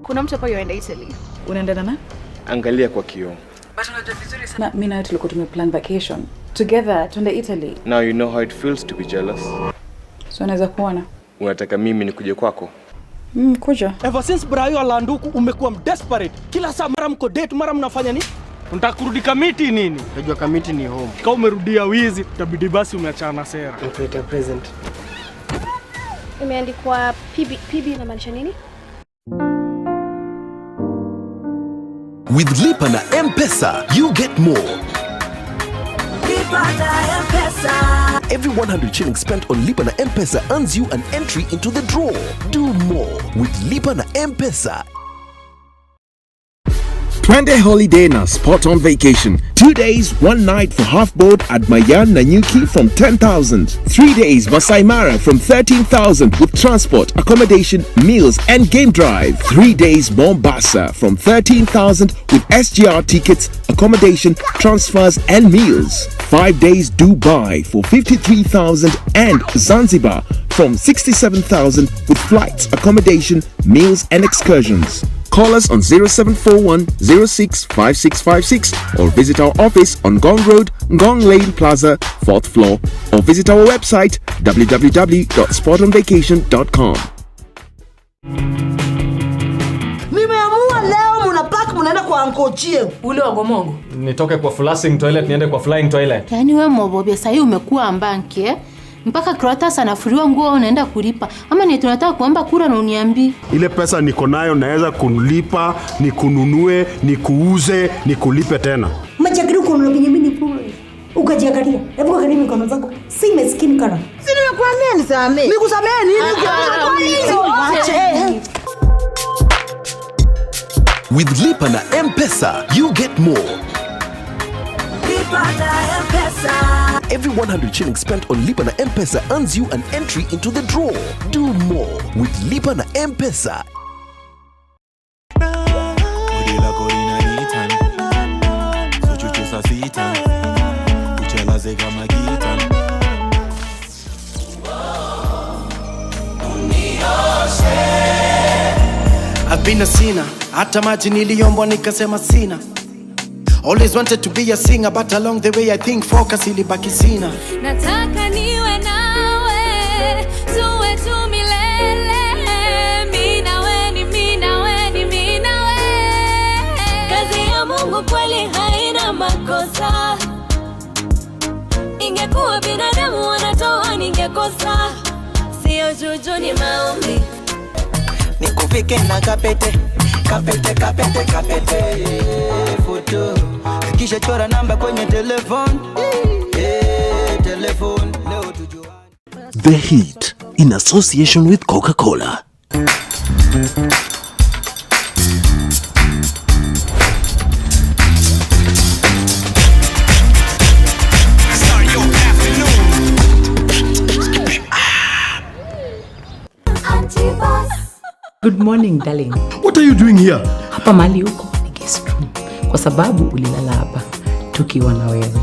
Kuna mtu hapa yuaenda Italy. Unaenda na? Angalia kwa kioo. But unajua vizuri sana mimi na wewe tulikuwa tumeplan vacation together tuende Italy. Now you know how it feels to be jealous. So unaweza kuona. Unataka mimi nikuje kwako? Kuja. Ever since Brayo Alanduku umekuwa desperate. Kila saa mara mko date, mara mnafanya nini? Unataka kurudi kamiti nini? Unajua kamiti ni home. Kama umerudia wizi, itabidi basi umeachana na sera. Mtuete present. Imeandikwa PB inamaanisha nini? With Lipa na M-Pesa, you get more. Lipa na M-Pesa. Every 100 shillings spent on Lipa na M-Pesa earns you an entry into the draw. Do more with Lipa na M-Pesa. Twende holiday na spot on vacation. 2 days, 1 night for half board at Mayan Nanyuki from 10,000. 3 days Masai Mara from 13,000 with transport, accommodation, meals and game drive. 3 days Mombasa from 13,000 with SGR tickets, accommodation, transfers and meals. 5 days Dubai for 53,000 and Zanzibar from 67,000 with flights, accommodation, meals and excursions. Call us on 0741 06 5656 or visit our office on Gong Road, Gong Lane Plaza, 4th floor, or visit our website Nimeamua leo mnapaka mnaenda kwa Uncle Chieng. Ule wa Gomongo. Nitoke kwa flushing toilet niende kwa flying toilet. Yaani wewe Mobobia sasa hivi umekuwa mbanki mpaka Krotas anafuriwa nguo unaenda kulipa. Ama ni tunataka kuomba kura na uniambi. Ile pesa niko nayo naweza kulipa, nikununue, nikuuze, nikulipe tena. Machakiru kuna Benjamin Pule. Ukajiangalia. Hebu angalia mikono zako. Si maskini kana. Si nimekuambia nisamee. Nikusamee nini? With Lipa na M-Pesa, you get more. Lipa na M-Pesa. Every 100 shillings spent on Lipa na M-Pesa earns you an entry into the draw. Do more with Lipa na M-Pesa. I've been a sinner, hata maji niliombwa nikasema sina. Always wanted to be a singer, but along the way I think focus ilibaki sina. Nataka niwe nawe, tuwe tu milele. Mimi nawe ni mimi nawe ni mimi nawe. Kazi ya Mungu kweli haina makosa. Ingekuwa binadamu wanatoa ningekosa. Sio juju ni maombi. Nikufike na kapete, kapete, kapete, kapete photo. Kisha chora namba kwenye telephone. Telephone. The Heat, in association with Coca-Cola. Good morning, darling. What are you doing here? Hapa mali huko ni guest room. Kwa sababu ulilala hapa tukiwa na wewe.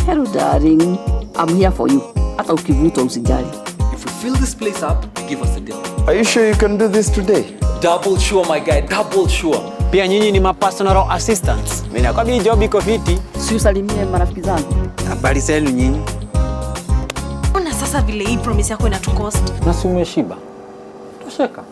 Hello darling, I'm here for you. Hata ukivuta usijali. If we fill this place up, give us a deal. Are you sure you can do this today? Double sure my guy, double sure. Pia nyinyi ni personal assistants. Mimi nakwambia job iko fiti. Si usalimie marafiki zangu. Habari zenu nyinyi? Una sasa vile hii promise yako inatukost. Na si umeshiba. Tosheka.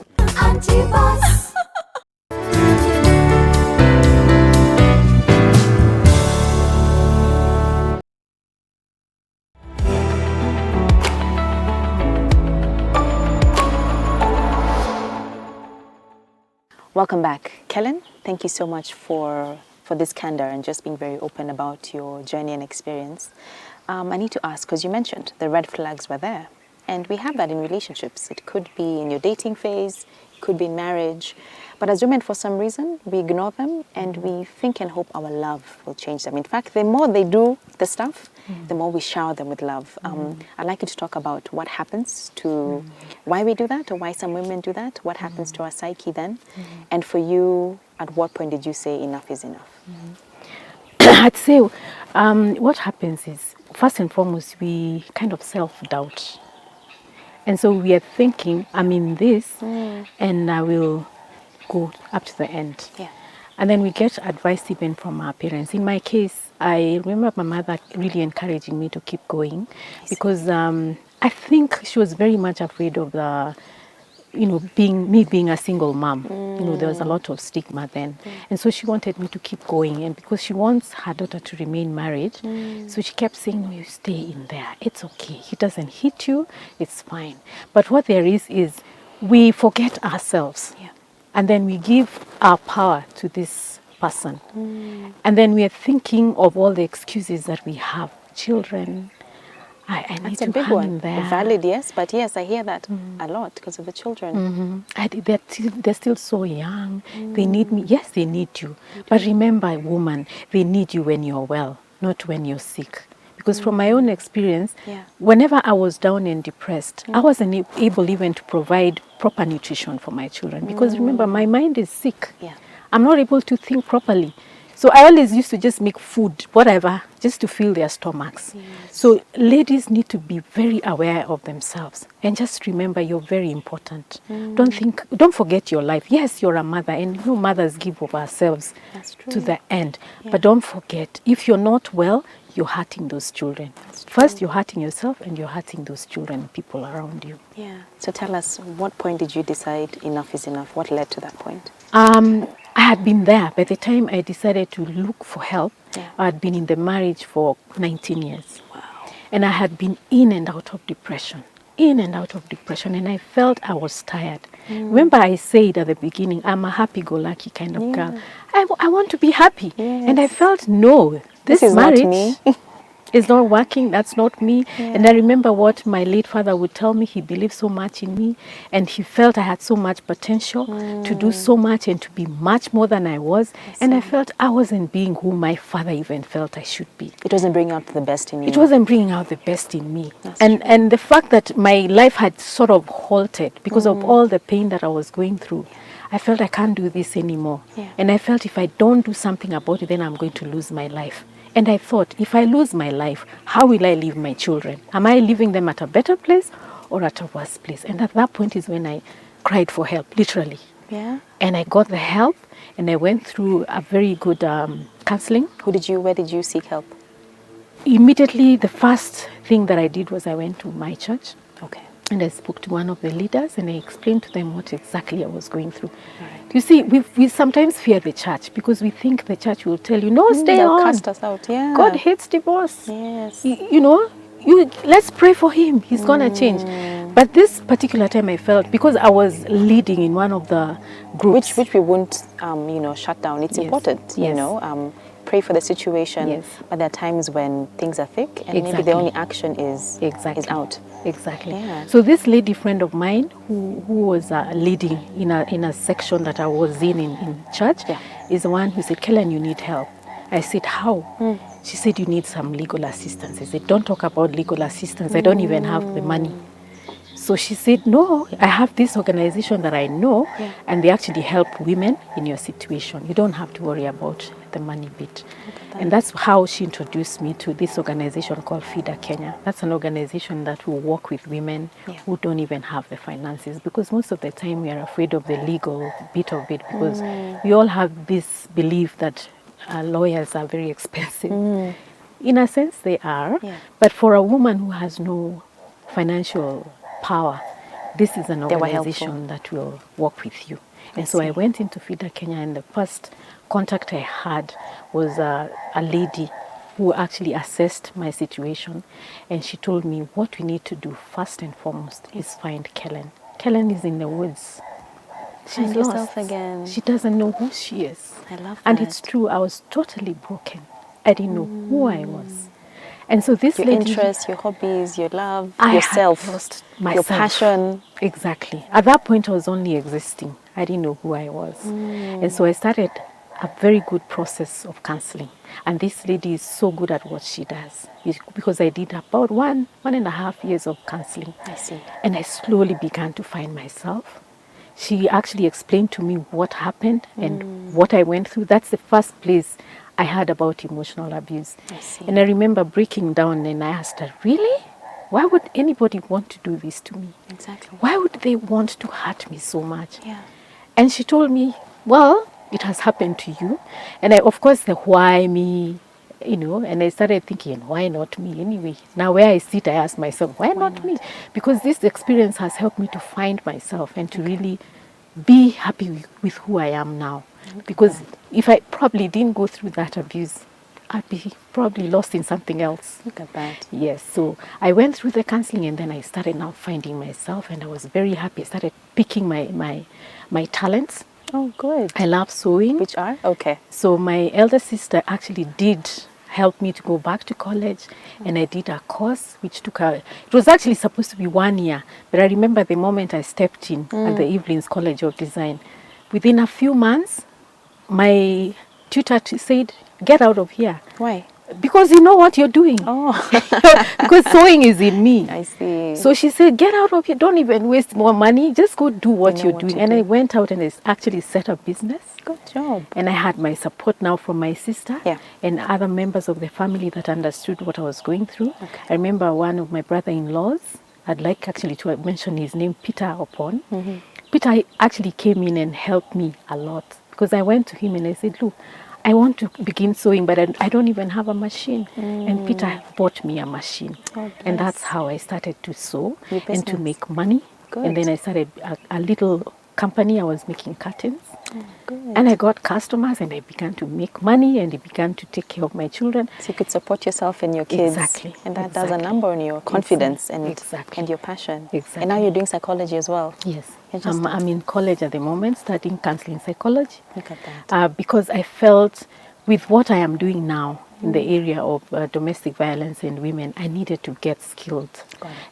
Welcome back. Kellen, thank you so much for this candor and just being very open about your journey and experience. I need to ask, because you mentioned the red flags were there. And we have that in relationships. It could be in your dating phase, it could be in marriage. But as women, for some reason, we ignore them and we think and hope our love will change them. In fact, the more they do the stuff, the more we shower them with love. I'd like you to talk about what happens to, why we do that, or why some women do that, what happens to our psyche then, and for you, at what point did you say enough is enough? I'd say what happens is, first and foremost, we kind of self-doubt. And so we are thinking, I'm in this, and I will go up to the end. Yeah. And then we get advice even from our parents. In my case, I remember my mother really encouraging me to keep going, because I think she was very much afraid of the, being a single mom. There was a lot of stigma then. And so she wanted me to keep going. And because she wants her daughter to remain married, so she kept saying, no, you stay in there. It's okay. He doesn't hit you. It's fine. But what there is we forget ourselves. Yeah. And then we give our power to this person. And then we are thinking of all the excuses that we have. Children, I need to hang in there. Valid, yes, but yes, I hear that a lot because of the children. They're still so young. They need me. Yes, they need you. But remember, woman, they need you when you're well, not when you're sick. Because from my own experience, whenever I was down and depressed, I wasn't able even to provide proper nutrition for my children. Because remember, my mind is sick. I'm not able to think properly. So I always used to just make food, whatever, just to fill their stomachs. So ladies need to be very aware of themselves. And just remember, you're very important. Don't forget your life. Yes, you're a mother, and mothers give of ourselves to the end. But don't forget, if you're not well, you're hurting those children. First, you're hurting yourself, and you're hurting those children, people around you. Yeah. So tell us, what point did you decide enough is enough? What led to that point? I had been there. By the time I decided to look for help, I had been in the marriage for 19 years. Wow. And I had been in and out of depression. And I felt I was tired. Remember I said at the beginning, I'm a happy-go-lucky kind of girl. I want to be happy. And I felt, no, this is marriage not me. is not working. That's not me. And I remember what my late father would tell me. He believed so much in me, and he felt I had so much potential to do so much and to be much more than I was. And I felt I wasn't being who my father even felt I should be. It wasn't bringing out the best in you. It wasn't bringing out the best in me. And the fact that my life had sort of halted because of all the pain that I was going through, I felt I can't do this anymore. And I felt if I don't do something about it, then I'm going to lose my life. And I thought, if I lose my life, how will I leave my children? Am I leaving them at a better place or at a worse place? And at that point is when I cried for help, literally. Yeah. And I got the help, and I went through a very good counseling. Where did you seek help? Immediately, the first thing that I did was I went to my church. Okay. And I spoke to one of the leaders, and I explained to them what exactly I was going through. You see, we sometimes fear the church because we think the church will tell you, no, stay they'll on. cast us out. Yeah. God hates divorce. Yes. Let's pray for him. He's going to change. But this particular time I felt, because I was leading in one of the groups. Which we won't, shut down. It's important, pray for the situation. But there are times when things are thick and maybe the only action is out. Exactly. Yeah. So this lady friend of mine who was leading in a section that I was in church is the one who said, Kellen, you need help. I said, how? She said, you need some legal assistance. I said, don't talk about legal assistance. I don't even have the money. So she said, no, I have this organization that I know, and they actually help women in your situation. You don't have to worry about the money bit. And that's how she introduced me to this organization called FIDA Kenya. That's an organization that will work with women who don't even have the finances, because most of the time we are afraid of the legal bit of it, because we all have this belief that lawyers are very expensive. In a sense, they are. But for a woman who has no financial power, this is an organization that will work with you. And so I went into FIDA Kenya, and the first contact I had was a lady who actually assessed my situation, and she told me what we need to do first and foremost is find Kellen. Kellen is in the woods. She's lost. Yourself again. She doesn't know who she is. I love that. And it's true, I was totally broken. I didn't know who I was. And so this your lady, interests, your hobbies, your love, I yourself, had lost myself. your passion. Exactly. At that point, I was only existing. I didn't know who I was. And so I started a very good process of counseling. And this lady is so good at what she does, because I did about 1.5 years of counseling. I see. And I slowly began to find myself. She actually explained to me what happened and what I went through. That's the first place I heard about emotional abuse. I see. And I remember breaking down, and I asked her, really? Why would anybody want to do this to me? Exactly. Why would they want to hurt me so much? Yeah. And she told me, well, it has happened to you. And I, of course, the why me, and I started thinking, why not me anyway? Now where I sit, I ask myself, why not me? Because this experience has helped me to find myself and to really be happy with who I am now. Because if I probably didn't go through that abuse, I'd be probably lost in something else. Look at that. Yes, so I went through the counseling, and then I started now finding myself, and I was very happy. I started picking my talents. Oh, good. I love sewing. Which are? Okay. So my elder sister actually did help me to go back to college, and I did a course which took it was actually supposed to be 1 year, but I remember the moment I stepped in at the Evelyn's College of Design, within a few months, my tutor said, get out of here. Why? Because you know what you're doing. Oh. Because sewing is in me. I see. So she said, get out of here. Don't even waste more money. Just go do what you're doing. And I went out and I actually set up business. Good job. And I had my support now from my sister and other members of the family that understood what I was going through. Okay. I remember one of my brother-in-laws, I'd like actually to mention his name, Peter Opon. Peter actually came in and helped me a lot, because I went to him and I said, look, I want to begin sewing, but I don't even have a machine. And Peter bought me a machine. And that's how I started to sew and to make money. Good. And then I started a little company. I was making curtains. And I got customers and I began to make money and I began to take care of my children. So you could support yourself and your kids. Exactly. And that does a number on your confidence and your passion. Exactly. And now you're doing psychology as well. Yes. I'm in college at the moment, studying counseling psychology. Look at that. Because I felt with what I am doing now in the area of domestic violence and women, I needed to get skilled.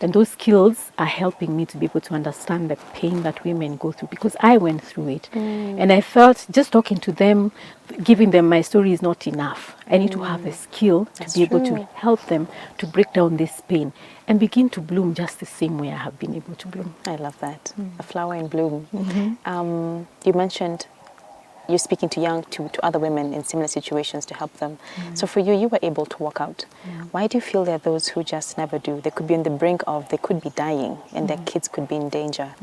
And those skills are helping me to be able to understand the pain that women go through because I went through it. And I felt just talking to them, giving them my story is not enough. I need to have a skill to be able to help them to break down this pain and begin to bloom just the same way I have been able to bloom. I love that. A flower in bloom. You mentioned you're speaking to other women in similar situations to help them. So for you were able to walk out. Why do you feel there are those who just never do? They could be on the brink of, they could be dying and their kids could be in danger,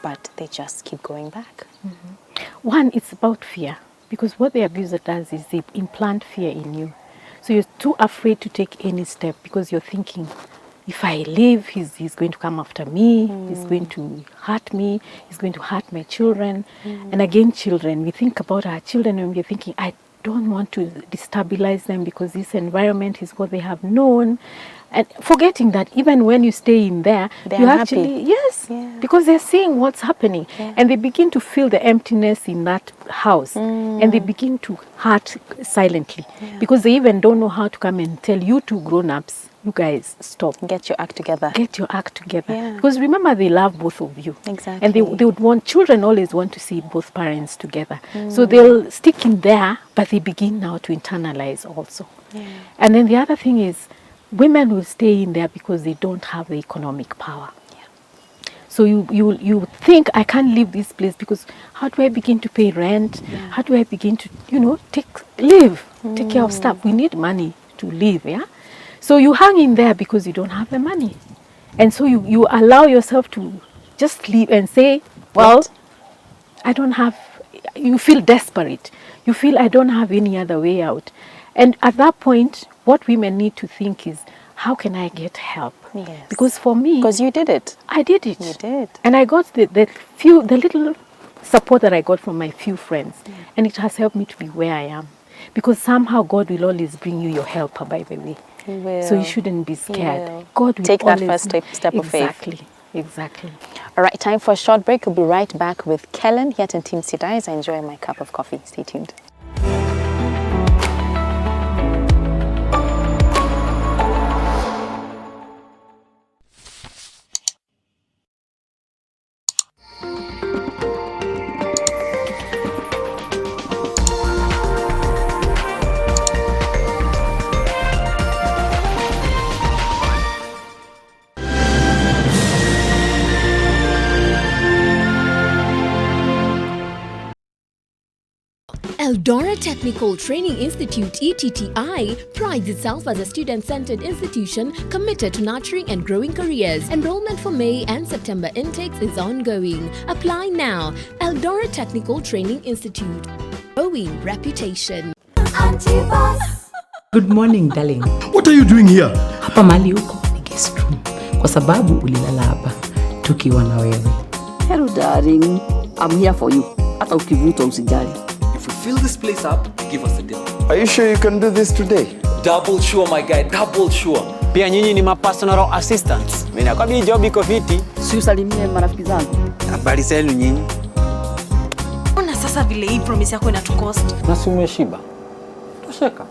but they just keep going back. One, it's about fear, because what the abuser does is they implant fear in you. So you're too afraid to take any step because you're thinking, if I leave, he's going to come after me, he's going to hurt me, he's going to hurt my children. And again, children, we think about our children and we're thinking, I don't want to destabilize them because this environment is what they have known. And forgetting that even when you stay in there, you actually, because they're seeing what's happening. And they begin to feel the emptiness in that house. And they begin to hurt silently because they even don't know how to come and tell you two grown-ups, you guys, stop. Get your act together. Get your act together. Because remember, they love both of you. Exactly. And they would want, children always want to see both parents together. So they'll stick in there, but they begin now to internalize also. And then the other thing is, women will stay in there because they don't have the economic power. So you think, I can't leave this place because how do I begin to pay rent? How do I begin to, take care of stuff? We need money to live, So you hang in there because you don't have the money. And so you allow yourself to just leave and say, well, I don't have, you feel desperate. You feel I don't have any other way out. And at that point, what women need to think is, how can I get help? Yes. Because for me... Because you did it. I did it. You did. And I got the little support that I got from my few friends. And it has helped me to be where I am. Because somehow God will always bring you your helper, by the way. He will. So you shouldn't be scared. Will. God will take that always first step of faith. Exactly. All right, time for a short break. We'll be right back with Kellen here at Team Sidai as I enjoy my cup of coffee. Stay tuned. Eldora Technical Training Institute (ETTI) prides itself as a student-centered institution committed to nurturing and growing careers. Enrollment for May and September intakes is ongoing. Apply now. Eldora Technical Training Institute. Growing reputation. Good morning, darling. What are you doing here? Hapa mali huko ni guest room. Kwa sababu ulilala hapa tukiwa na wewe. Hello darling, I'm here for you. Hata ukivuta usijali. If we fill this place up, give us a deal. Are you sure you can do this today? Double sure, my guy, double sure. Pia nyinyi ni ma personal assistants. Mimi nakwambia job iko fiti. Si usalimie marafiki zangu. Habari zenu nyinyi? Ona sasa vile hii promise yako inatukost. Na si umeshiba. Tosheka.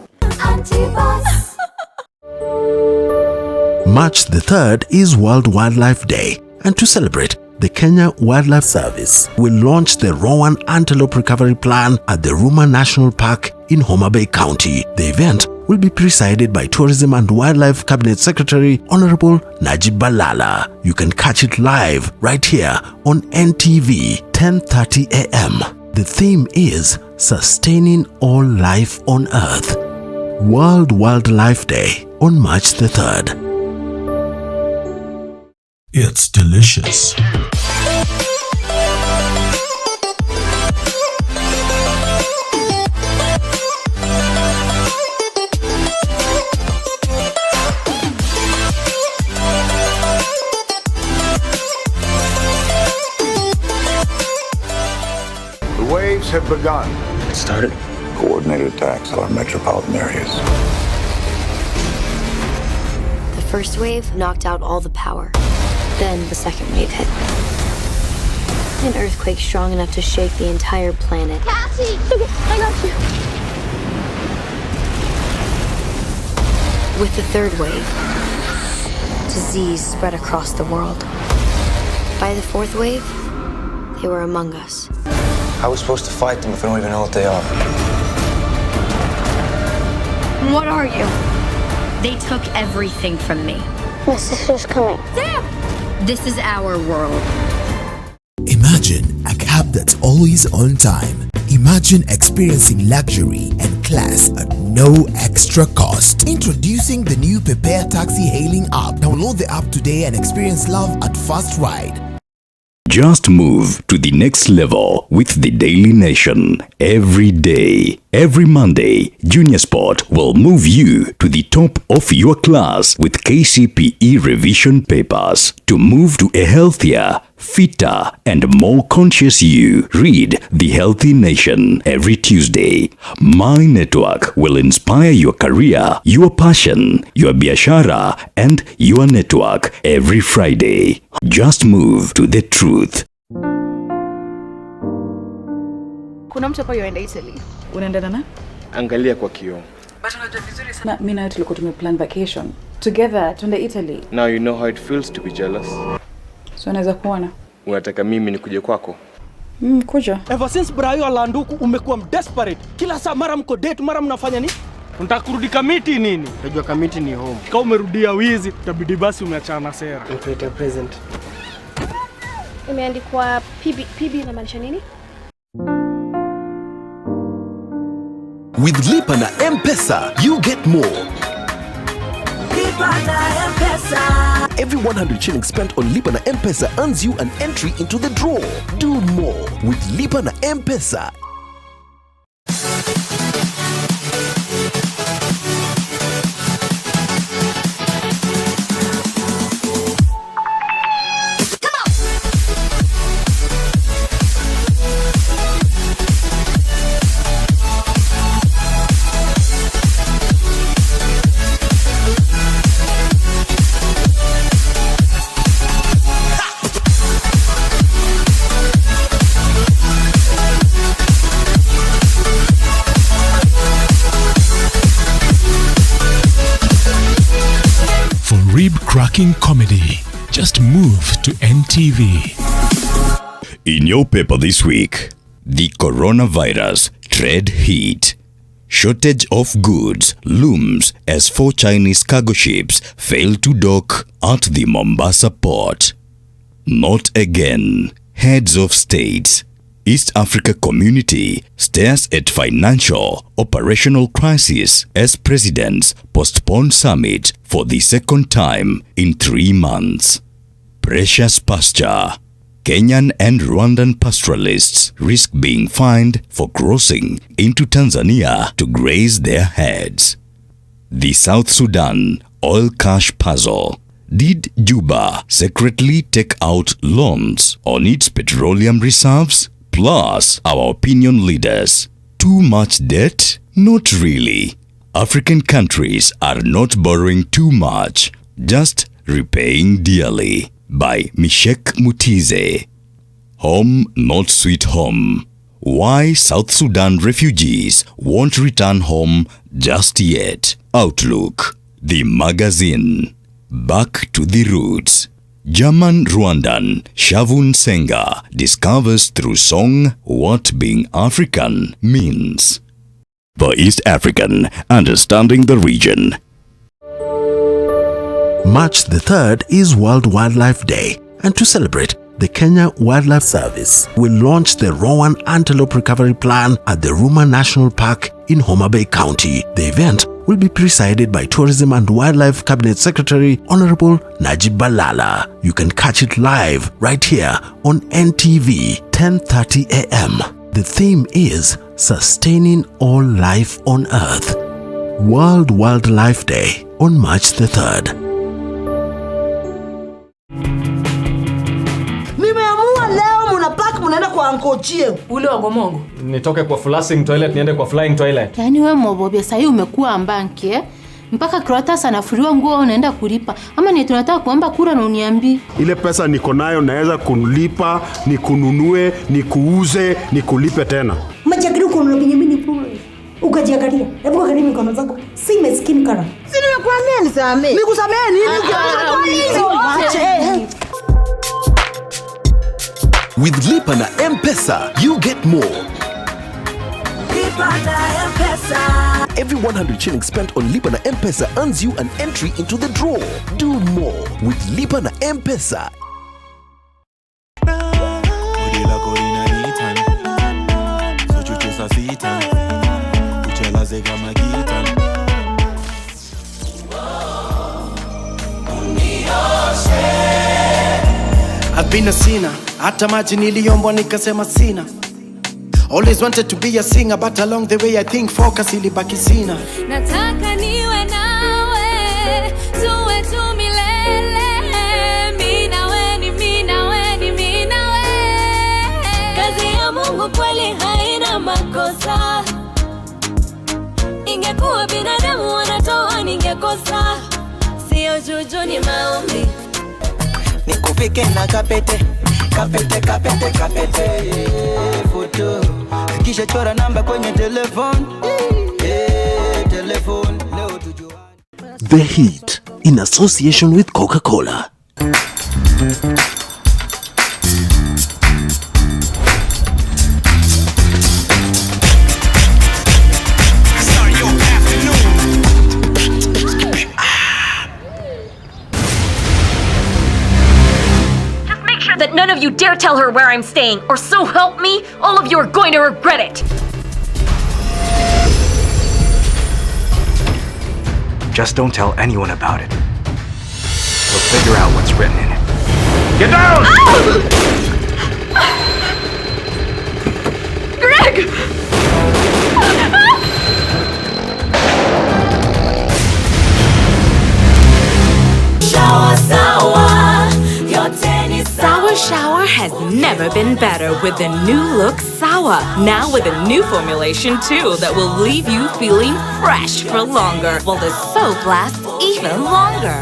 March the 3rd is World Wildlife Day, and to celebrate, the Kenya Wildlife Service will launch the Rowan Antelope Recovery Plan at the Ruma National Park in Homa Bay County. The event will be presided by Tourism and Wildlife Cabinet Secretary Honorable Najib Balala. You can catch it live right here on NTV, 10:30 a.m. The theme is Sustaining All Life on Earth. World Wildlife Day on March the 3rd. It's delicious. The waves have had begun. It started. Coordinated attacks on metropolitan areas. The first wave knocked out all the power. Then the second wave hit. An earthquake strong enough to shake the entire planet. Cassie! Okay, I got you. With the third wave, disease spread across the world. By the fourth wave, they were among us. How are we supposed to fight them if we don't even know what they are? What are you? They took everything from me. My sister's coming. Sam! This is our world. Imagine a cab that's always on time. Imagine experiencing luxury and class at no extra cost. Introducing the new Prepare Taxi hailing app. Download the app today and experience love at first ride. Just move to the next level with the Daily Nation. Every day, every Monday, Junior Sport will move you to the top of your class with KCPE revision papers. To move to a healthier, fitter, and more conscious you, read The Healthy Nation every Tuesday. My network will inspire your career, your passion, your biashara, and your network every Friday. Just move to the truth. Kuna mtu hapa yuaenda Italy. Unaenda na? Angalia kwa kioo. But unajua vizuri sana. Na mimi na tulikuwa tumeplan vacation together tuende Italy. Now you know how it feels to be jealous. So unaweza kuona. Unataka mimi nikuje kwako? Kuja. Ever since Brayo alanduku umekuwa desperate. Kila saa mara mko date, mara mnafanya nini? Unataka kurudi kamiti nini? Unajua kamiti ni home. Kama umerudia wizi, itabidi basi umeachana na sera. Nikuletea present. Imeandikwa PB inamaanisha nini? With Lipa na M-Pesa, you get more. Lipa na M-Pesa. Every 100 shillings spent on Lipa na M-Pesa earns you an entry into the draw. Do more with Lipa na M-Pesa. Rib-cracking comedy. Just move to NTV. In your paper this week, the coronavirus trade heat. Shortage of goods looms as 4 Chinese cargo ships fail to dock at the Mombasa port. Not again. Heads of states. East Africa community stares at financial operational crisis as presidents postpone summit for the second time in 3 months. Precious pasture. Kenyan and Rwandan pastoralists risk being fined for crossing into Tanzania to graze their heads. The South Sudan oil cash puzzle. Did Juba secretly take out loans on its petroleum reserves? Plus, our opinion leaders. Too much debt? Not really. African countries are not borrowing too much, just repaying dearly. By Mishek Mutize. Home not sweet home. Why South Sudan refugees won't return home just yet. Outlook. The magazine. Back to the roots. German Rwandan Shavun Senga discovers through song what being African means. For East African, understanding the region. March the 3rd is World Wildlife Day, and to celebrate, the Kenya Wildlife Service will launch the Rowan Antelope Recovery Plan at the Ruma National Park in Homa Bay County. The event will be presided by Tourism and Wildlife Cabinet Secretary Honorable Najib Balala. You can catch it live right here on NTV, 10:30 a.m. The theme is Sustaining All Life on Earth. World Wildlife Day on March the 3rd. Nimeamua leo mnapack mnaenda kwa Uncle Chieng. Ule wa Gomongo. Nitoke kwa flushing toilet niende kwa flying toilet. Yaani wewe Mobobia sasa umekuwa ambanki mpaka Krotas anafuriwa nguo unaenda kulipa. Ama ni tunataka kuomba kura na uniambi. Ile pesa niko nayo naweza kulipa, nikununue, nikuuze, nikulipe tena. Machakiru kuna Benjamin Pule. Ukajiangalia. Hebu angalia mikono zako. Si maskini kana. Si nimekuambia nisamee. Nikusamee nini? With Lipa na M-Pesa, you get more. Lipa na M-Pesa. Every 100 shillings spent on Lipa na M-Pesa earns you an entry into the draw. Do more with Lipa na M-Pesa. I've been a sinner, hata maji niliombwa nikasema sina. Always wanted to be a singer, but along the way I think focus ilibaki sina. Nataka niwe nawe, tuwe tu milele. Mimi nawe ni mimi nawe ni mimi nawe. Kazi ya Mungu kweli haina makosa. Ingekuwa binadamu wanatoa ningekosa. Sio juju ni maombi. Nikufike na kapete, kapete, kapete, kapete. Foto, kisha chora namba kwenye telefone. Telefone. The Heat, in association with Coca-Cola. That none of you dare tell her where I'm staying, or so help me, all of you are going to regret it. Just don't tell anyone about it. We'll figure out what's written in it. Get down! Greg! Shower, sour. Sour Shower has never been better with the new look Sour. Now with a new formulation too that will leave you feeling fresh for longer, while the soap lasts even longer.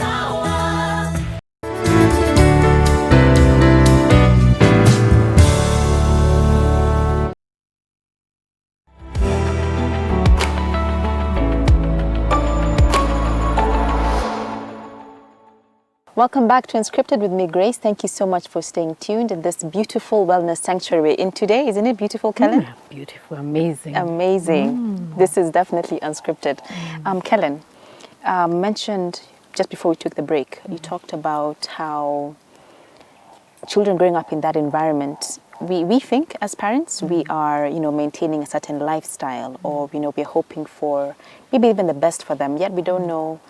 Welcome back to Unscripted with me, Grace. Thank you so much for staying tuned in this beautiful wellness sanctuary in today. Isn't it beautiful, Kellen? Beautiful, amazing. Amazing. This is definitely unscripted. Kellen, mentioned just before we took the break, you talked about how children growing up in that environment, we think as parents, we are, maintaining a certain lifestyle, or, we're hoping for maybe even the best for them, yet we don't know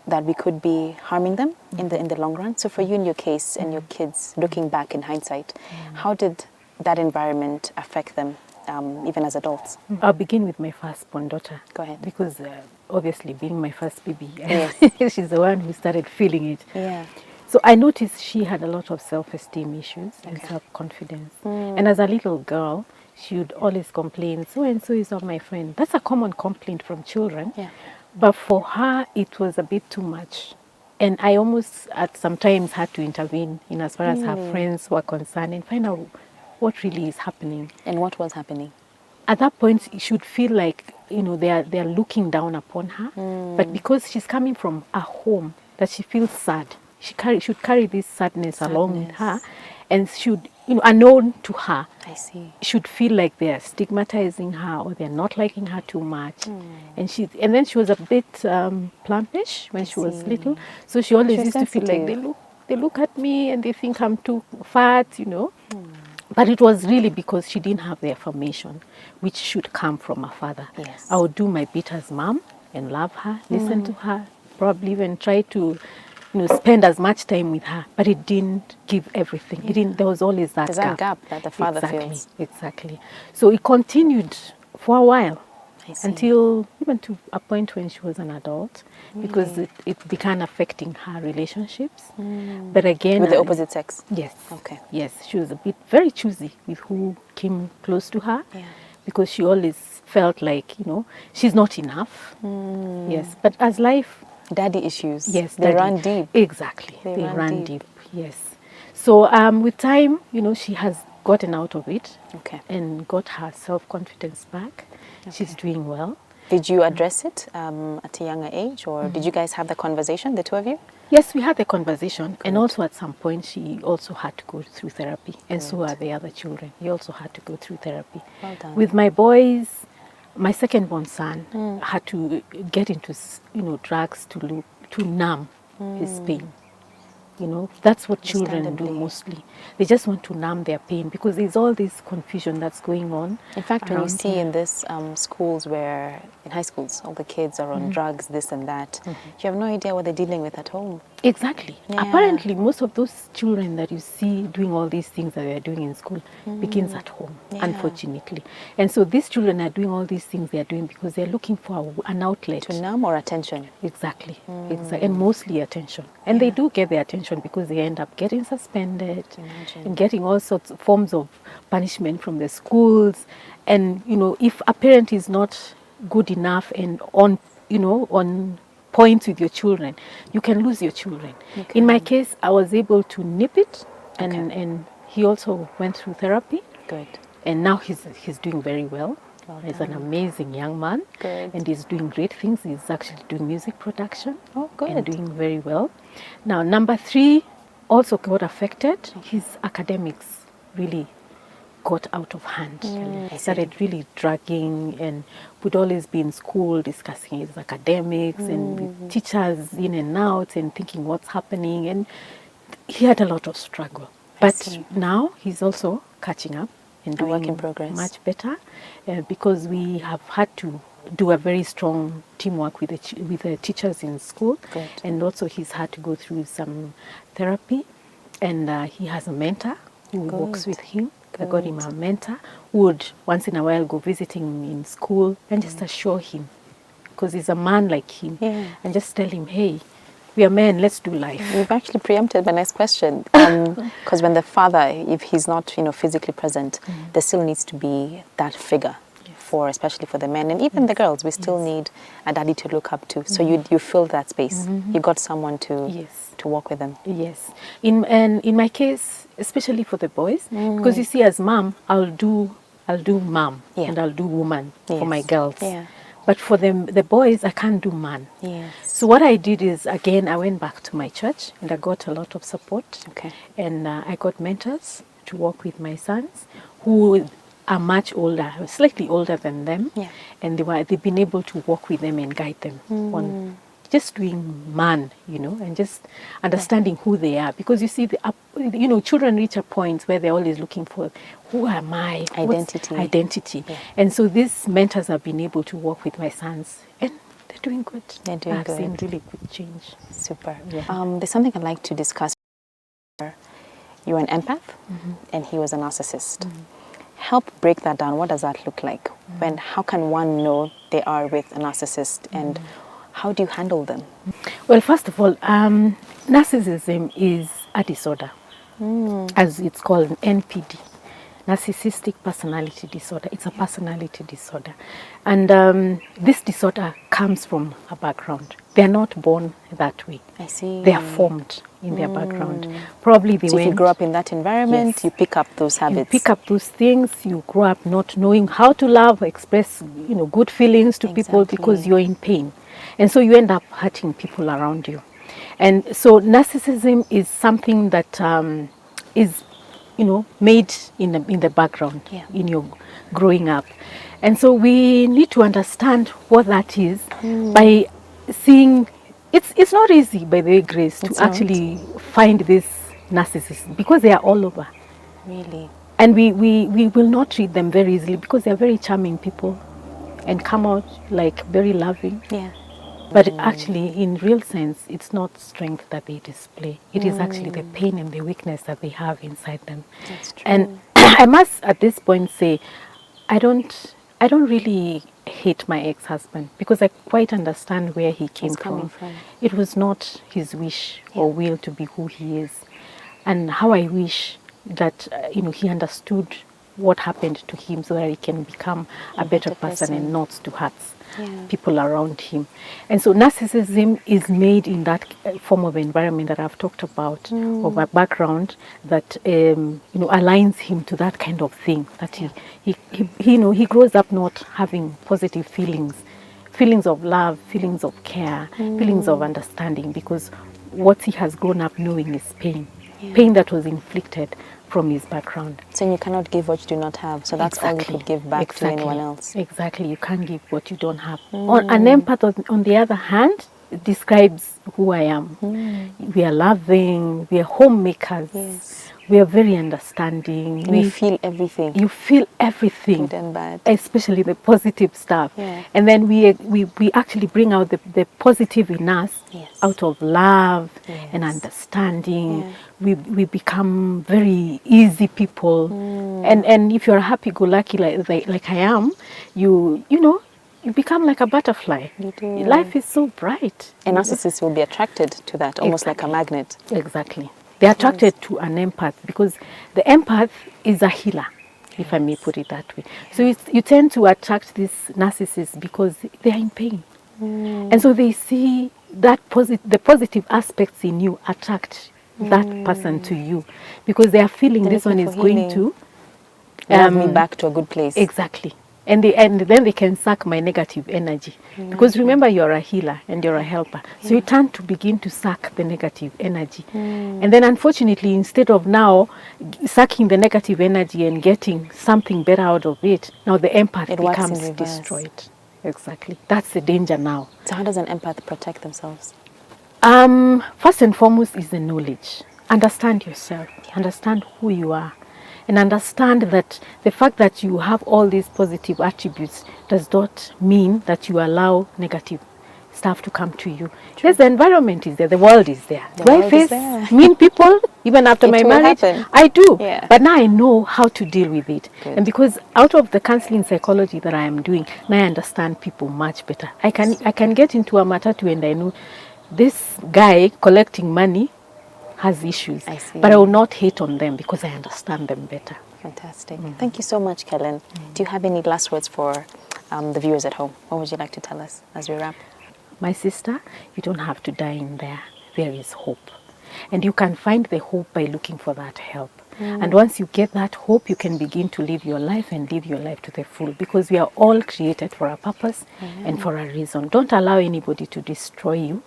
that we could be harming them in the long run. So for you in your case and your kids, looking back in hindsight, how did that environment affect them, even as adults? I'll begin with my firstborn daughter. Go ahead. Because obviously being my first baby, yes. She's the one who started feeling it. Yeah. So I noticed she had a lot of self-esteem issues and self-confidence. And as a little girl, she would always complain, so-and-so is not my friend. That's a common complaint from children. Yeah. But for her, it was a bit too much. And I almost at sometimes had to intervene in as far as her friends were concerned and find out what really is happening. And what was happening? At that point, she should feel like, they are looking down upon her. But because she's coming from a home that she feels sad, she should carry this sadness along with her, and should, unknown to her, I see, should feel like they're stigmatizing her or they're not liking her too much. And then she was a bit plumpish when she was little, so she always used to feel like they look at me and they think I'm too fat, But it was really because she didn't have the affirmation, which should come from her father. Yes. I would do my bit as mom and love her, listen to her, probably even try to spend as much time with her, but it didn't give everything. It didn't. There was always that gap that the father feels. Exactly. So it continued for a while. until even to a point when she was an adult, because it began affecting her relationships. But again, with the opposite sex. Yes. Okay. Yes, she was a bit very choosy with who came close to her, because she always felt like, she's not enough. Yes, but as life, daddy issues. Yes, they run deep. Exactly, they run deep. Yes. So with time, she has gotten out of it, and got her self-confidence back. She's doing well. Did you address it at a younger age, or did you guys have the conversation, the two of you? Yes, we had the conversation. Good. And also at some point she also had to go through therapy. And so are the other children. He also had to go through therapy. Well done. With my boys, my second-born son had to get into drugs to numb his pain. That's what children do mostly. They just want to numb their pain because there's all this confusion that's going on. In fact, when you see in this schools where, in high schools, all the kids are on drugs, this and that, you have no idea what they're dealing with at home. Exactly. Yeah. Apparently, most of those children that you see doing all these things that they're doing in school begins at home, unfortunately. And so these children are doing all these things they're doing because they're looking for an outlet. To numb or attention? Exactly. And mostly attention. And they do get the attention because they end up getting suspended and getting all sorts of forms of punishment from the schools. And, if a parent is not good enough and on point with your children, you can lose your children. In my case, I was able to nip it, and he also went through therapy. Good. And now he's doing very well. He's an amazing young man. Good. And he's doing great things. He's actually doing music production. Oh, good. And doing very well. Now, number 3 also got affected. His academics really got out of hand. He started really dragging and would always be in school discussing his academics and with teachers in and out and thinking what's happening. And he had a lot of struggle. But now he's also catching up and doing work in progress. Much better because we have had to do a very strong teamwork with the teachers in school. Good. And also he's had to go through some therapy, and he has a mentor who works with him. I got him a mentor who would once in a while go visiting him in school and just assure him, because he's a man like him, and just tell him, hey, we are men, let's do life. You've actually preempted my next question, because when the father, if he's not physically present, there still needs to be that figure especially for the men and even the girls. We still need a daddy to look up to. So you fill that space. You got someone to walk with them. Yes. In my case, especially for the boys, because you see, as mom, I'll do mom and I'll do woman for my girls. Yeah. But for the boys, I can't do man. Yes. So what I did is, again, I went back to my church and I got a lot of support. Okay. And I got mentors to work with my sons who are much older, slightly older than them. Yeah. And they've been able to work with them and guide them on just doing man, and just understanding who they are. Because you see, children reach a point where they're always looking for, who am I? Identity. Yeah. And so these mentors have been able to work with my sons, and they're doing good. They're doing good. I've seen really good change. Super. Yeah. There's something I'd like to discuss. You're an empath, and he was a narcissist. Help break that down. What does that look like? How can one know they are with a narcissist, and how do you handle them? Well, first of all, narcissism is a disorder, as it's called, NPD, narcissistic personality disorder. It's a personality disorder. And this disorder comes from a background. They're not born that way. I see. They are formed in their background. Probably they if you grow up in that environment, you pick up those habits. You pick up those things. You grow up not knowing how to love, express, good feelings to people because you're in pain. And so you end up hurting people around you. And so narcissism is something that is, made in the background, in your growing up. And so we need to understand what that is by seeing. It's not easy, by the way, Grace, to actually find this narcissism because they are all over. Really? And we will not treat them very easily because they are very charming people and come out like very loving. Yeah. But actually, in real sense, it's not strength that they display. It is actually the pain and the weakness that they have inside them. That's true. And I must at this point say, I don't I don't really hate my ex-husband because I quite understand where he came coming from. from. It was not his wish or will to be who he is. And how I wish that, he understood what happened to him so that he can become a better person and not to hurt people around him. And so narcissism is made in that form of environment that I've talked about, of a background that aligns him to that kind of thing. That he grows up not having positive feelings of love, feelings of care, feelings of understanding, because what he has grown up knowing is pain, pain that was inflicted from his background. So you cannot give what you do not have. So that's all you could give back to anyone else. Exactly. You can't give what you don't have. An empath, on the other hand, describes who I am. We are loving. We are homemakers. Yes. We are very understanding. We feel everything. You feel everything. Good and bad. Especially the positive stuff. Yeah. And then we actually bring out the positive in us out of love and understanding. Yeah. We become very easy people. And if you're happy-go-lucky like I am, you become like a butterfly. You do. Life is so bright. And narcissists will be attracted to that, almost like a magnet. Exactly. They're attracted to an empath because the empath is a healer, if I may put it that way. So you tend to attract these narcissists because they are in pain. And so they see that the positive aspects in you attract that person to you because they are feeling this one is going to have me back to a good place. Exactly. And then they can suck my negative energy. Because remember, you're a healer and you're a helper. So you tend to begin to suck the negative energy. And then unfortunately, instead of now sucking the negative energy and getting something better out of it, now the empath becomes destroyed. Exactly. That's the danger now. So how does an empath protect themselves? First and foremost is the knowledge. Understand yourself. Understand who you are. And understand that the fact that you have all these positive attributes does not mean that you allow negative stuff to come to you. Yes, the environment is there, the world is there. Do I face mean people even after my marriage? I do. Yeah. But now I know how to deal with it. Good. And because out of the counseling psychology that I am doing, now I understand people much better. I can get into a matatu and I know this guy collecting money has issues, but I will not hate on them because I understand them better. Fantastic. Thank you so much, Kellen. Do you have any last words for the viewers at home? What would you like to tell us as we wrap? My sister, you don't have to die in there. There is hope. And you can find the hope by looking for that help. And once you get that hope, you can begin to live your life and live your life to the full because we are all created for a purpose and for a reason. Don't allow anybody to destroy you,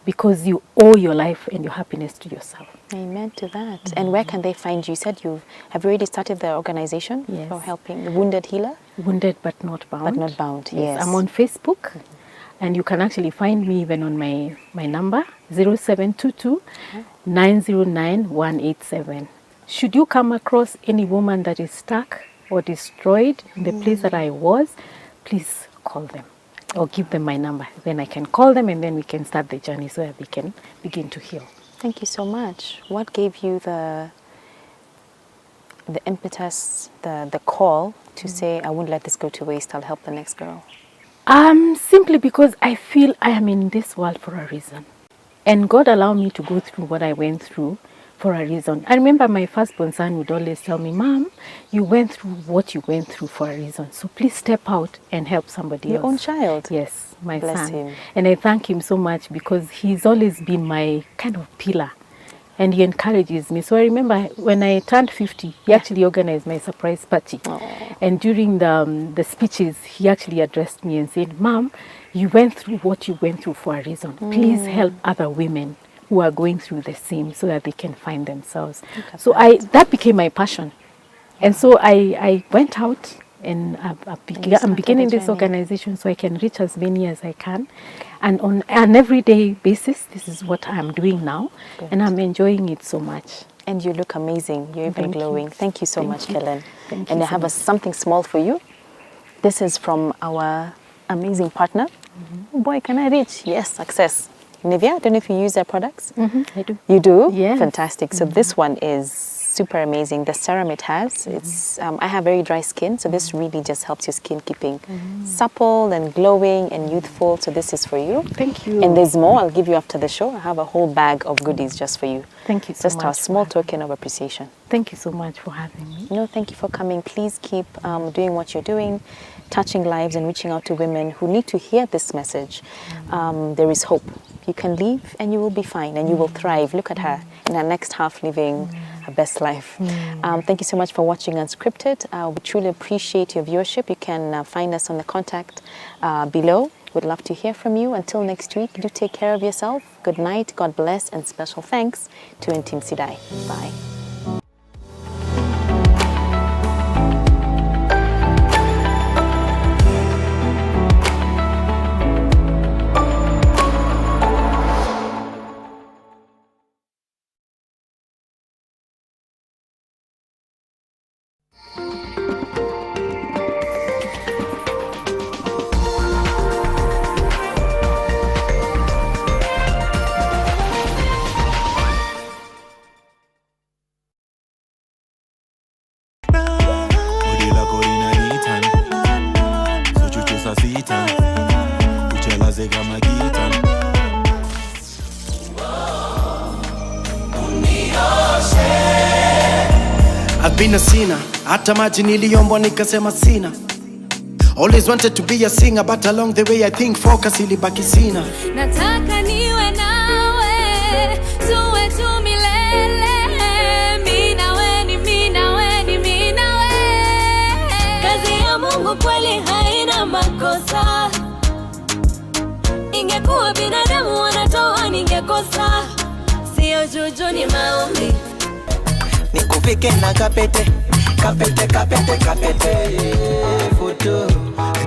because you owe your life and your happiness to yourself. Amen to that. And where can they find you? You said you have already started the organization for helping the wounded healer? Wounded but not bound. But not bound, yes. I'm on Facebook, and you can actually find me even on my number, 0722 909 187. Should you come across any woman that is stuck or destroyed in the place that I was, please call them. Or give them my number. Then I can call them and then we can start the journey so that they can begin to heal. Thank you so much. What gave you the impetus, the call to say, I won't let this go to waste, I'll help the next girl? Simply because I feel I am in this world for a reason. And God allowed me to go through what I went through for a reason. I remember my firstborn son would always tell me, Mom, you went through what you went through for a reason. So please step out and help somebody else. Your own child? Yes, my Bless son. him. And I thank him so much because he's always been my kind of pillar. And he encourages me. So I remember when I turned 50, he actually organized my surprise party. And during the speeches, he actually addressed me and said, Mom, you went through what you went through for a reason. Please help other women who are going through the same so that they can find themselves. So that became my passion. And so I went out and I'm beginning this organization so I can reach as many as I can. And on an everyday basis, this is what I'm doing now. Good. And I'm enjoying it so much. And you look amazing. You're even glowing. Thank you so much, Kellen. And I have something small for you. This is from our amazing partner. Oh boy, can I reach? Yes, success. Nivea, I don't know if you use their products. I do. You do? Yeah. Fantastic. So this one is super amazing. The serum it has, it's I have very dry skin, so this really just helps your skin keeping supple and glowing and youthful. So this is for you. Thank you. And there's more I'll give you after the show. I have a whole bag of goodies just for you. Thank you so much. Just a small token of appreciation. Thank you so much for having me. No, thank you for coming. Please keep doing what you're doing, touching lives and reaching out to women who need to hear this message. There is hope. You can leave and you will be fine and you will thrive. Look at her in her next half living her best life. Thank you so much for watching Unscripted. We truly appreciate your viewership. You can find us on the contact below. We'd love to hear from you. Until next week, do take care of yourself. Good night, God bless, and special thanks to Ntim Sidai. Bye. I've been a sinner, hata maji niliombwa nikasema sina. Always wanted to be a singer, but along the way I think focus ilibaki sina. Nataka niwe nawe, tuwe tu milele. Mimi nawe ni mimi nawe ni mimi nawe. Kazi ya Mungu kweli haina makosa. Ingekuwa binadamu wanatoa ningekosa. Sio juju ni maombi. Nikupike na kapete, kapete, kapete, kapete photo.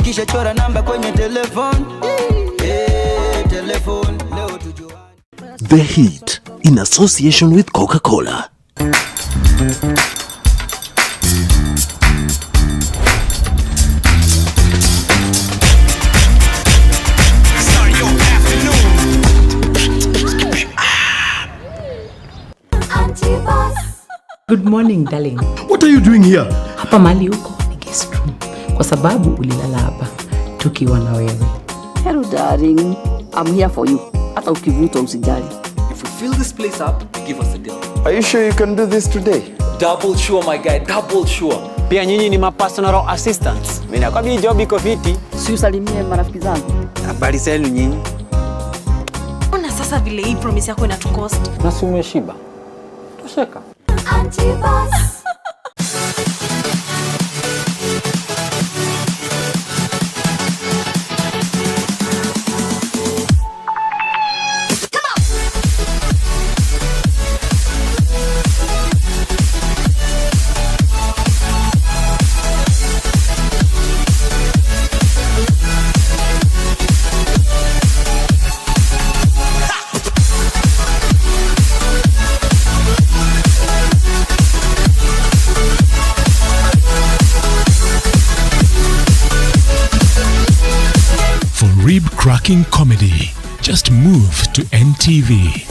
Kisha chora namba kwenye telefone. Telefone leo tujua. The Heat, in association with Coca-Cola. Good morning, darling. What are you doing here? Hapa mali huko ni guest room. Kwa sababu ulilala hapa tukiwa na wewe. Hello darling, I'm here for you. Hata ukivuta usijali. If we fill this place up, give us a deal. Are you sure you can do this today? Double sure, my guy, double sure. Pia nyinyi ni ma personal assistants. Mimi nakwambia job iko fiti. Si usalimie marafiki zangu. Habari zenu nyinyi? Ona sasa vile hii promise yako inatukost. Na si umeshiba. Tosheka. Anti-boss. Rib-cracking comedy. Just move to NTV.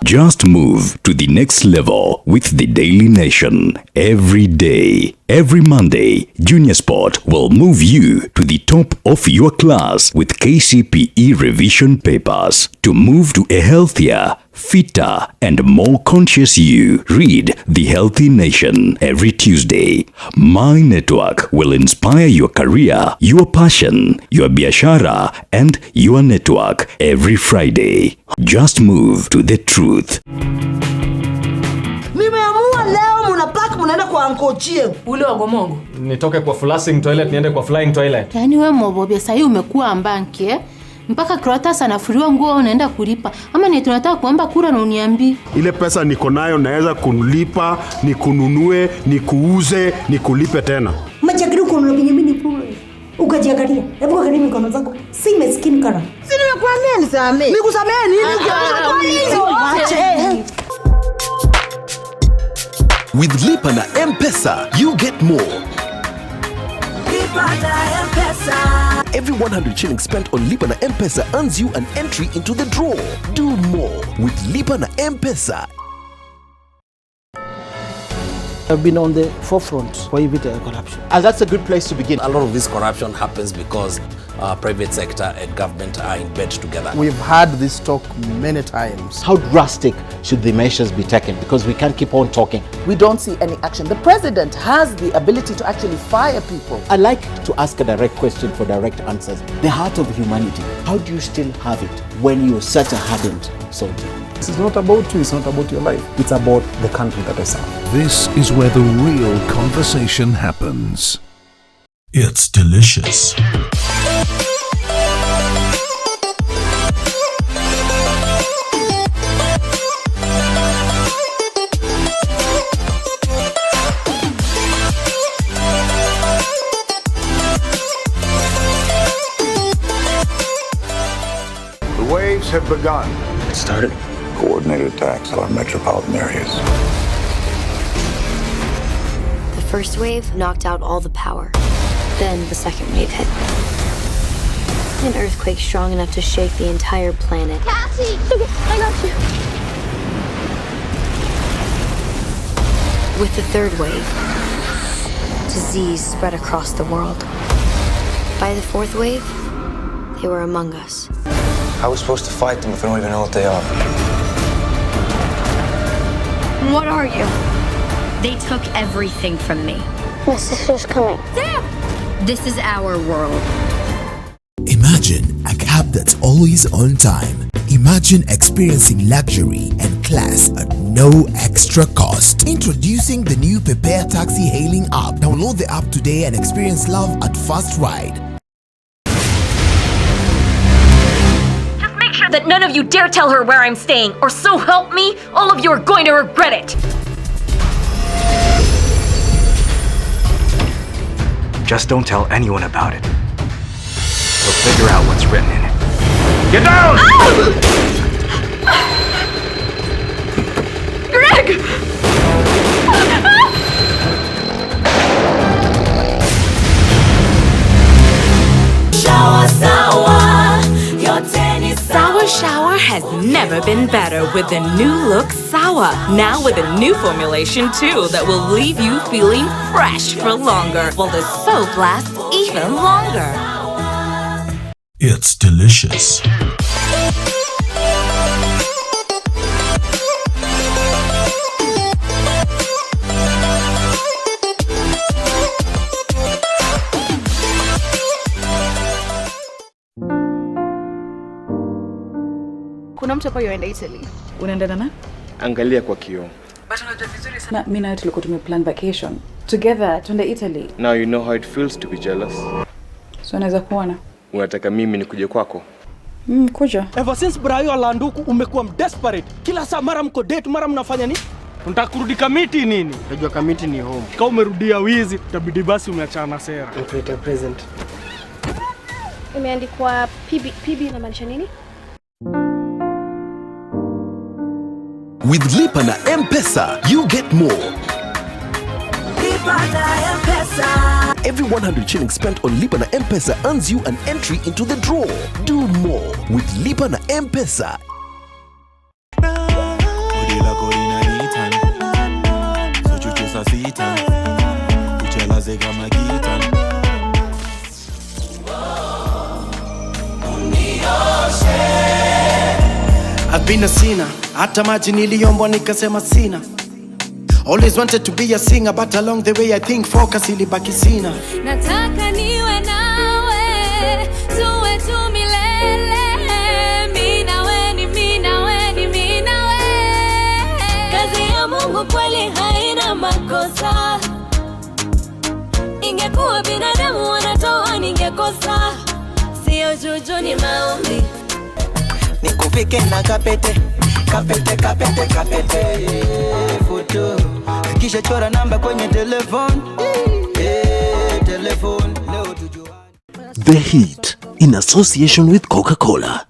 Just move to the next level with the Daily Nation. Every day, every Monday, Junior Sport will move you to the top of your class with KCPE revision papers. To move to a healthier, fitter, and more conscious you, read The Healthy Nation every Tuesday. My network will inspire your career, your passion, your biashara, and your network every Friday. Just move to the truth. Nimeamua leo mnapaka mnaenda kwa ankochie. Ule wa gomongo. Nitoke kwa flushing toilet niende kwa flying toilet. Yaani wewe mobobia sasa umekuwa ambanki mpaka Krotas anafuriwa nguo unaenda kulipa. Ama ni tunataka kuomba kura na uniambi. Ile pesa niko nayo naweza kulipa, nikununue, nikuuze, nikulipe tena. Machakiru kununua mimi ni bure. Ukajiangalia. Hebu angalia mikono zangu. Si maskini kana. Si nimekuambia nisamee. Nikusamee nini? Acha. With Lipa na M-Pesa, you get more. Lipa na M-Pesa. Every 100 shillings spent on Lipa na M-Pesa earns you an entry into the draw. Do more with Lipa na M-Pesa. have been on the forefront for corruption. And that's a good place to begin. A lot of this corruption happens because private sector and government are in bed together. We've had this talk many times. How drastic should the measures be taken? Because we can't keep on talking. We don't see any action. The president has the ability to actually fire people. I like to ask a direct question for direct answers. The heart of humanity, how do you still have it when you're such a hardened soldier? This is not about you, it's not about your life. It's about the country that I serve. This is where the real conversation happens. It's delicious. The waves have begun. It started. Coordinated attacks on metropolitan areas. The first wave knocked out all the power. Then the second wave hit. An earthquake strong enough to shake the entire planet. Cassie! Okay, I got you. With the third wave, disease spread across the world. By the fourth wave, they were among us. How are we supposed to fight them if we don't even know what they are? What are you? They took everything from me. My sister's coming. Sam! This is our world. Imagine a cab that's always on time. Imagine experiencing luxury and class at no extra cost. Introducing the new Prepare Taxi hailing app. Download the app today and experience love at first ride. Just make sure that none of you dare tell her where I'm staying, or so help me, all of you are going to regret it. Just don't tell anyone about it. We'll figure out what's written in it. Get down! Greg! Sour Shower has never been better with the new look Sour. Now with a new formulation too that will leave you feeling fresh for longer, while the soap lasts even longer. It's delicious. Kuna mtu hapa yuenda Italy. Unaenda na? Angalia kwa kioo. But unajua vizuri sana mimi na tulikuwa tumeplan vacation together tuende Italy. Now you know how it feels to be jealous. So unaweza kuona. Unataka mimi nikuje kwako? Kuja. Ever since Brayo Alanduku umekuwa desperate. Kila saa mara mko date, mara mnafanya nini? Unataka kurudi kamiti nini? Unajua kamiti ni home. Kama umerudia wizi, itabidi basi umeachana na sera. Tuite present. Imeandikwa PB inamaanisha nini? With Lipa na M-Pesa, you get more. Lipa na M-Pesa. Every 100 shillings spent on Lipa na M-Pesa earns you an entry into the draw. Do more with Lipa na M-Pesa. I've been a sinner, hata maji niliombwa nikasema sina. Always wanted to be a singer, but along the way I think focus ilibaki sina. Nataka niwe nawe, tuwe tu milele. Mimi nawe ni mimi nawe ni mimi nawe. Kazi ya Mungu kweli haina makosa. Ingekuwa binadamu wanatoa ningekosa. Sio juju ni maombi. Nikufike na kapete, kapete, kapete, kapete foto. Kisha chora namba kwenye telefone. Telefone. The Heat in association with Coca-Cola.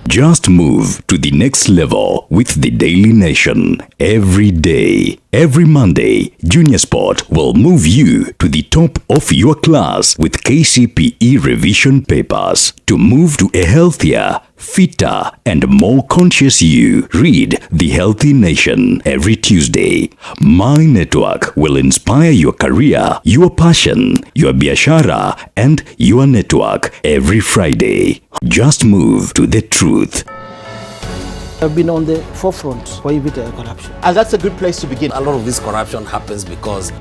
Just move to the next level with the Daily Nation every day. Every Monday, Junior Sport will move you to the top of your class with KCPE revision papers. To move to a healthier, fitter, and more conscious you, read The Healthy Nation every Tuesday. My network will inspire your career, your passion, your biashara, and your network every Friday. Just move to the truth. I've been on the forefront for eviting corruption. And that's a good place to begin. A lot of this corruption happens because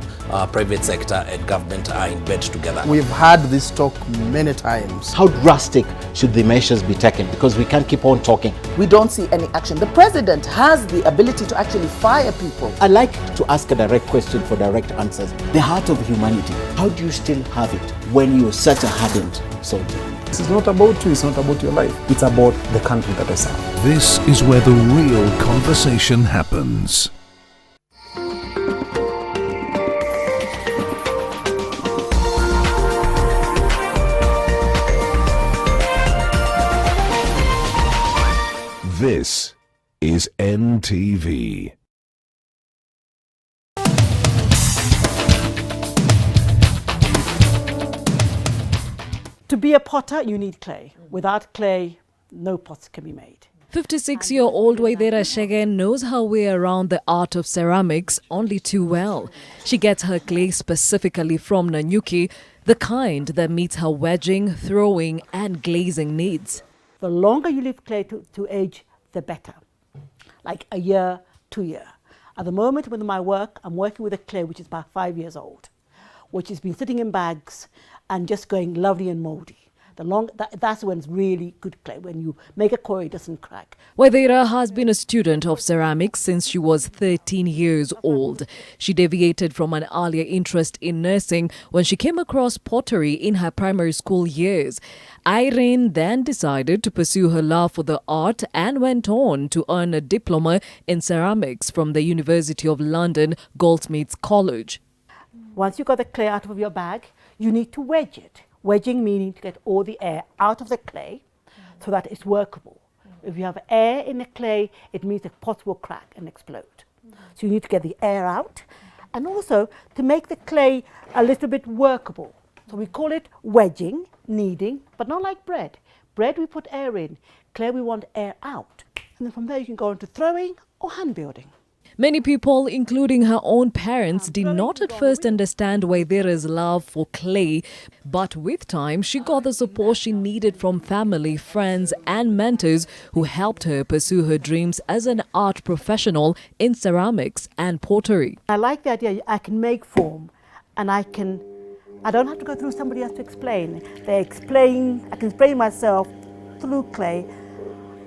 private sector and government are in bed together. We've had this talk many times. How drastic should the measures be taken? Because we can't keep on talking. We don't see any action. The president has the ability to actually fire people. I like to ask a direct question for direct answers. The heart of humanity, how do you still have it when you're such a hardened soldier? This is not about you, it's not about your life. It's about the country that I serve. This is where the real conversation happens. This is NTV. To be a potter, you need clay. Without clay, no pots can be made. 56-year-old Waithera Shege knows her way around the art of ceramics only too well. She gets her clay specifically from Nanyuki, the kind that meets her wedging, throwing and glazing needs. The longer you leave clay to age, the better. Like a year, 2 years. At the moment with my work, I'm working with a clay which is about 5 years old, which has been sitting in bags and just going lovely and moldy. That's when it's really good clay. When you make a koi, it doesn't crack. Waithera has been a student of ceramics since she was 13 years old. She deviated from an earlier interest in nursing when she came across pottery in her primary school years. Irene then decided to pursue her love for the art and went on to earn a diploma in ceramics from the University of London Goldsmiths College. Once you got the clay out of your bag, you need to wedge it. Wedging meaning to get all the air out of the clay so that it's workable. If you have air in the clay, it means the pot will crack and explode. So you need to get the air out and also to make the clay a little bit workable. So we call it wedging, kneading, but not like bread. Bread we put air in, clay we want air out. And then from there you can go into throwing or hand building. Many people, including her own parents, did not at first understand Waithera's love for clay, but with time she got the support she needed from family, friends and mentors who helped her pursue her dreams as an art professional in ceramics and pottery. I like the idea I can make form and I don't have to go through somebody else to explain. I can explain myself through clay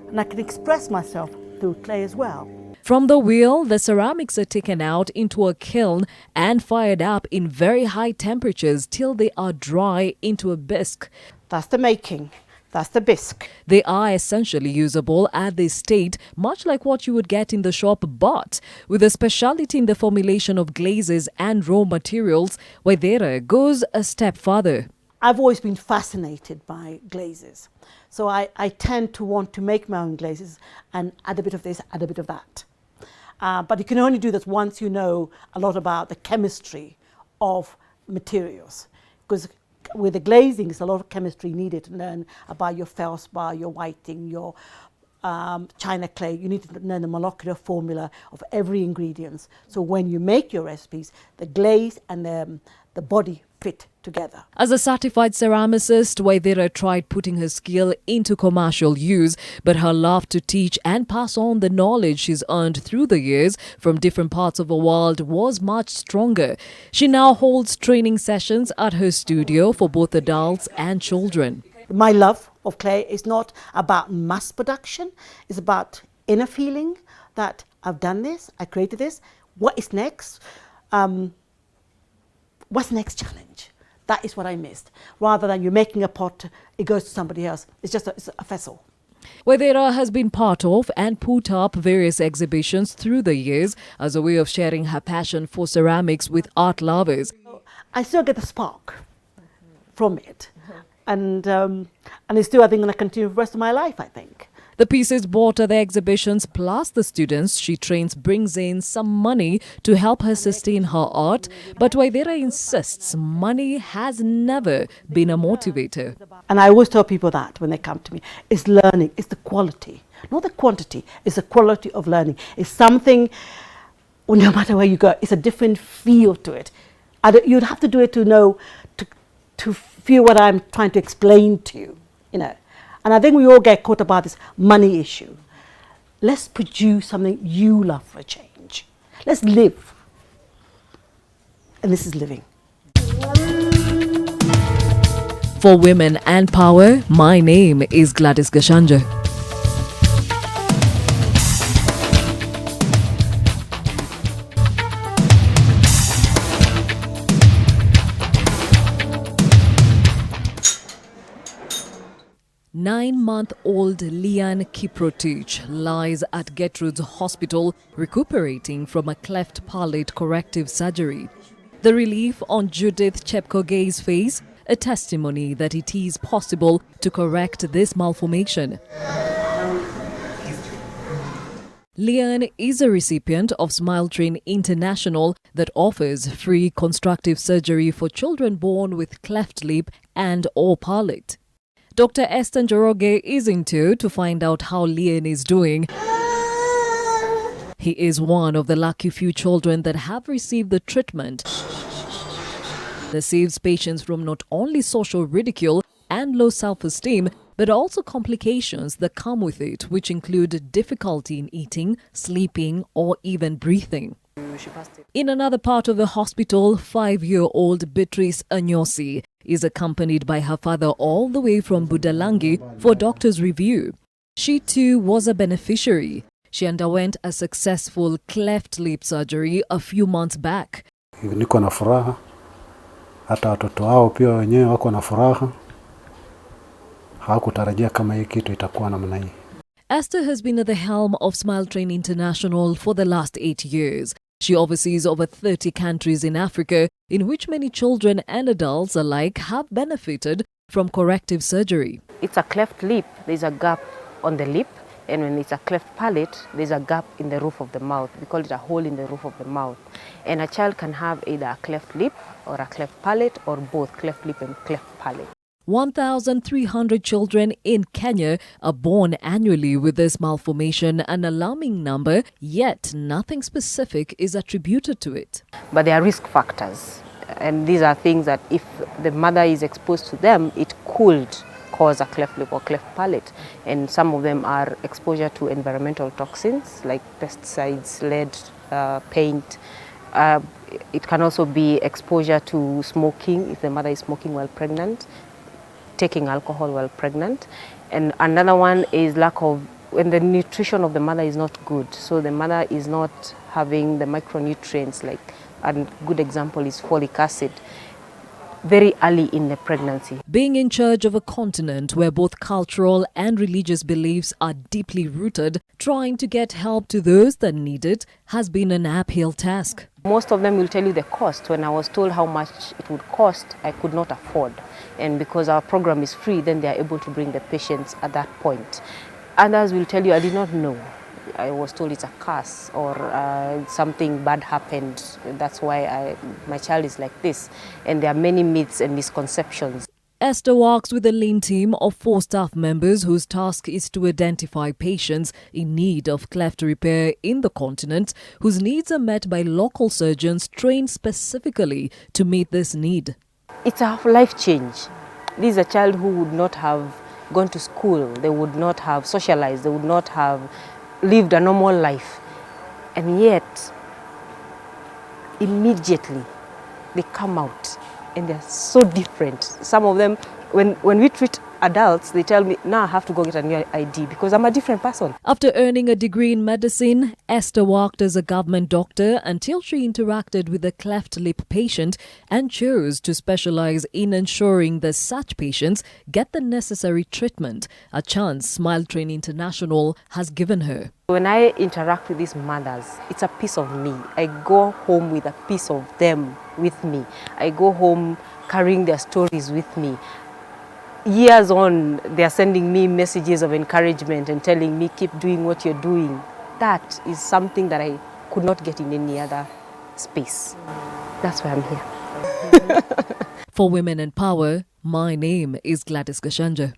and I can express myself through clay as well. From the wheel, the ceramics are taken out into a kiln and fired up in very high temperatures till they are dry into a bisque. That's the making. That's the bisque. They are essentially usable at this state, much like what you would get in the shop, but with a speciality in the formulation of glazes and raw materials, Waithera goes a step further. I've always been fascinated by glazes. So I tend to want to make my own glazes and add a bit of this, add a bit of that. But you can only do this once you know a lot about the chemistry of materials. Because with the glazing, there's a lot of chemistry needed to learn about your feldspar, your whiting, your china clay. You need to learn the molecular formula of every ingredient. So when you make your recipes, the glaze and the body fit together. As a certified ceramicist, Waithera tried putting her skill into commercial use, but her love to teach and pass on the knowledge she's earned through the years from different parts of the world was much stronger. She now holds training sessions at her studio for both adults and children. My love of clay is not about mass production, it's about inner feeling that I've done this, I created this, what is next? What's the next challenge? That is what I missed. Rather than you making a pot, it goes to somebody else. It's just a vessel. Waithera has been part of and put up various exhibitions through the years as a way of sharing her passion for ceramics with art lovers. I still get the spark from it. And it's still, I think, going to continue for the rest of my life, I think. The pieces bought at the exhibitions plus the students she trains brings in some money to help her sustain her art. But Waithera insists money has never been a motivator. And I always tell people that when they come to me, it's learning, it's the quality, not the quantity, it's the quality of learning. It's something, well, no matter where you go, it's a different feel to it. You'd have to do it to know, to feel what I'm trying to explain to you, you know. And I think we all get caught about this money issue. Let's produce something you love for a change. Let's live. And this is living. For Women and Power, my name is Gladys Gashanja. Nine-month-old Lian Kiprotich lies at Gertrude's Hospital recuperating from a cleft palate corrective surgery. The relief on Judith Chepkogei's face, a testimony that it is possible to correct this malformation. Lian is a recipient of Smile Train International that offers free constructive surgery for children born with cleft lip and or palate. Dr. Esther Njoroge is in tow to find out how Lian is doing. He is one of the lucky few children that have received the treatment that saves patients from not only social ridicule and low self-esteem, but also complications that come with it, which include difficulty in eating, sleeping, or even breathing. In another part of the hospital, 5-year-old Beatrice Anyosi is accompanied by her father all the way from Budalangi for doctor's review. She too was a beneficiary. She underwent a successful cleft lip surgery a few months back. Niko na furaha, hata watoto wao pia wenyewe wako na furaha. Hawakutarajia kama hii kitu itakuwa namna hii. Esther has been at the helm of Smile Train International for the last 8 years. She oversees over 30 countries in Africa, in which many children and adults alike have benefited from corrective surgery. It's a cleft lip, there's a gap on the lip, and when it's a cleft palate, there's a gap in the roof of the mouth. We call it a hole in the roof of the mouth. And a child can have either a cleft lip or a cleft palate, or both cleft lip and cleft palate. 1,300 children in Kenya are born annually with this malformation, an alarming number, yet nothing specific is attributed to it. But there are risk factors, and these are things that if the mother is exposed to them, it could cause a cleft lip or cleft palate. And some of them are exposure to environmental toxins like pesticides, lead, paint. It can also be exposure to smoking if the mother is smoking while pregnant, taking alcohol while pregnant. And another one is lack of, when the nutrition of the mother is not good. So the mother is not having the micronutrients, like a good example is folic acid, very early in the pregnancy. Being in charge of a continent where both cultural and religious beliefs are deeply rooted, trying to get help to those that need it has been an uphill task. Most of them will tell you the cost. When I was told how much it would cost, I could not afford. And because our program is free, then they are able to bring the patients at that point. Others will tell you, I did not know. I was told it's a curse or something bad happened. That's why my child is like this. And there are many myths and misconceptions. Esther works with a lean team of 4 staff members whose task is to identify patients in need of cleft repair in the continent, whose needs are met by local surgeons trained specifically to meet this need. It's a life change. This is a child who would not have gone to school, they would not have socialized, they would not have lived a normal life. And yet, immediately, they come out and they're so different. Some of them, when we treat adults, they tell me, now I have to go get a new ID because I'm a different person. After earning a degree in medicine, Esther worked as a government doctor until she interacted with a cleft lip patient and chose to specialize in ensuring that such patients get the necessary treatment, a chance Smile Train International has given her. When I interact with these mothers, it's a piece of me. I go home with a piece of them with me. I go home carrying their stories with me. years on, they're sending me messages of encouragement and telling me, keep doing what you're doing. That is something that I could not get in any other space. That's why I'm here. For Women in Power, my name is Gladys Gashanja.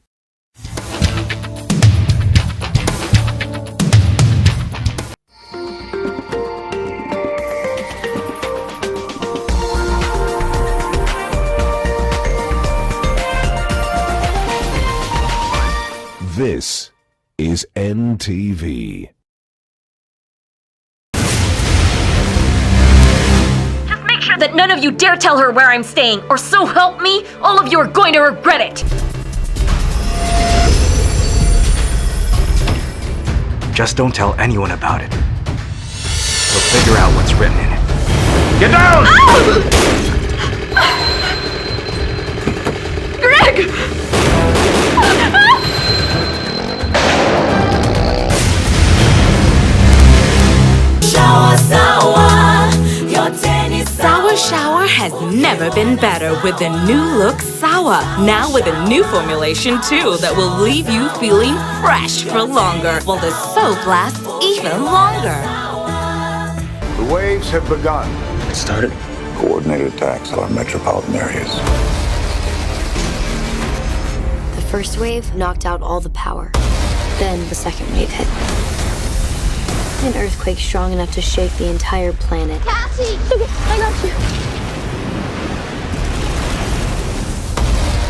This is NTV. Just make sure that none of you dare tell her where I'm staying, or so help me, all of you are going to regret it. Just don't tell anyone about it. We'll figure out what's written in it. Get down! Greg! Sour Shower has never been better with the new look Sour. Now with a new formulation too that will leave you feeling fresh for longer, while the soap lasts even longer. The waves have begun. It started. Coordinated attacks on metropolitan areas. The first wave knocked out all the power. Then the second wave hit. An earthquake strong enough to shake the entire planet. Cassie! I got you.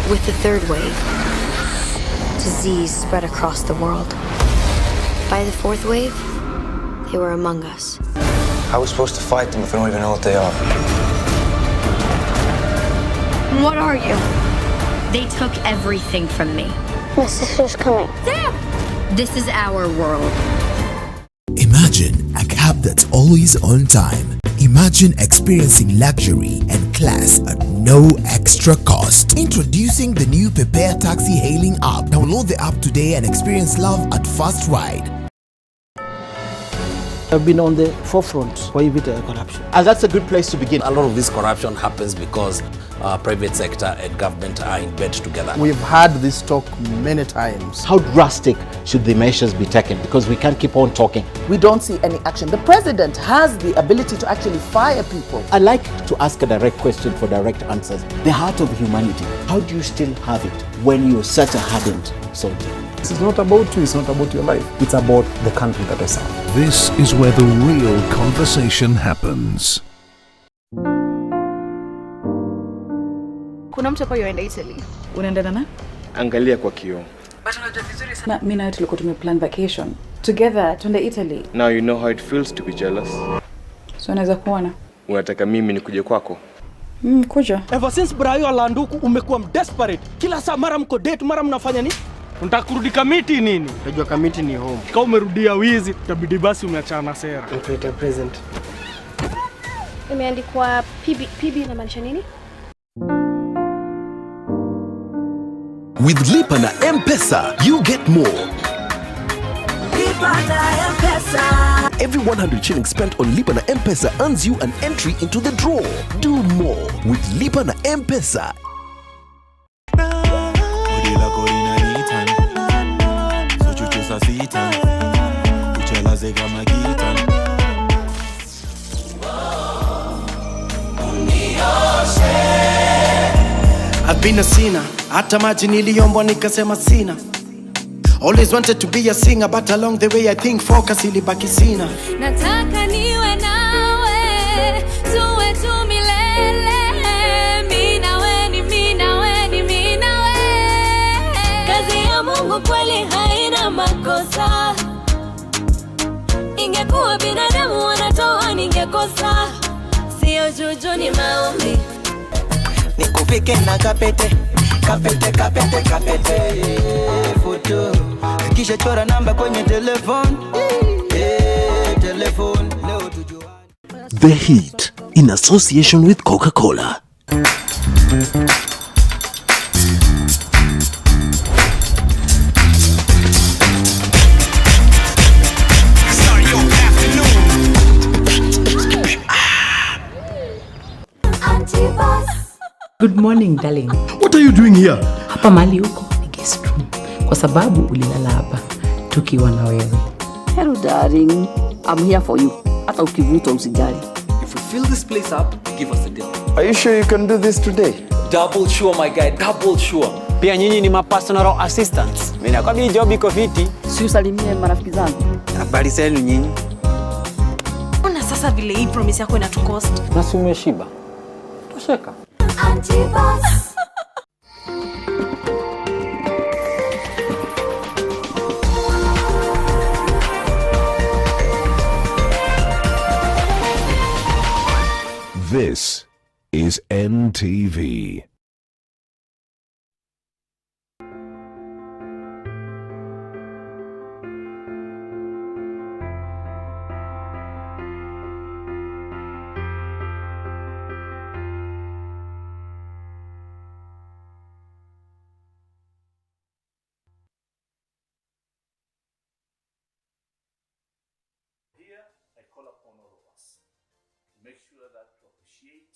With the third wave, disease spread across the world. By the fourth wave, they were among us. How are we supposed to fight them if we don't even know what they are? What are you? They took everything from me. My sister's coming. Sam! This is our world. Imagine a cab that's always on time. Imagine experiencing luxury and class at no extra cost. Introducing the new Prepare Taxi Hailing app. Download the app today and experience love at first ride. I've been on the forefront for corruption. And that's a good place to begin. A lot of this corruption happens because private sector and government are in bed together. We've had this talk many times. How drastic should the measures be taken? Because we can't keep on talking. We don't see any action. The president has the ability to actually fire people. I like to ask a direct question for direct answers. The heart of humanity, how do you still have it when you're such a hardened soldier? This is not about you, it's not about your life. It's about the country that I serve. This is where the real conversation happens. Kuna mtu hapa yuaenda Italy. Unaenda na? Angalia kwa kioo. Na mimi na tulikuwa tumeplan vacation together tuende Italy. Now you know how it feels to be jealous. So unaweza kuona. Unataka mimi nikuje kwako? Kuja. Ever since Brayo alanduku umekuwa desperate. Kila saa mara mko date, mara mnafanya nini? Unataka kurudi kamiti nini? Unajua kamiti ni home. Kama umerudia wizi, itabidi basi umeachana na sera. Tuita present. Imeandikwa PB inamaanisha nini? With Lipa na M-Pesa, you get more. Lipa na M-Pesa. Every 100 shillings spent on Lipa na M-Pesa earns you an entry into the draw. Do more with Lipa na M-Pesa. I've been a sinner, hata maji niliombwa nikasema sina. Always wanted to be a singer, but along the way I think focus ilibaki sina. Nataka niwe nawe, tuwe tu milele. Mimi nawe ni mimi nawe ni mimi nawe. Kazi ya Mungu kweli haina makosa. Ingekuwa binadamu wanatoa ningekosa. Sio juju ni maombi. Nikupike na kapete, kapete, kapete, kapete. Photo, kisha chora namba kwenye telefone. Telefone, leo tujua. The Heat, in association with Coca-Cola. Good morning, darling. What are you doing here? Hapa mali huko ni guest room kwa sababu ulilala hapa tukiwa na wewe. Hello darling, I'm here for you. Hata ukivuta usijali. If we fill this place up, give us a deal. Are you sure you can do this today? Double sure my guy, double sure. Pia nyinyi ni ma personal assistants. Mimi nakwambia job iko fiti. Si usalimie marafiki zangu. Habari zenu nyinyi? Ona sasa vile hii promise yako inatukost. Na si umeshiba. Tosheka. Anti-boss. This is NTV. Make sure that to appreciate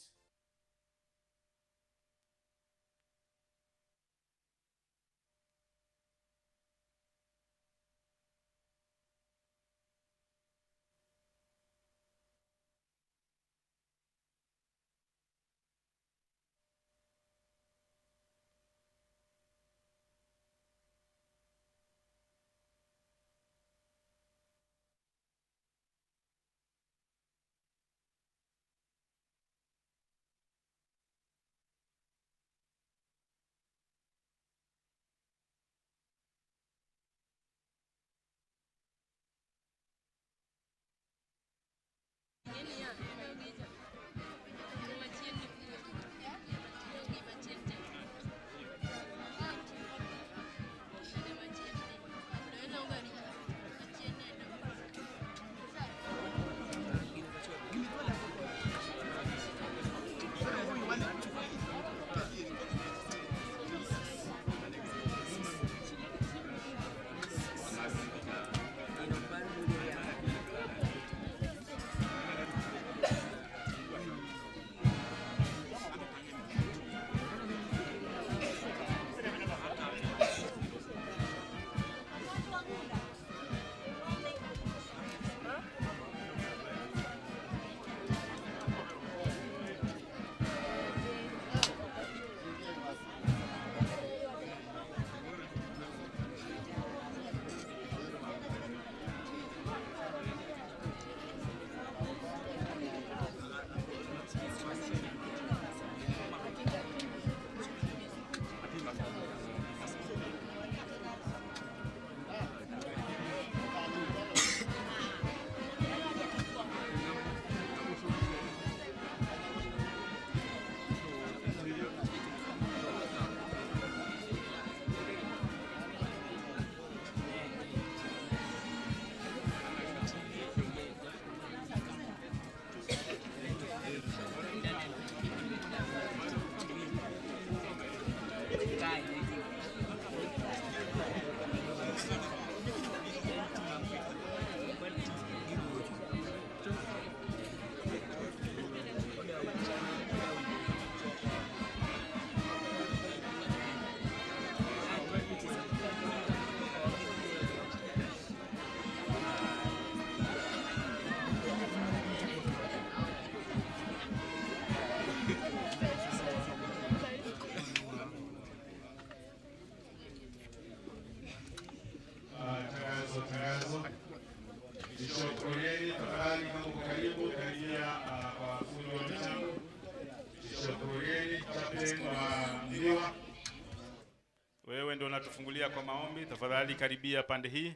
Wewe ndio unatufungulia kwa maombi, tafadhali karibia pande hii.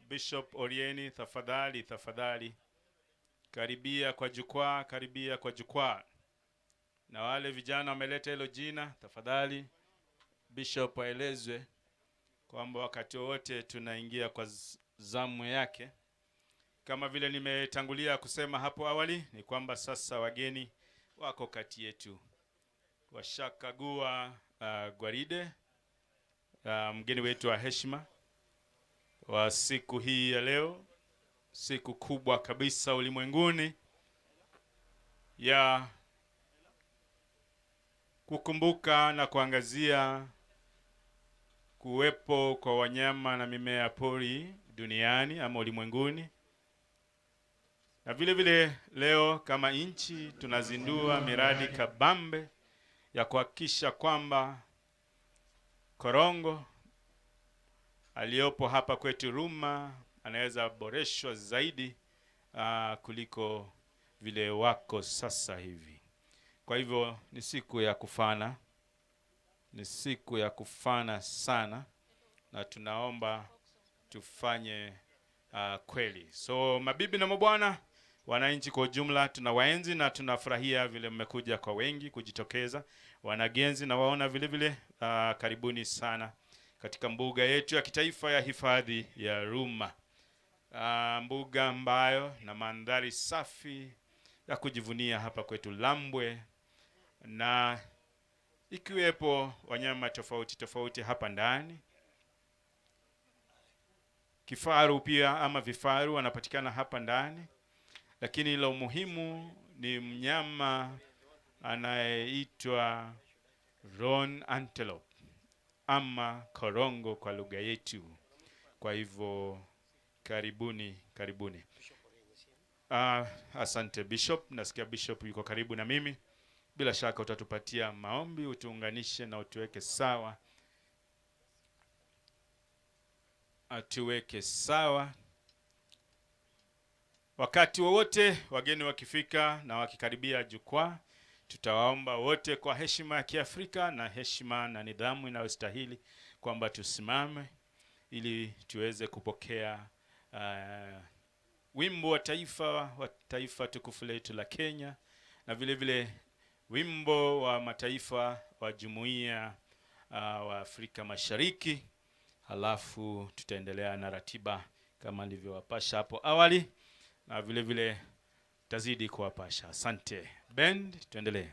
Bishop Orieni, tafadhali karibia kwa jukwaa, karibia kwa jukwaa. Na wale vijana wameleta hilo jina, tafadhali Bishop aelezwe kwamba wakati wote tunaingia kwa zamu yake. Kama vile nimetangulia kusema hapo awali, ni kwamba sasa wageni wako kati yetu. Washakagua gwaride, mgeni wetu wa heshima wa siku hii ya leo, siku kubwa kabisa ulimwenguni ya kukumbuka na kuangazia kuwepo kwa wanyama na mimea pori duniani ama ulimwenguni. Na vile vile leo kama nchi tunazindua miradi kabambe ya kuhakikisha kwamba korongo aliyopo hapa kwetu Ruma anaweza boreshwa zaidi kuliko vile wako sasa hivi. Kwa hivyo ni siku ya kufana. Ni siku ya kufana sana, na tunaomba tufanye kweli. So mabibi na mabwana, wananchi kwa ujumla, tunawaenzi na tunafurahia vile mmekuja kwa wengi kujitokeza. Wanagenzi na waona vile vile, karibuni sana katika mbuga yetu ya kitaifa ya hifadhi ya Ruma. Mbuga ambayo na mandhari safi ya kujivunia hapa kwetu Lambwe, na ikiwepo wanyama tofauti tofauti hapa ndani. Kifaru pia ama vifaru wanapatikana hapa ndani, lakini la muhimu ni mnyama anayeitwa roan antelope ama korongo kwa lugha yetu. Kwa hivyo karibuni, karibuni. Asante Bishop, nasikia Bishop yuko karibu na mimi. Bila shaka utatupatia maombi, utuunganishe na utuweke sawa. Atuweke sawa. Wakati wowote wageni wakifika na wakikaribia jukwaa, tutawaomba wote kwa heshima ya Kiafrika na heshima na nidhamu inayostahili kwamba tusimame ili tuweze kupokea wimbo wa taifa tukufu letu la Kenya, na vile vile wimbo wa mataifa wa Jumuiya wa Afrika Mashariki. Halafu tutaendelea na ratiba kama nilivyowapasha hapo awali, na vile vile tazidi kuwapasha. Asante. Band, tuendelee.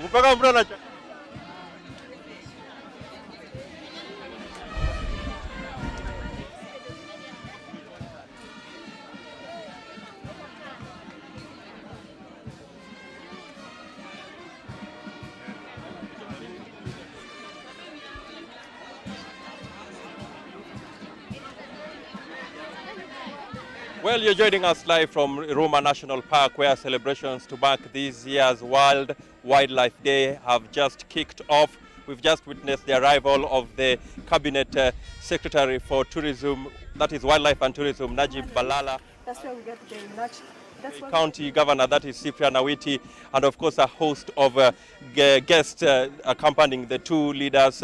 mpaka mtu anacha. Well, you're joining us live from Roma National Park, where celebrations to mark this year's World Wildlife Day have just kicked off. We've just witnessed the arrival of the Cabinet Secretary for Tourism, that is Wildlife and Tourism, Najib Balala. That's where we get the County Governor, that is Cyprian Awiti, and of course a host of guests accompanying the two leaders.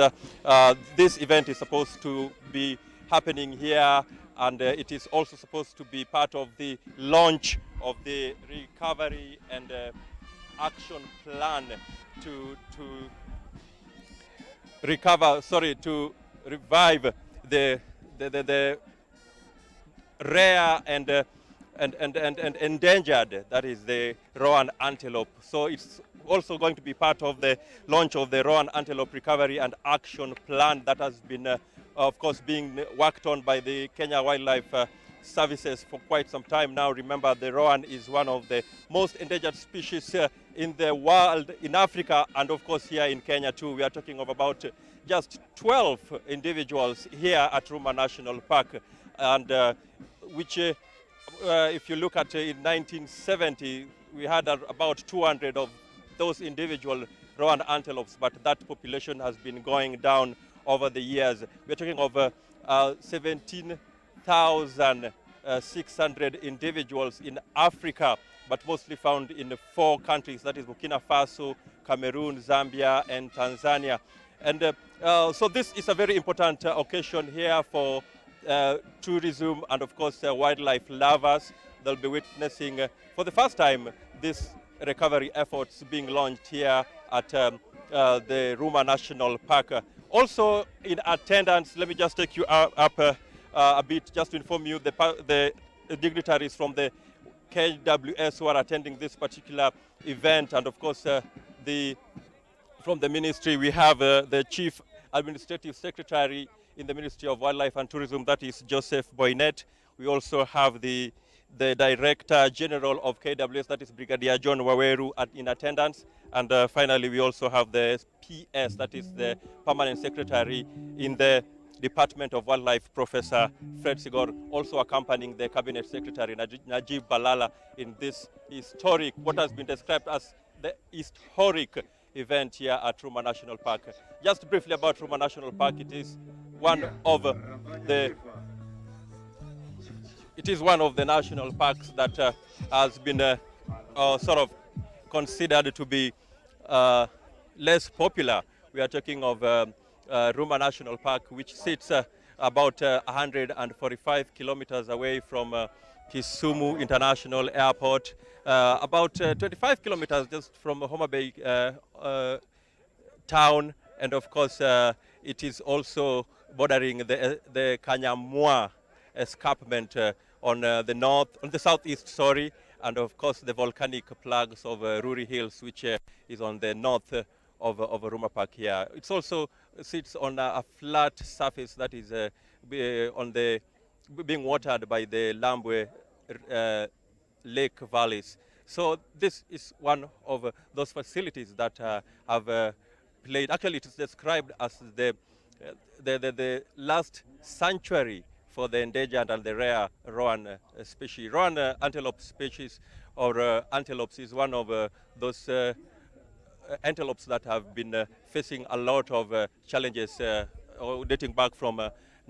This event is supposed to be happening here, and it is also supposed to be part of the launch of the recovery and action plan to revive the rare and endangered, that is the rowan antelope. So it's also going to be part of the launch of the rowan antelope recovery and action plan that has been of course being worked on by the Kenya Wildlife Services for quite some time now. Remember, the rowan is one of the most endangered species in the world, in Africa, and of course here in Kenya too. We are talking of about just 12 individuals here at Roma National Park, and which if you look at in 1970, we had about 200 of those individual rowan antelopes, but that population has been going down over the years. We're talking of 17,600 individuals in Africa, but mostly found in 4 countries, that is Burkina Faso, Cameroon, Zambia, and Tanzania. And so this is a very important occasion here for tourism and of course wildlife lovers. They'll be witnessing for the first time this recovery efforts being launched here at the Roma National Park. Also in attendance, let me just take you up a bit just to inform you the dignitaries from the KWS who are attending this particular event, and of course from the ministry we have the Chief Administrative Secretary in the Ministry of Wildlife and Tourism, that is Joseph Boynet. We also have the Director General of KWS, that is Brigadier John Waweru, in attendance. And finally, we also have the PS, that is the Permanent Secretary in the Department of Wildlife, Professor Fred Sigor, also accompanying the Cabinet Secretary Najib Balala in this historic, what has been described as the historic event here at Roma National Park. Just briefly about Roma National Park, it is one of the national parks that has been sort of considered to be less popular. We are talking of Ruma National Park, which sits about 145 kilometers away from Kisumu International Airport, about 25 kilometers just from Homa Bay town, and of course it is also bordering the Kanyamwa escarpment on the southeast, sorry, and of course the volcanic plugs of Ruri Hills, which is on the north of Ruma Park here. It also sits on a flat surface that is being watered by the Lambwe lake valleys. So this is one of those facilities that have played. Actually, it is described as the last sanctuary for the endangered and the rare rowan species. Rowan antelope species, or antelopes, is one of those antelopes that have been facing a lot of challenges dating back from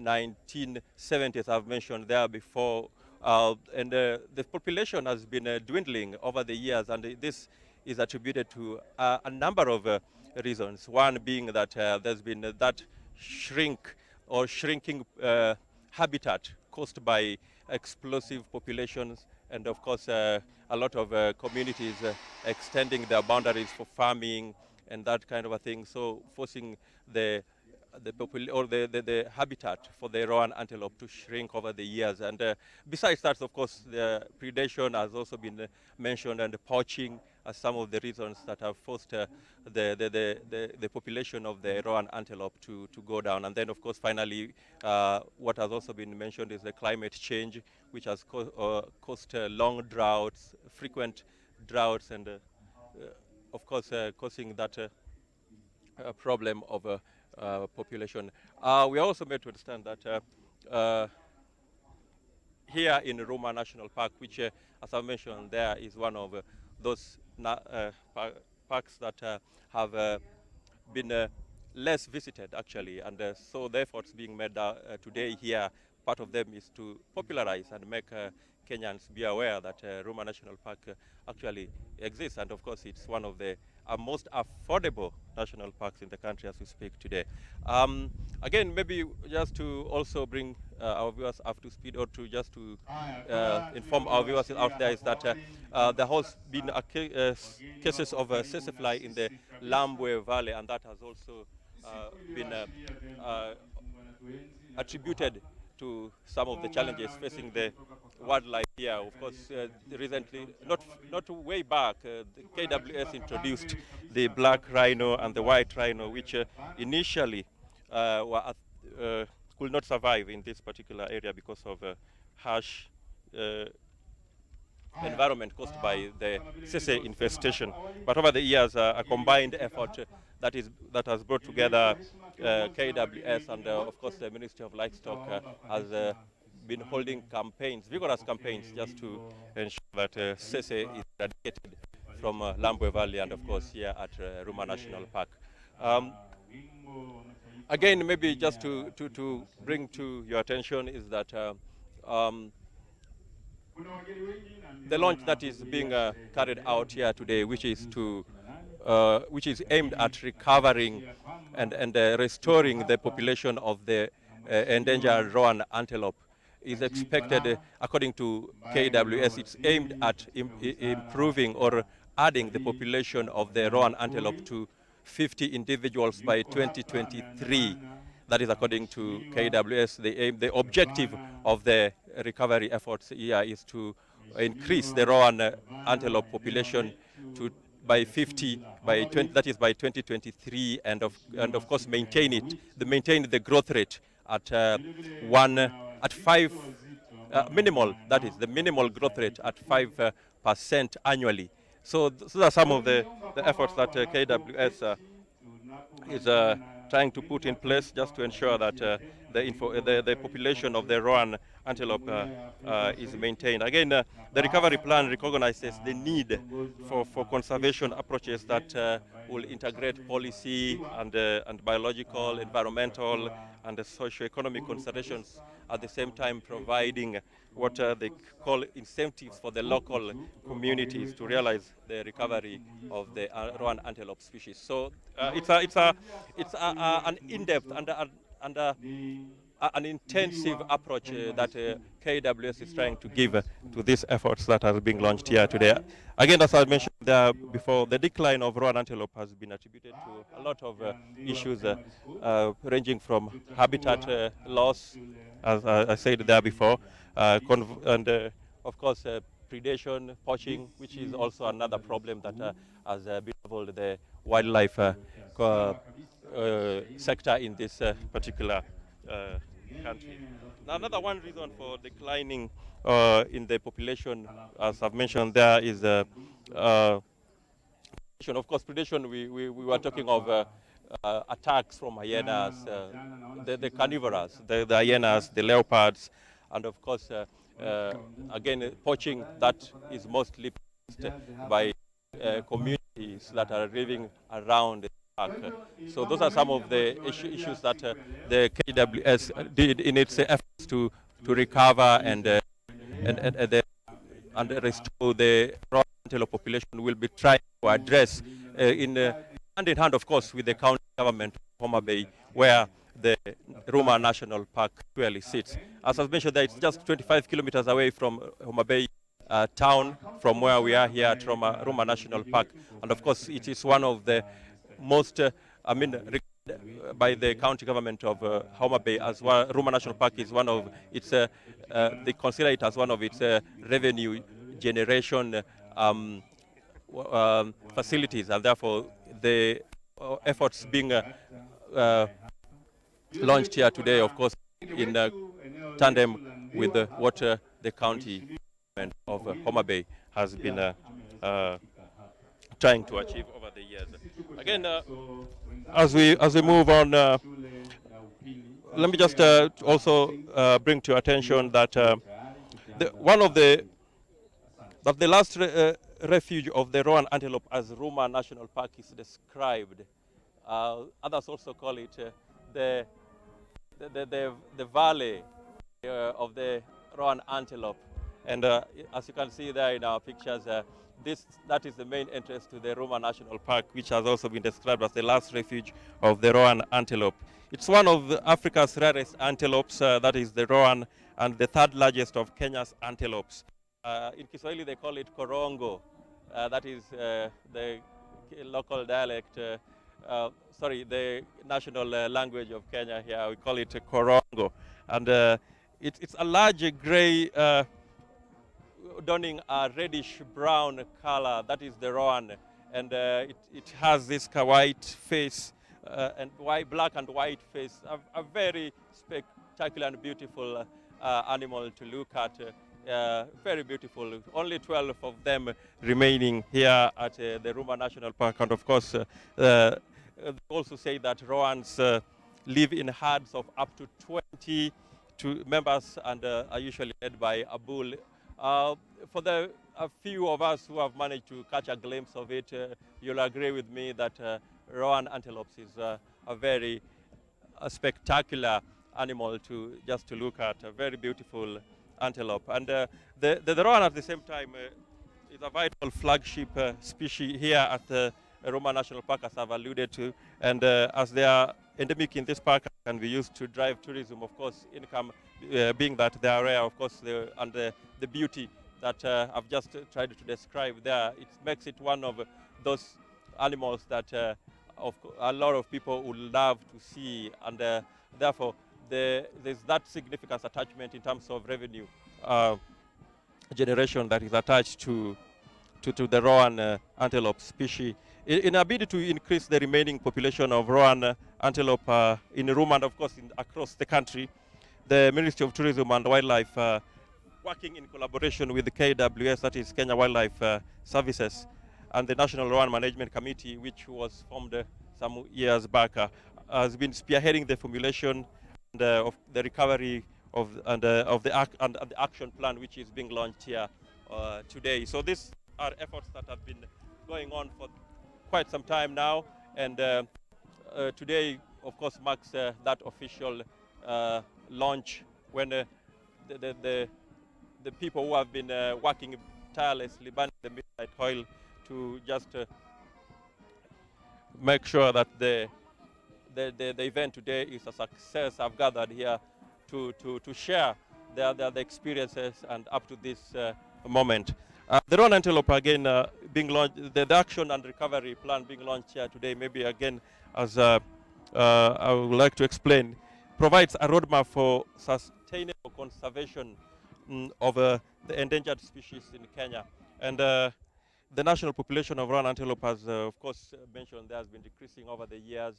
1970s, I've mentioned there before. And the population has been dwindling over the years, and this is attributed to a number of reasons. One being that there's been that shrinking habitat caused by explosive populations, and of course a lot of communities extending their boundaries for farming and that kind of a thing, so forcing the habitat for the rowan antelope to shrink over the years. And besides that, of course, the predation has also been mentioned, and poaching as some of the reasons that have forced the population of the rowan antelope to go down. And then, of course, finally, what has also been mentioned is the climate change, which has caused long droughts, frequent droughts, and of course, causing that problem of population. We are also made to understand that here in Ruma National Park, which, as I mentioned, there is one of those parks that have been less visited, actually, and so the efforts being made today here, part of them is to popularize and make Kenyans be aware that Ruma National Park actually exists, and of course it's one of the most affordable national parks in the country as we speak today. Again, maybe just to also bring our viewers up to speed, or to just to inform our viewers out there, is that there has been cases of sesefly in the Lambwe Valley, and that has also been attributed to some of the challenges facing the wildlife here. Of course, recently, not way back, the KWS introduced the black rhino and the white rhino, which initially could not survive in this particular area because of harsh environment caused by the sese infestation. But over the years, a combined effort that has brought together KWS and of course the Ministry of Livestock has been holding campaigns, vigorous campaigns, just to ensure that sese is eradicated from Lambwe Valley and of course here at Ruma National Park. Again, maybe just to bring to your attention is that the launch that is being carried out here today, which is aimed at recovering and restoring the population of the endangered rowan antelope, is expected, according to KWS, it's aimed at improving or adding the population of the rowan antelope to 50 individuals by 2023. That is according to KWS. The objective of the recovery efforts here is to increase the rowan antelope population by 50 by 20, that is by 2023, and of course maintain the growth rate at 5 minimal. That is the minimal growth rate at 5% annually. So those are some of the efforts that KWS is trying to put in place, just to ensure that the population of the rowan antelope is maintained. Again, the recovery plan recognizes the need for conservation approaches that will integrate policy and biological, environmental, and socio-economic considerations, at the same time providing what they call incentives for the local communities to realize the recovery of the Rowan antelope species. So it's an in-depth and an intensive approach that KWS is trying to give to these efforts that are being launched here today. Again, as I mentioned there before, the decline of Rowan antelope has been attributed to a lot of issues ranging from habitat loss, as I said there before, and of course predation, poaching, which is also another problem that has bedeviled the wildlife sector in this particular country. Now, another one reason for declining in the population, as I've mentioned there, is predation. Of course, predation, we were talking of attacks from hyenas, the carnivores, the hyenas, the leopards, and of course, again, poaching that is mostly by communities that are living around the park. So those are some of the issues that the KWS did in its efforts to recover and restore the Rowan antelope population. Will be trying to address hand in hand, of course, with the county government of Homa Bay, where the Ruma National Park actually sits. As I've mentioned, that it's just 25 kilometers away from Homa Bay town, from where we are here at Ruma National Park. And of course, it is one of the most, by the county government of Homa Bay as well. Ruma National Park is one of its, they consider it as one of its revenue generation facilities, and therefore the efforts being launched here today, of course, in tandem with what the county government of Homa Bay has been trying to achieve over the years. Again, as we move on, let me just also bring to your attention that one of the last refuge of the Rowan antelope as Ruma National Park is described. Others also call it the valley of the Rowan antelope. And as you can see there in our pictures, that is the main entrance to the Ruma National Park, which has also been described as the last refuge of the Rowan antelope. It's one of Africa's rarest antelopes, that is the Rowan, and the third largest of Kenya's antelopes. In Kiswahili, they call it korongo. That is the local dialect, the national language of Kenya here. We call it korongo. And it's a large gray, donning a reddish-brown color. That is the Rowan. And it has this white face, and black and white face. A very spectacular and beautiful animal to look at. Very beautiful. Only 12 of them remaining here at the Ruma National Park. And of course, they also say that Rowans live in herds of up to 20 members and are usually led by a bull. For a few of us who have managed to catch a glimpse of it, you'll agree with me that Rowan antelopes is a very spectacular animal to look at. A very beautiful antelope. And the Rowan at the same time is a vital flagship species here at the Ruma National Park, as I've alluded to. And as they are endemic in this park, can be used to drive tourism, of course, income, being that they are rare, of course, and the beauty that I've just tried to describe there, it makes it one of those animals that a lot of people would love to see, and therefore there's that significant attachment in terms of revenue generation that is attached to the Rowan antelope species. In a bid to increase the remaining population of Rowan antelope in Ruma and of course across the country, the Ministry of Tourism and Wildlife, working in collaboration with the KWS, that is Kenya Wildlife Services, and the National Rowan Management Committee, which was formed some years back, has been spearheading the formulation and of the recovery of the action plan, which is being launched here today. So these are efforts that have been going on for quite some time now, and today, of course, marks that official launch when the people who have been working tirelessly, burning the midnight oil to just make sure that the event today is a success, have gathered here to share their experiences and up to this moment. The Rowan Antelope again being launched, the action and recovery plan being launched here today, maybe again, as I would like to explain, provides a roadmap for sustainable conservation of the endangered species in Kenya. And the national population of Rowan antelope has, of course, mentioned there has been decreasing over the years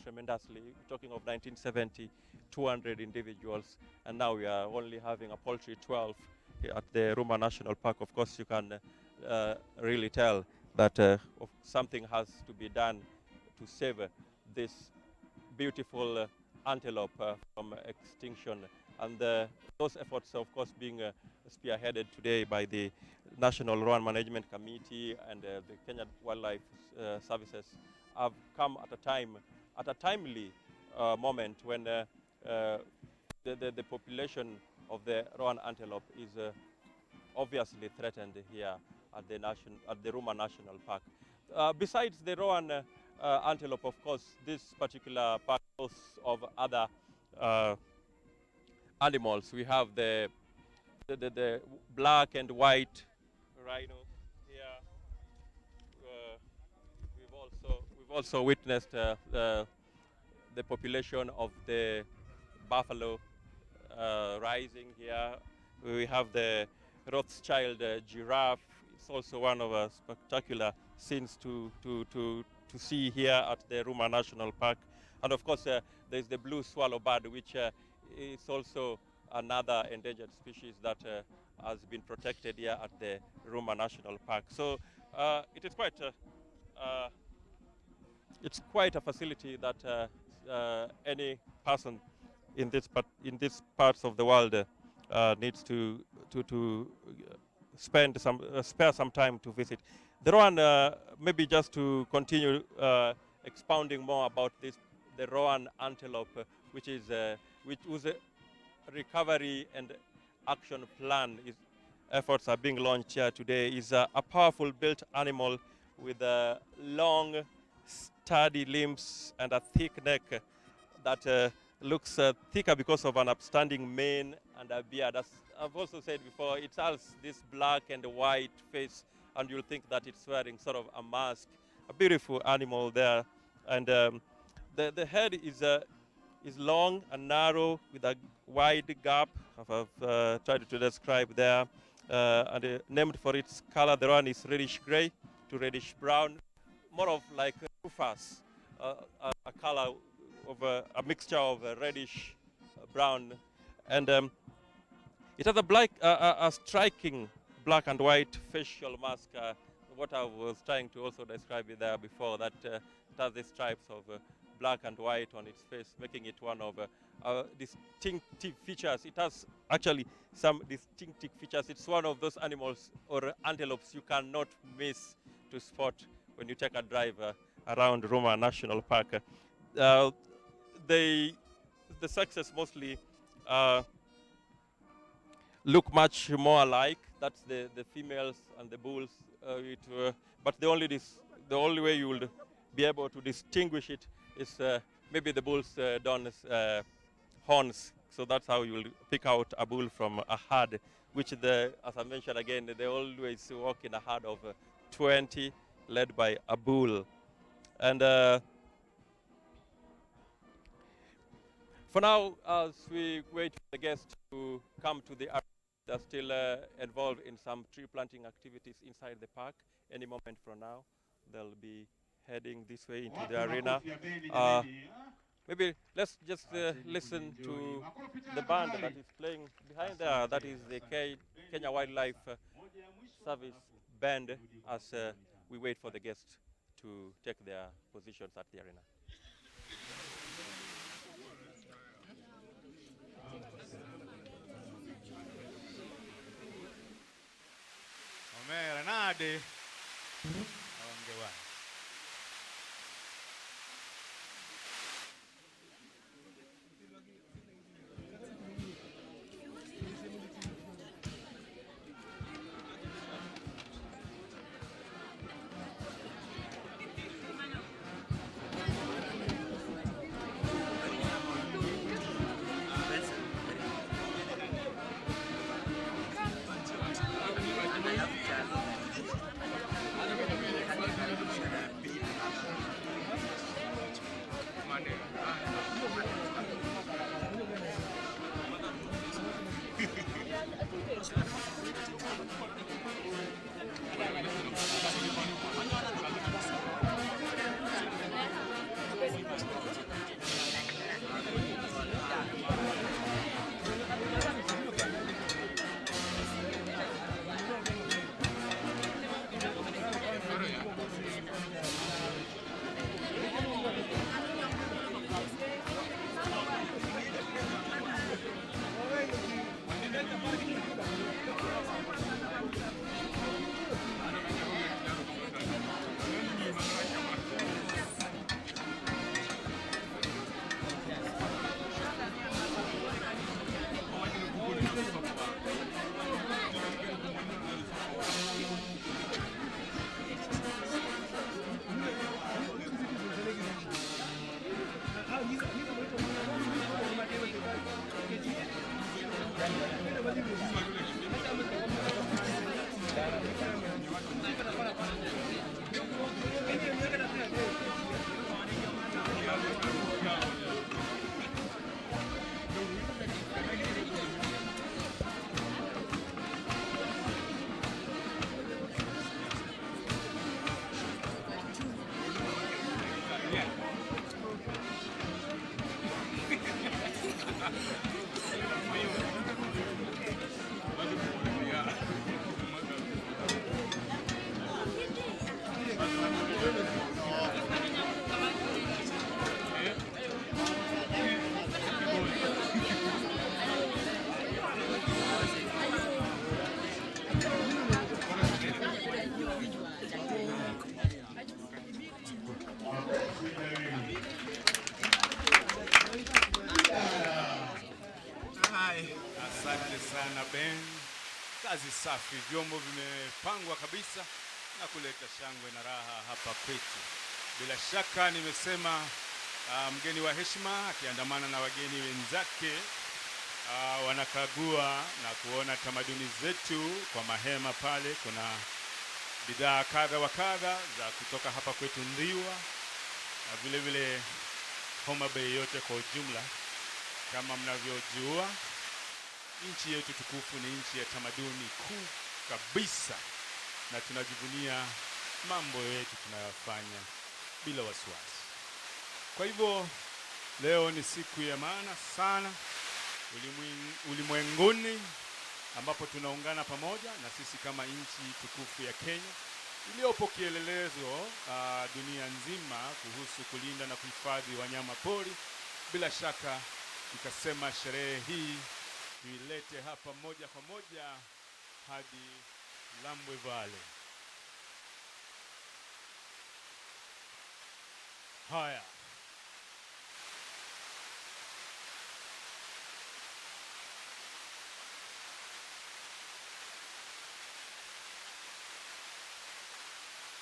tremendously. We're talking of 1970, 200 individuals, and now we are only having a paltry 12 here at the Ruma National Park. Of course, you can really tell that something has to be done to save this beautiful antelope from extinction. And those efforts, of course, being spearheaded today by the National Rowan Management Committee and the Kenya Wildlife Services, have come at a timely moment when the population of the Rowan antelope is obviously threatened here at the Ruma National Park. Besides the Rowan antelope, of course, this particular park boasts of other animals. We have the black and white rhino here. We've also witnessed the population of the buffalo rising here. We have the Rothschild giraffe. It's also one of a spectacular scenes to see here at the Ruma National Park. And of course, there's the blue swallow bird, which is also another endangered species that has been protected here at the Ruma National Park. So it is quite a facility that any person in these parts of the world needs to spare some time to visit. The Rowan, maybe just to continue expounding more about this, the Rowan antelope, which was a recovery and action plan. Efforts are being launched here today. Is a powerful built animal with long, sturdy limbs and a thick neck that looks thicker because of an upstanding mane and a beard. As I've also said before, it has this black and white face, and you'll think that it's wearing sort of a mask. A beautiful animal there, and the head is long and narrow with a wide gap. I've tried to describe there, and named for its color. The one is reddish gray to reddish brown, more of like rufus, a color of a mixture of reddish brown, and it has a striking black and white facial mask. What I was trying to also describe it there before, that it has the stripes of black and white on its face, making it one of distinctive features. It has actually some distinctive features. It's one of those animals or antelopes you cannot miss to spot when you take a drive around Ruma National Park. The sexes mostly look much more alike. That's the females and the bulls. But the only way you will be able to distinguish it is maybe the bull's don't horns. So that's how you will pick out a bull from a herd, which as I mentioned again, they always walk in a herd of 20, led by a bull. And for now, as we wait for the guests to come to the arena, they're still involved in some tree planting activities inside the park. Any moment from now, they'll be heading this way into the arena. Maybe let's just listen to the band that is playing behind there. That is the Kenya Wildlife Service band, as we wait for the guests to take their positions at the arena. Omera nade. Ongewa. Asante sana Ben. Kazi safi, vyombo vimepangwa kabisa na kuleta shangwe na raha hapa kwetu. Bila shaka nimesema mgeni wa heshima akiandamana na wageni wenzake wanakagua na kuona tamaduni zetu kwa mahema pale. Kuna bidhaa kadha wa kadha za kutoka hapa kwetu Ndiwa, na vile vile Homa Bay yote kwa ujumla. Kama mnavyojua, nchi yetu tukufu ni nchi ya tamaduni kuu kabisa, na tunajivunia mambo yetu tunayofanya bila wasiwasi. Kwa hivyo leo ni siku ya maana sana ulimwenguni, ambapo tunaungana pamoja na sisi kama nchi tukufu ya Kenya iliyopo kielelezo dunia nzima kuhusu kulinda na kuhifadhi wanyama pori. Bila shaka tukasema sherehe hii tuilete hapa moja kwa moja hadi Lambwe Valley. Haya.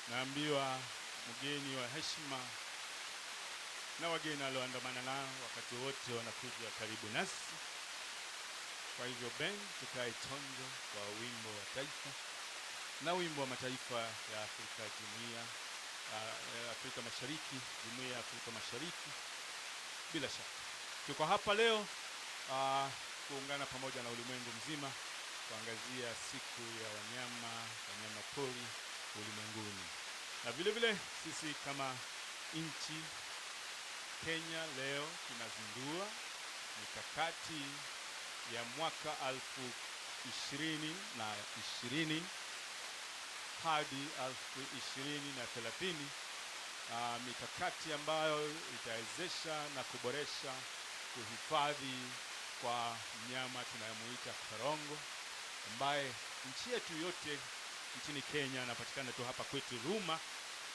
Naambiwa mgeni wa heshima na wageni walioandamana nao wakati wote wanakuja karibu nasi. Kwa hivyo Ben, tukae chonjo kwa wimbo wa taifa na wimbo wa mataifa ya Afrika, Jumuiya ya Afrika Mashariki, Jumuiya ya Afrika Mashariki. Bila shaka tuko hapa leo kuungana pamoja na ulimwengu mzima kuangazia siku ya wanyama pori ulimwenguni. Na vile vile sisi kama nchi Kenya leo tunazindua mikakati ya mwaka 2020 hadi 2030, mikakati ambayo itawezesha na kuboresha kuhifadhi kwa mnyama tunayemuita korongo, ambaye nchi yetu yote nchini Kenya anapatikana tu hapa kwetu Ruma.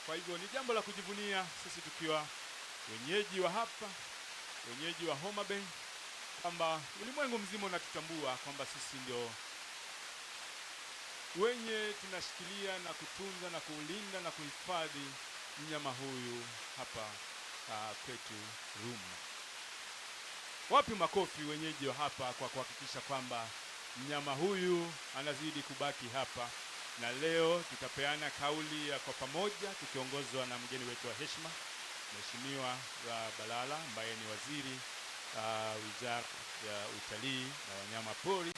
Kwa hivyo ni jambo la kujivunia sisi tukiwa wenyeji wa hapa, wenyeji wa Homa Bay, kwamba ulimwengu mzima unatutambua kwamba sisi ndio wenye tunashikilia na kutunza na kuulinda na kuhifadhi mnyama huyu hapa kwetu Ruma. Wapi makofi wenyeji wa hapa kwa kuhakikisha kwamba mnyama huyu anazidi kubaki hapa. Na leo tutapeana kauli ya kwa pamoja tukiongozwa na mgeni wetu wa heshima Mheshimiwa Balala ambaye ni waziri Wizara ya Utalii na Wanyama Pori,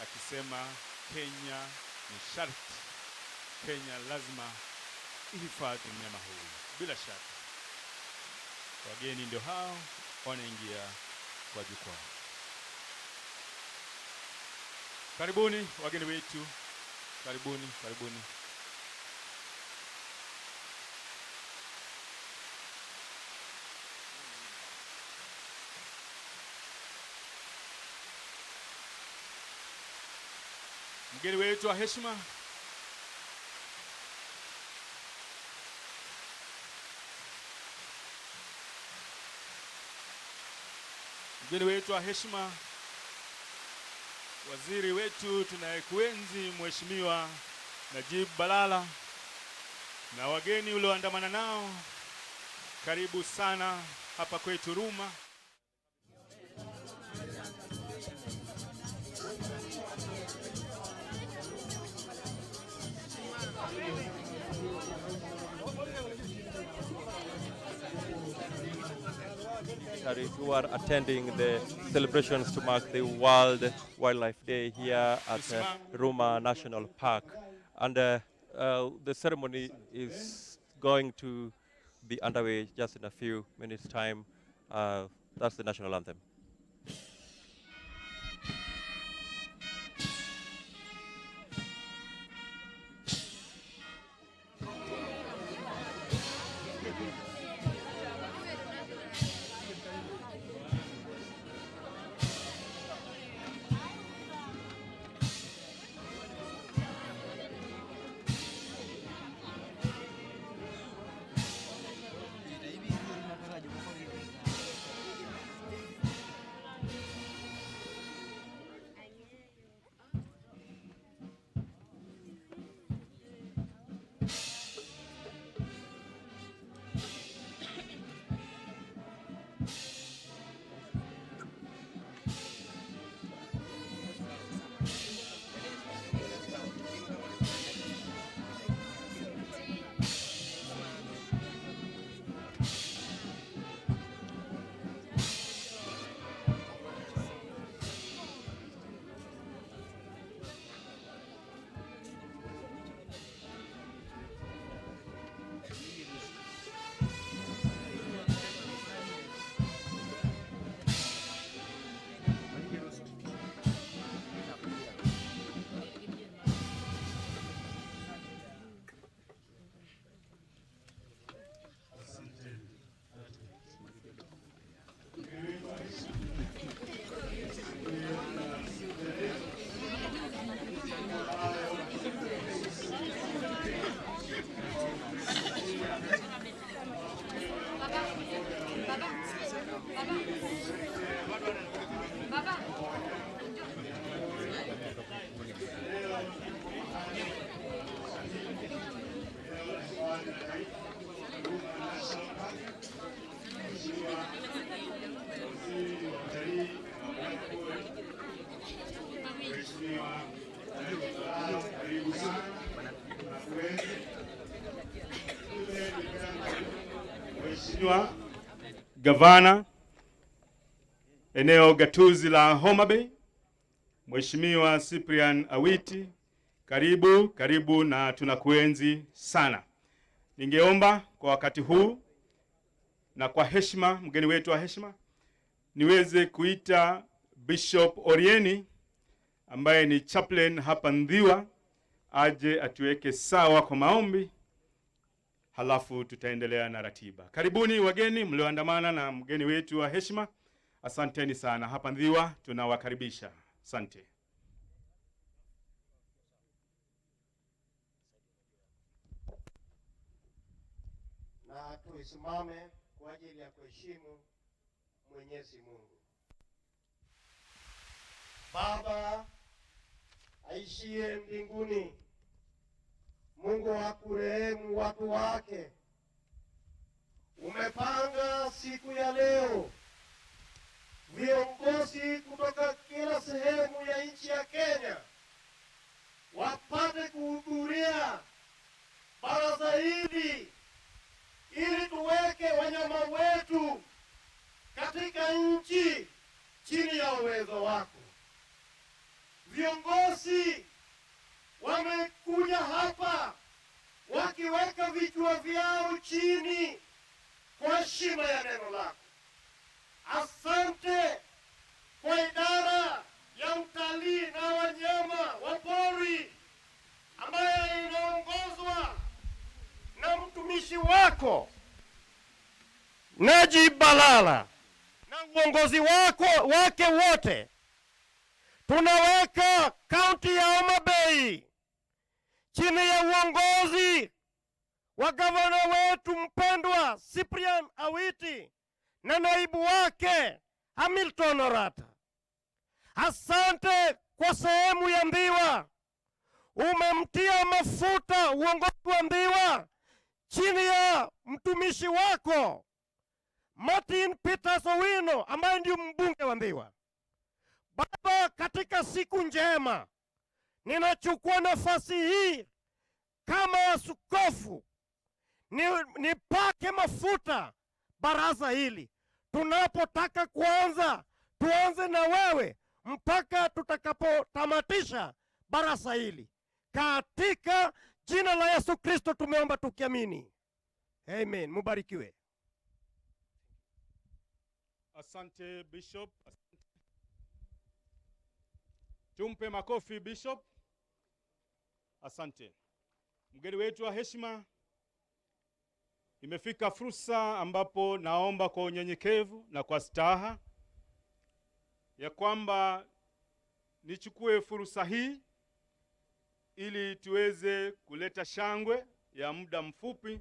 akisema Kenya ni sharti, Kenya lazima ihifadhi mnyama huyu. Bila shaka wageni ndio hao wanaingia kwa jukwaa. Karibuni wageni wetu, karibuni, karibuni. Mgeni wetu wa heshima, mgeni wetu wa heshima, waziri wetu tunayekuenzi Mheshimiwa Najib Balala na wageni ulioandamana nao, karibu sana hapa kwetu Ruma. Who are attending the celebrations to mark the World Wildlife Day here at Ruma National Park. And the ceremony is going to be underway just in a few minutes' time. That's the national anthem. Mheshimiwa Gavana eneo gatuzi la Homa Bay, Mheshimiwa Cyprian Awiti, karibu na tunakuenzi sana. Ningeomba kwa wakati huu na kwa heshima, mgeni wetu wa heshima, niweze kuita Bishop Orieni ambaye ni chaplain hapa Ndhiwa aje atuweke sawa kwa maombi, halafu tutaendelea na ratiba. Karibuni wageni mlioandamana na mgeni wetu wa heshima. Asanteni sana. Hapa Ndhiwa tunawakaribisha. Asante. Na tusimame kwa ajili ya kuheshimu Mwenyezi Mungu. Baba aishie mbinguni, Mungu akurehemu watu wake. Umepanga siku ya leo viongozi kutoka kila sehemu ya nchi ya Kenya wapate kuhudhuria baraza hili ili tuweke uwezo wako. Viongozi wamekuja hapa wakiweka vichwa vyao chini kwa heshima ya neno lako. Asante kwa idara ya utalii na wanyama wa pori ambayo inaongozwa na mtumishi wako Najib Balala na uongozi wake wote. Tunaweka kaunti ya Homa Bay chini ya uongozi wa gavana wetu mpendwa Cyprian Awiti na naibu wake Hamilton Orata. Asante kwa sehemu ya Ndhiwa, umemtia mafuta uongozi wa Ndhiwa chini ya mtumishi wako Martin Peters Owino ambaye ndio mbunge wa Ndhiwa. Baba, katika siku njema ninachukua nafasi hii kama askofu nipake mafuta baraza hili. Tunapotaka kuanza, tuanze na wewe mpaka tutakapotamatisha baraza hili. Katika jina la Yesu Kristo tumeomba tukiamini. Amen. Mubarikiwe. Asante Bishop. Tumpe makofi Bishop. Asante. Mgeni wetu wa heshima, imefika fursa ambapo naomba kwa unyenyekevu na kwa staha ya kwamba nichukue fursa hii ili tuweze kuleta shangwe ya muda mfupi,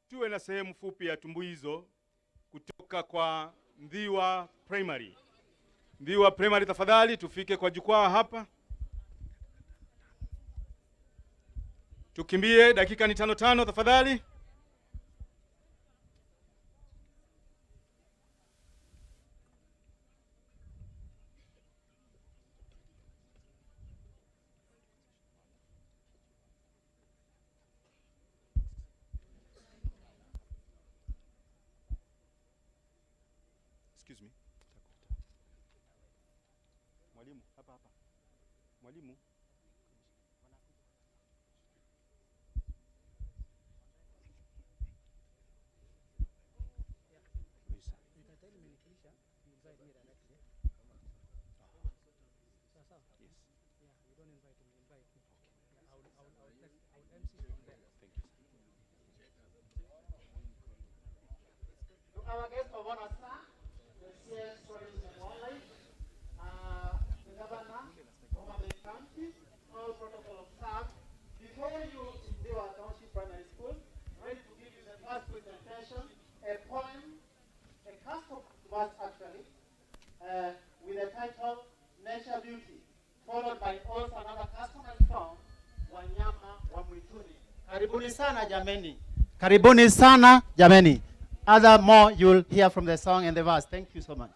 tuwe na sehemu fupi ya tumbuizo kutoka kwa Ndhiwa Primary. Ndhiwa Primary, tafadhali tufike kwa jukwaa hapa. Tukimbie, dakika ni 5 tafadhali. Excuse me. Mwalimu, hapa. Mwalimu. Our guest of honor, sir, the CS Tourism and Wildlife, the governor of Homa Bay County, all protocol observed. Before you do our township primary school, ready to give you the first presentation, a poem, a custom verse actually, with the title Nature Beauty, followed by also another customary song, Wanyama wa Mwituni. Karibuni sana jameni. Karibuni sana jameni. Other more you'll hear from the song and the verse. Thank you so much.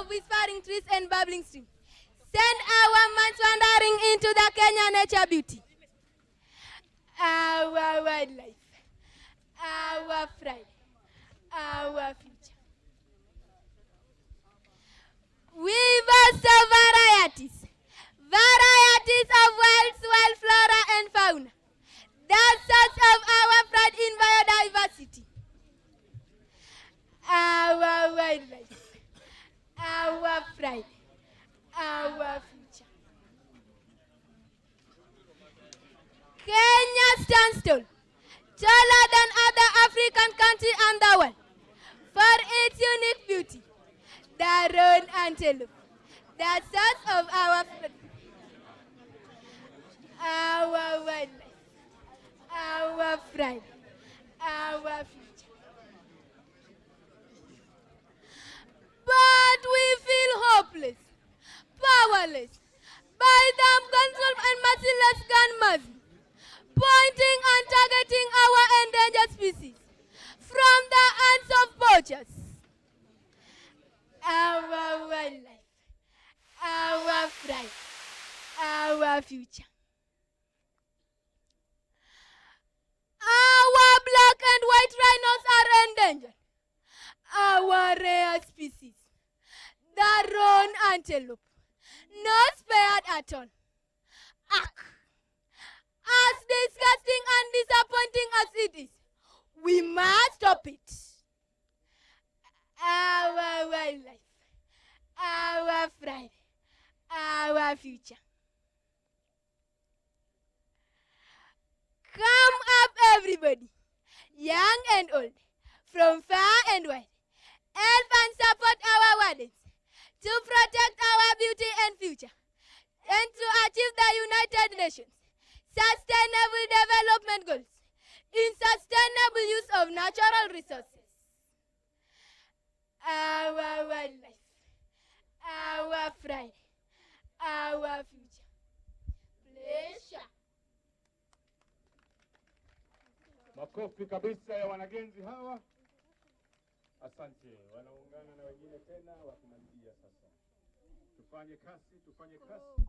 Whispering trees and bubbling stream. Send our minds wandering into the Kenya nature beauty. Our wildlife, our pride, our future. We boast of varieties of wild flora and fauna. The source of our pride in biodiversity. Our wildlife, our pride, our future. Kenya stands tall, taller than other African countries and the world, for its unique beauty. The roan antelope, the source of our wildlife, our pride, our future. watchers, our wildlife, our pride, our future. Our black and white rhinos are endangered. Our rare species, the roan antelope, not spared at all. As disgusting and disappointing as it is, we must stop it. Our wildlife, our pride, our future. Come up, everybody, young and old, from far and wide. Help and support our wardens to protect our beauty and future, and to achieve the United Nations Sustainable Development Goals in sustainable use of natural resources. Our wildlife, our pride, our future. Pleasure. Makofi kabisa ya wanagenzi hawa. Asante. Wanaungana na wengine tena wakimalizia sasa. Tufanye kasi, tufanye kasi.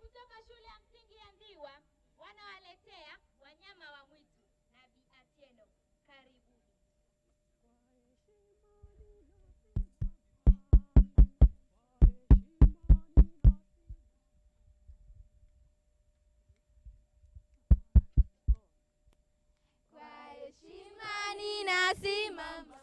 Kutoka shule ya msingi ya Ndiwa wanawaletea wanyama wa mwitu na Bi Atieno. Karibuni. Kwa heshima ninasimama,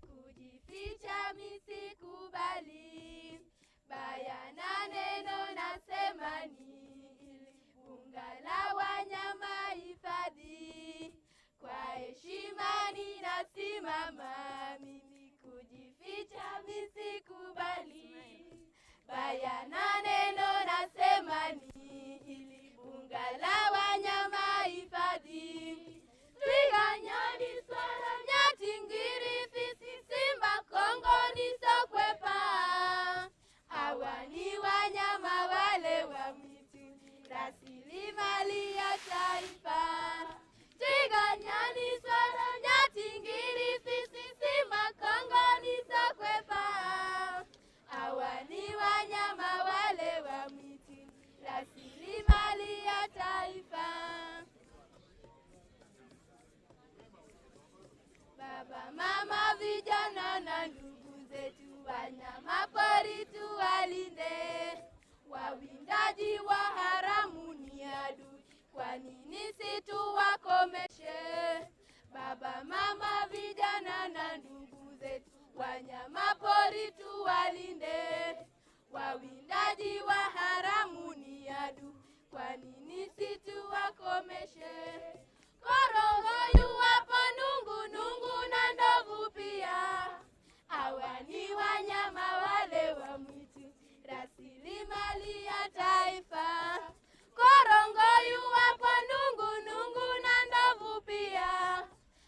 kujificha misikubali. Bayana neno nasema ni bunga la wanyama hifadhi. Kwa heshima ninasimama, mimi kujificha misikubali. Bayana neno nasema ni bunga la wanyama hifadhi. Twiga, nyani, swara, nyati, ngiri, fisi, simba, kongoni, sokwepa. Hawa ni wanyama wale wa mwitu, rasilimali ya taifa. Twiga, nyani, swara, nyati, ngiri, fisi, simba, kongoni, sokwepa. Hawa ni wanyama wale wa mwitu, rasilimali ya taifa. Baba, mama, vijana na ndugu zetu, wanyama pori tuwalinde. Wawindaji wa haramu ni adui, kwa nini situwakomeshe? Baba, mama, vijana na ndugu zetu, wanyama pori tuwalinde. Wawindaji wa haramu ni adui, kwa nini situwakomeshe? Korongo yuwapo, nungu, nungu na ndovu pia. Hawa ni wanyama wale wa mwitu, rasilimali ya taifa. Korongo yuwapo, nungu, nungu na ndovu pia.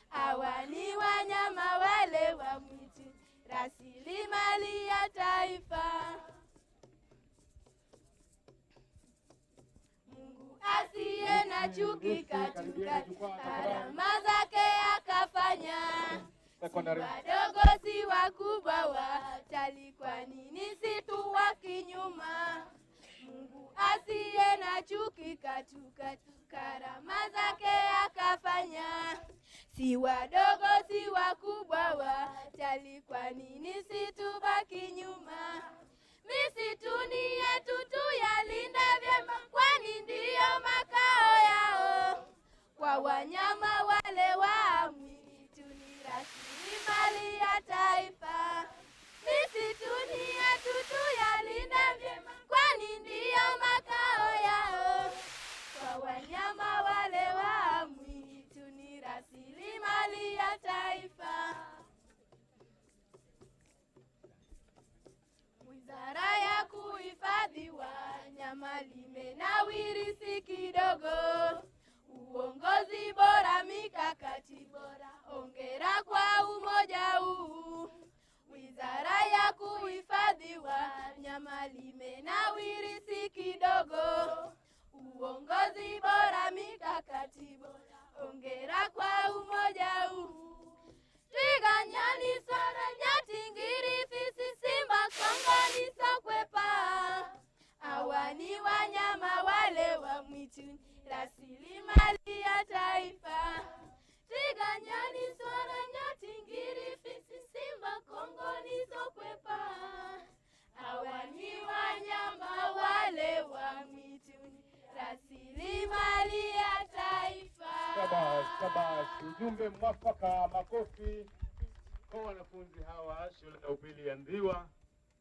Hawa ni wanyama wale wa mwitu, rasilimali ya taifa. Mungu asiye na chuki katika karama zake akafanya. Si wadogo si wakubwa watali, kwa nini situ kinyuma? Mungu asiye na chuki katika karama zake akafanya. Si wadogo si wakubwa watali, kwa nini situbaki nyuma? Misituni yetu tuyalinde vyema, kwani ndiyo makao yao. Kwa wanyama wale wa mwitu ni rasilimali ya taifa. Misituni yetu tuyalinde vyema, kwani ndiyo makao yao. Kwa wanyama wale wa mwitu ni rasilimali ya taifa. Wizara ya kuhifadhi wanyama limenawiri si kidogo. Uongozi bora, mikakati bora, hongera kwa umoja huu. Wizara ya kuhifadhi wanyama limenawiri si kidogo. Uongozi bora, mikakati bora, hongera kwa umoja. nyani, swara, nyati, ngiri, fisi, simba, kongoni, sokwepa. Hawa ni wanyama wale wa mwituni, rasilimali ya taifa. Twiga, nyani, swara, nyati, ngiri, fisi, simba, kongoni, sokwepa. Hawa ni wanyama wale wa mwituni, rasilimali ya taifa. Shabash. Ujumbe mwafaka, makofi kwa wanafunzi hawa shule ya upili ya Ndhiwa.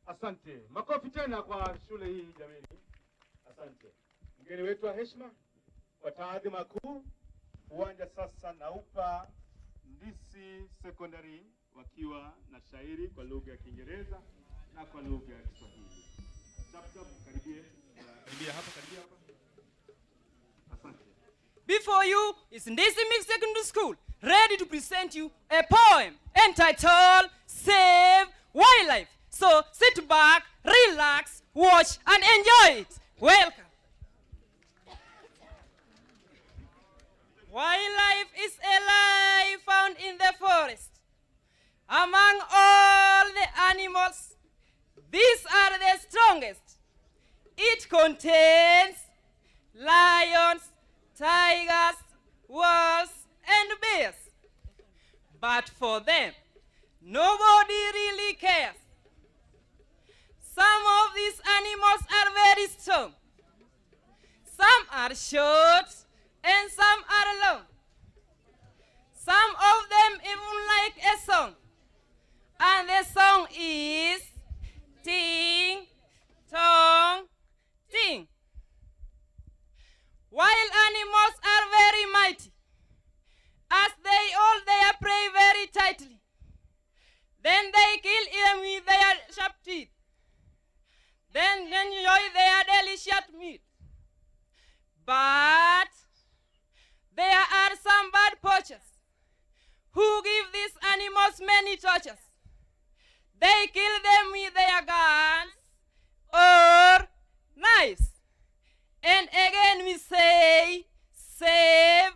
Asante. Makofi tena kwa shule hii jameni. Asante. Mgeni wetu wa heshima, kwa taadhima kuu, uwanja sasa naupa Ndisi Secondary wakiwa na shairi kwa lugha ya Kiingereza na kwa lugha ya Kiswahili. Karibia hapa. Asante. Before you is Ndisi Mixed Secondary School, ready to present you a poem entitled Save Wildlife. So sit back, relax, watch and enjoy it. Welcome. Wildlife is a life found in the forest. Among all the animals, these are the strongest. It contains lions, tigers, wolves, and bears. But for them, nobody really cares. Some of these animals are very strong. Some are short and some are long. Some of them even like a song. And the song is ting, tong, ting. Wild animals are very mighty, as they hold their prey very tightly. Then they kill them with their sharp teeth. Then enjoy their delicious meat. But there are some bad poachers who give these animals many tortures. They kill them with their guns or knives. And again we say, save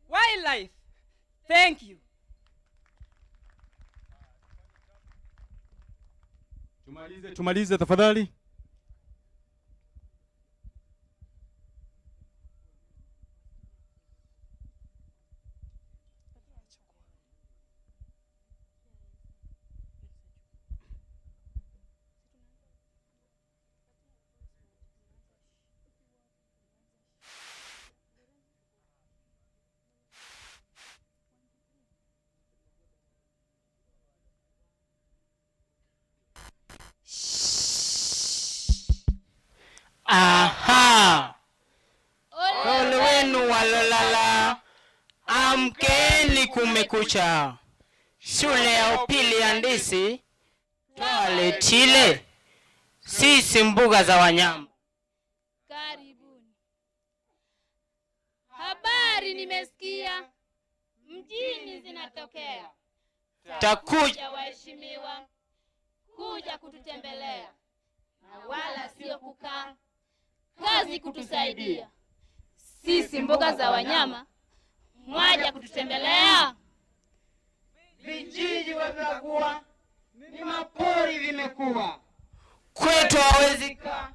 wildlife. Thank you. Tumalize tafadhali. Aha! Ole wenu walolala, amkeni kumekucha. Shule ya upili ya Ndisi twaletile sisi mbuga za wanyama. Karibuni. Habari nimesikia mjini zinatokea. Takuja waheshimiwa kuja kututembelea, na wala sio kukaa, kazi kutusaidia. Sisi mbuga za wanyama mwaja kututembelea. Vijiji watakuwa ni mapori vimekuwa. Kwetu hawezi kaa,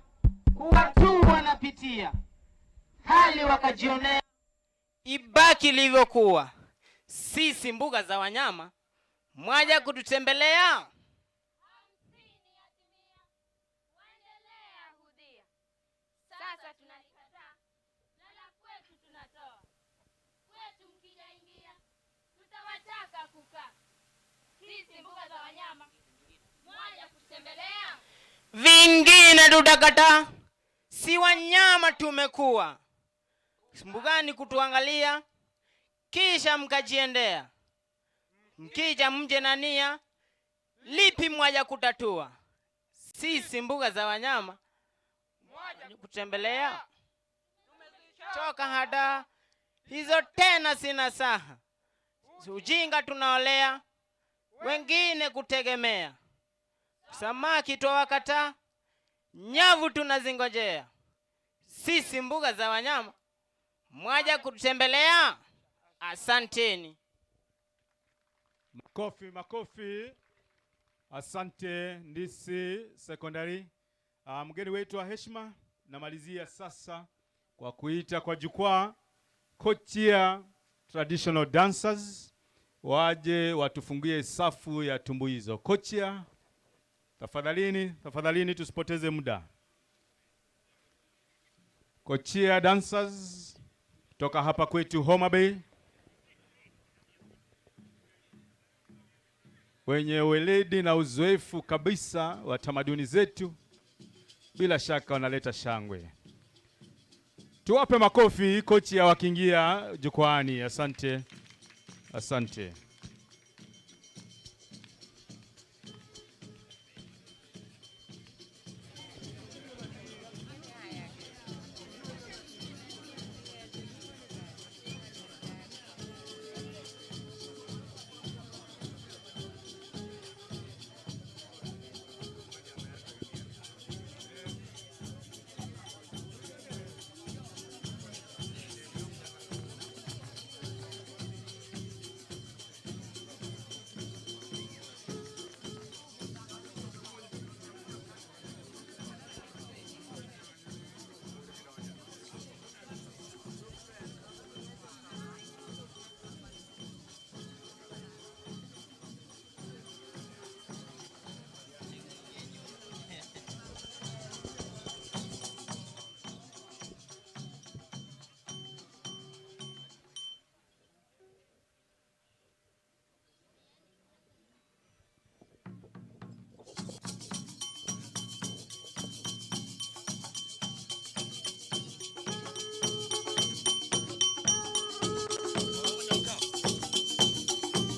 watu wanapitia hali wakajionea. Ibaki ilivyokuwa. Sisi mbuga za wanyama mwaja kututembelea. Sasa tunalikataa, lala kwetu tunatoa. Kwetu mkija ingia, tutawataka kukaa. Sisi mbuga za wanyama mwaja kutembelea. Vingine tutakataa, si wanyama tumekuwa. Mbugani kutuangalia, kisha mkajiendea. Mkija mje na nia, lipi mwaja kutatua? Sisi mbuga za wanyama mwaja kutembelea. Choka hada, hizo tena sina saha. Ujinga tunaolea, wengine kutegemea. Samaki twawakataa, nyavu tunazingojea. Sisi mbuga za wanyama mwaja kutembelea. Asanteni. Makofi. Asante Ndisi Secondary. Mgeni wetu wa heshima, namalizia sasa kwa kuita kwa jukwaa Kochia Traditional Dancers waje watufungie safu ya tumbuizo. Kochia, tafadhalini tusipoteze muda. Kochia Dancers toka hapa kwetu Homa Bay, wenye weledi na uzoefu kabisa wa tamaduni zetu, bila shaka wanaleta shangwe. Tuwape makofi Kochia wakiingia jukwaani. Asante. Asante.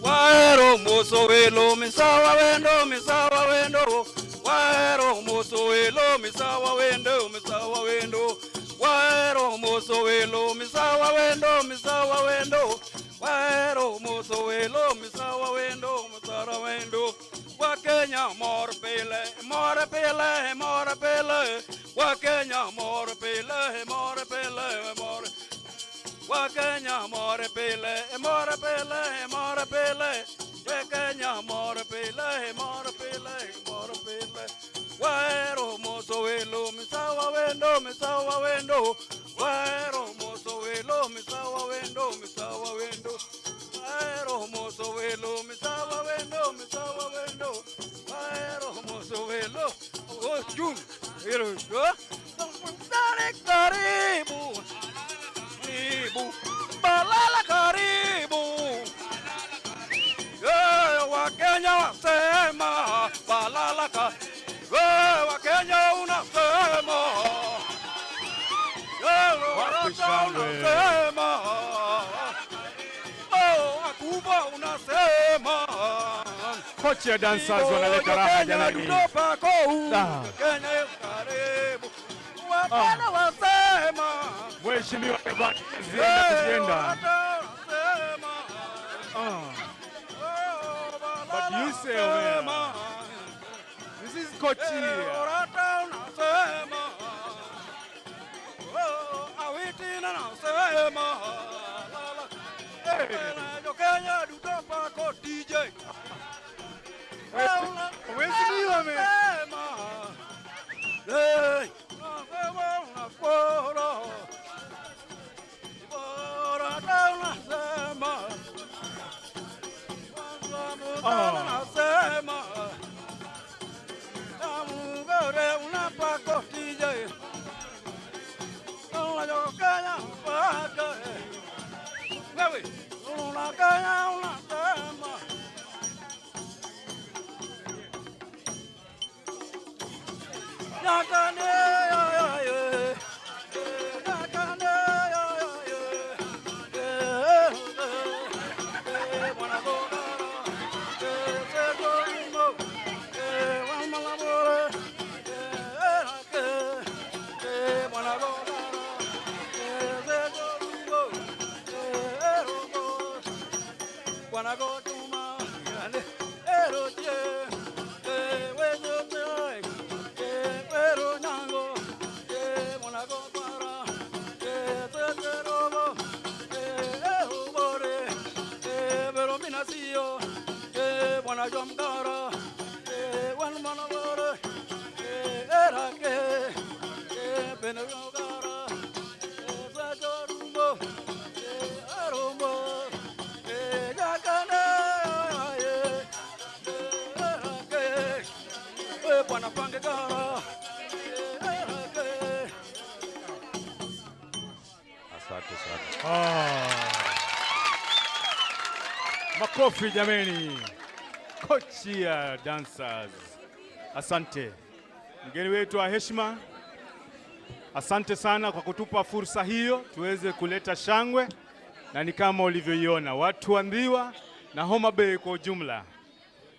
Waero moso welo misawa wendo Waero moso welo misawa wendo Waero moso welo misawa wendo Waero moso welo misawa wendo Wakenya mor pele Wakenya mor pele Wakenya mor pele Wakenya mor pele Waero moso welo misawa wendo Waero moso welo misawa wendo Waero moso welo misawa wendo Waero moso welo jun karibu balala karibu Wakenya wasema balala karibu Wakenya unasema unasema Akuba unasema Kochia Dancers wanaleta raha jamani. Kenya karibu Wakenya wasema Mheshimiwa zienda. But you say this is Kochia. Panga jom gara, one manavara, erake, benagara, Sajorumbo, Arumbo, Yakane, erake, Panapanga gara, erake. Asante sana. Makofi jameni. Kochia dancers. Asante. Mgeni wetu wa heshima, asante sana kwa kutupa fursa hiyo tuweze kuleta shangwe, na ni kama ulivyoiona watu wa Ndhiwa na Homa Bay kwa ujumla.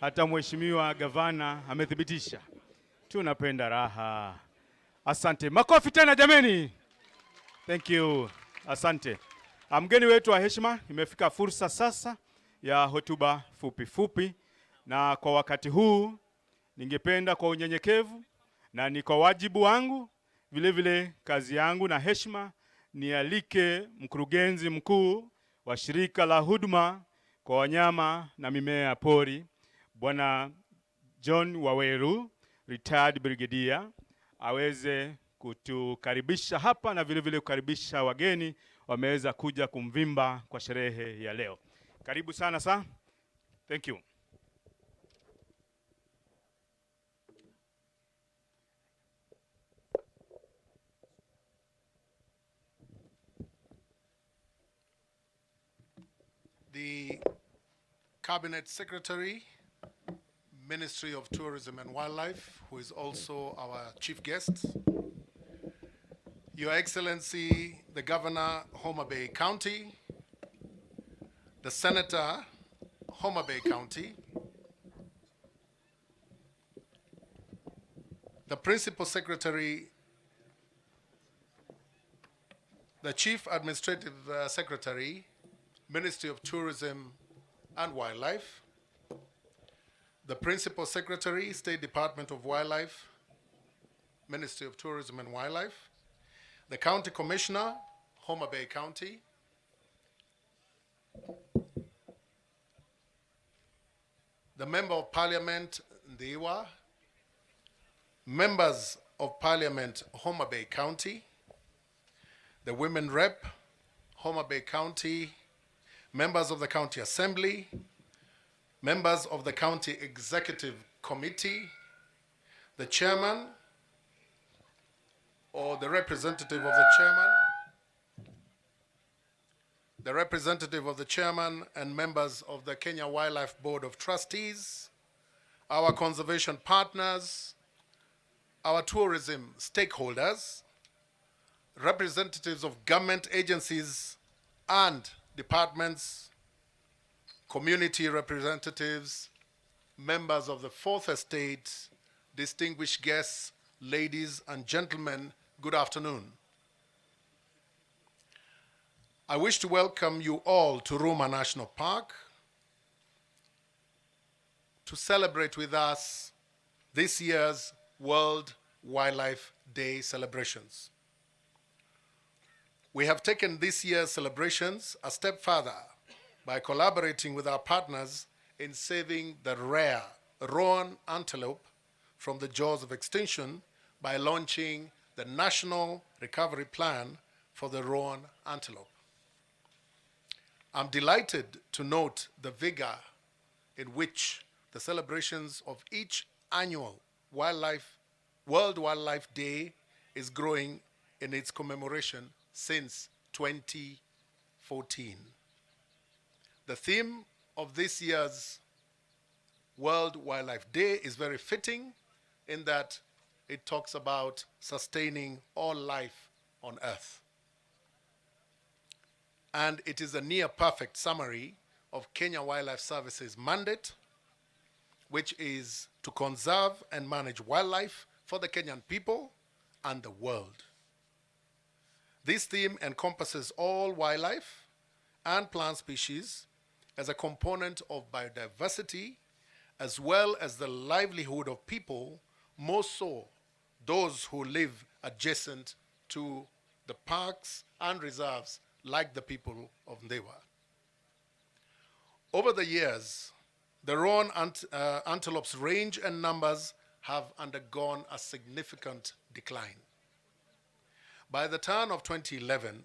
Hata mheshimiwa gavana amethibitisha. Tunapenda raha. Asante. Makofi tena jameni. Thank you. Asante. Mgeni wetu wa heshima, imefika fursa sasa ya hotuba fupi fupi, na kwa wakati huu ningependa kwa unyenyekevu na ni kwa wajibu wangu vile vile kazi yangu na heshima nialike mkurugenzi mkuu wa shirika la huduma kwa wanyama na mimea pori Bwana John Waweru, retired brigadier, aweze kutukaribisha hapa na vile vile kukaribisha wageni wameweza kuja kumvimba kwa sherehe ya leo. Karibu sana sir. Thank you. The Cabinet Secretary, Ministry of Tourism and Wildlife, who is also our chief guest, Your Excellency, the Governor, Homa Bay County, the Senator, Homa Bay County, the Principal Secretary, the Chief Administrative Secretary, Ministry of Tourism and Wildlife, the Principal Secretary, State Department of Wildlife, Ministry of Tourism and Wildlife, the County Commissioner, Homa Bay County, the Member of Parliament, Ndhiwa, Members of Parliament, Homa Bay County, the Women Rep, Homa Bay County, members of the County Assembly, members of the County Executive Committee, the Chairman or the representative of the Chairman, the representative of the Chairman and members of the Kenya Wildlife Board of Trustees, our conservation partners, our tourism stakeholders, representatives of government agencies and departments, community representatives, members of the Fourth Estate, distinguished guests, ladies and gentlemen, good afternoon. I wish to welcome you all to Roma National Park to celebrate with us this year's World Wildlife Day celebrations. We have taken this year's celebrations a step further by collaborating with our partners in saving the rare roan antelope from the jaws of extinction by launching the National Recovery Plan for the roan antelope. I'm delighted to note the vigor in which the celebrations of each annual World Wildlife Day is growing in its commemoration since 2014. The theme of this year's World Wildlife Day is very fitting in that it talks about sustaining all life on Earth. And it is a near perfect summary of Kenya Wildlife Service's mandate, which is to conserve and manage wildlife for the Kenyan people and the world. This theme encompasses all wildlife and plant species as a component of biodiversity, as well as the livelihood of people, most so those who live adjacent to the parks and reserves like the people of Ndhiwa. Over the years, the roan antelope's range and numbers have undergone a significant decline. By the turn of 2011,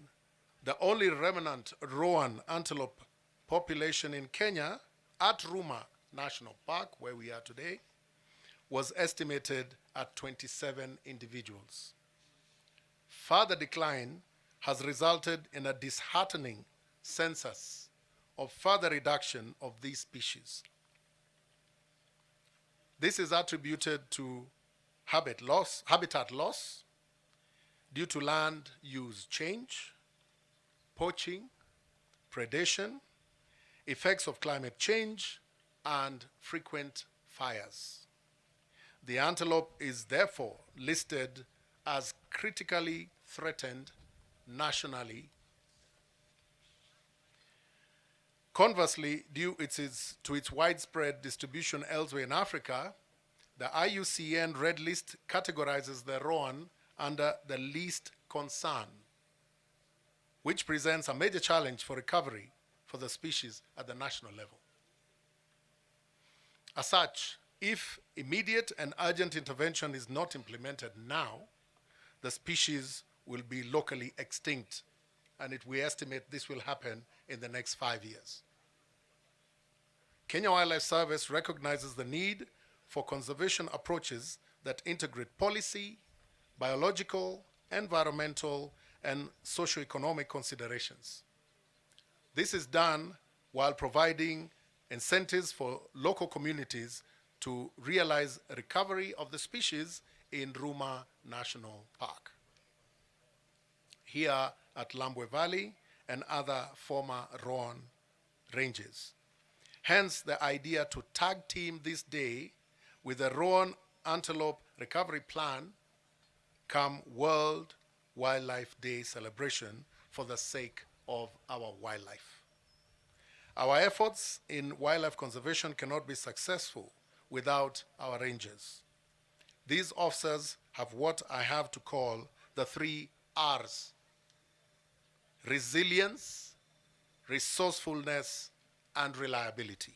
the only remnant roan antelope population in Kenya at Ruma National Park, where we are today, was estimated at 27 individuals. Further decline has resulted in a disheartening census of further reduction of these species. This is attributed to habitat loss due to land use change, poaching, predation, effects of climate change, and frequent fires. The antelope is therefore listed as critically threatened nationally. Conversely, due to its widespread distribution elsewhere in Africa, the IUCN Red List categorizes the roan under the least concern, which presents a major challenge for recovery for the species at the national level. As such, if immediate and urgent intervention is not implemented now, the species will be locally extinct, and we estimate this will happen in the next 5 years. Kenya Wildlife Service recognizes the need for conservation approaches that integrate policy, biological, environmental, and socioeconomic considerations. This is done while providing incentives for local communities to realize recovery of the species in Ruma National Park, here at Lambwe Valley and other former roan ranges. Hence, the idea to tag team this day with the roan antelope recovery plan come World Wildlife Day celebration for the sake of our wildlife. Our efforts in wildlife conservation cannot be successful without our rangers. These officers have what I have to call the 3 R's: resilience, resourcefulness, and reliability.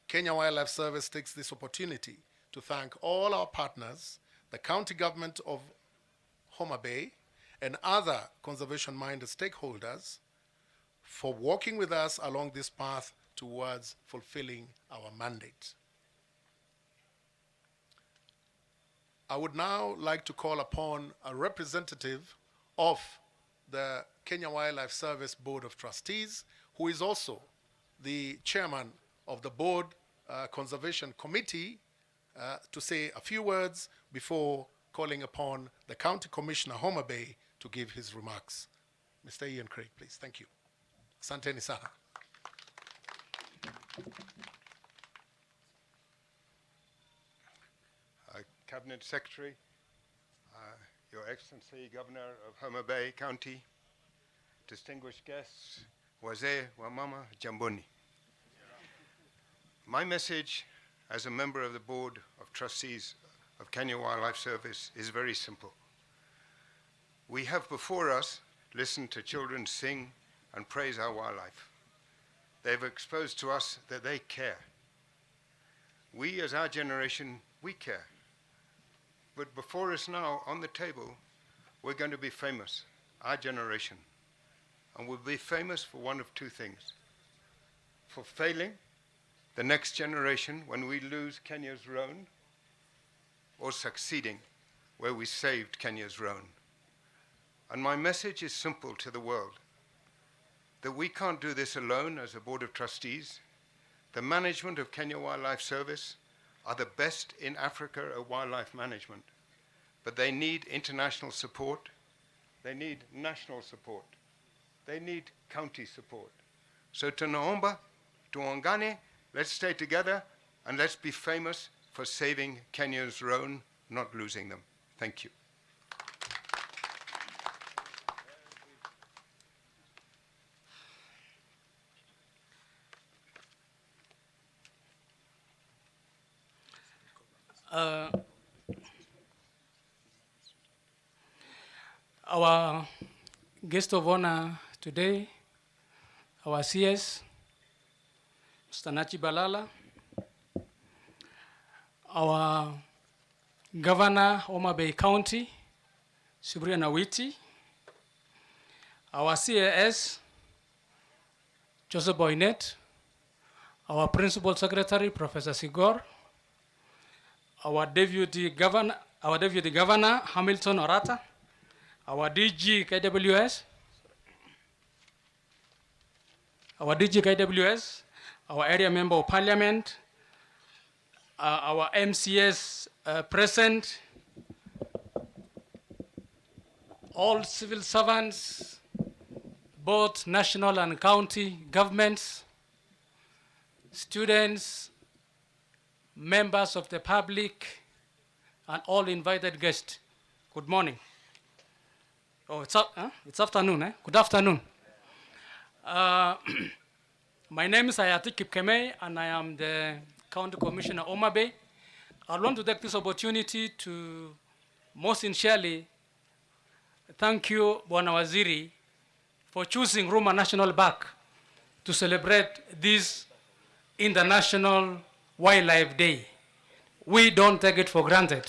Kenya Wildlife Service takes this opportunity to thank all our partners, the county government of Homa Bay, and other conservation-minded stakeholders for working with us along this path towards fulfilling our mandate. I would now like to call upon a representative of the Kenya Wildlife Service Board of Trustees, who is also the chairman of the Board Conservation Committee, to say a few words before calling upon the County Commissioner Homa Bay to give his remarks. Mr. Ian Craig, please. Thank you. Asanteni sana. Cabinet Secretary, Your Excellency Governor of Homa Bay County, distinguished guests, wazee wa mama, jamboni. My message as a member of the Board of Trustees of Kenya Wildlife Service is very simple. We have before us listened to children sing and praise our wildlife. They've exposed to us that they care. We, as our generation, we care. But before us now, on the table, we're going to be famous, our generation. And we'll be famous for one of 2 things: for failing the next generation when we lose Kenya's roan, or succeeding where we saved Kenya's roan. And my message is simple to the world, that we can't do this alone as a Board of Trustees. The management of Kenya Wildlife Service are the best in Africa at wildlife management, but they need international support, they need national support, they need county support. So tunaomba, tuungane, let's stay together, and let's be famous for saving Kenya's roan, not losing them. Thank you. Our guest of honor today, our CS, Mr. Nachi Balala, our Governor, Homa Bay County, Subriya Nawiti, our CAS, Joseph Boynet, our Principal Secretary, Professor Sigor, our Deputy Governor, Hamilton Orata, our DG KWS, our area member of parliament, our MCS present, all civil servants, both national and county governments, students, members of the public, and all invited guests. Good morning. Oh, it's afternoon, eh? Good afternoon. My name is Ayati Kipkemei, and I am the County Commissioner Homa Bay. I want to take this opportunity to most sincerely thank you, Bwana Waziri, for choosing Ruma National Park to celebrate this International Wildlife Day. We don't take it for granted.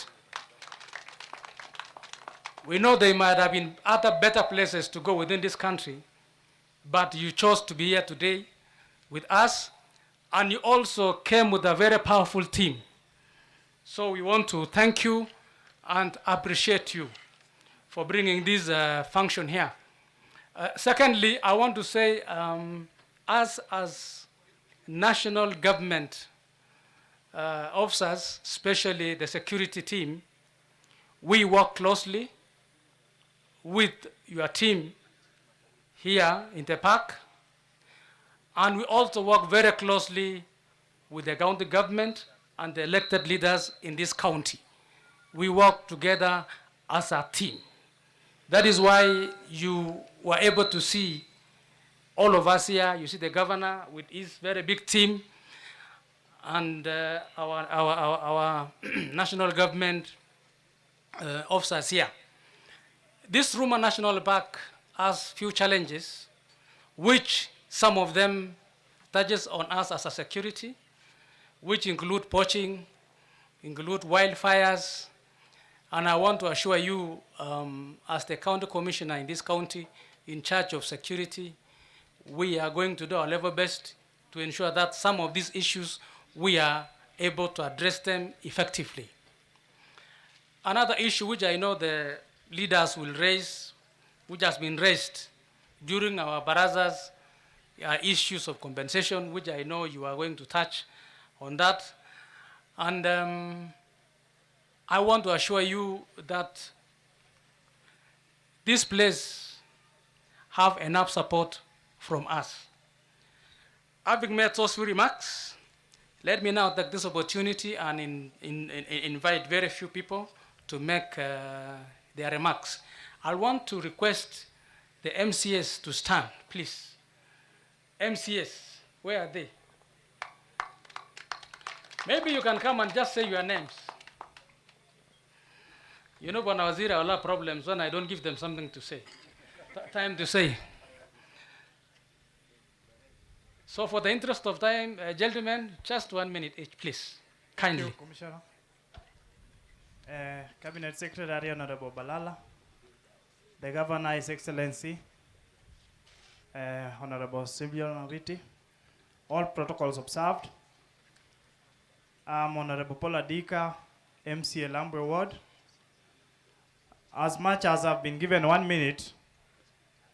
We know there might have been other better places to go within this country, but you chose to be here today with us, and you also came with a very powerful team. So we want to thank you and appreciate you for bringing this function here. Secondly, I want to say, us as national government officers, especially the security team, we work closely with your team here in the park, and we also work very closely with the county government and the elected leaders in this county. We work together as a team. That is why you were able to see all of us here. You see the governor with his very big team, and our national government officers here. This Ruma National Park has few challenges, which some of them touches on us as a security, which include poaching, include wildfires, and I want to assure you, as the county commissioner in this county in charge of security, we are going to do our level best to ensure that some of these issues we are able to address them effectively. Another issue which I know the leaders will raise, which has been raised during our barazas, are issues of compensation, which I know you are going to touch on that. And I want to assure you that this place have enough support from us. Having made those few remarks, let me now take this opportunity and invite very few people to make their remarks. I want to request the MCS to stand, please. MCS, where are they? Maybe you can come and just say your names. You know, Bwana Waziri, I will have problems when I don't give them something to say. Time to say. So for the interest of time, gentlemen, just 1 minute each, please. Kindly. Thank you, Commissioner. Cabinet Secretary Honorable Balala, the Governor, His Excellency, Honorable Subriya Nawiti, all protocols observed. Honorable Paula Dika, MCA Lambwe Ward. As much as I've been given 1 minute,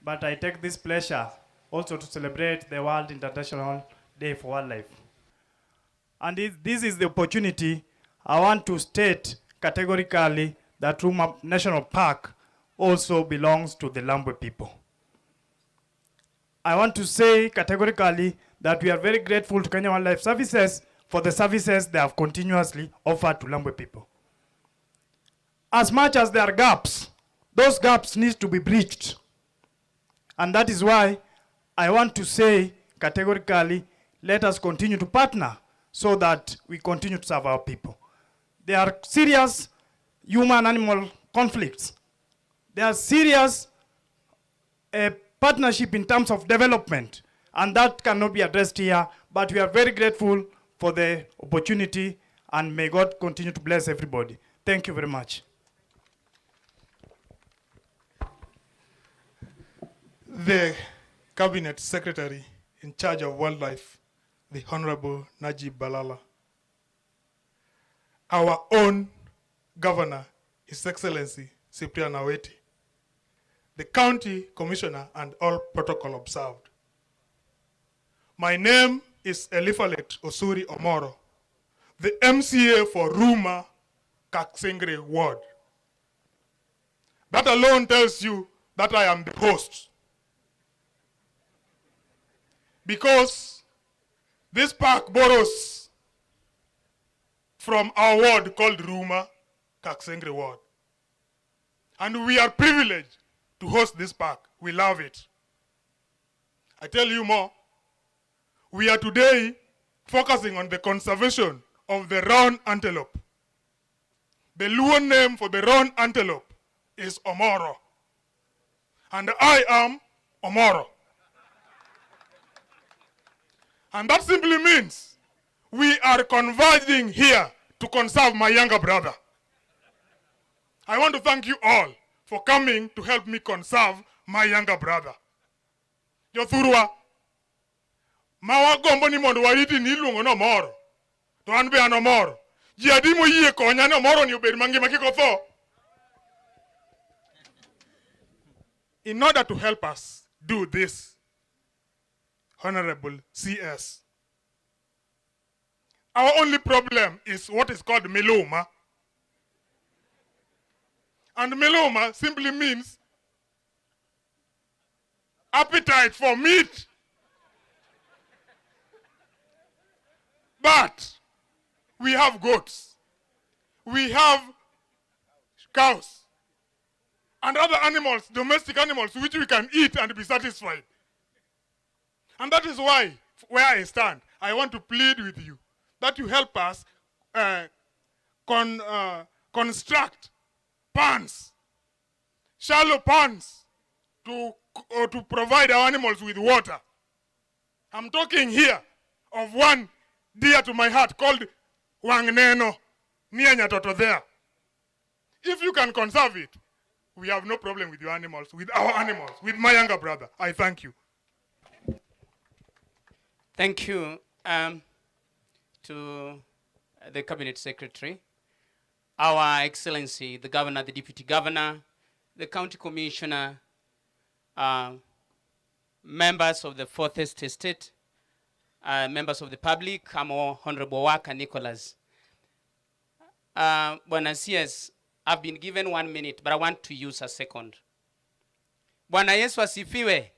but I take this pleasure also to celebrate the World International Day for Wildlife. And this is the opportunity I want to state categorically that Ruma National Park also belongs to the Lambwe people. I want to say categorically that we are very grateful to Kenya Wildlife Services for the services they have continuously offered to Lambwe people. As much as there are gaps, those gaps need to be bridged. And that is why I want to say categorically, let us continue to partner so that we continue to serve our people. There are serious human-animal conflicts. There are serious partnership in terms of development. And that cannot be addressed here, but we are very grateful for the opportunity, and may God continue to bless everybody. Thank you very much. The Cabinet Secretary in charge of wildlife, the Honorable Najib Balala. Our own Governor, His Excellency Cyprian Aweti. The County Commissioner and all protocol observed. My name is Elifalet Osuri Omoro, the MCA for Ruma Kaksengre Ward. That alone tells you that I am the host. Because this park borrows from our ward called Ruma Kaksengre Ward. And we are privileged to host this park. We love it. I tell you more. We are today focusing on the conservation of the round antelope. The Luo name for the round antelope is Omoro. And I am Omoro. And that simply means we are converging here to conserve my younger brother. I want to thank you all for coming to help me conserve my younger brother. Jothurwa, mawa gombo ni mondo wariti ni luongo no moro. To an be an omoro. Ji adi moyie konya ni omoro ni obed mangima kik otho. In order to help us do this, Honorable CS, our only problem is what is called meloma. And meloma simply means appetite for meat. But we have goats, we have cows, and other animals, domestic animals, which we can eat and be satisfied. And that is why, where I stand, I want to plead with you that you help us construct ponds, shallow ponds, to provide our animals with water. I'm talking here of one dear to my heart called Wangneno, near Nyatoto there. If you can conserve it, we have no problem with your animals, with our animals, with my younger brother. I thank you. Thank you to the Cabinet Secretary, Our Excellency, the Governor, the Deputy Governor, the County Commissioner, members of the Fourth Estate, members of the public, Honorable Waka Nicholas. Bwana CS, I've been given 1 minute, but I want to use a second. Bwana Yesu asifiwe.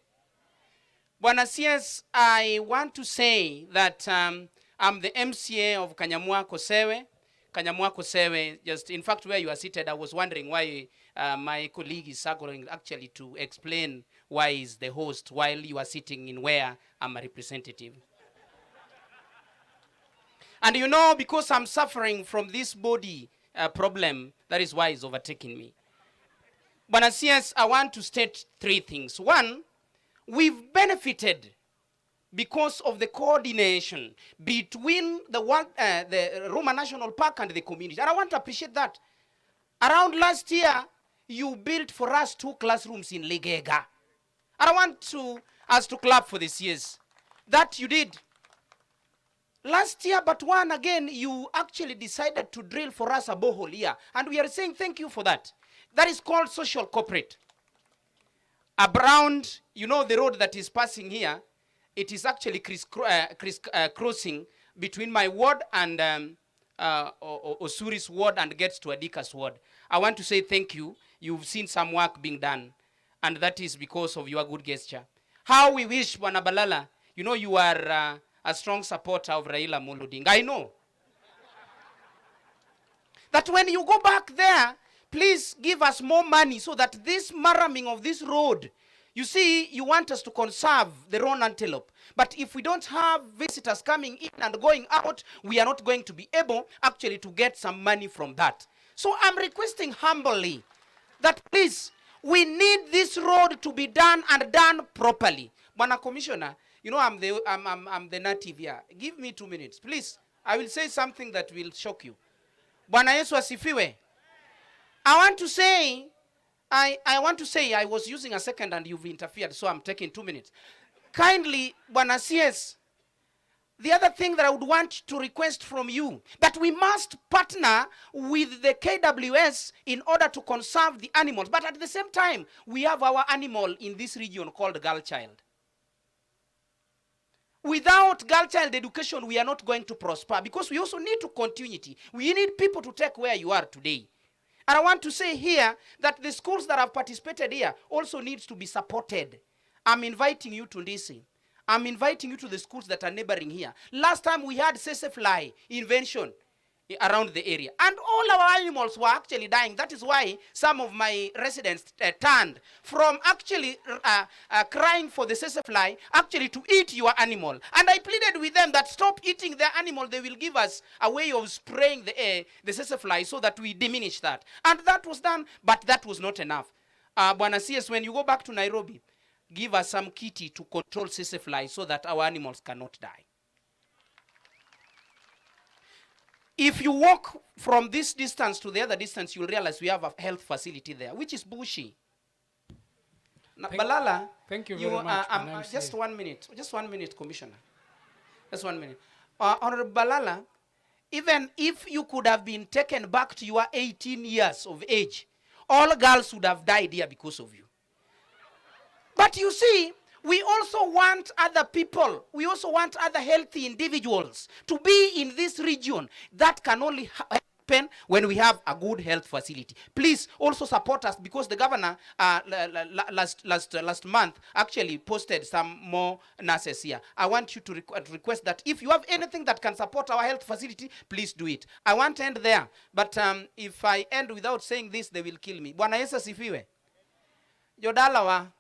Bwana CS, I want to say that I'm the MCA of Kanyamwa Kosewe. Kanyamwa Kosewe, just in fact where you are seated, I was wondering why my colleague is struggling actually to explain why he's the host while you are sitting in where I'm a representative. And you know, because I'm suffering from this body problem, that is why it's overtaking me. Bwana CS, I want to state 3 things. One, we've benefited because of the coordination between the Roma National Park and the community. And I want to appreciate that. Around last year, you built for us 2 classrooms in Legega. And I want us to clap for this years. That you did. Last year, but one again, you actually decided to drill for us a borehole here. And we are saying thank you for that. That is called social corporate. Around, you know, the road that is passing here, it is actually crossing between my ward and Osuri's ward and gets to Adika's ward. I want to say thank you. You've seen some work being done. And that is because of your good gesture. How we wish, Bwana Balala, you know, you are a strong supporter of Raila Amolo Odinga. I know. That when you go back there, please give us more money so that this maraming of this road, you see, you want us to conserve the roan antelope. But if we don't have visitors coming in and going out, we are not going to be able actually to get some money from that. So I'm requesting humbly that please, we need this road to be done and done properly. Bwana Commissioner, You know, I'm the native here. Give me 2 minutes, please. I will say something that will shock you. Bwana Yesu asifiwe. I want to say, I was using a second and you've interfered, so I'm taking 2 minutes. Kindly, Bwana CS, the other thing that I would want to request from you, that we must partner with the KWS in order to conserve the animals. But at the same time, we have our animal in this region called girl child. Without girl child education, we are not going to prosper, because we also need to continuity. We need people to take where you are today. And I want to say here that the schools that have participated here also needs to be supported. I'm inviting you to listen. I'm inviting you to the schools that are neighboring here. Last time we had fly invention around the area, and all our animals were actually dying. That is why some of my residents turned from actually crying for the fly actually to eat your animal. And I pleaded with them that stop eating their animal. They will give us a way of spraying the fly so that we diminish that. And that was done, but that was not enough. Bwana CS, when you go back to Nairobi, give us some kitty to control fly so that our animals cannot die. If you walk from this distance to the other distance, you'll realize we have a health facility there, which is bushy. Balala, thank you very much. Just 1 minute. Just 1 minute, Commissioner. Just 1 minute. Honorable Balala, even if you could have been taken back to your 18 years of age, all girls would have died here because of you. But you see, we also want other people, we also want other healthy individuals to be in this region. That can only happen when we have a good health facility. Please also support us, because the governor last month actually posted some more nurses here. I want you to request that if you have anything that can support our health facility, please do it. I want to end there, but if I end without saying this, they will kill me. Bwana Yesu asifiwe. Jodalawa.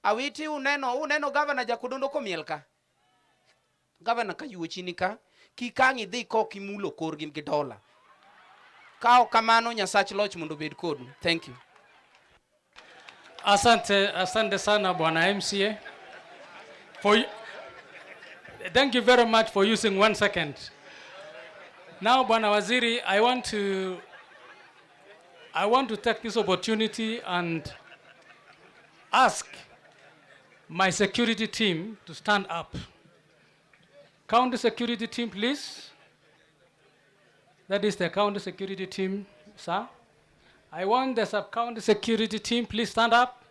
Awiti uneno governor jakudondo ko mielka. Governor ka yuchinika kikangi dhi ko kimulo korgi gidola. Kao kamano nyasach loch mondo bed kodu. Thank you. Asante sana Bwana MCA. Thank you very much for using 1 second. Now Bwana Waziri, I want to take this opportunity and ask my security team to stand up. County security team, please. That is the county security team, sir. I want the sub-county security team, please stand up.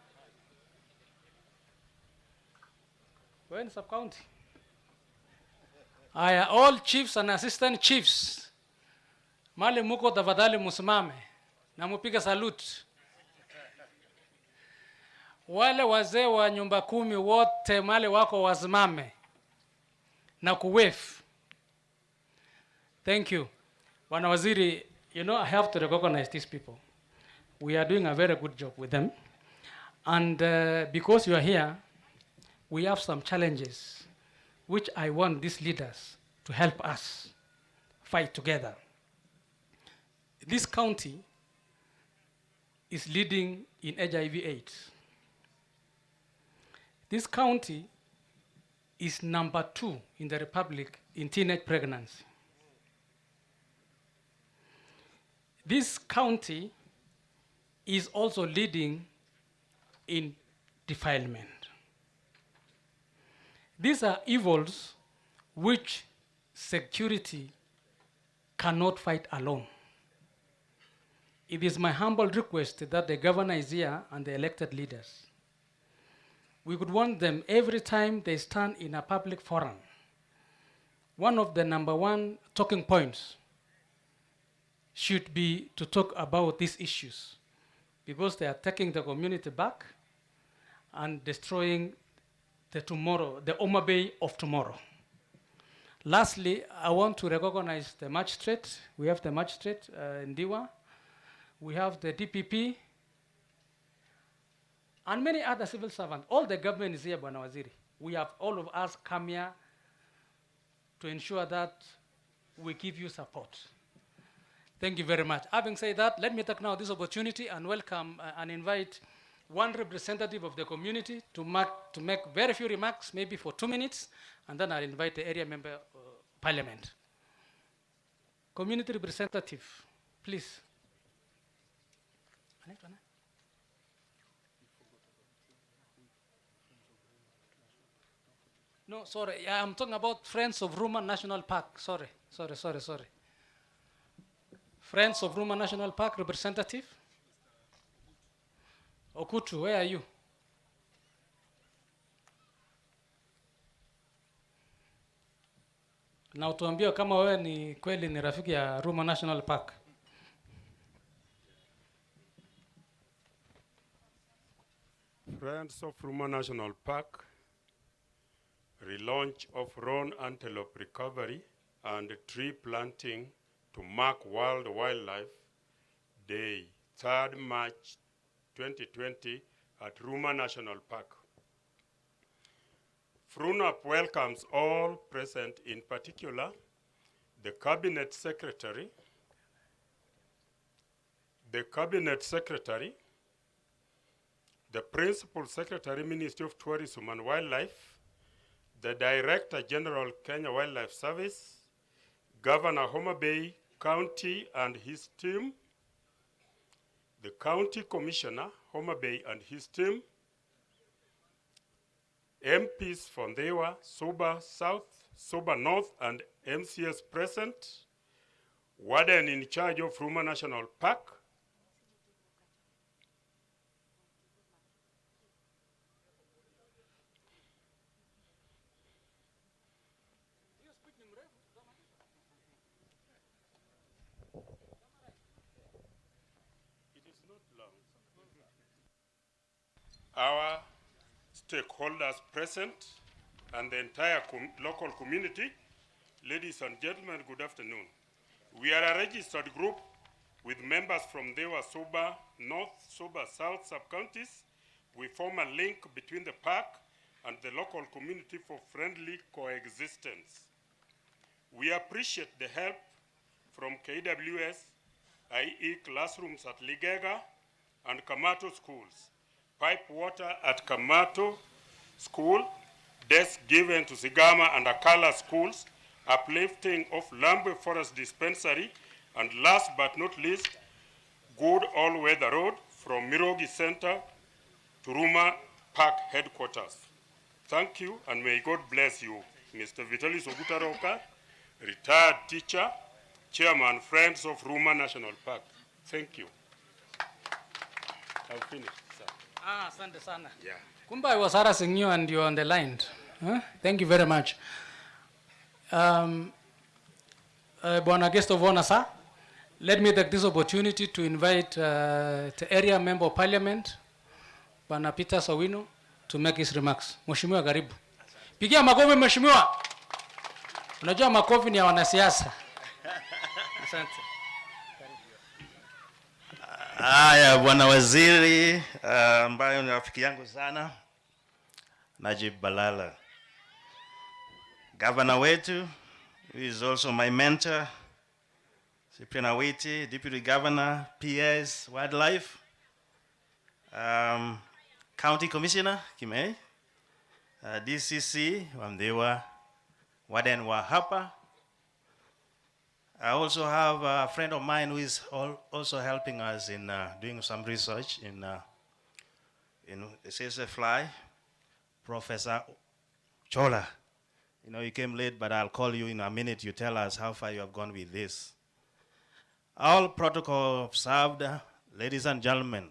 We're in sub-county. All chiefs and assistant chiefs. Mali muko tafadhali musimame na mupige salute. Wale wazee wa nyumba 10 wote mali wako wasimame na kuwave. Thank you. Bwana Waziri, you know, I have to recognize these people. We are doing a very good job with them. And because you are here, we have some challenges which I want these leaders to help us fight together. This county is leading in HIV/AIDS. This county is number 2 in the Republic in teenage pregnancy. This county is also leading in defilement. These are evils which security cannot fight alone. It is my humble request that the governor is here and the elected leaders. We would want them every time they stand in a public forum. One of the #1 talking points should be to talk about these issues, because they are taking the community back and destroying the tomorrow, the Oma Bay of tomorrow. Lastly, I want to recognize the magistrate. We have the magistrate in Diwa. We have the DPP. And many other civil servants. All the government is here, Bwana Waziri. We have all of us come here to ensure that we give you support. Thank you very much. Having said that, let me take now this opportunity and welcome and invite one representative of the community to make very few remarks, maybe for 2 minutes, and then I'll invite the area member parliament. Community representative, please. No, sorry, I'm talking about Friends of Ruma National Park. Sorry. Friends of Ruma National Park representative. Okutu, where are you? Na utuambie kama wewe ni kweli ni rafiki ya Ruma National Park. Friends of Ruma National Park, relaunch of roan antelope recovery and tree planting to mark World Wildlife Day, 3rd March 2020 at Ruma National Park. FRUNAP welcomes all present, in particular the Cabinet Secretary, the Principal Secretary, Ministry of Tourism and Wildlife, the Director General, Kenya Wildlife Service, Governor Homa Bay County and his team, the County Commissioner, Homa Bay and his team, MPs from Ndewa, Soba South, Soba North, and MCS present, Warden in charge of Ruma National Park, our stakeholders present, and the entire local community. Ladies and gentlemen, good afternoon. We are a registered group with members from Ndewa, Soba North, Soba South sub-counties. We form a link between the park and the local community for friendly coexistence. We appreciate the help from KWS, i.e. classrooms at Ligega and Kamato schools, pipe water at Kamato School, desks given to Sigama and Akala schools, uplifting of Lambwe Forest Dispensary, and last but not least, good all-weather road from Mirogi Center to Ruma Park headquarters. Thank you, and may God bless you. Mr. Vitalis Ogutaroka, retired teacher, Chairman, Friends of Ruma National Park. Thank you. I've finished, sir. Asante sana. Yeah. Kumba, I was harassing you and you're on the line. Huh? Thank you very much. Bwana Guest of Honor, sir, let me take this opportunity to invite the area member of parliament, Bwana Peter Sawino, to make his remarks. Mheshimiwa, karibu. Pigia makofi mheshimiwa. Unajua makofi ni ya wanasiasa. Asante. Haya, bwana waziri ambaye ni rafiki yangu sana, Najib Balala. Governor wetu, who is also my mentor, Cyprian Awiti, Deputy Governor, PS, Wildlife, County Commissioner, Kimei, DCC, Wamdewa, Warden Wahapa. I also have a friend of mine who is also helping us in doing some research in SSFly, Professor Chola. You know, you came late, but I'll call you in a minute. You tell us how far you have gone with this. All protocol observed, ladies and gentlemen.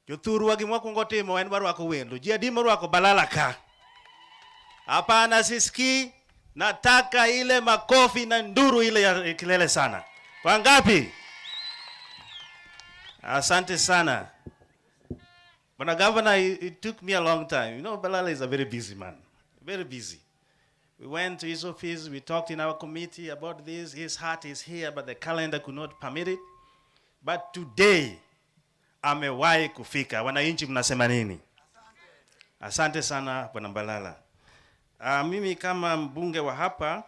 Juturu wagi mwakungote mo enbaru wako wendo. Jiadi maru wako balala ka. Hapana siski. Nataka ile makofi na nduru ile ya kilele sana. Kwa ngapi? Asante sana. But Governor, it took me a long time. You know, Balala is a very busy man. Very busy. We went to his office. We talked in our committee about this. His heart is here, but the calendar could not permit it. But today, amewahi kufika. Wananchi mnasema nini? Asante sana, Bwana Balala. Mimi kama mbunge wa hapa,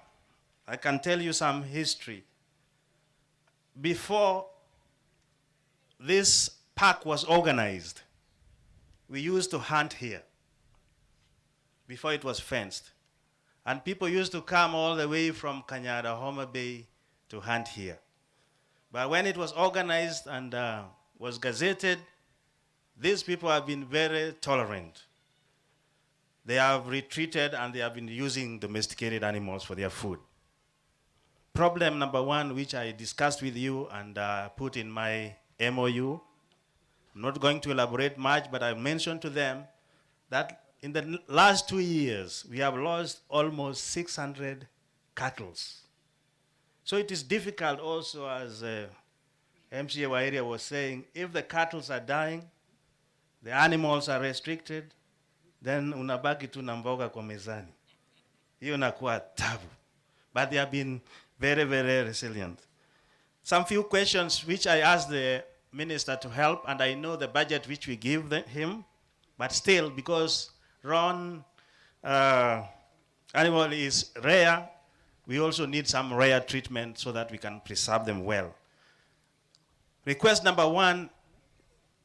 I can tell you some history. Before this park was organized, we used to hunt here before it was fenced. And people used to come all the way from Kanyada, Homa Bay to hunt here. But when it was organized and was gazetted, these people have been very tolerant. They have retreated and they have been using domesticated animals for their food. Problem number one, which I discussed with you and put in my MOU, I'm not going to elaborate much, but I mentioned to them that in the last 2 years, we have lost almost 600 cattle. So it is difficult also, as MCA Wairia was saying, if the cattle are dying, the animals are restricted, then unabaki tu na mboga kwa mezani. Hiyo inakuwa tabu. But they have been very, very resilient. Some few questions which I asked the minister to help, and I know the budget which we give him, but still, because Ron animal is rare, we also need some rare treatment so that we can preserve them well. Request number one,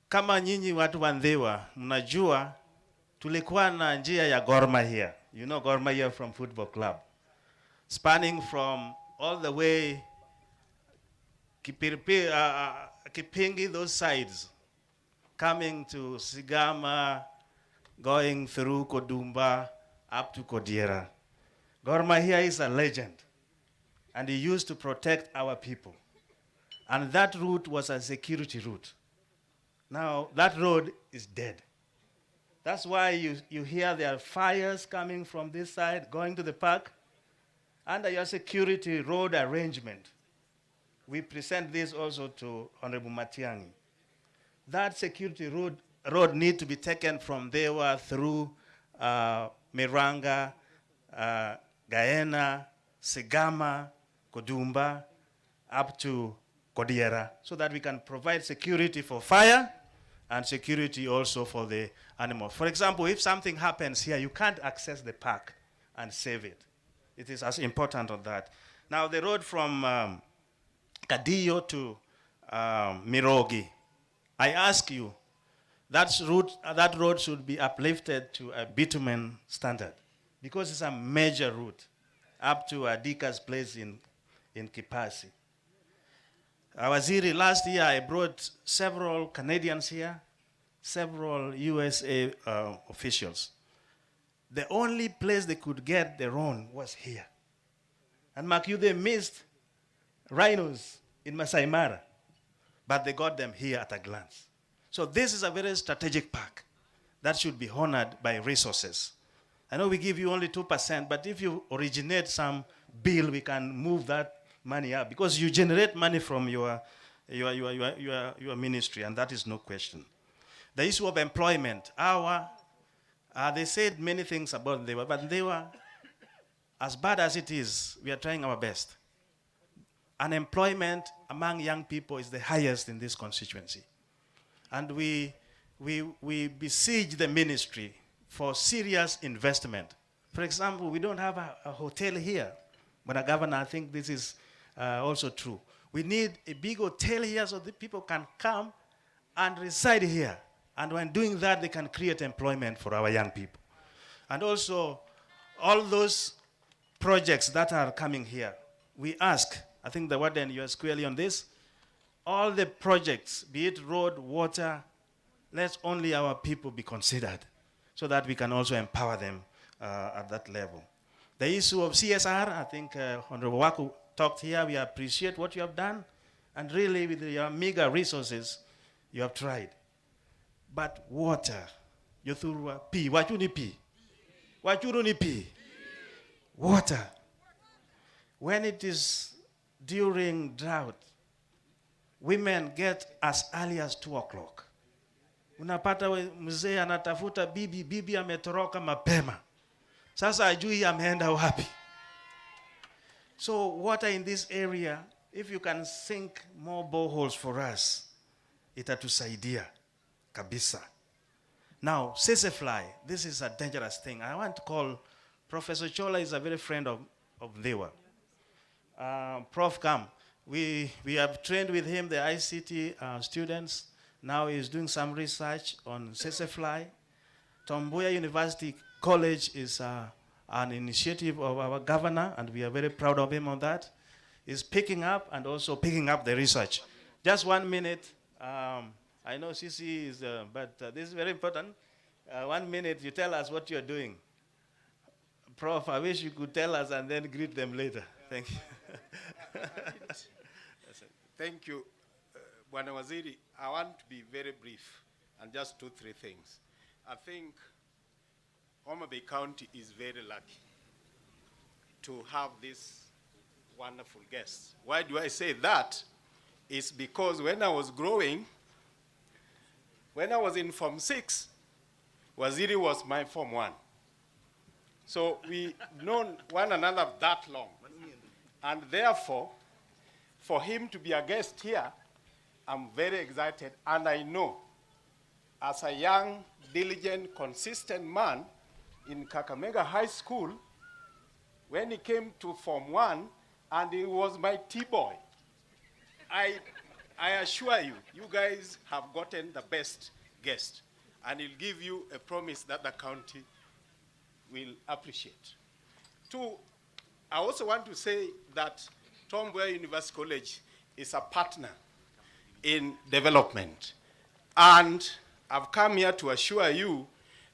kama nyinyi watu wa Ndhiwa, mnajua tulikuwa na njia ya Gor Mahia. You know Gor Mahia from football club. Spanning from all the way Kipingi, those sides, coming to Sigama, going through Kodumba, up to Kodiera. Gor Mahia is a legend, and he used to protect our people. And that route was a security route. Now, that road is dead. That's why you hear there are fires coming from this side, going to the park. Under your security road arrangement, we present this also to Honorable Matiang'i. That security road need to be taken from there through Miranga, Gaena, Segama, Kodumba, up to Kodiera, so that we can provide security for fire and security also for the animals. For example, if something happens here, you can't access the park and save it. It is as important on that. Now, the road from Kadillo to Mirogi, I ask you, that road should be uplifted to a bitumen standard because it's a major route up to Adika's place in Kipasi. Waziri, last year I brought several Canadians here, several USA officials. The only place they could get their own was here. And mark you, they missed rhinos in Masai Mara, but they got them here at a glance. So this is a very strategic park that should be honored by resources. I know we give you only 2%, but if you originate some bill, we can move that money up because you generate money from your ministry, and that is no question. The issue of employment, they said many things about Ndewa, but Ndewa, as bad as it is, we are trying our best. Unemployment among young people is the highest in this constituency. And we besiege the ministry for serious investment. For example, we don't have a hotel here. But Governor, I think this is also true. We need a big hotel here so that people can come and reside here. And when doing that, they can create employment for our young people. And also, all those projects that are coming here, we ask, I think the warden, you are squarely on this, all the projects, be it road, water, let only our people be considered so that we can also empower them at that level. The issue of CSR, I think Honorable Waku talked here, we appreciate what you have done, and really with your meager resources, you have tried. But water, Yothurwa P, Wachuni P, Wachuruni P, water. When it is during drought, women get as early as 2 o'clock. Unapata mzee anatafuta bibi ametoroka mapema. Sasa ajui ameenda wapi. So water in this area, if you can sink more boreholes for us, itatusaidia kabisa. Now, Sesefly, this is a dangerous thing. I want to call Professor Chola is a very friend of Ndewa. Prof Kam, we have trained with him the ICT students, Now he's doing some research on sesefly. Tom Mboya University College is an initiative of our governor, and we are very proud of him on that. He's picking up and also picking up the research. Just 1 minute. I know CC is, but this is very important. 1 minute, you tell us what you're doing. Prof, I wish you could tell us and then greet them later. Thank you. Thank you, Bwana Waziri. I want to be very brief and just 2-3 things. I think Homa Bay County is very lucky to have this wonderful guest. Why do I say that? It's because when I was growing, when I was in Form 6, Waziri was my Form 1. So we known one another that long. And therefore, for him to be a guest here, I'm very excited. And I know, as a young, diligent, consistent man in Kakamega High School, when he came to Form 1, and he was my T-boy, I assure you, you guys have gotten the best guest. And he'll give you a promise that the county will appreciate. 2, I also want to say that Tom Mboya University College is a partner in development. And I've come here to assure you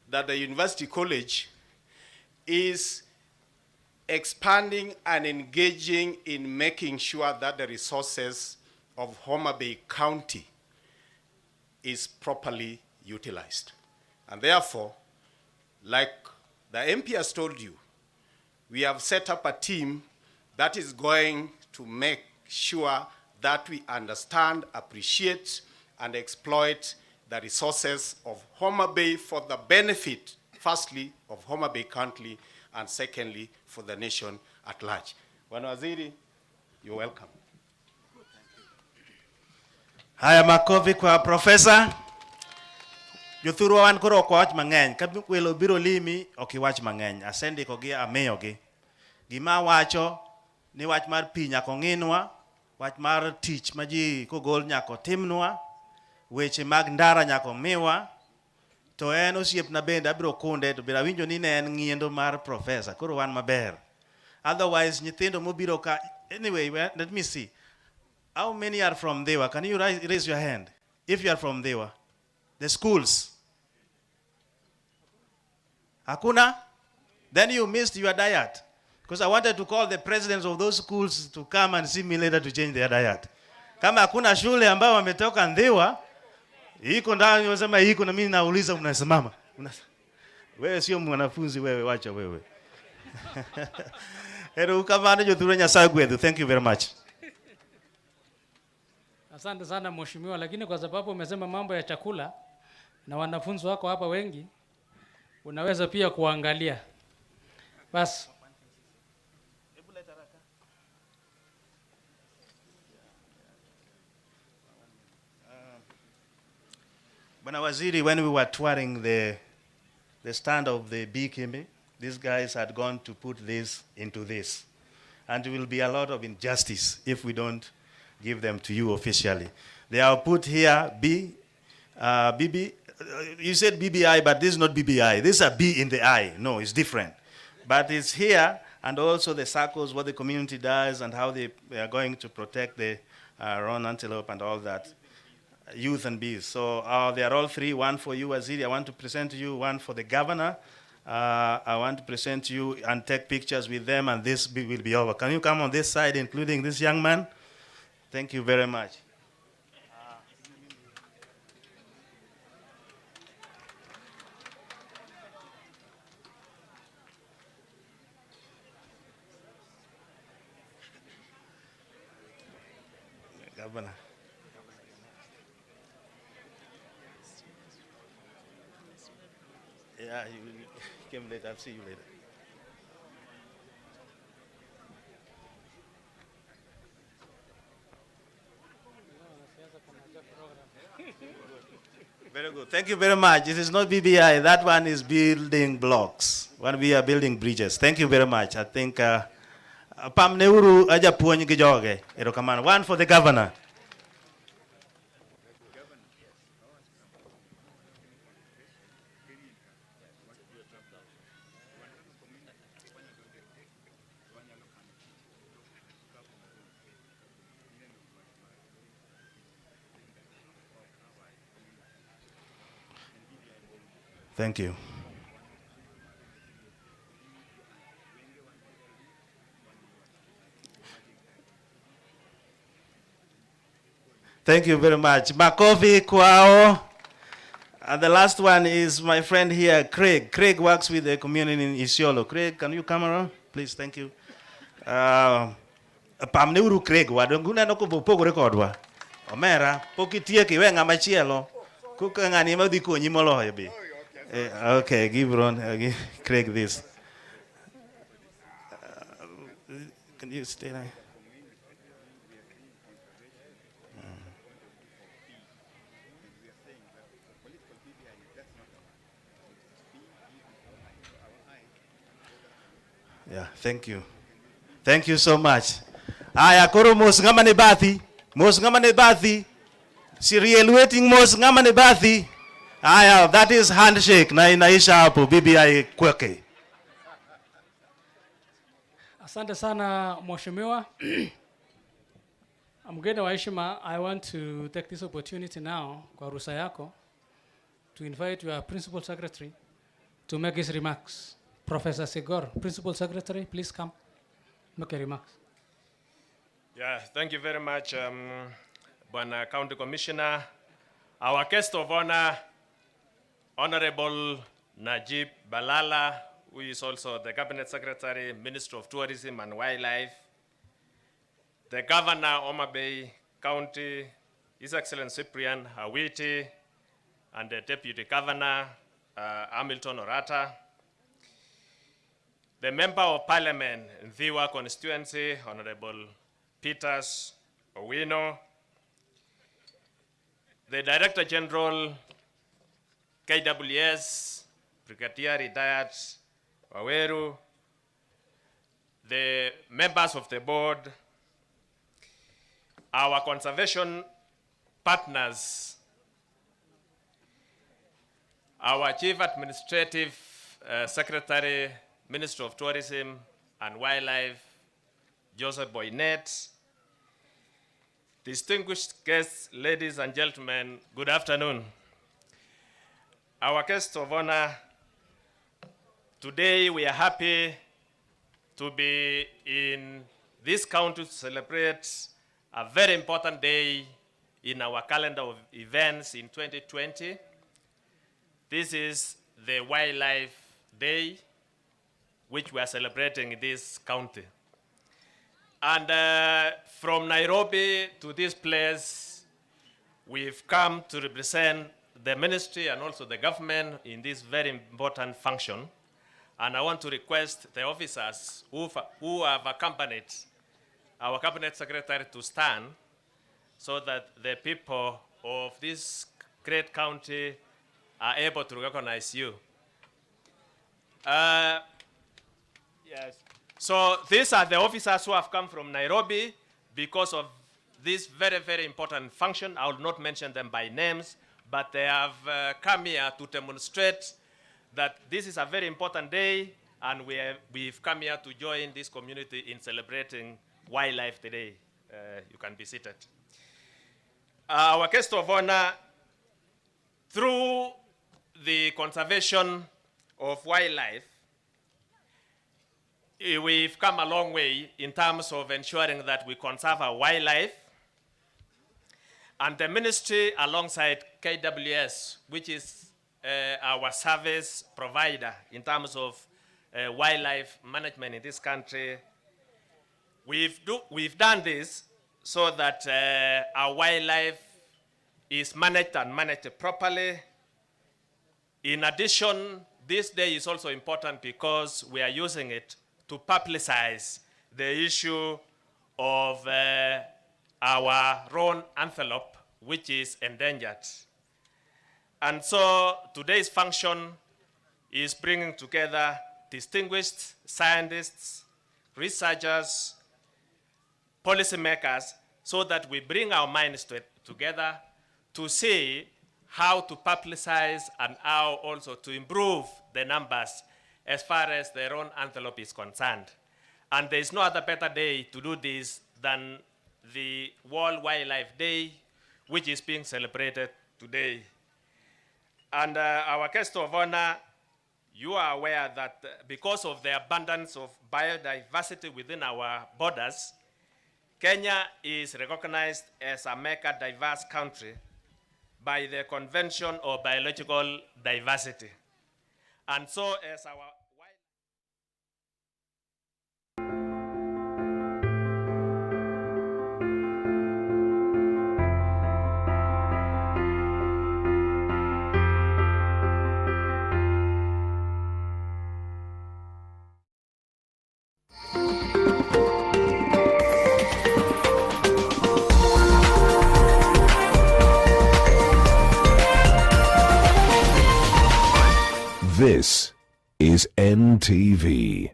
that the University College is expanding and engaging in making sure that the resources of Homa Bay County is properly utilized. And therefore, like the MP has told you, we have set up a team that is going to make sure that we understand, appreciate, and exploit the resources of Homa Bay for the benefit, firstly, of Homa Bay County, and secondly, for the nation at large. Bwana Waziri, you're welcome. Haya, makofi kwa profesa. Jothuru wan koro ok wach mang'eny. Ka welo biro limi ok iwach mang'eny. Asendiko gi amiyogi. Gima wacho ni wach mar pi nyaka ong'inwa, wach mar tich ma ji kogol nyaka timnwa, weche mag ndara nyaka omiwa, to en osiepna bende abiro kunde to biro winjo ni ne en ng'iendo mar profesa. Koro wan maber. Otherwise, nyithindo mobiro ka. Anyway, let me see. How many are from Dewa? Can you raise your hand? If you are from Dewa. The schools. Hakuna? Then you missed your diet. Because I wanted to call the presidents of those schools to come and see me later to change their diet. Kama hakuna shule ambao wametoka Dewa, iko ndani wasema iko na mimi nauliza unasimama. Wewe sio mwanafunzi wewe, wacha wewe. Ero ukamana Jothuru Nyasaye gwethu. Thank you very much. Asante sana mheshimiwa, lakini kwa sababu umesema mambo ya chakula na wanafunzi wako hapa wengi, unaweza pia kuangalia. Bas. Bwana Waziri, when we were touring the stand of the BKM, these guys had gone to put this into this. And there will be a lot of injustice if we don't give them to you officially. They have put here BB, you said BBI, but this is not BBI. This is a B in the I. No, it's different. But it's here, and also the circles, what the community does, and how they are going to protect the roan antelope and all that, youth and bees. So they are all three, one for you, Waziri. I want to present to you one for the governor. I want to present to you and take pictures with them, and this will be over. Can you come on this side, including this young man? Thank you very much. Governor. Yeah, you came later. I'll see you later. Very good. Thank you very much. It is not BBI. That one is building blocks. When we are building bridges. Thank you very much. I think Pam Neuru aja puonj gi joge. Erokamano. One for the governor. Thank you. Thank you very much. Makofi kwao. And the last one is my friend here, Craig. Craig works with the community in Isiolo. Craig, can you come around? Please, thank you. Pamne uru Craig wa donguna no ko pogore kodwa. Omera pokitie ki we ngama chielo. Kuka ngani ma dhi konyi moloyo be. Okay, give Ron, give Craig this. Can you stay there? Yeah, thank you. Thank you so much. Aya koro mos ngama ne bathi. Mos ngama ne bathi. Serial waiting mos ngama ne bathi. Aya, that is handshake na inaisha hapo BBI kweke. Asante sana Mheshimiwa. Mgeni wa heshima, I want to take this opportunity now kwa ruhusa yako to invite your Principal Secretary to make his remarks. Professor Sigor, Principal Secretary, please come make a remarks. Yeah, thank you very much, Bwana County Commissioner. Our guest of honor, Honorable Najib Balala, who is also the Cabinet Secretary, Minister of Tourism and Wildlife, the Governor, Homa Bay County, His Excellency Cyprian Awiti, and the Deputy Governor, Hamilton Orata, the Member of Parliament in Thiwa constituency, Honorable Peters Owino, the Director General, KWS, Brigadier Retired Waweru, the members of the board, our conservation partners, our Chief Administrative Secretary, Minister of Tourism and Wildlife, Joseph Boynet, distinguished guests, ladies and gentlemen, good afternoon. Our guest of honor, today we are happy to be in this county to celebrate a very important day in our calendar of events in 2020. This is the Wildlife Day, which we are celebrating in this county. And from Nairobi to this place, we've come to represent the ministry and also the government in this very important function. And I want to request the officers who have accompanied our Cabinet Secretary to stand so that the people of this great county are able to recognize you. Yes. So these are the officers who have come from Nairobi because of this very, very important function. I will not mention them by names, but they have come here to demonstrate that this is a very important day, and we've come here to join this community in celebrating Wildlife Day. You can be seated. Our guest of honor, through the conservation of wildlife, we've come a long way in terms of ensuring that we conserve our wildlife. And the ministry, alongside KWS, which is our service provider in terms of wildlife management in this country, we've done this so that our wildlife is managed and managed properly. In addition, this day is also important because we are using it to publicize the issue of our roan antelope, which is endangered. And so today's function is bringing together distinguished scientists, researchers, policymakers, so that we bring our minds together to see how to publicize and how also to improve the numbers as far as the roan antelope is concerned. And there is no other better day to do this than the World Wildlife Day, which is being celebrated today. And our guest of honor, you are aware that because of the abundance of biodiversity within our borders, Kenya is recognized as a mega diverse country by the Convention on Biological Diversity. And so as our This is NTV.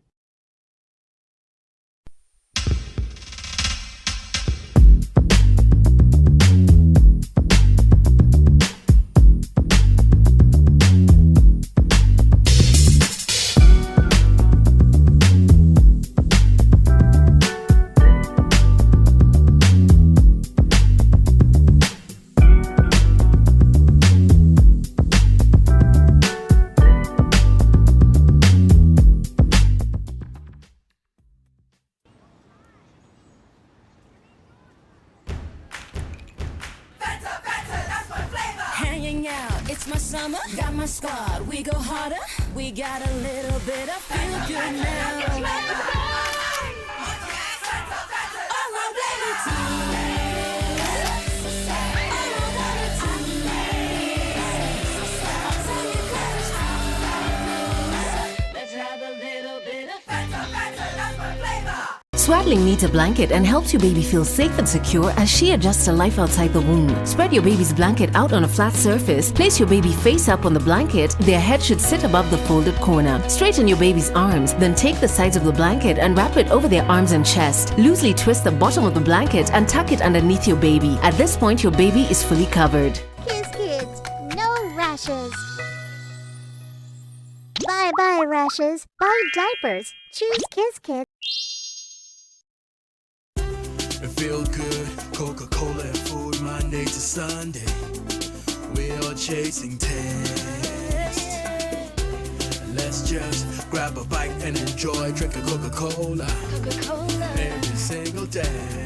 It's my summer, got my squad. We go harder, we got a little bit of feel good now. Let's have a little bit of Swaddling needs a blanket and helps your baby feel safe and secure as she adjusts to life outside the womb. Spread your baby's blanket out on a flat surface. Place your baby face up on the blanket. Their head should sit above the folded corner. Straighten your baby's arms, then take the sides of the blanket and wrap it over their arms and chest. Loosely twist the bottom of the blanket and tuck it underneath your baby. At this point, your baby is fully covered. Kiss Kids, no rashes. Bye-bye rashes, bye diapers. Choose Kiss Kids. Feel good, Coca-Cola and food, Monday to Sunday. We're all chasing taste. Let's just grab a bite and enjoy. Drink a Coca-Cola, every single day.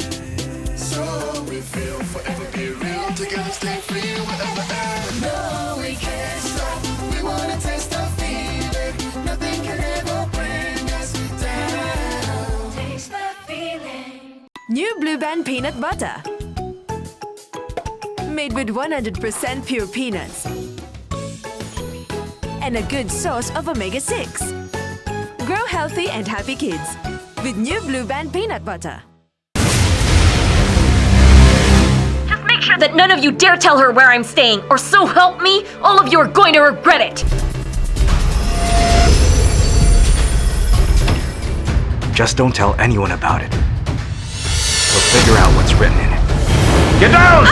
So we feel forever be real. Together stay free whatever else. No, we can't stop. We wanna taste the feeling. Nothing can ever bring us down. Taste the feeling. New Blue Band Peanut Butter. Made with 100% pure peanuts and a good source of omega-6. Grow healthy and happy kids with New Blue Band Peanut Butter. Just make sure that none of you dare tell her where I'm staying, or so help me, all of you are going to regret it. Just don't tell anyone about it. We'll figure out what's written in it. Get down!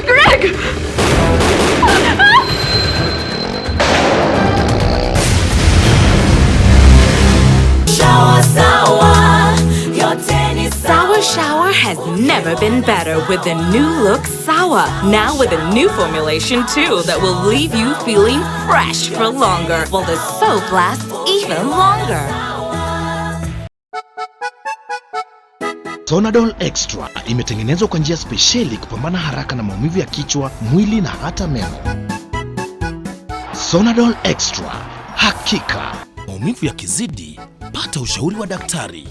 Greg! Shower, sour, your tennis sour shower has never been better with the new look Sour. Now with a new formulation too that will leave you feeling fresh for longer, while the soap lasts even longer. Sonadol Extra imetengenezwa kwa njia spesheli kupambana haraka na maumivu ya kichwa, mwili na hata meno. Sonadol Extra, hakika maumivu yakizidi, pata ushauri wa daktari.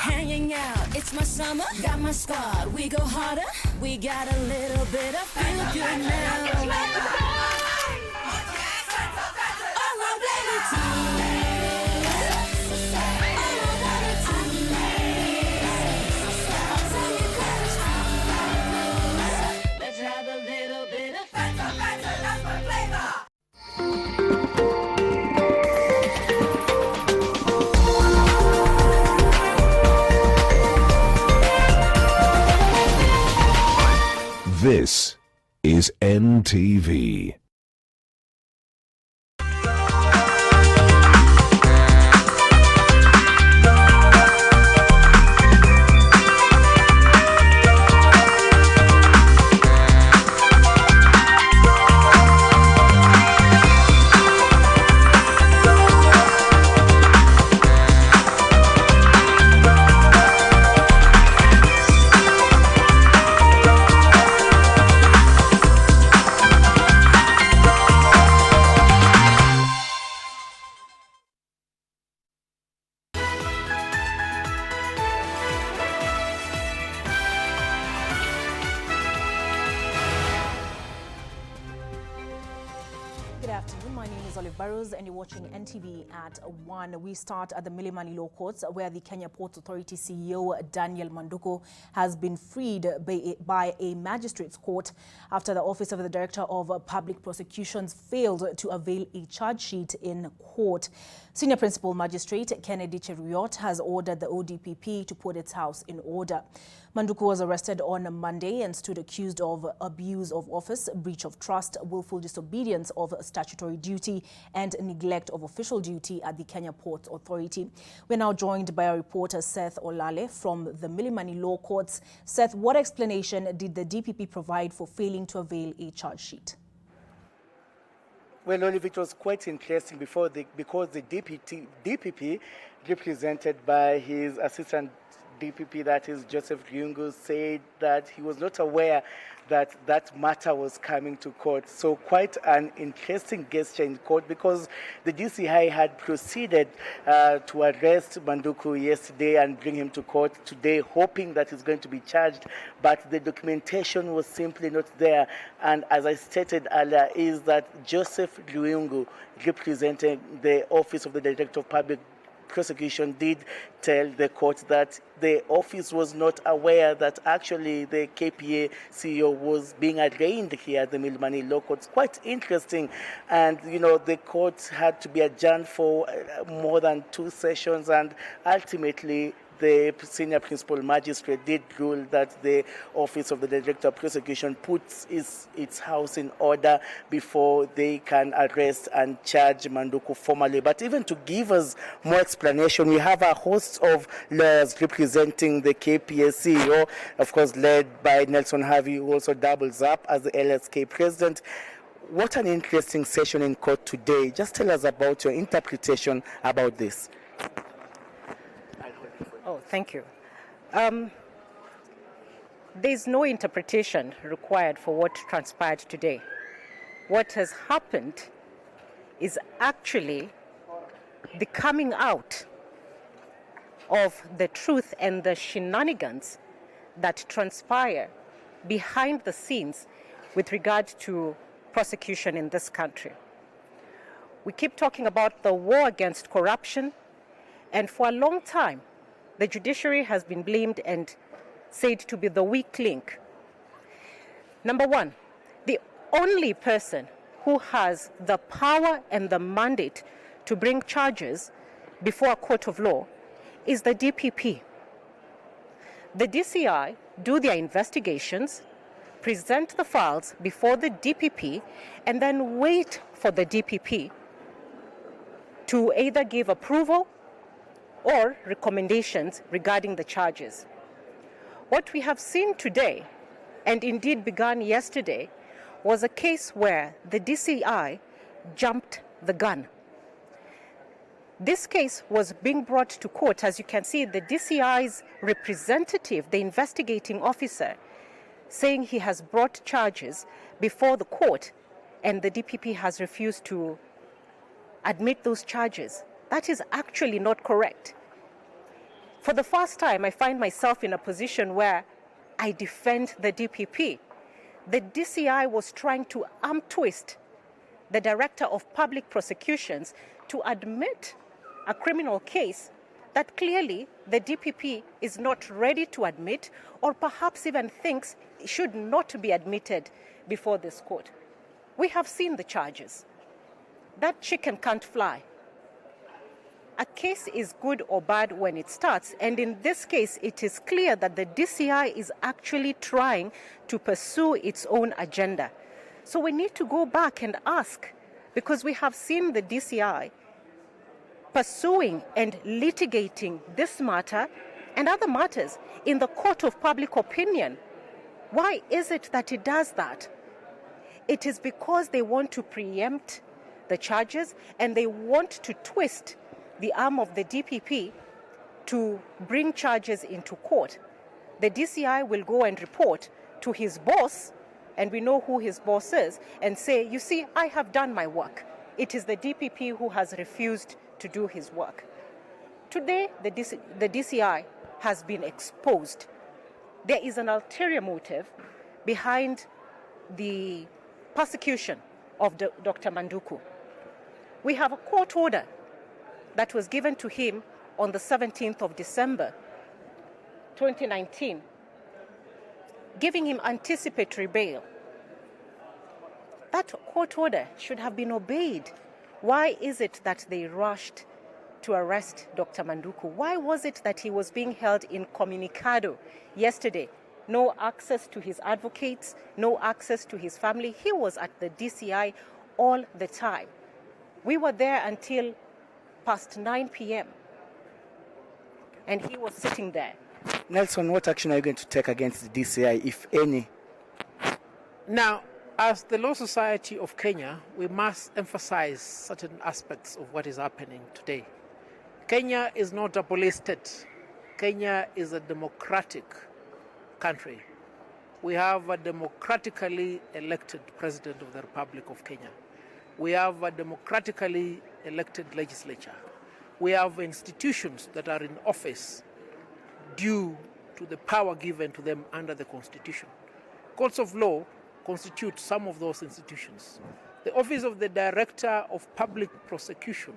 Hanging out, it's my summer, got my squad. We go harder, we got a little bit of feel good now. Let's have a little bit of This is NTV. My name is Olive Barrows and you're watching NTV at 1. We start at the Milimani Law Courts, where the Kenya Ports Authority CEO Daniel Manduku has been freed by a magistrate's court after the Office of the Director of Public Prosecutions failed to avail a charge sheet in court. Senior Principal Magistrate Kennedy Cheruiyot has ordered the ODPP to put its house in order. Manduku was arrested on Monday and stood accused of abuse of office, breach of trust, willful disobedience of statutory duty, and neglect of official duty at the Kenya Ports Authority. We're now joined by our reporter Seth Olale from the Milimani Law Courts. Seth, what explanation did the DPP provide for failing to avail a charge sheet? Well, Olive, it was quite interesting because the DPP, represented by his assistant DPP, that is Joseph Ryungu, said that he was not aware that that matter was coming to court. So quite an interesting gesture in court, because the DCI had proceeded to arrest Manduku yesterday and bring him to court today, hoping that he's going to be charged, but the documentation was simply not there. And as I stated earlier, is that Joseph Ryungu, representing the Office of the Director of Public Prosecution, did tell the court that the office was not aware that actually the KPA CEO was being arraigned here at the Milimani Law Courts. Quite interesting. And, you know, the court had to be adjourned for more than 2 sessions, and ultimately the senior principal magistrate did rule that the Office of the Director of Prosecution puts its house in order before they can arrest and charge Manduku formally. But even to give us more explanation, we have a host of lawyers representing the KPA CEO, of course led by Nelson Harvey, who also doubles up as the LSK president. What an interesting session in court today. Just tell us about your interpretation about this. Oh, thank you. There's no interpretation required for what transpired today. What has happened is actually the coming out of the truth and the shenanigans that transpire behind the scenes with regard to prosecution in this country. We keep talking about the war against corruption, and for a long time, the judiciary has been blamed and said to be the weak link. Number one, the only person who has the power and the mandate to bring charges before a court of law is the DPP. The DCI do their investigations, present the files before the DPP, and then wait for the DPP to either give approval or recommendations regarding the charges. What we have seen today, and indeed began yesterday, was a case where the DCI jumped the gun. This case was being brought to court. As you can see, the DCI's representative, the investigating officer, saying he has brought charges before the court, and the DPP has refused to admit those charges. That is actually not correct. For the first time, I find myself in a position where I defend the DPP. The DCI was trying to arm twist the Director of Public Prosecutions to admit a criminal case that clearly the DPP is not ready to admit, or perhaps even thinks should not be admitted before this court. We have seen the charges. That chicken can't fly. A case is good or bad when it starts, and in this case, it is clear that the DCI is actually trying to pursue its own agenda. So we need to go back and ask, because we have seen the DCI pursuing and litigating this matter and other matters in the court of public opinion. Why is it that it does that? It is because they want to preempt the charges, and they want to twist the arm of the DPP to bring charges into court. The DCI will go and report to his boss, and we know who his boss is, and say, you see, I have done my work. It is the DPP who has refused to do his work. Today, the DCI has been exposed. There is an ulterior motive behind the persecution of Dr. Manduku. We have a court order that was given to him on the 17th of December 2019, giving him anticipatory bail. That court order should have been obeyed. Why is it that they rushed to arrest Dr. Manduku? Why was it that he was being held incommunicado yesterday? No access to his advocates, no access to his family. He was at the DCI all the time. We were there until past 9 p.m. and he was sitting there. Nelson, what action are you going to take against the DCI, if any? Now, as the Law Society of Kenya, we must emphasize certain aspects of what is happening today. Kenya is not a police state. Kenya is a democratic country. We have a democratically elected President of the Republic of Kenya. We have a democratically elected legislature. We have institutions that are in office due to the power given to them under the Constitution. Courts of law constitute some of those institutions. The Office of the Director of Public Prosecution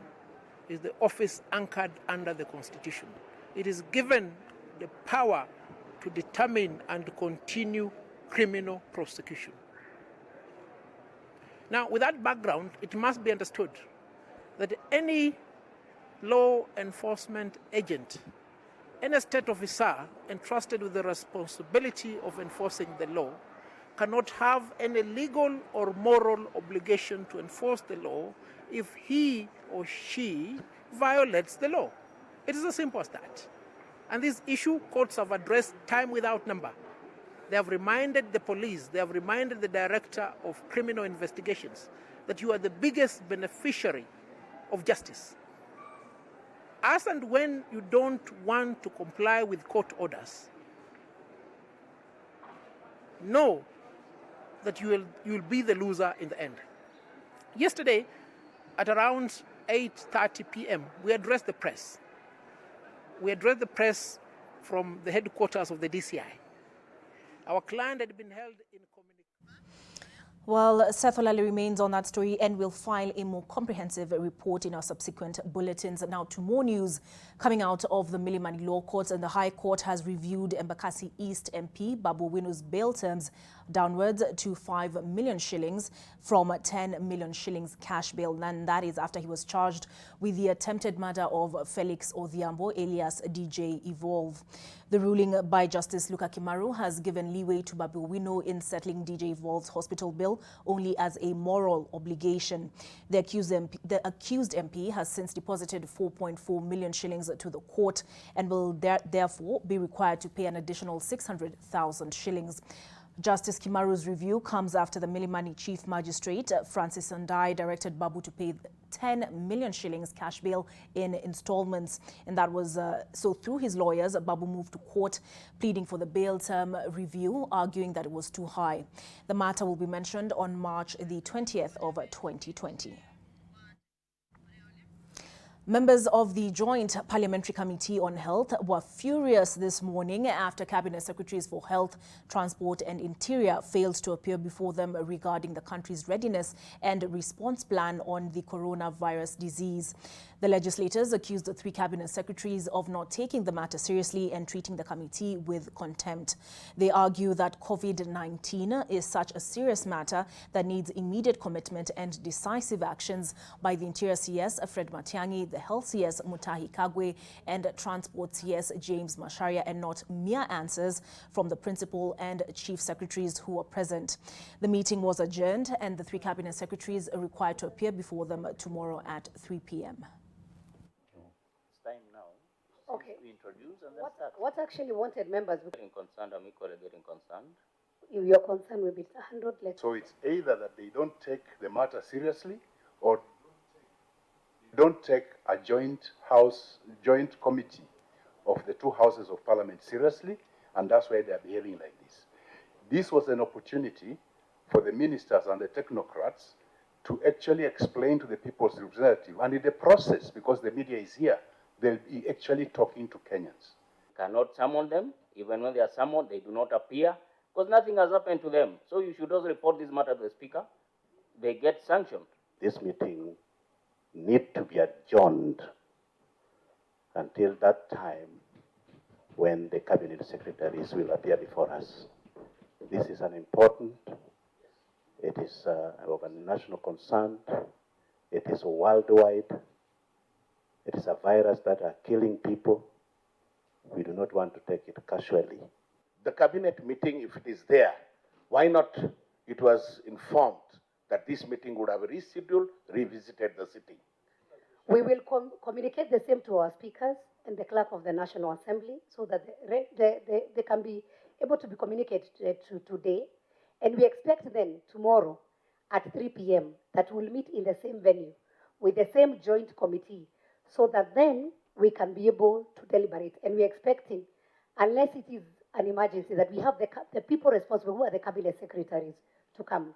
is the office anchored under the Constitution. It is given the power to determine and continue criminal prosecution. Now, with that background, it must be understood that any law enforcement agent, any state officer entrusted with the responsibility of enforcing the law, cannot have any legal or moral obligation to enforce the law if he or she violates the law. It is as simple as that. And this issue courts have addressed time without number. They have reminded the police, they have reminded the Director of Criminal Investigations that you are the biggest beneficiary of justice. As and when you don't want to comply with court orders, know that you will be the loser in the end. Yesterday, at around 8:30 p.m., we addressed the press. We addressed the press from the headquarters of the DCI. Our client had been held in Well, Seth Olale remains on that story and will file a more comprehensive report in our subsequent bulletins. Now to more news coming out of the Milimani Law Courts, and the High Court has reviewed Embakasi East MP Babu Owino's bail terms downwards to 5 million shillings from 10 million shillings cash bail. And that is after he was charged with the attempted murder of Felix Odhiambo, alias DJ Evolve. The ruling by Justice Luka Kimaru has given leeway to Babu Owino in settling DJ Evolve's hospital bill only as a moral obligation. The accused MP has since deposited 4.4 million shillings to the court and will therefore be required to pay an additional 600,000 shillings. Justice Kimaru's review comes after the Milimani Chief Magistrate, Francis Andai, directed Babu to pay 10 million shillings cash bail in installments. And that was so through his lawyers, Babu moved to court pleading for the bail term review, arguing that it was too high. The matter will be mentioned on March the 20th of 2020. Members of the Joint Parliamentary Committee on Health were furious this morning after Cabinet Secretaries for Health, Transport and Interior failed to appear before them regarding the country's readiness and response plan on the coronavirus disease. The legislators accused the 3 cabinet secretaries of not taking the matter seriously and treating the committee with contempt. They argue that COVID-19 is such a serious matter that needs immediate commitment and decisive actions by the Interior CS, Fred Matiang'i, the Health CS, Mutahi Kagwe, and Transport CS, James Macharia, and not mere answers from the principal and chief secretaries who were present. The meeting was adjourned and the 3 cabinet secretaries are required to appear before them tomorrow at 3 p.m. Okay. We introduce and then start. What actually wanted members getting concerned? I'm equally getting concerned. If your concern will be handled later. So it's either that they don't take the matter seriously or don't take a joint committee of the 2 houses of parliament seriously, and that's why they are behaving like this. This was an opportunity for the ministers and the technocrats to actually explain to the people's representative, and in the process, because the media is here, they'll be actually talking to Kenyans. Cannot summon them. Even when they are summoned, they do not appear because nothing has happened to them. So you should also report this matter to the Speaker. They get sanctioned. This meeting need to be adjourned until that time when the cabinet secretaries will appear before us. This is an important, it is of a national concern, it is worldwide, it is a virus that are killing people. We do not want to take it casually. The cabinet meeting, if it is there, why not it was informed that this meeting would have rescheduled, revisited the city? We will communicate the same to our speakers and the clerk of the National Assembly so that they can be able to be communicated to today. And we expect then tomorrow at 3 p.m. that we'll meet in the same venue with the same joint committee so that then we can be able to deliberate. And we're expecting, unless it is an emergency, that we have the people responsible, who are the cabinet secretaries, to come.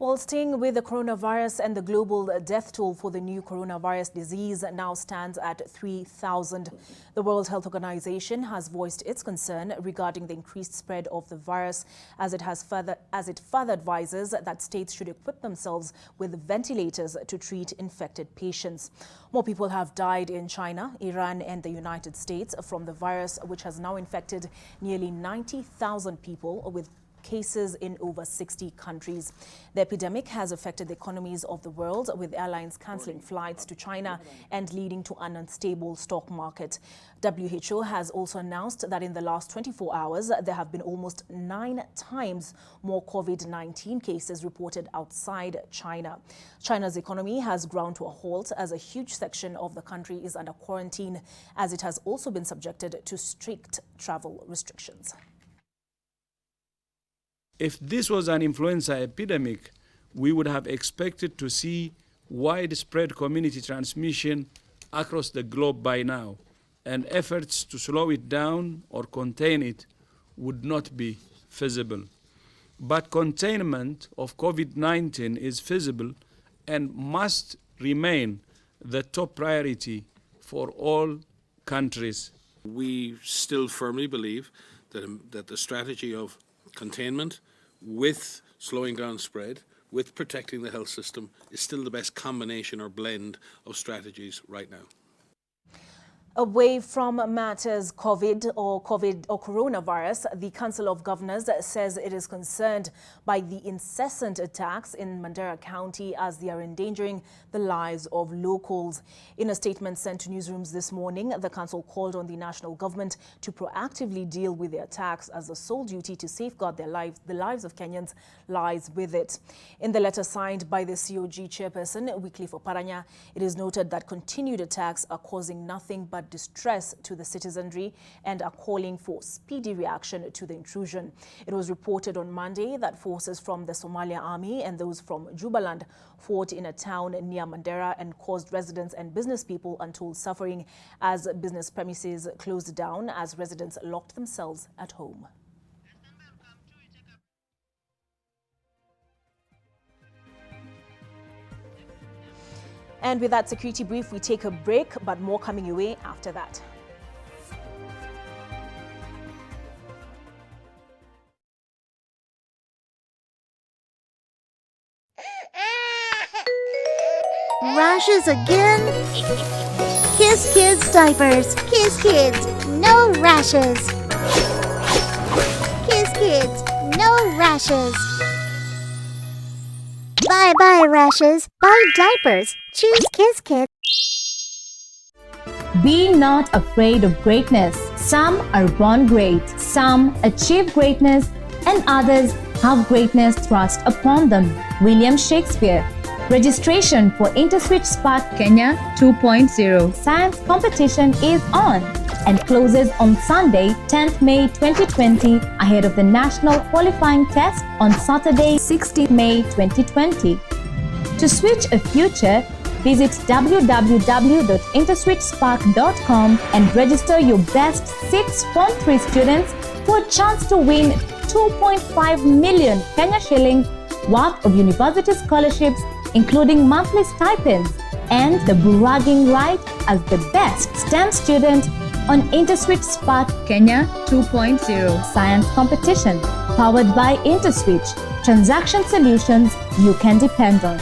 Well, staying with the coronavirus, and the global death toll for the new coronavirus disease now stands at 3,000. The World Health Organization has voiced its concern regarding the increased spread of the virus, as it further advises that states should equip themselves with ventilators to treat infected patients. More people have died in China, Iran, and the United States from the virus, which has now infected nearly 90,000 people, with cases in over 60 countries. The epidemic has affected the economies of the world, with airlines cancelling flights to China and leading to an unstable stock market. WHO has also announced that in the last 24 hours, there have been almost 9 times more COVID-19 cases reported outside China. China's economy has ground to a halt as a huge section of the country is under quarantine, as it has also been subjected to strict travel restrictions. If this was an influenza epidemic, we would have expected to see widespread community transmission across the globe by now, and efforts to slow it down or contain it would not be feasible. But containment of COVID-19 is feasible and must remain the top priority for all countries. We still firmly believe that the strategy of containment with slowing down spread, with protecting the health system, is still the best combination or blend of strategies right now. Away from matters COVID or coronavirus, the Council of Governors says it is concerned by the incessant attacks in Mandera County, as they are endangering the lives of locals. In a statement sent to newsrooms this morning, the council called on the national government to proactively deal with the attacks, as the sole duty to safeguard their lives, the lives of Kenyans, lies with it. In the letter signed by the COG chairperson, Wycliffe Oparanya, it is noted that continued attacks are causing nothing but distress to the citizenry and are calling for speedy reaction to the intrusion. It was reported on Monday that forces from the Somalia Army and those from Jubaland fought in a town near Mandera and caused residents and business people untold suffering, as business premises closed down as residents locked themselves at home. And with that security brief, we take a break, but more coming your way after that. Rashes again? Kiss Kids diapers. Kiss Kids, no rashes. Kiss Kids, no rashes. Bye-bye rashes. Buy diapers. Choose Kiss Kids. Be not afraid of greatness. Some are born great, some achieve greatness, and others have greatness thrust upon them. William Shakespeare. Registration for InterSwitch Spark Kenya 2.0 science competition is on and closes on Sunday, 10th May 2020, ahead of the national qualifying test on Saturday, 16th May 2020. To switch a future, visit www.interswitchspark.com and register your best 6 Form 3 students for a chance to win 2.5 million Kenya shillings worth of university scholarships, including monthly stipends, and the bragging right as the best STEM student on InterSwitch Spark Kenya 2.0 science competition, powered by InterSwitch, transaction solutions you can depend on.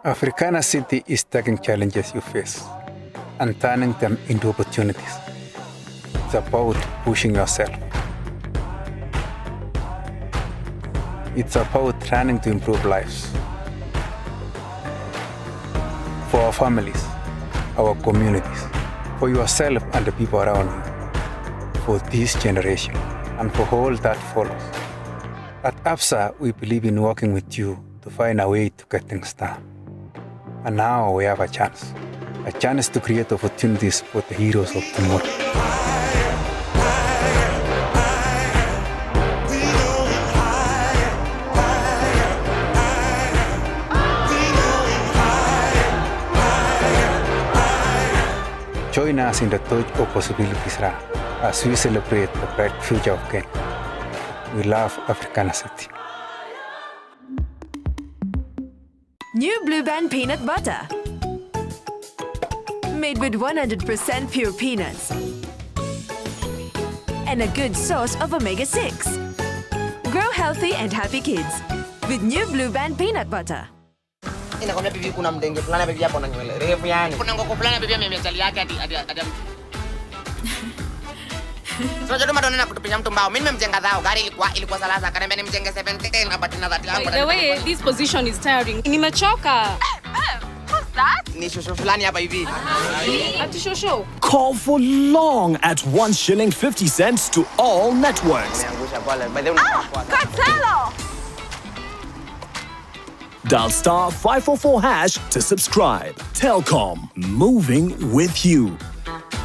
Africana City is taking challenges you face and turning them into opportunities. It's about pushing yourself. It's about trying to improve lives. For our families, our communities, for yourself and the people around you, for this generation, and for all that follows. At APSA, we believe in working with you to find a way to get things done. And now we have a chance to create opportunities for the heroes of tomorrow. Join us in the Touch of Possibilities run as we celebrate the bright future of Kenya. We love Africana City. New Blue Band peanut butter. Made with 100% pure peanuts. And a good source of omega-6. Grow healthy and happy kids with new Blue Band peanut butter. Inakwambia bibi kuna mdenge fulani bibi hapo na nywele refu yani. Kuna ngoko fulani bibi amemechali yake hadi. Sasa ndio madonna kutupinya mtu mbao. Mimi nimemjenga dhao gari ilikuwa salasa akaniambia nimjenge 17 na batina 30 yangu. The way this position is tiring. Nimechoka. What's that? Ni shosho fulani hapa hivi. Ati shosho. Call for long at 1 shilling 50 cents to all networks. Cartelo! Dial star 544 hash to subscribe. Telkom, moving with you.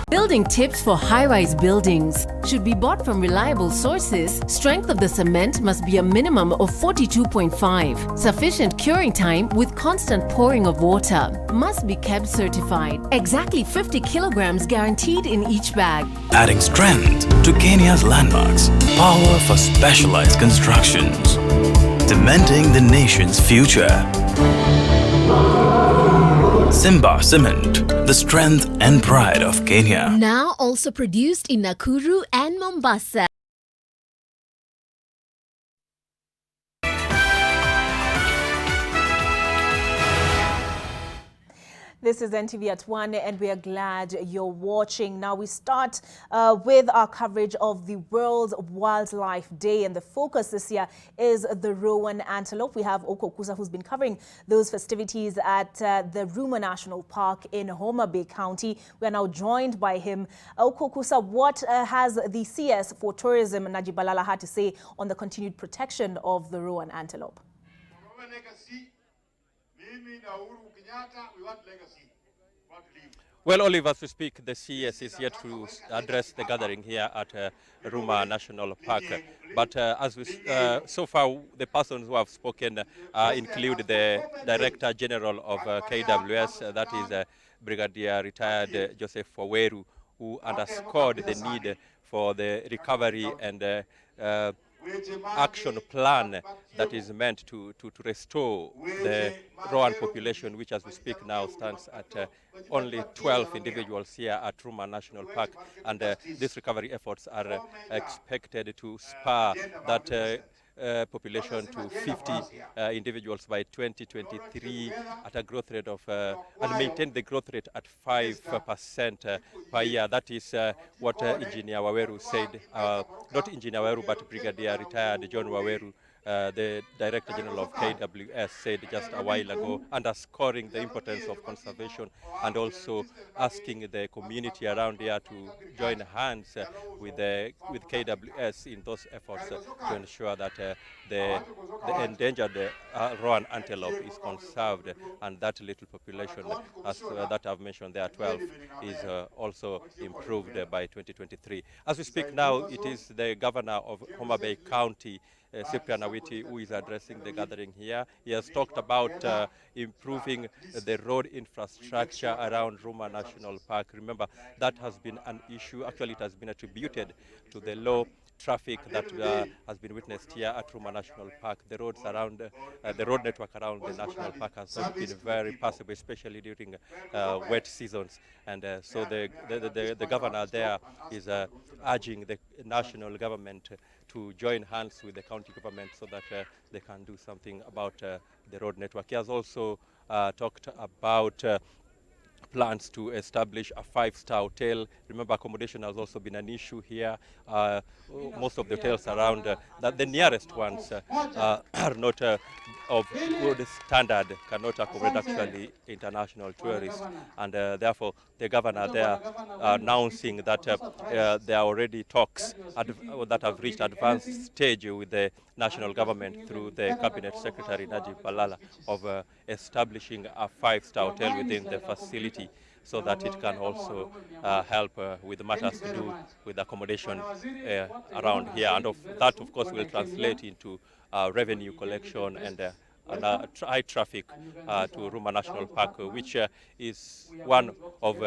Building tips for high-rise buildings should be bought from reliable sources. Strength of the cement must be a minimum of 42.5. Sufficient curing time with constant pouring of water. Must be kept certified. Exactly 50 kilograms guaranteed in each bag. Adding strength to Kenya's landmarks. Power for specialized constructions. Cementing the nation's future. Simba Cement, the strength and pride of Kenya. Now also produced in Nakuru and Mombasa. This is NTV at 1 and we are glad you're watching. Now we start with our coverage of the World Wildlife Day, and the focus this year is the rowan antelope. We have Oko Kusa, who's been covering those festivities at the Ruma National Park in Homa Bay County. We are now joined by him. Oko Kusa, what has the CS for Tourism, Najib Balala, had to say on the continued protection of the rowan antelope? Well, Oliver, as we speak, the CS is yet to address the gathering here at Ruma National Park. But as we, so far, the persons who have spoken include the Director General of KWS, that is Brigadier Retired Joseph Waweru, who underscored the need for the recovery and action plan that is meant to restore the rowan population, which as we speak now stands at only 12 individuals here at Ruma National Park. And these recovery efforts are expected to spur that population to 50 individuals by 2023 at a growth rate of, and maintain the growth rate at 5% per year. That is what Engineer Waweru said, not Engineer Waweru, but Brigadier Retired John Waweru, the Director General of KWS, said just a while ago, underscoring the importance of conservation and also asking the community around here to join hands with KWS in those efforts to ensure that the endangered rowan antelope is conserved, and that little population, as that I've mentioned there, 12, is also improved by 2023. As we speak now, it is the Governor of Homa Bay County, Cyprian Awiti, who is addressing the gathering here. He has talked about improving the road infrastructure around Ruma National Park. Remember, that has been an issue. Actually, it has been attributed to the low traffic that has been witnessed here at Ruma National Park. The roads around, the road network around the national park has not been very passable, especially during wet seasons. And so the governor there is urging the national government to join hands with the county government so that they can do something about the road network. He has also talked about plans to establish a 5-star hotel. Remember, accommodation has also been an issue here. Most of the hotels around, the nearest ones are not of good standard, cannot accommodate actually international tourists. And therefore, the governor there announcing that there are already talks that have reached advanced stage with the national government through the Cabinet Secretary Najib Balala of establishing a 5-star hotel within the facility, so that it can also help with matters to do with accommodation around here. And that, of course, will translate into revenue collection and high traffic to Ruma National Park, which is one of,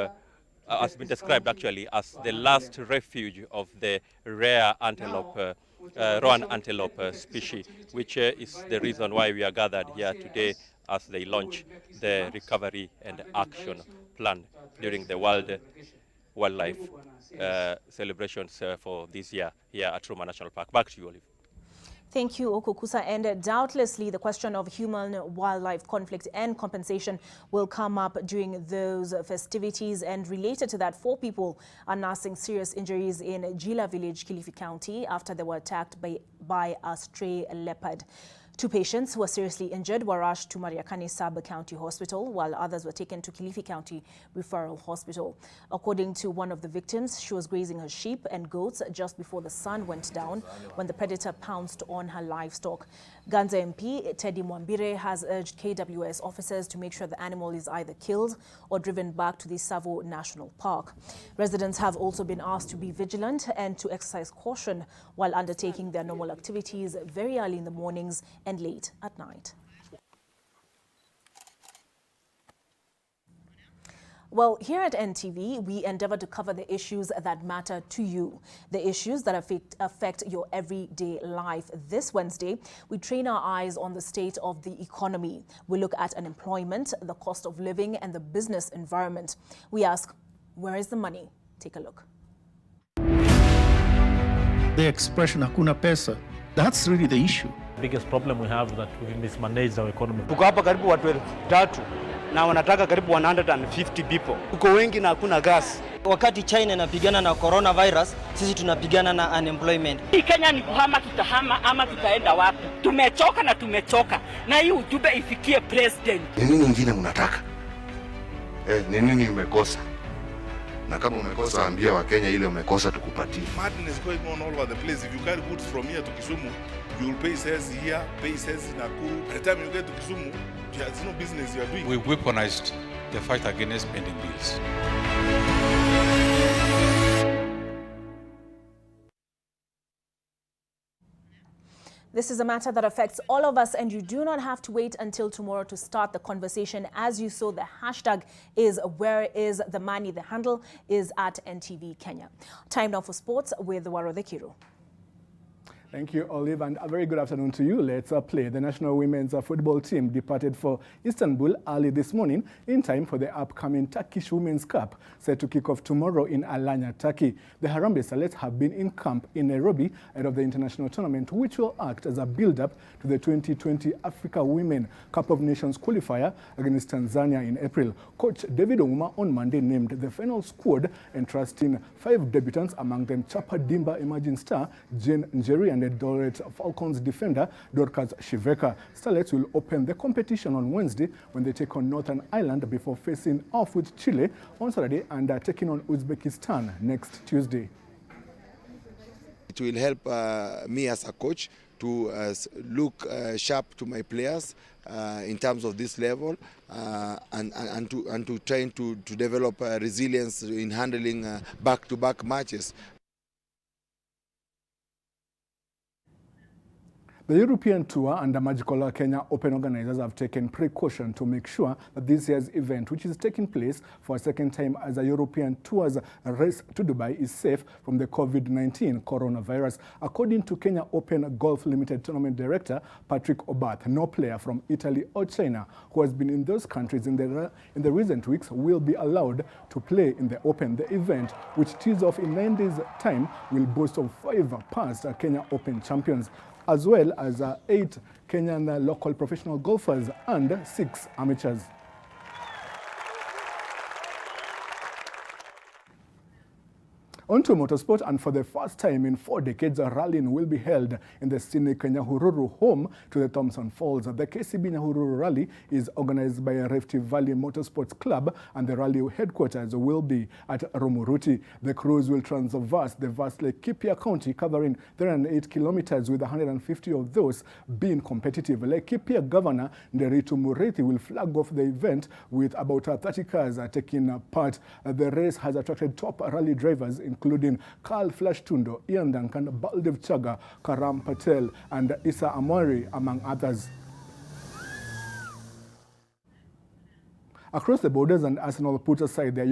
has been described actually as the last refuge of the rare antelope, roan antelope species, which is the reason why we are gathered here today as they launch the recovery and action plan during the World Wildlife celebrations for this year here at Ruma National Park. Back to you, Olive. Thank you, Okukusa. And doubtlessly, the question of human-wildlife conflict and compensation will come up during those festivities. And related to that, 4 people are nursing serious injuries in Jila village, Kilifi County, after they were attacked by a stray leopard. 2 patients who were seriously injured were rushed to Mariakani Sub-County Hospital, while others were taken to Kilifi County Referral Hospital. According to one of the victims, she was grazing her sheep and goats just before the sun went down when the predator pounced on her livestock. Ganza MP Teddy Mwambire has urged KWS officers to make sure the animal is either killed or driven back to the Savo National Park. Residents have also been asked to be vigilant and to exercise caution while undertaking their normal activities very early in the mornings and late at night. Well, here at NTV, we endeavor to cover the issues that matter to you, the issues that affect your everyday life. This Wednesday, we train our eyes on the state of the economy. We look at unemployment, the cost of living, and the business environment. We ask, where is the money? Take a look. The expression hakuna pesa, that's really the issue. The biggest problem we have is that we mismanaged our economy. Tuko hapa karibu watu 3,000 na wanataka karibu 150 people. Tuko wengi na hakuna gas. Wakati China inapigana na coronavirus, sisi tunapigana na unemployment. Hii Kenya ni kuhama, tutahama ama tutaenda wapi? Tumechoka na tumechoka. Na hii ujumbe ifikie president. Ni nini nyingine mnataka? Ni nini umekosa? Na kama umekosa ambia wa Kenya ile umekosa tukupatie. Madness going on all over the place. If you carry goods from here to Kisumu, you will pay sales here, pay sales in Nakuru. By the time you get to Kisumu, there's no business you are doing. We weaponized the fight against spending bills. This is a matter that affects all of us, and you do not have to wait until tomorrow to start the conversation. As you saw, the hashtag is where is the money. The handle is at NTV Kenya. Time now for sports with Warode Kiro. Thank you, Olive, and a very good afternoon to you. Let's play. The national women's football team departed for Istanbul early this morning in time for the upcoming Turkish Women's Cup, set to kick off tomorrow in Alanya, Turkey. The Harambee Starlets have been in camp in Nairobi ahead of the international tournament, which will act as a build-up to the 2020 Africa Women Cup of Nations qualifier against Tanzania in April. Coach David Ouma on Monday named the final squad, entrusting 5 debutants, among them Chapa Dimba emerging star Jane Njeri and the Eldoret Falcons defender Dorcas Shiveka. Starlets will open the competition on Wednesday when they take on Northern Ireland before facing off with Chile on Saturday and taking on Uzbekistan next Tuesday. It will help me as a coach to look sharp to my players in terms of this level and to try to develop resilience in handling back-to-back matches. The European Tour and the Magical Kenya Open organizers have taken precaution to make sure that this year's event, which is taking place for a second time as a European Tour's race to Dubai, is safe from the COVID-19 coronavirus. According to Kenya Open Golf Limited Tournament Director Patrick Obath, no player from Italy or China who has been in those countries in the recent weeks will be allowed to play in the Open. The event, which tees off in 9 days' time, will boast of 5 past Kenya Open champions. as well as 8 Kenyan local professional golfers and 6 amateurs. On to motorsport, and for the first time in 4 decades, a rallying will be held in the scenic Nyahururu, home to the Thompson Falls. The KCB Nyahururu Rally is organized by Rift Valley Motorsports Club, and the rally headquarters will be at Rumuruti. The crews will traverse the vast Laikipia County, covering 308 kilometers, with 150 of those being competitive. Laikipia Governor Nderitu Murithi will flag off the event with about 30 cars taking part. The race has attracted top rally drivers, including Carl Flash Tundo, Ian Duncan, Baldev Chaga, Karam Patel, and Issa Amwari, among others. Across the borders, and Arsenal put aside their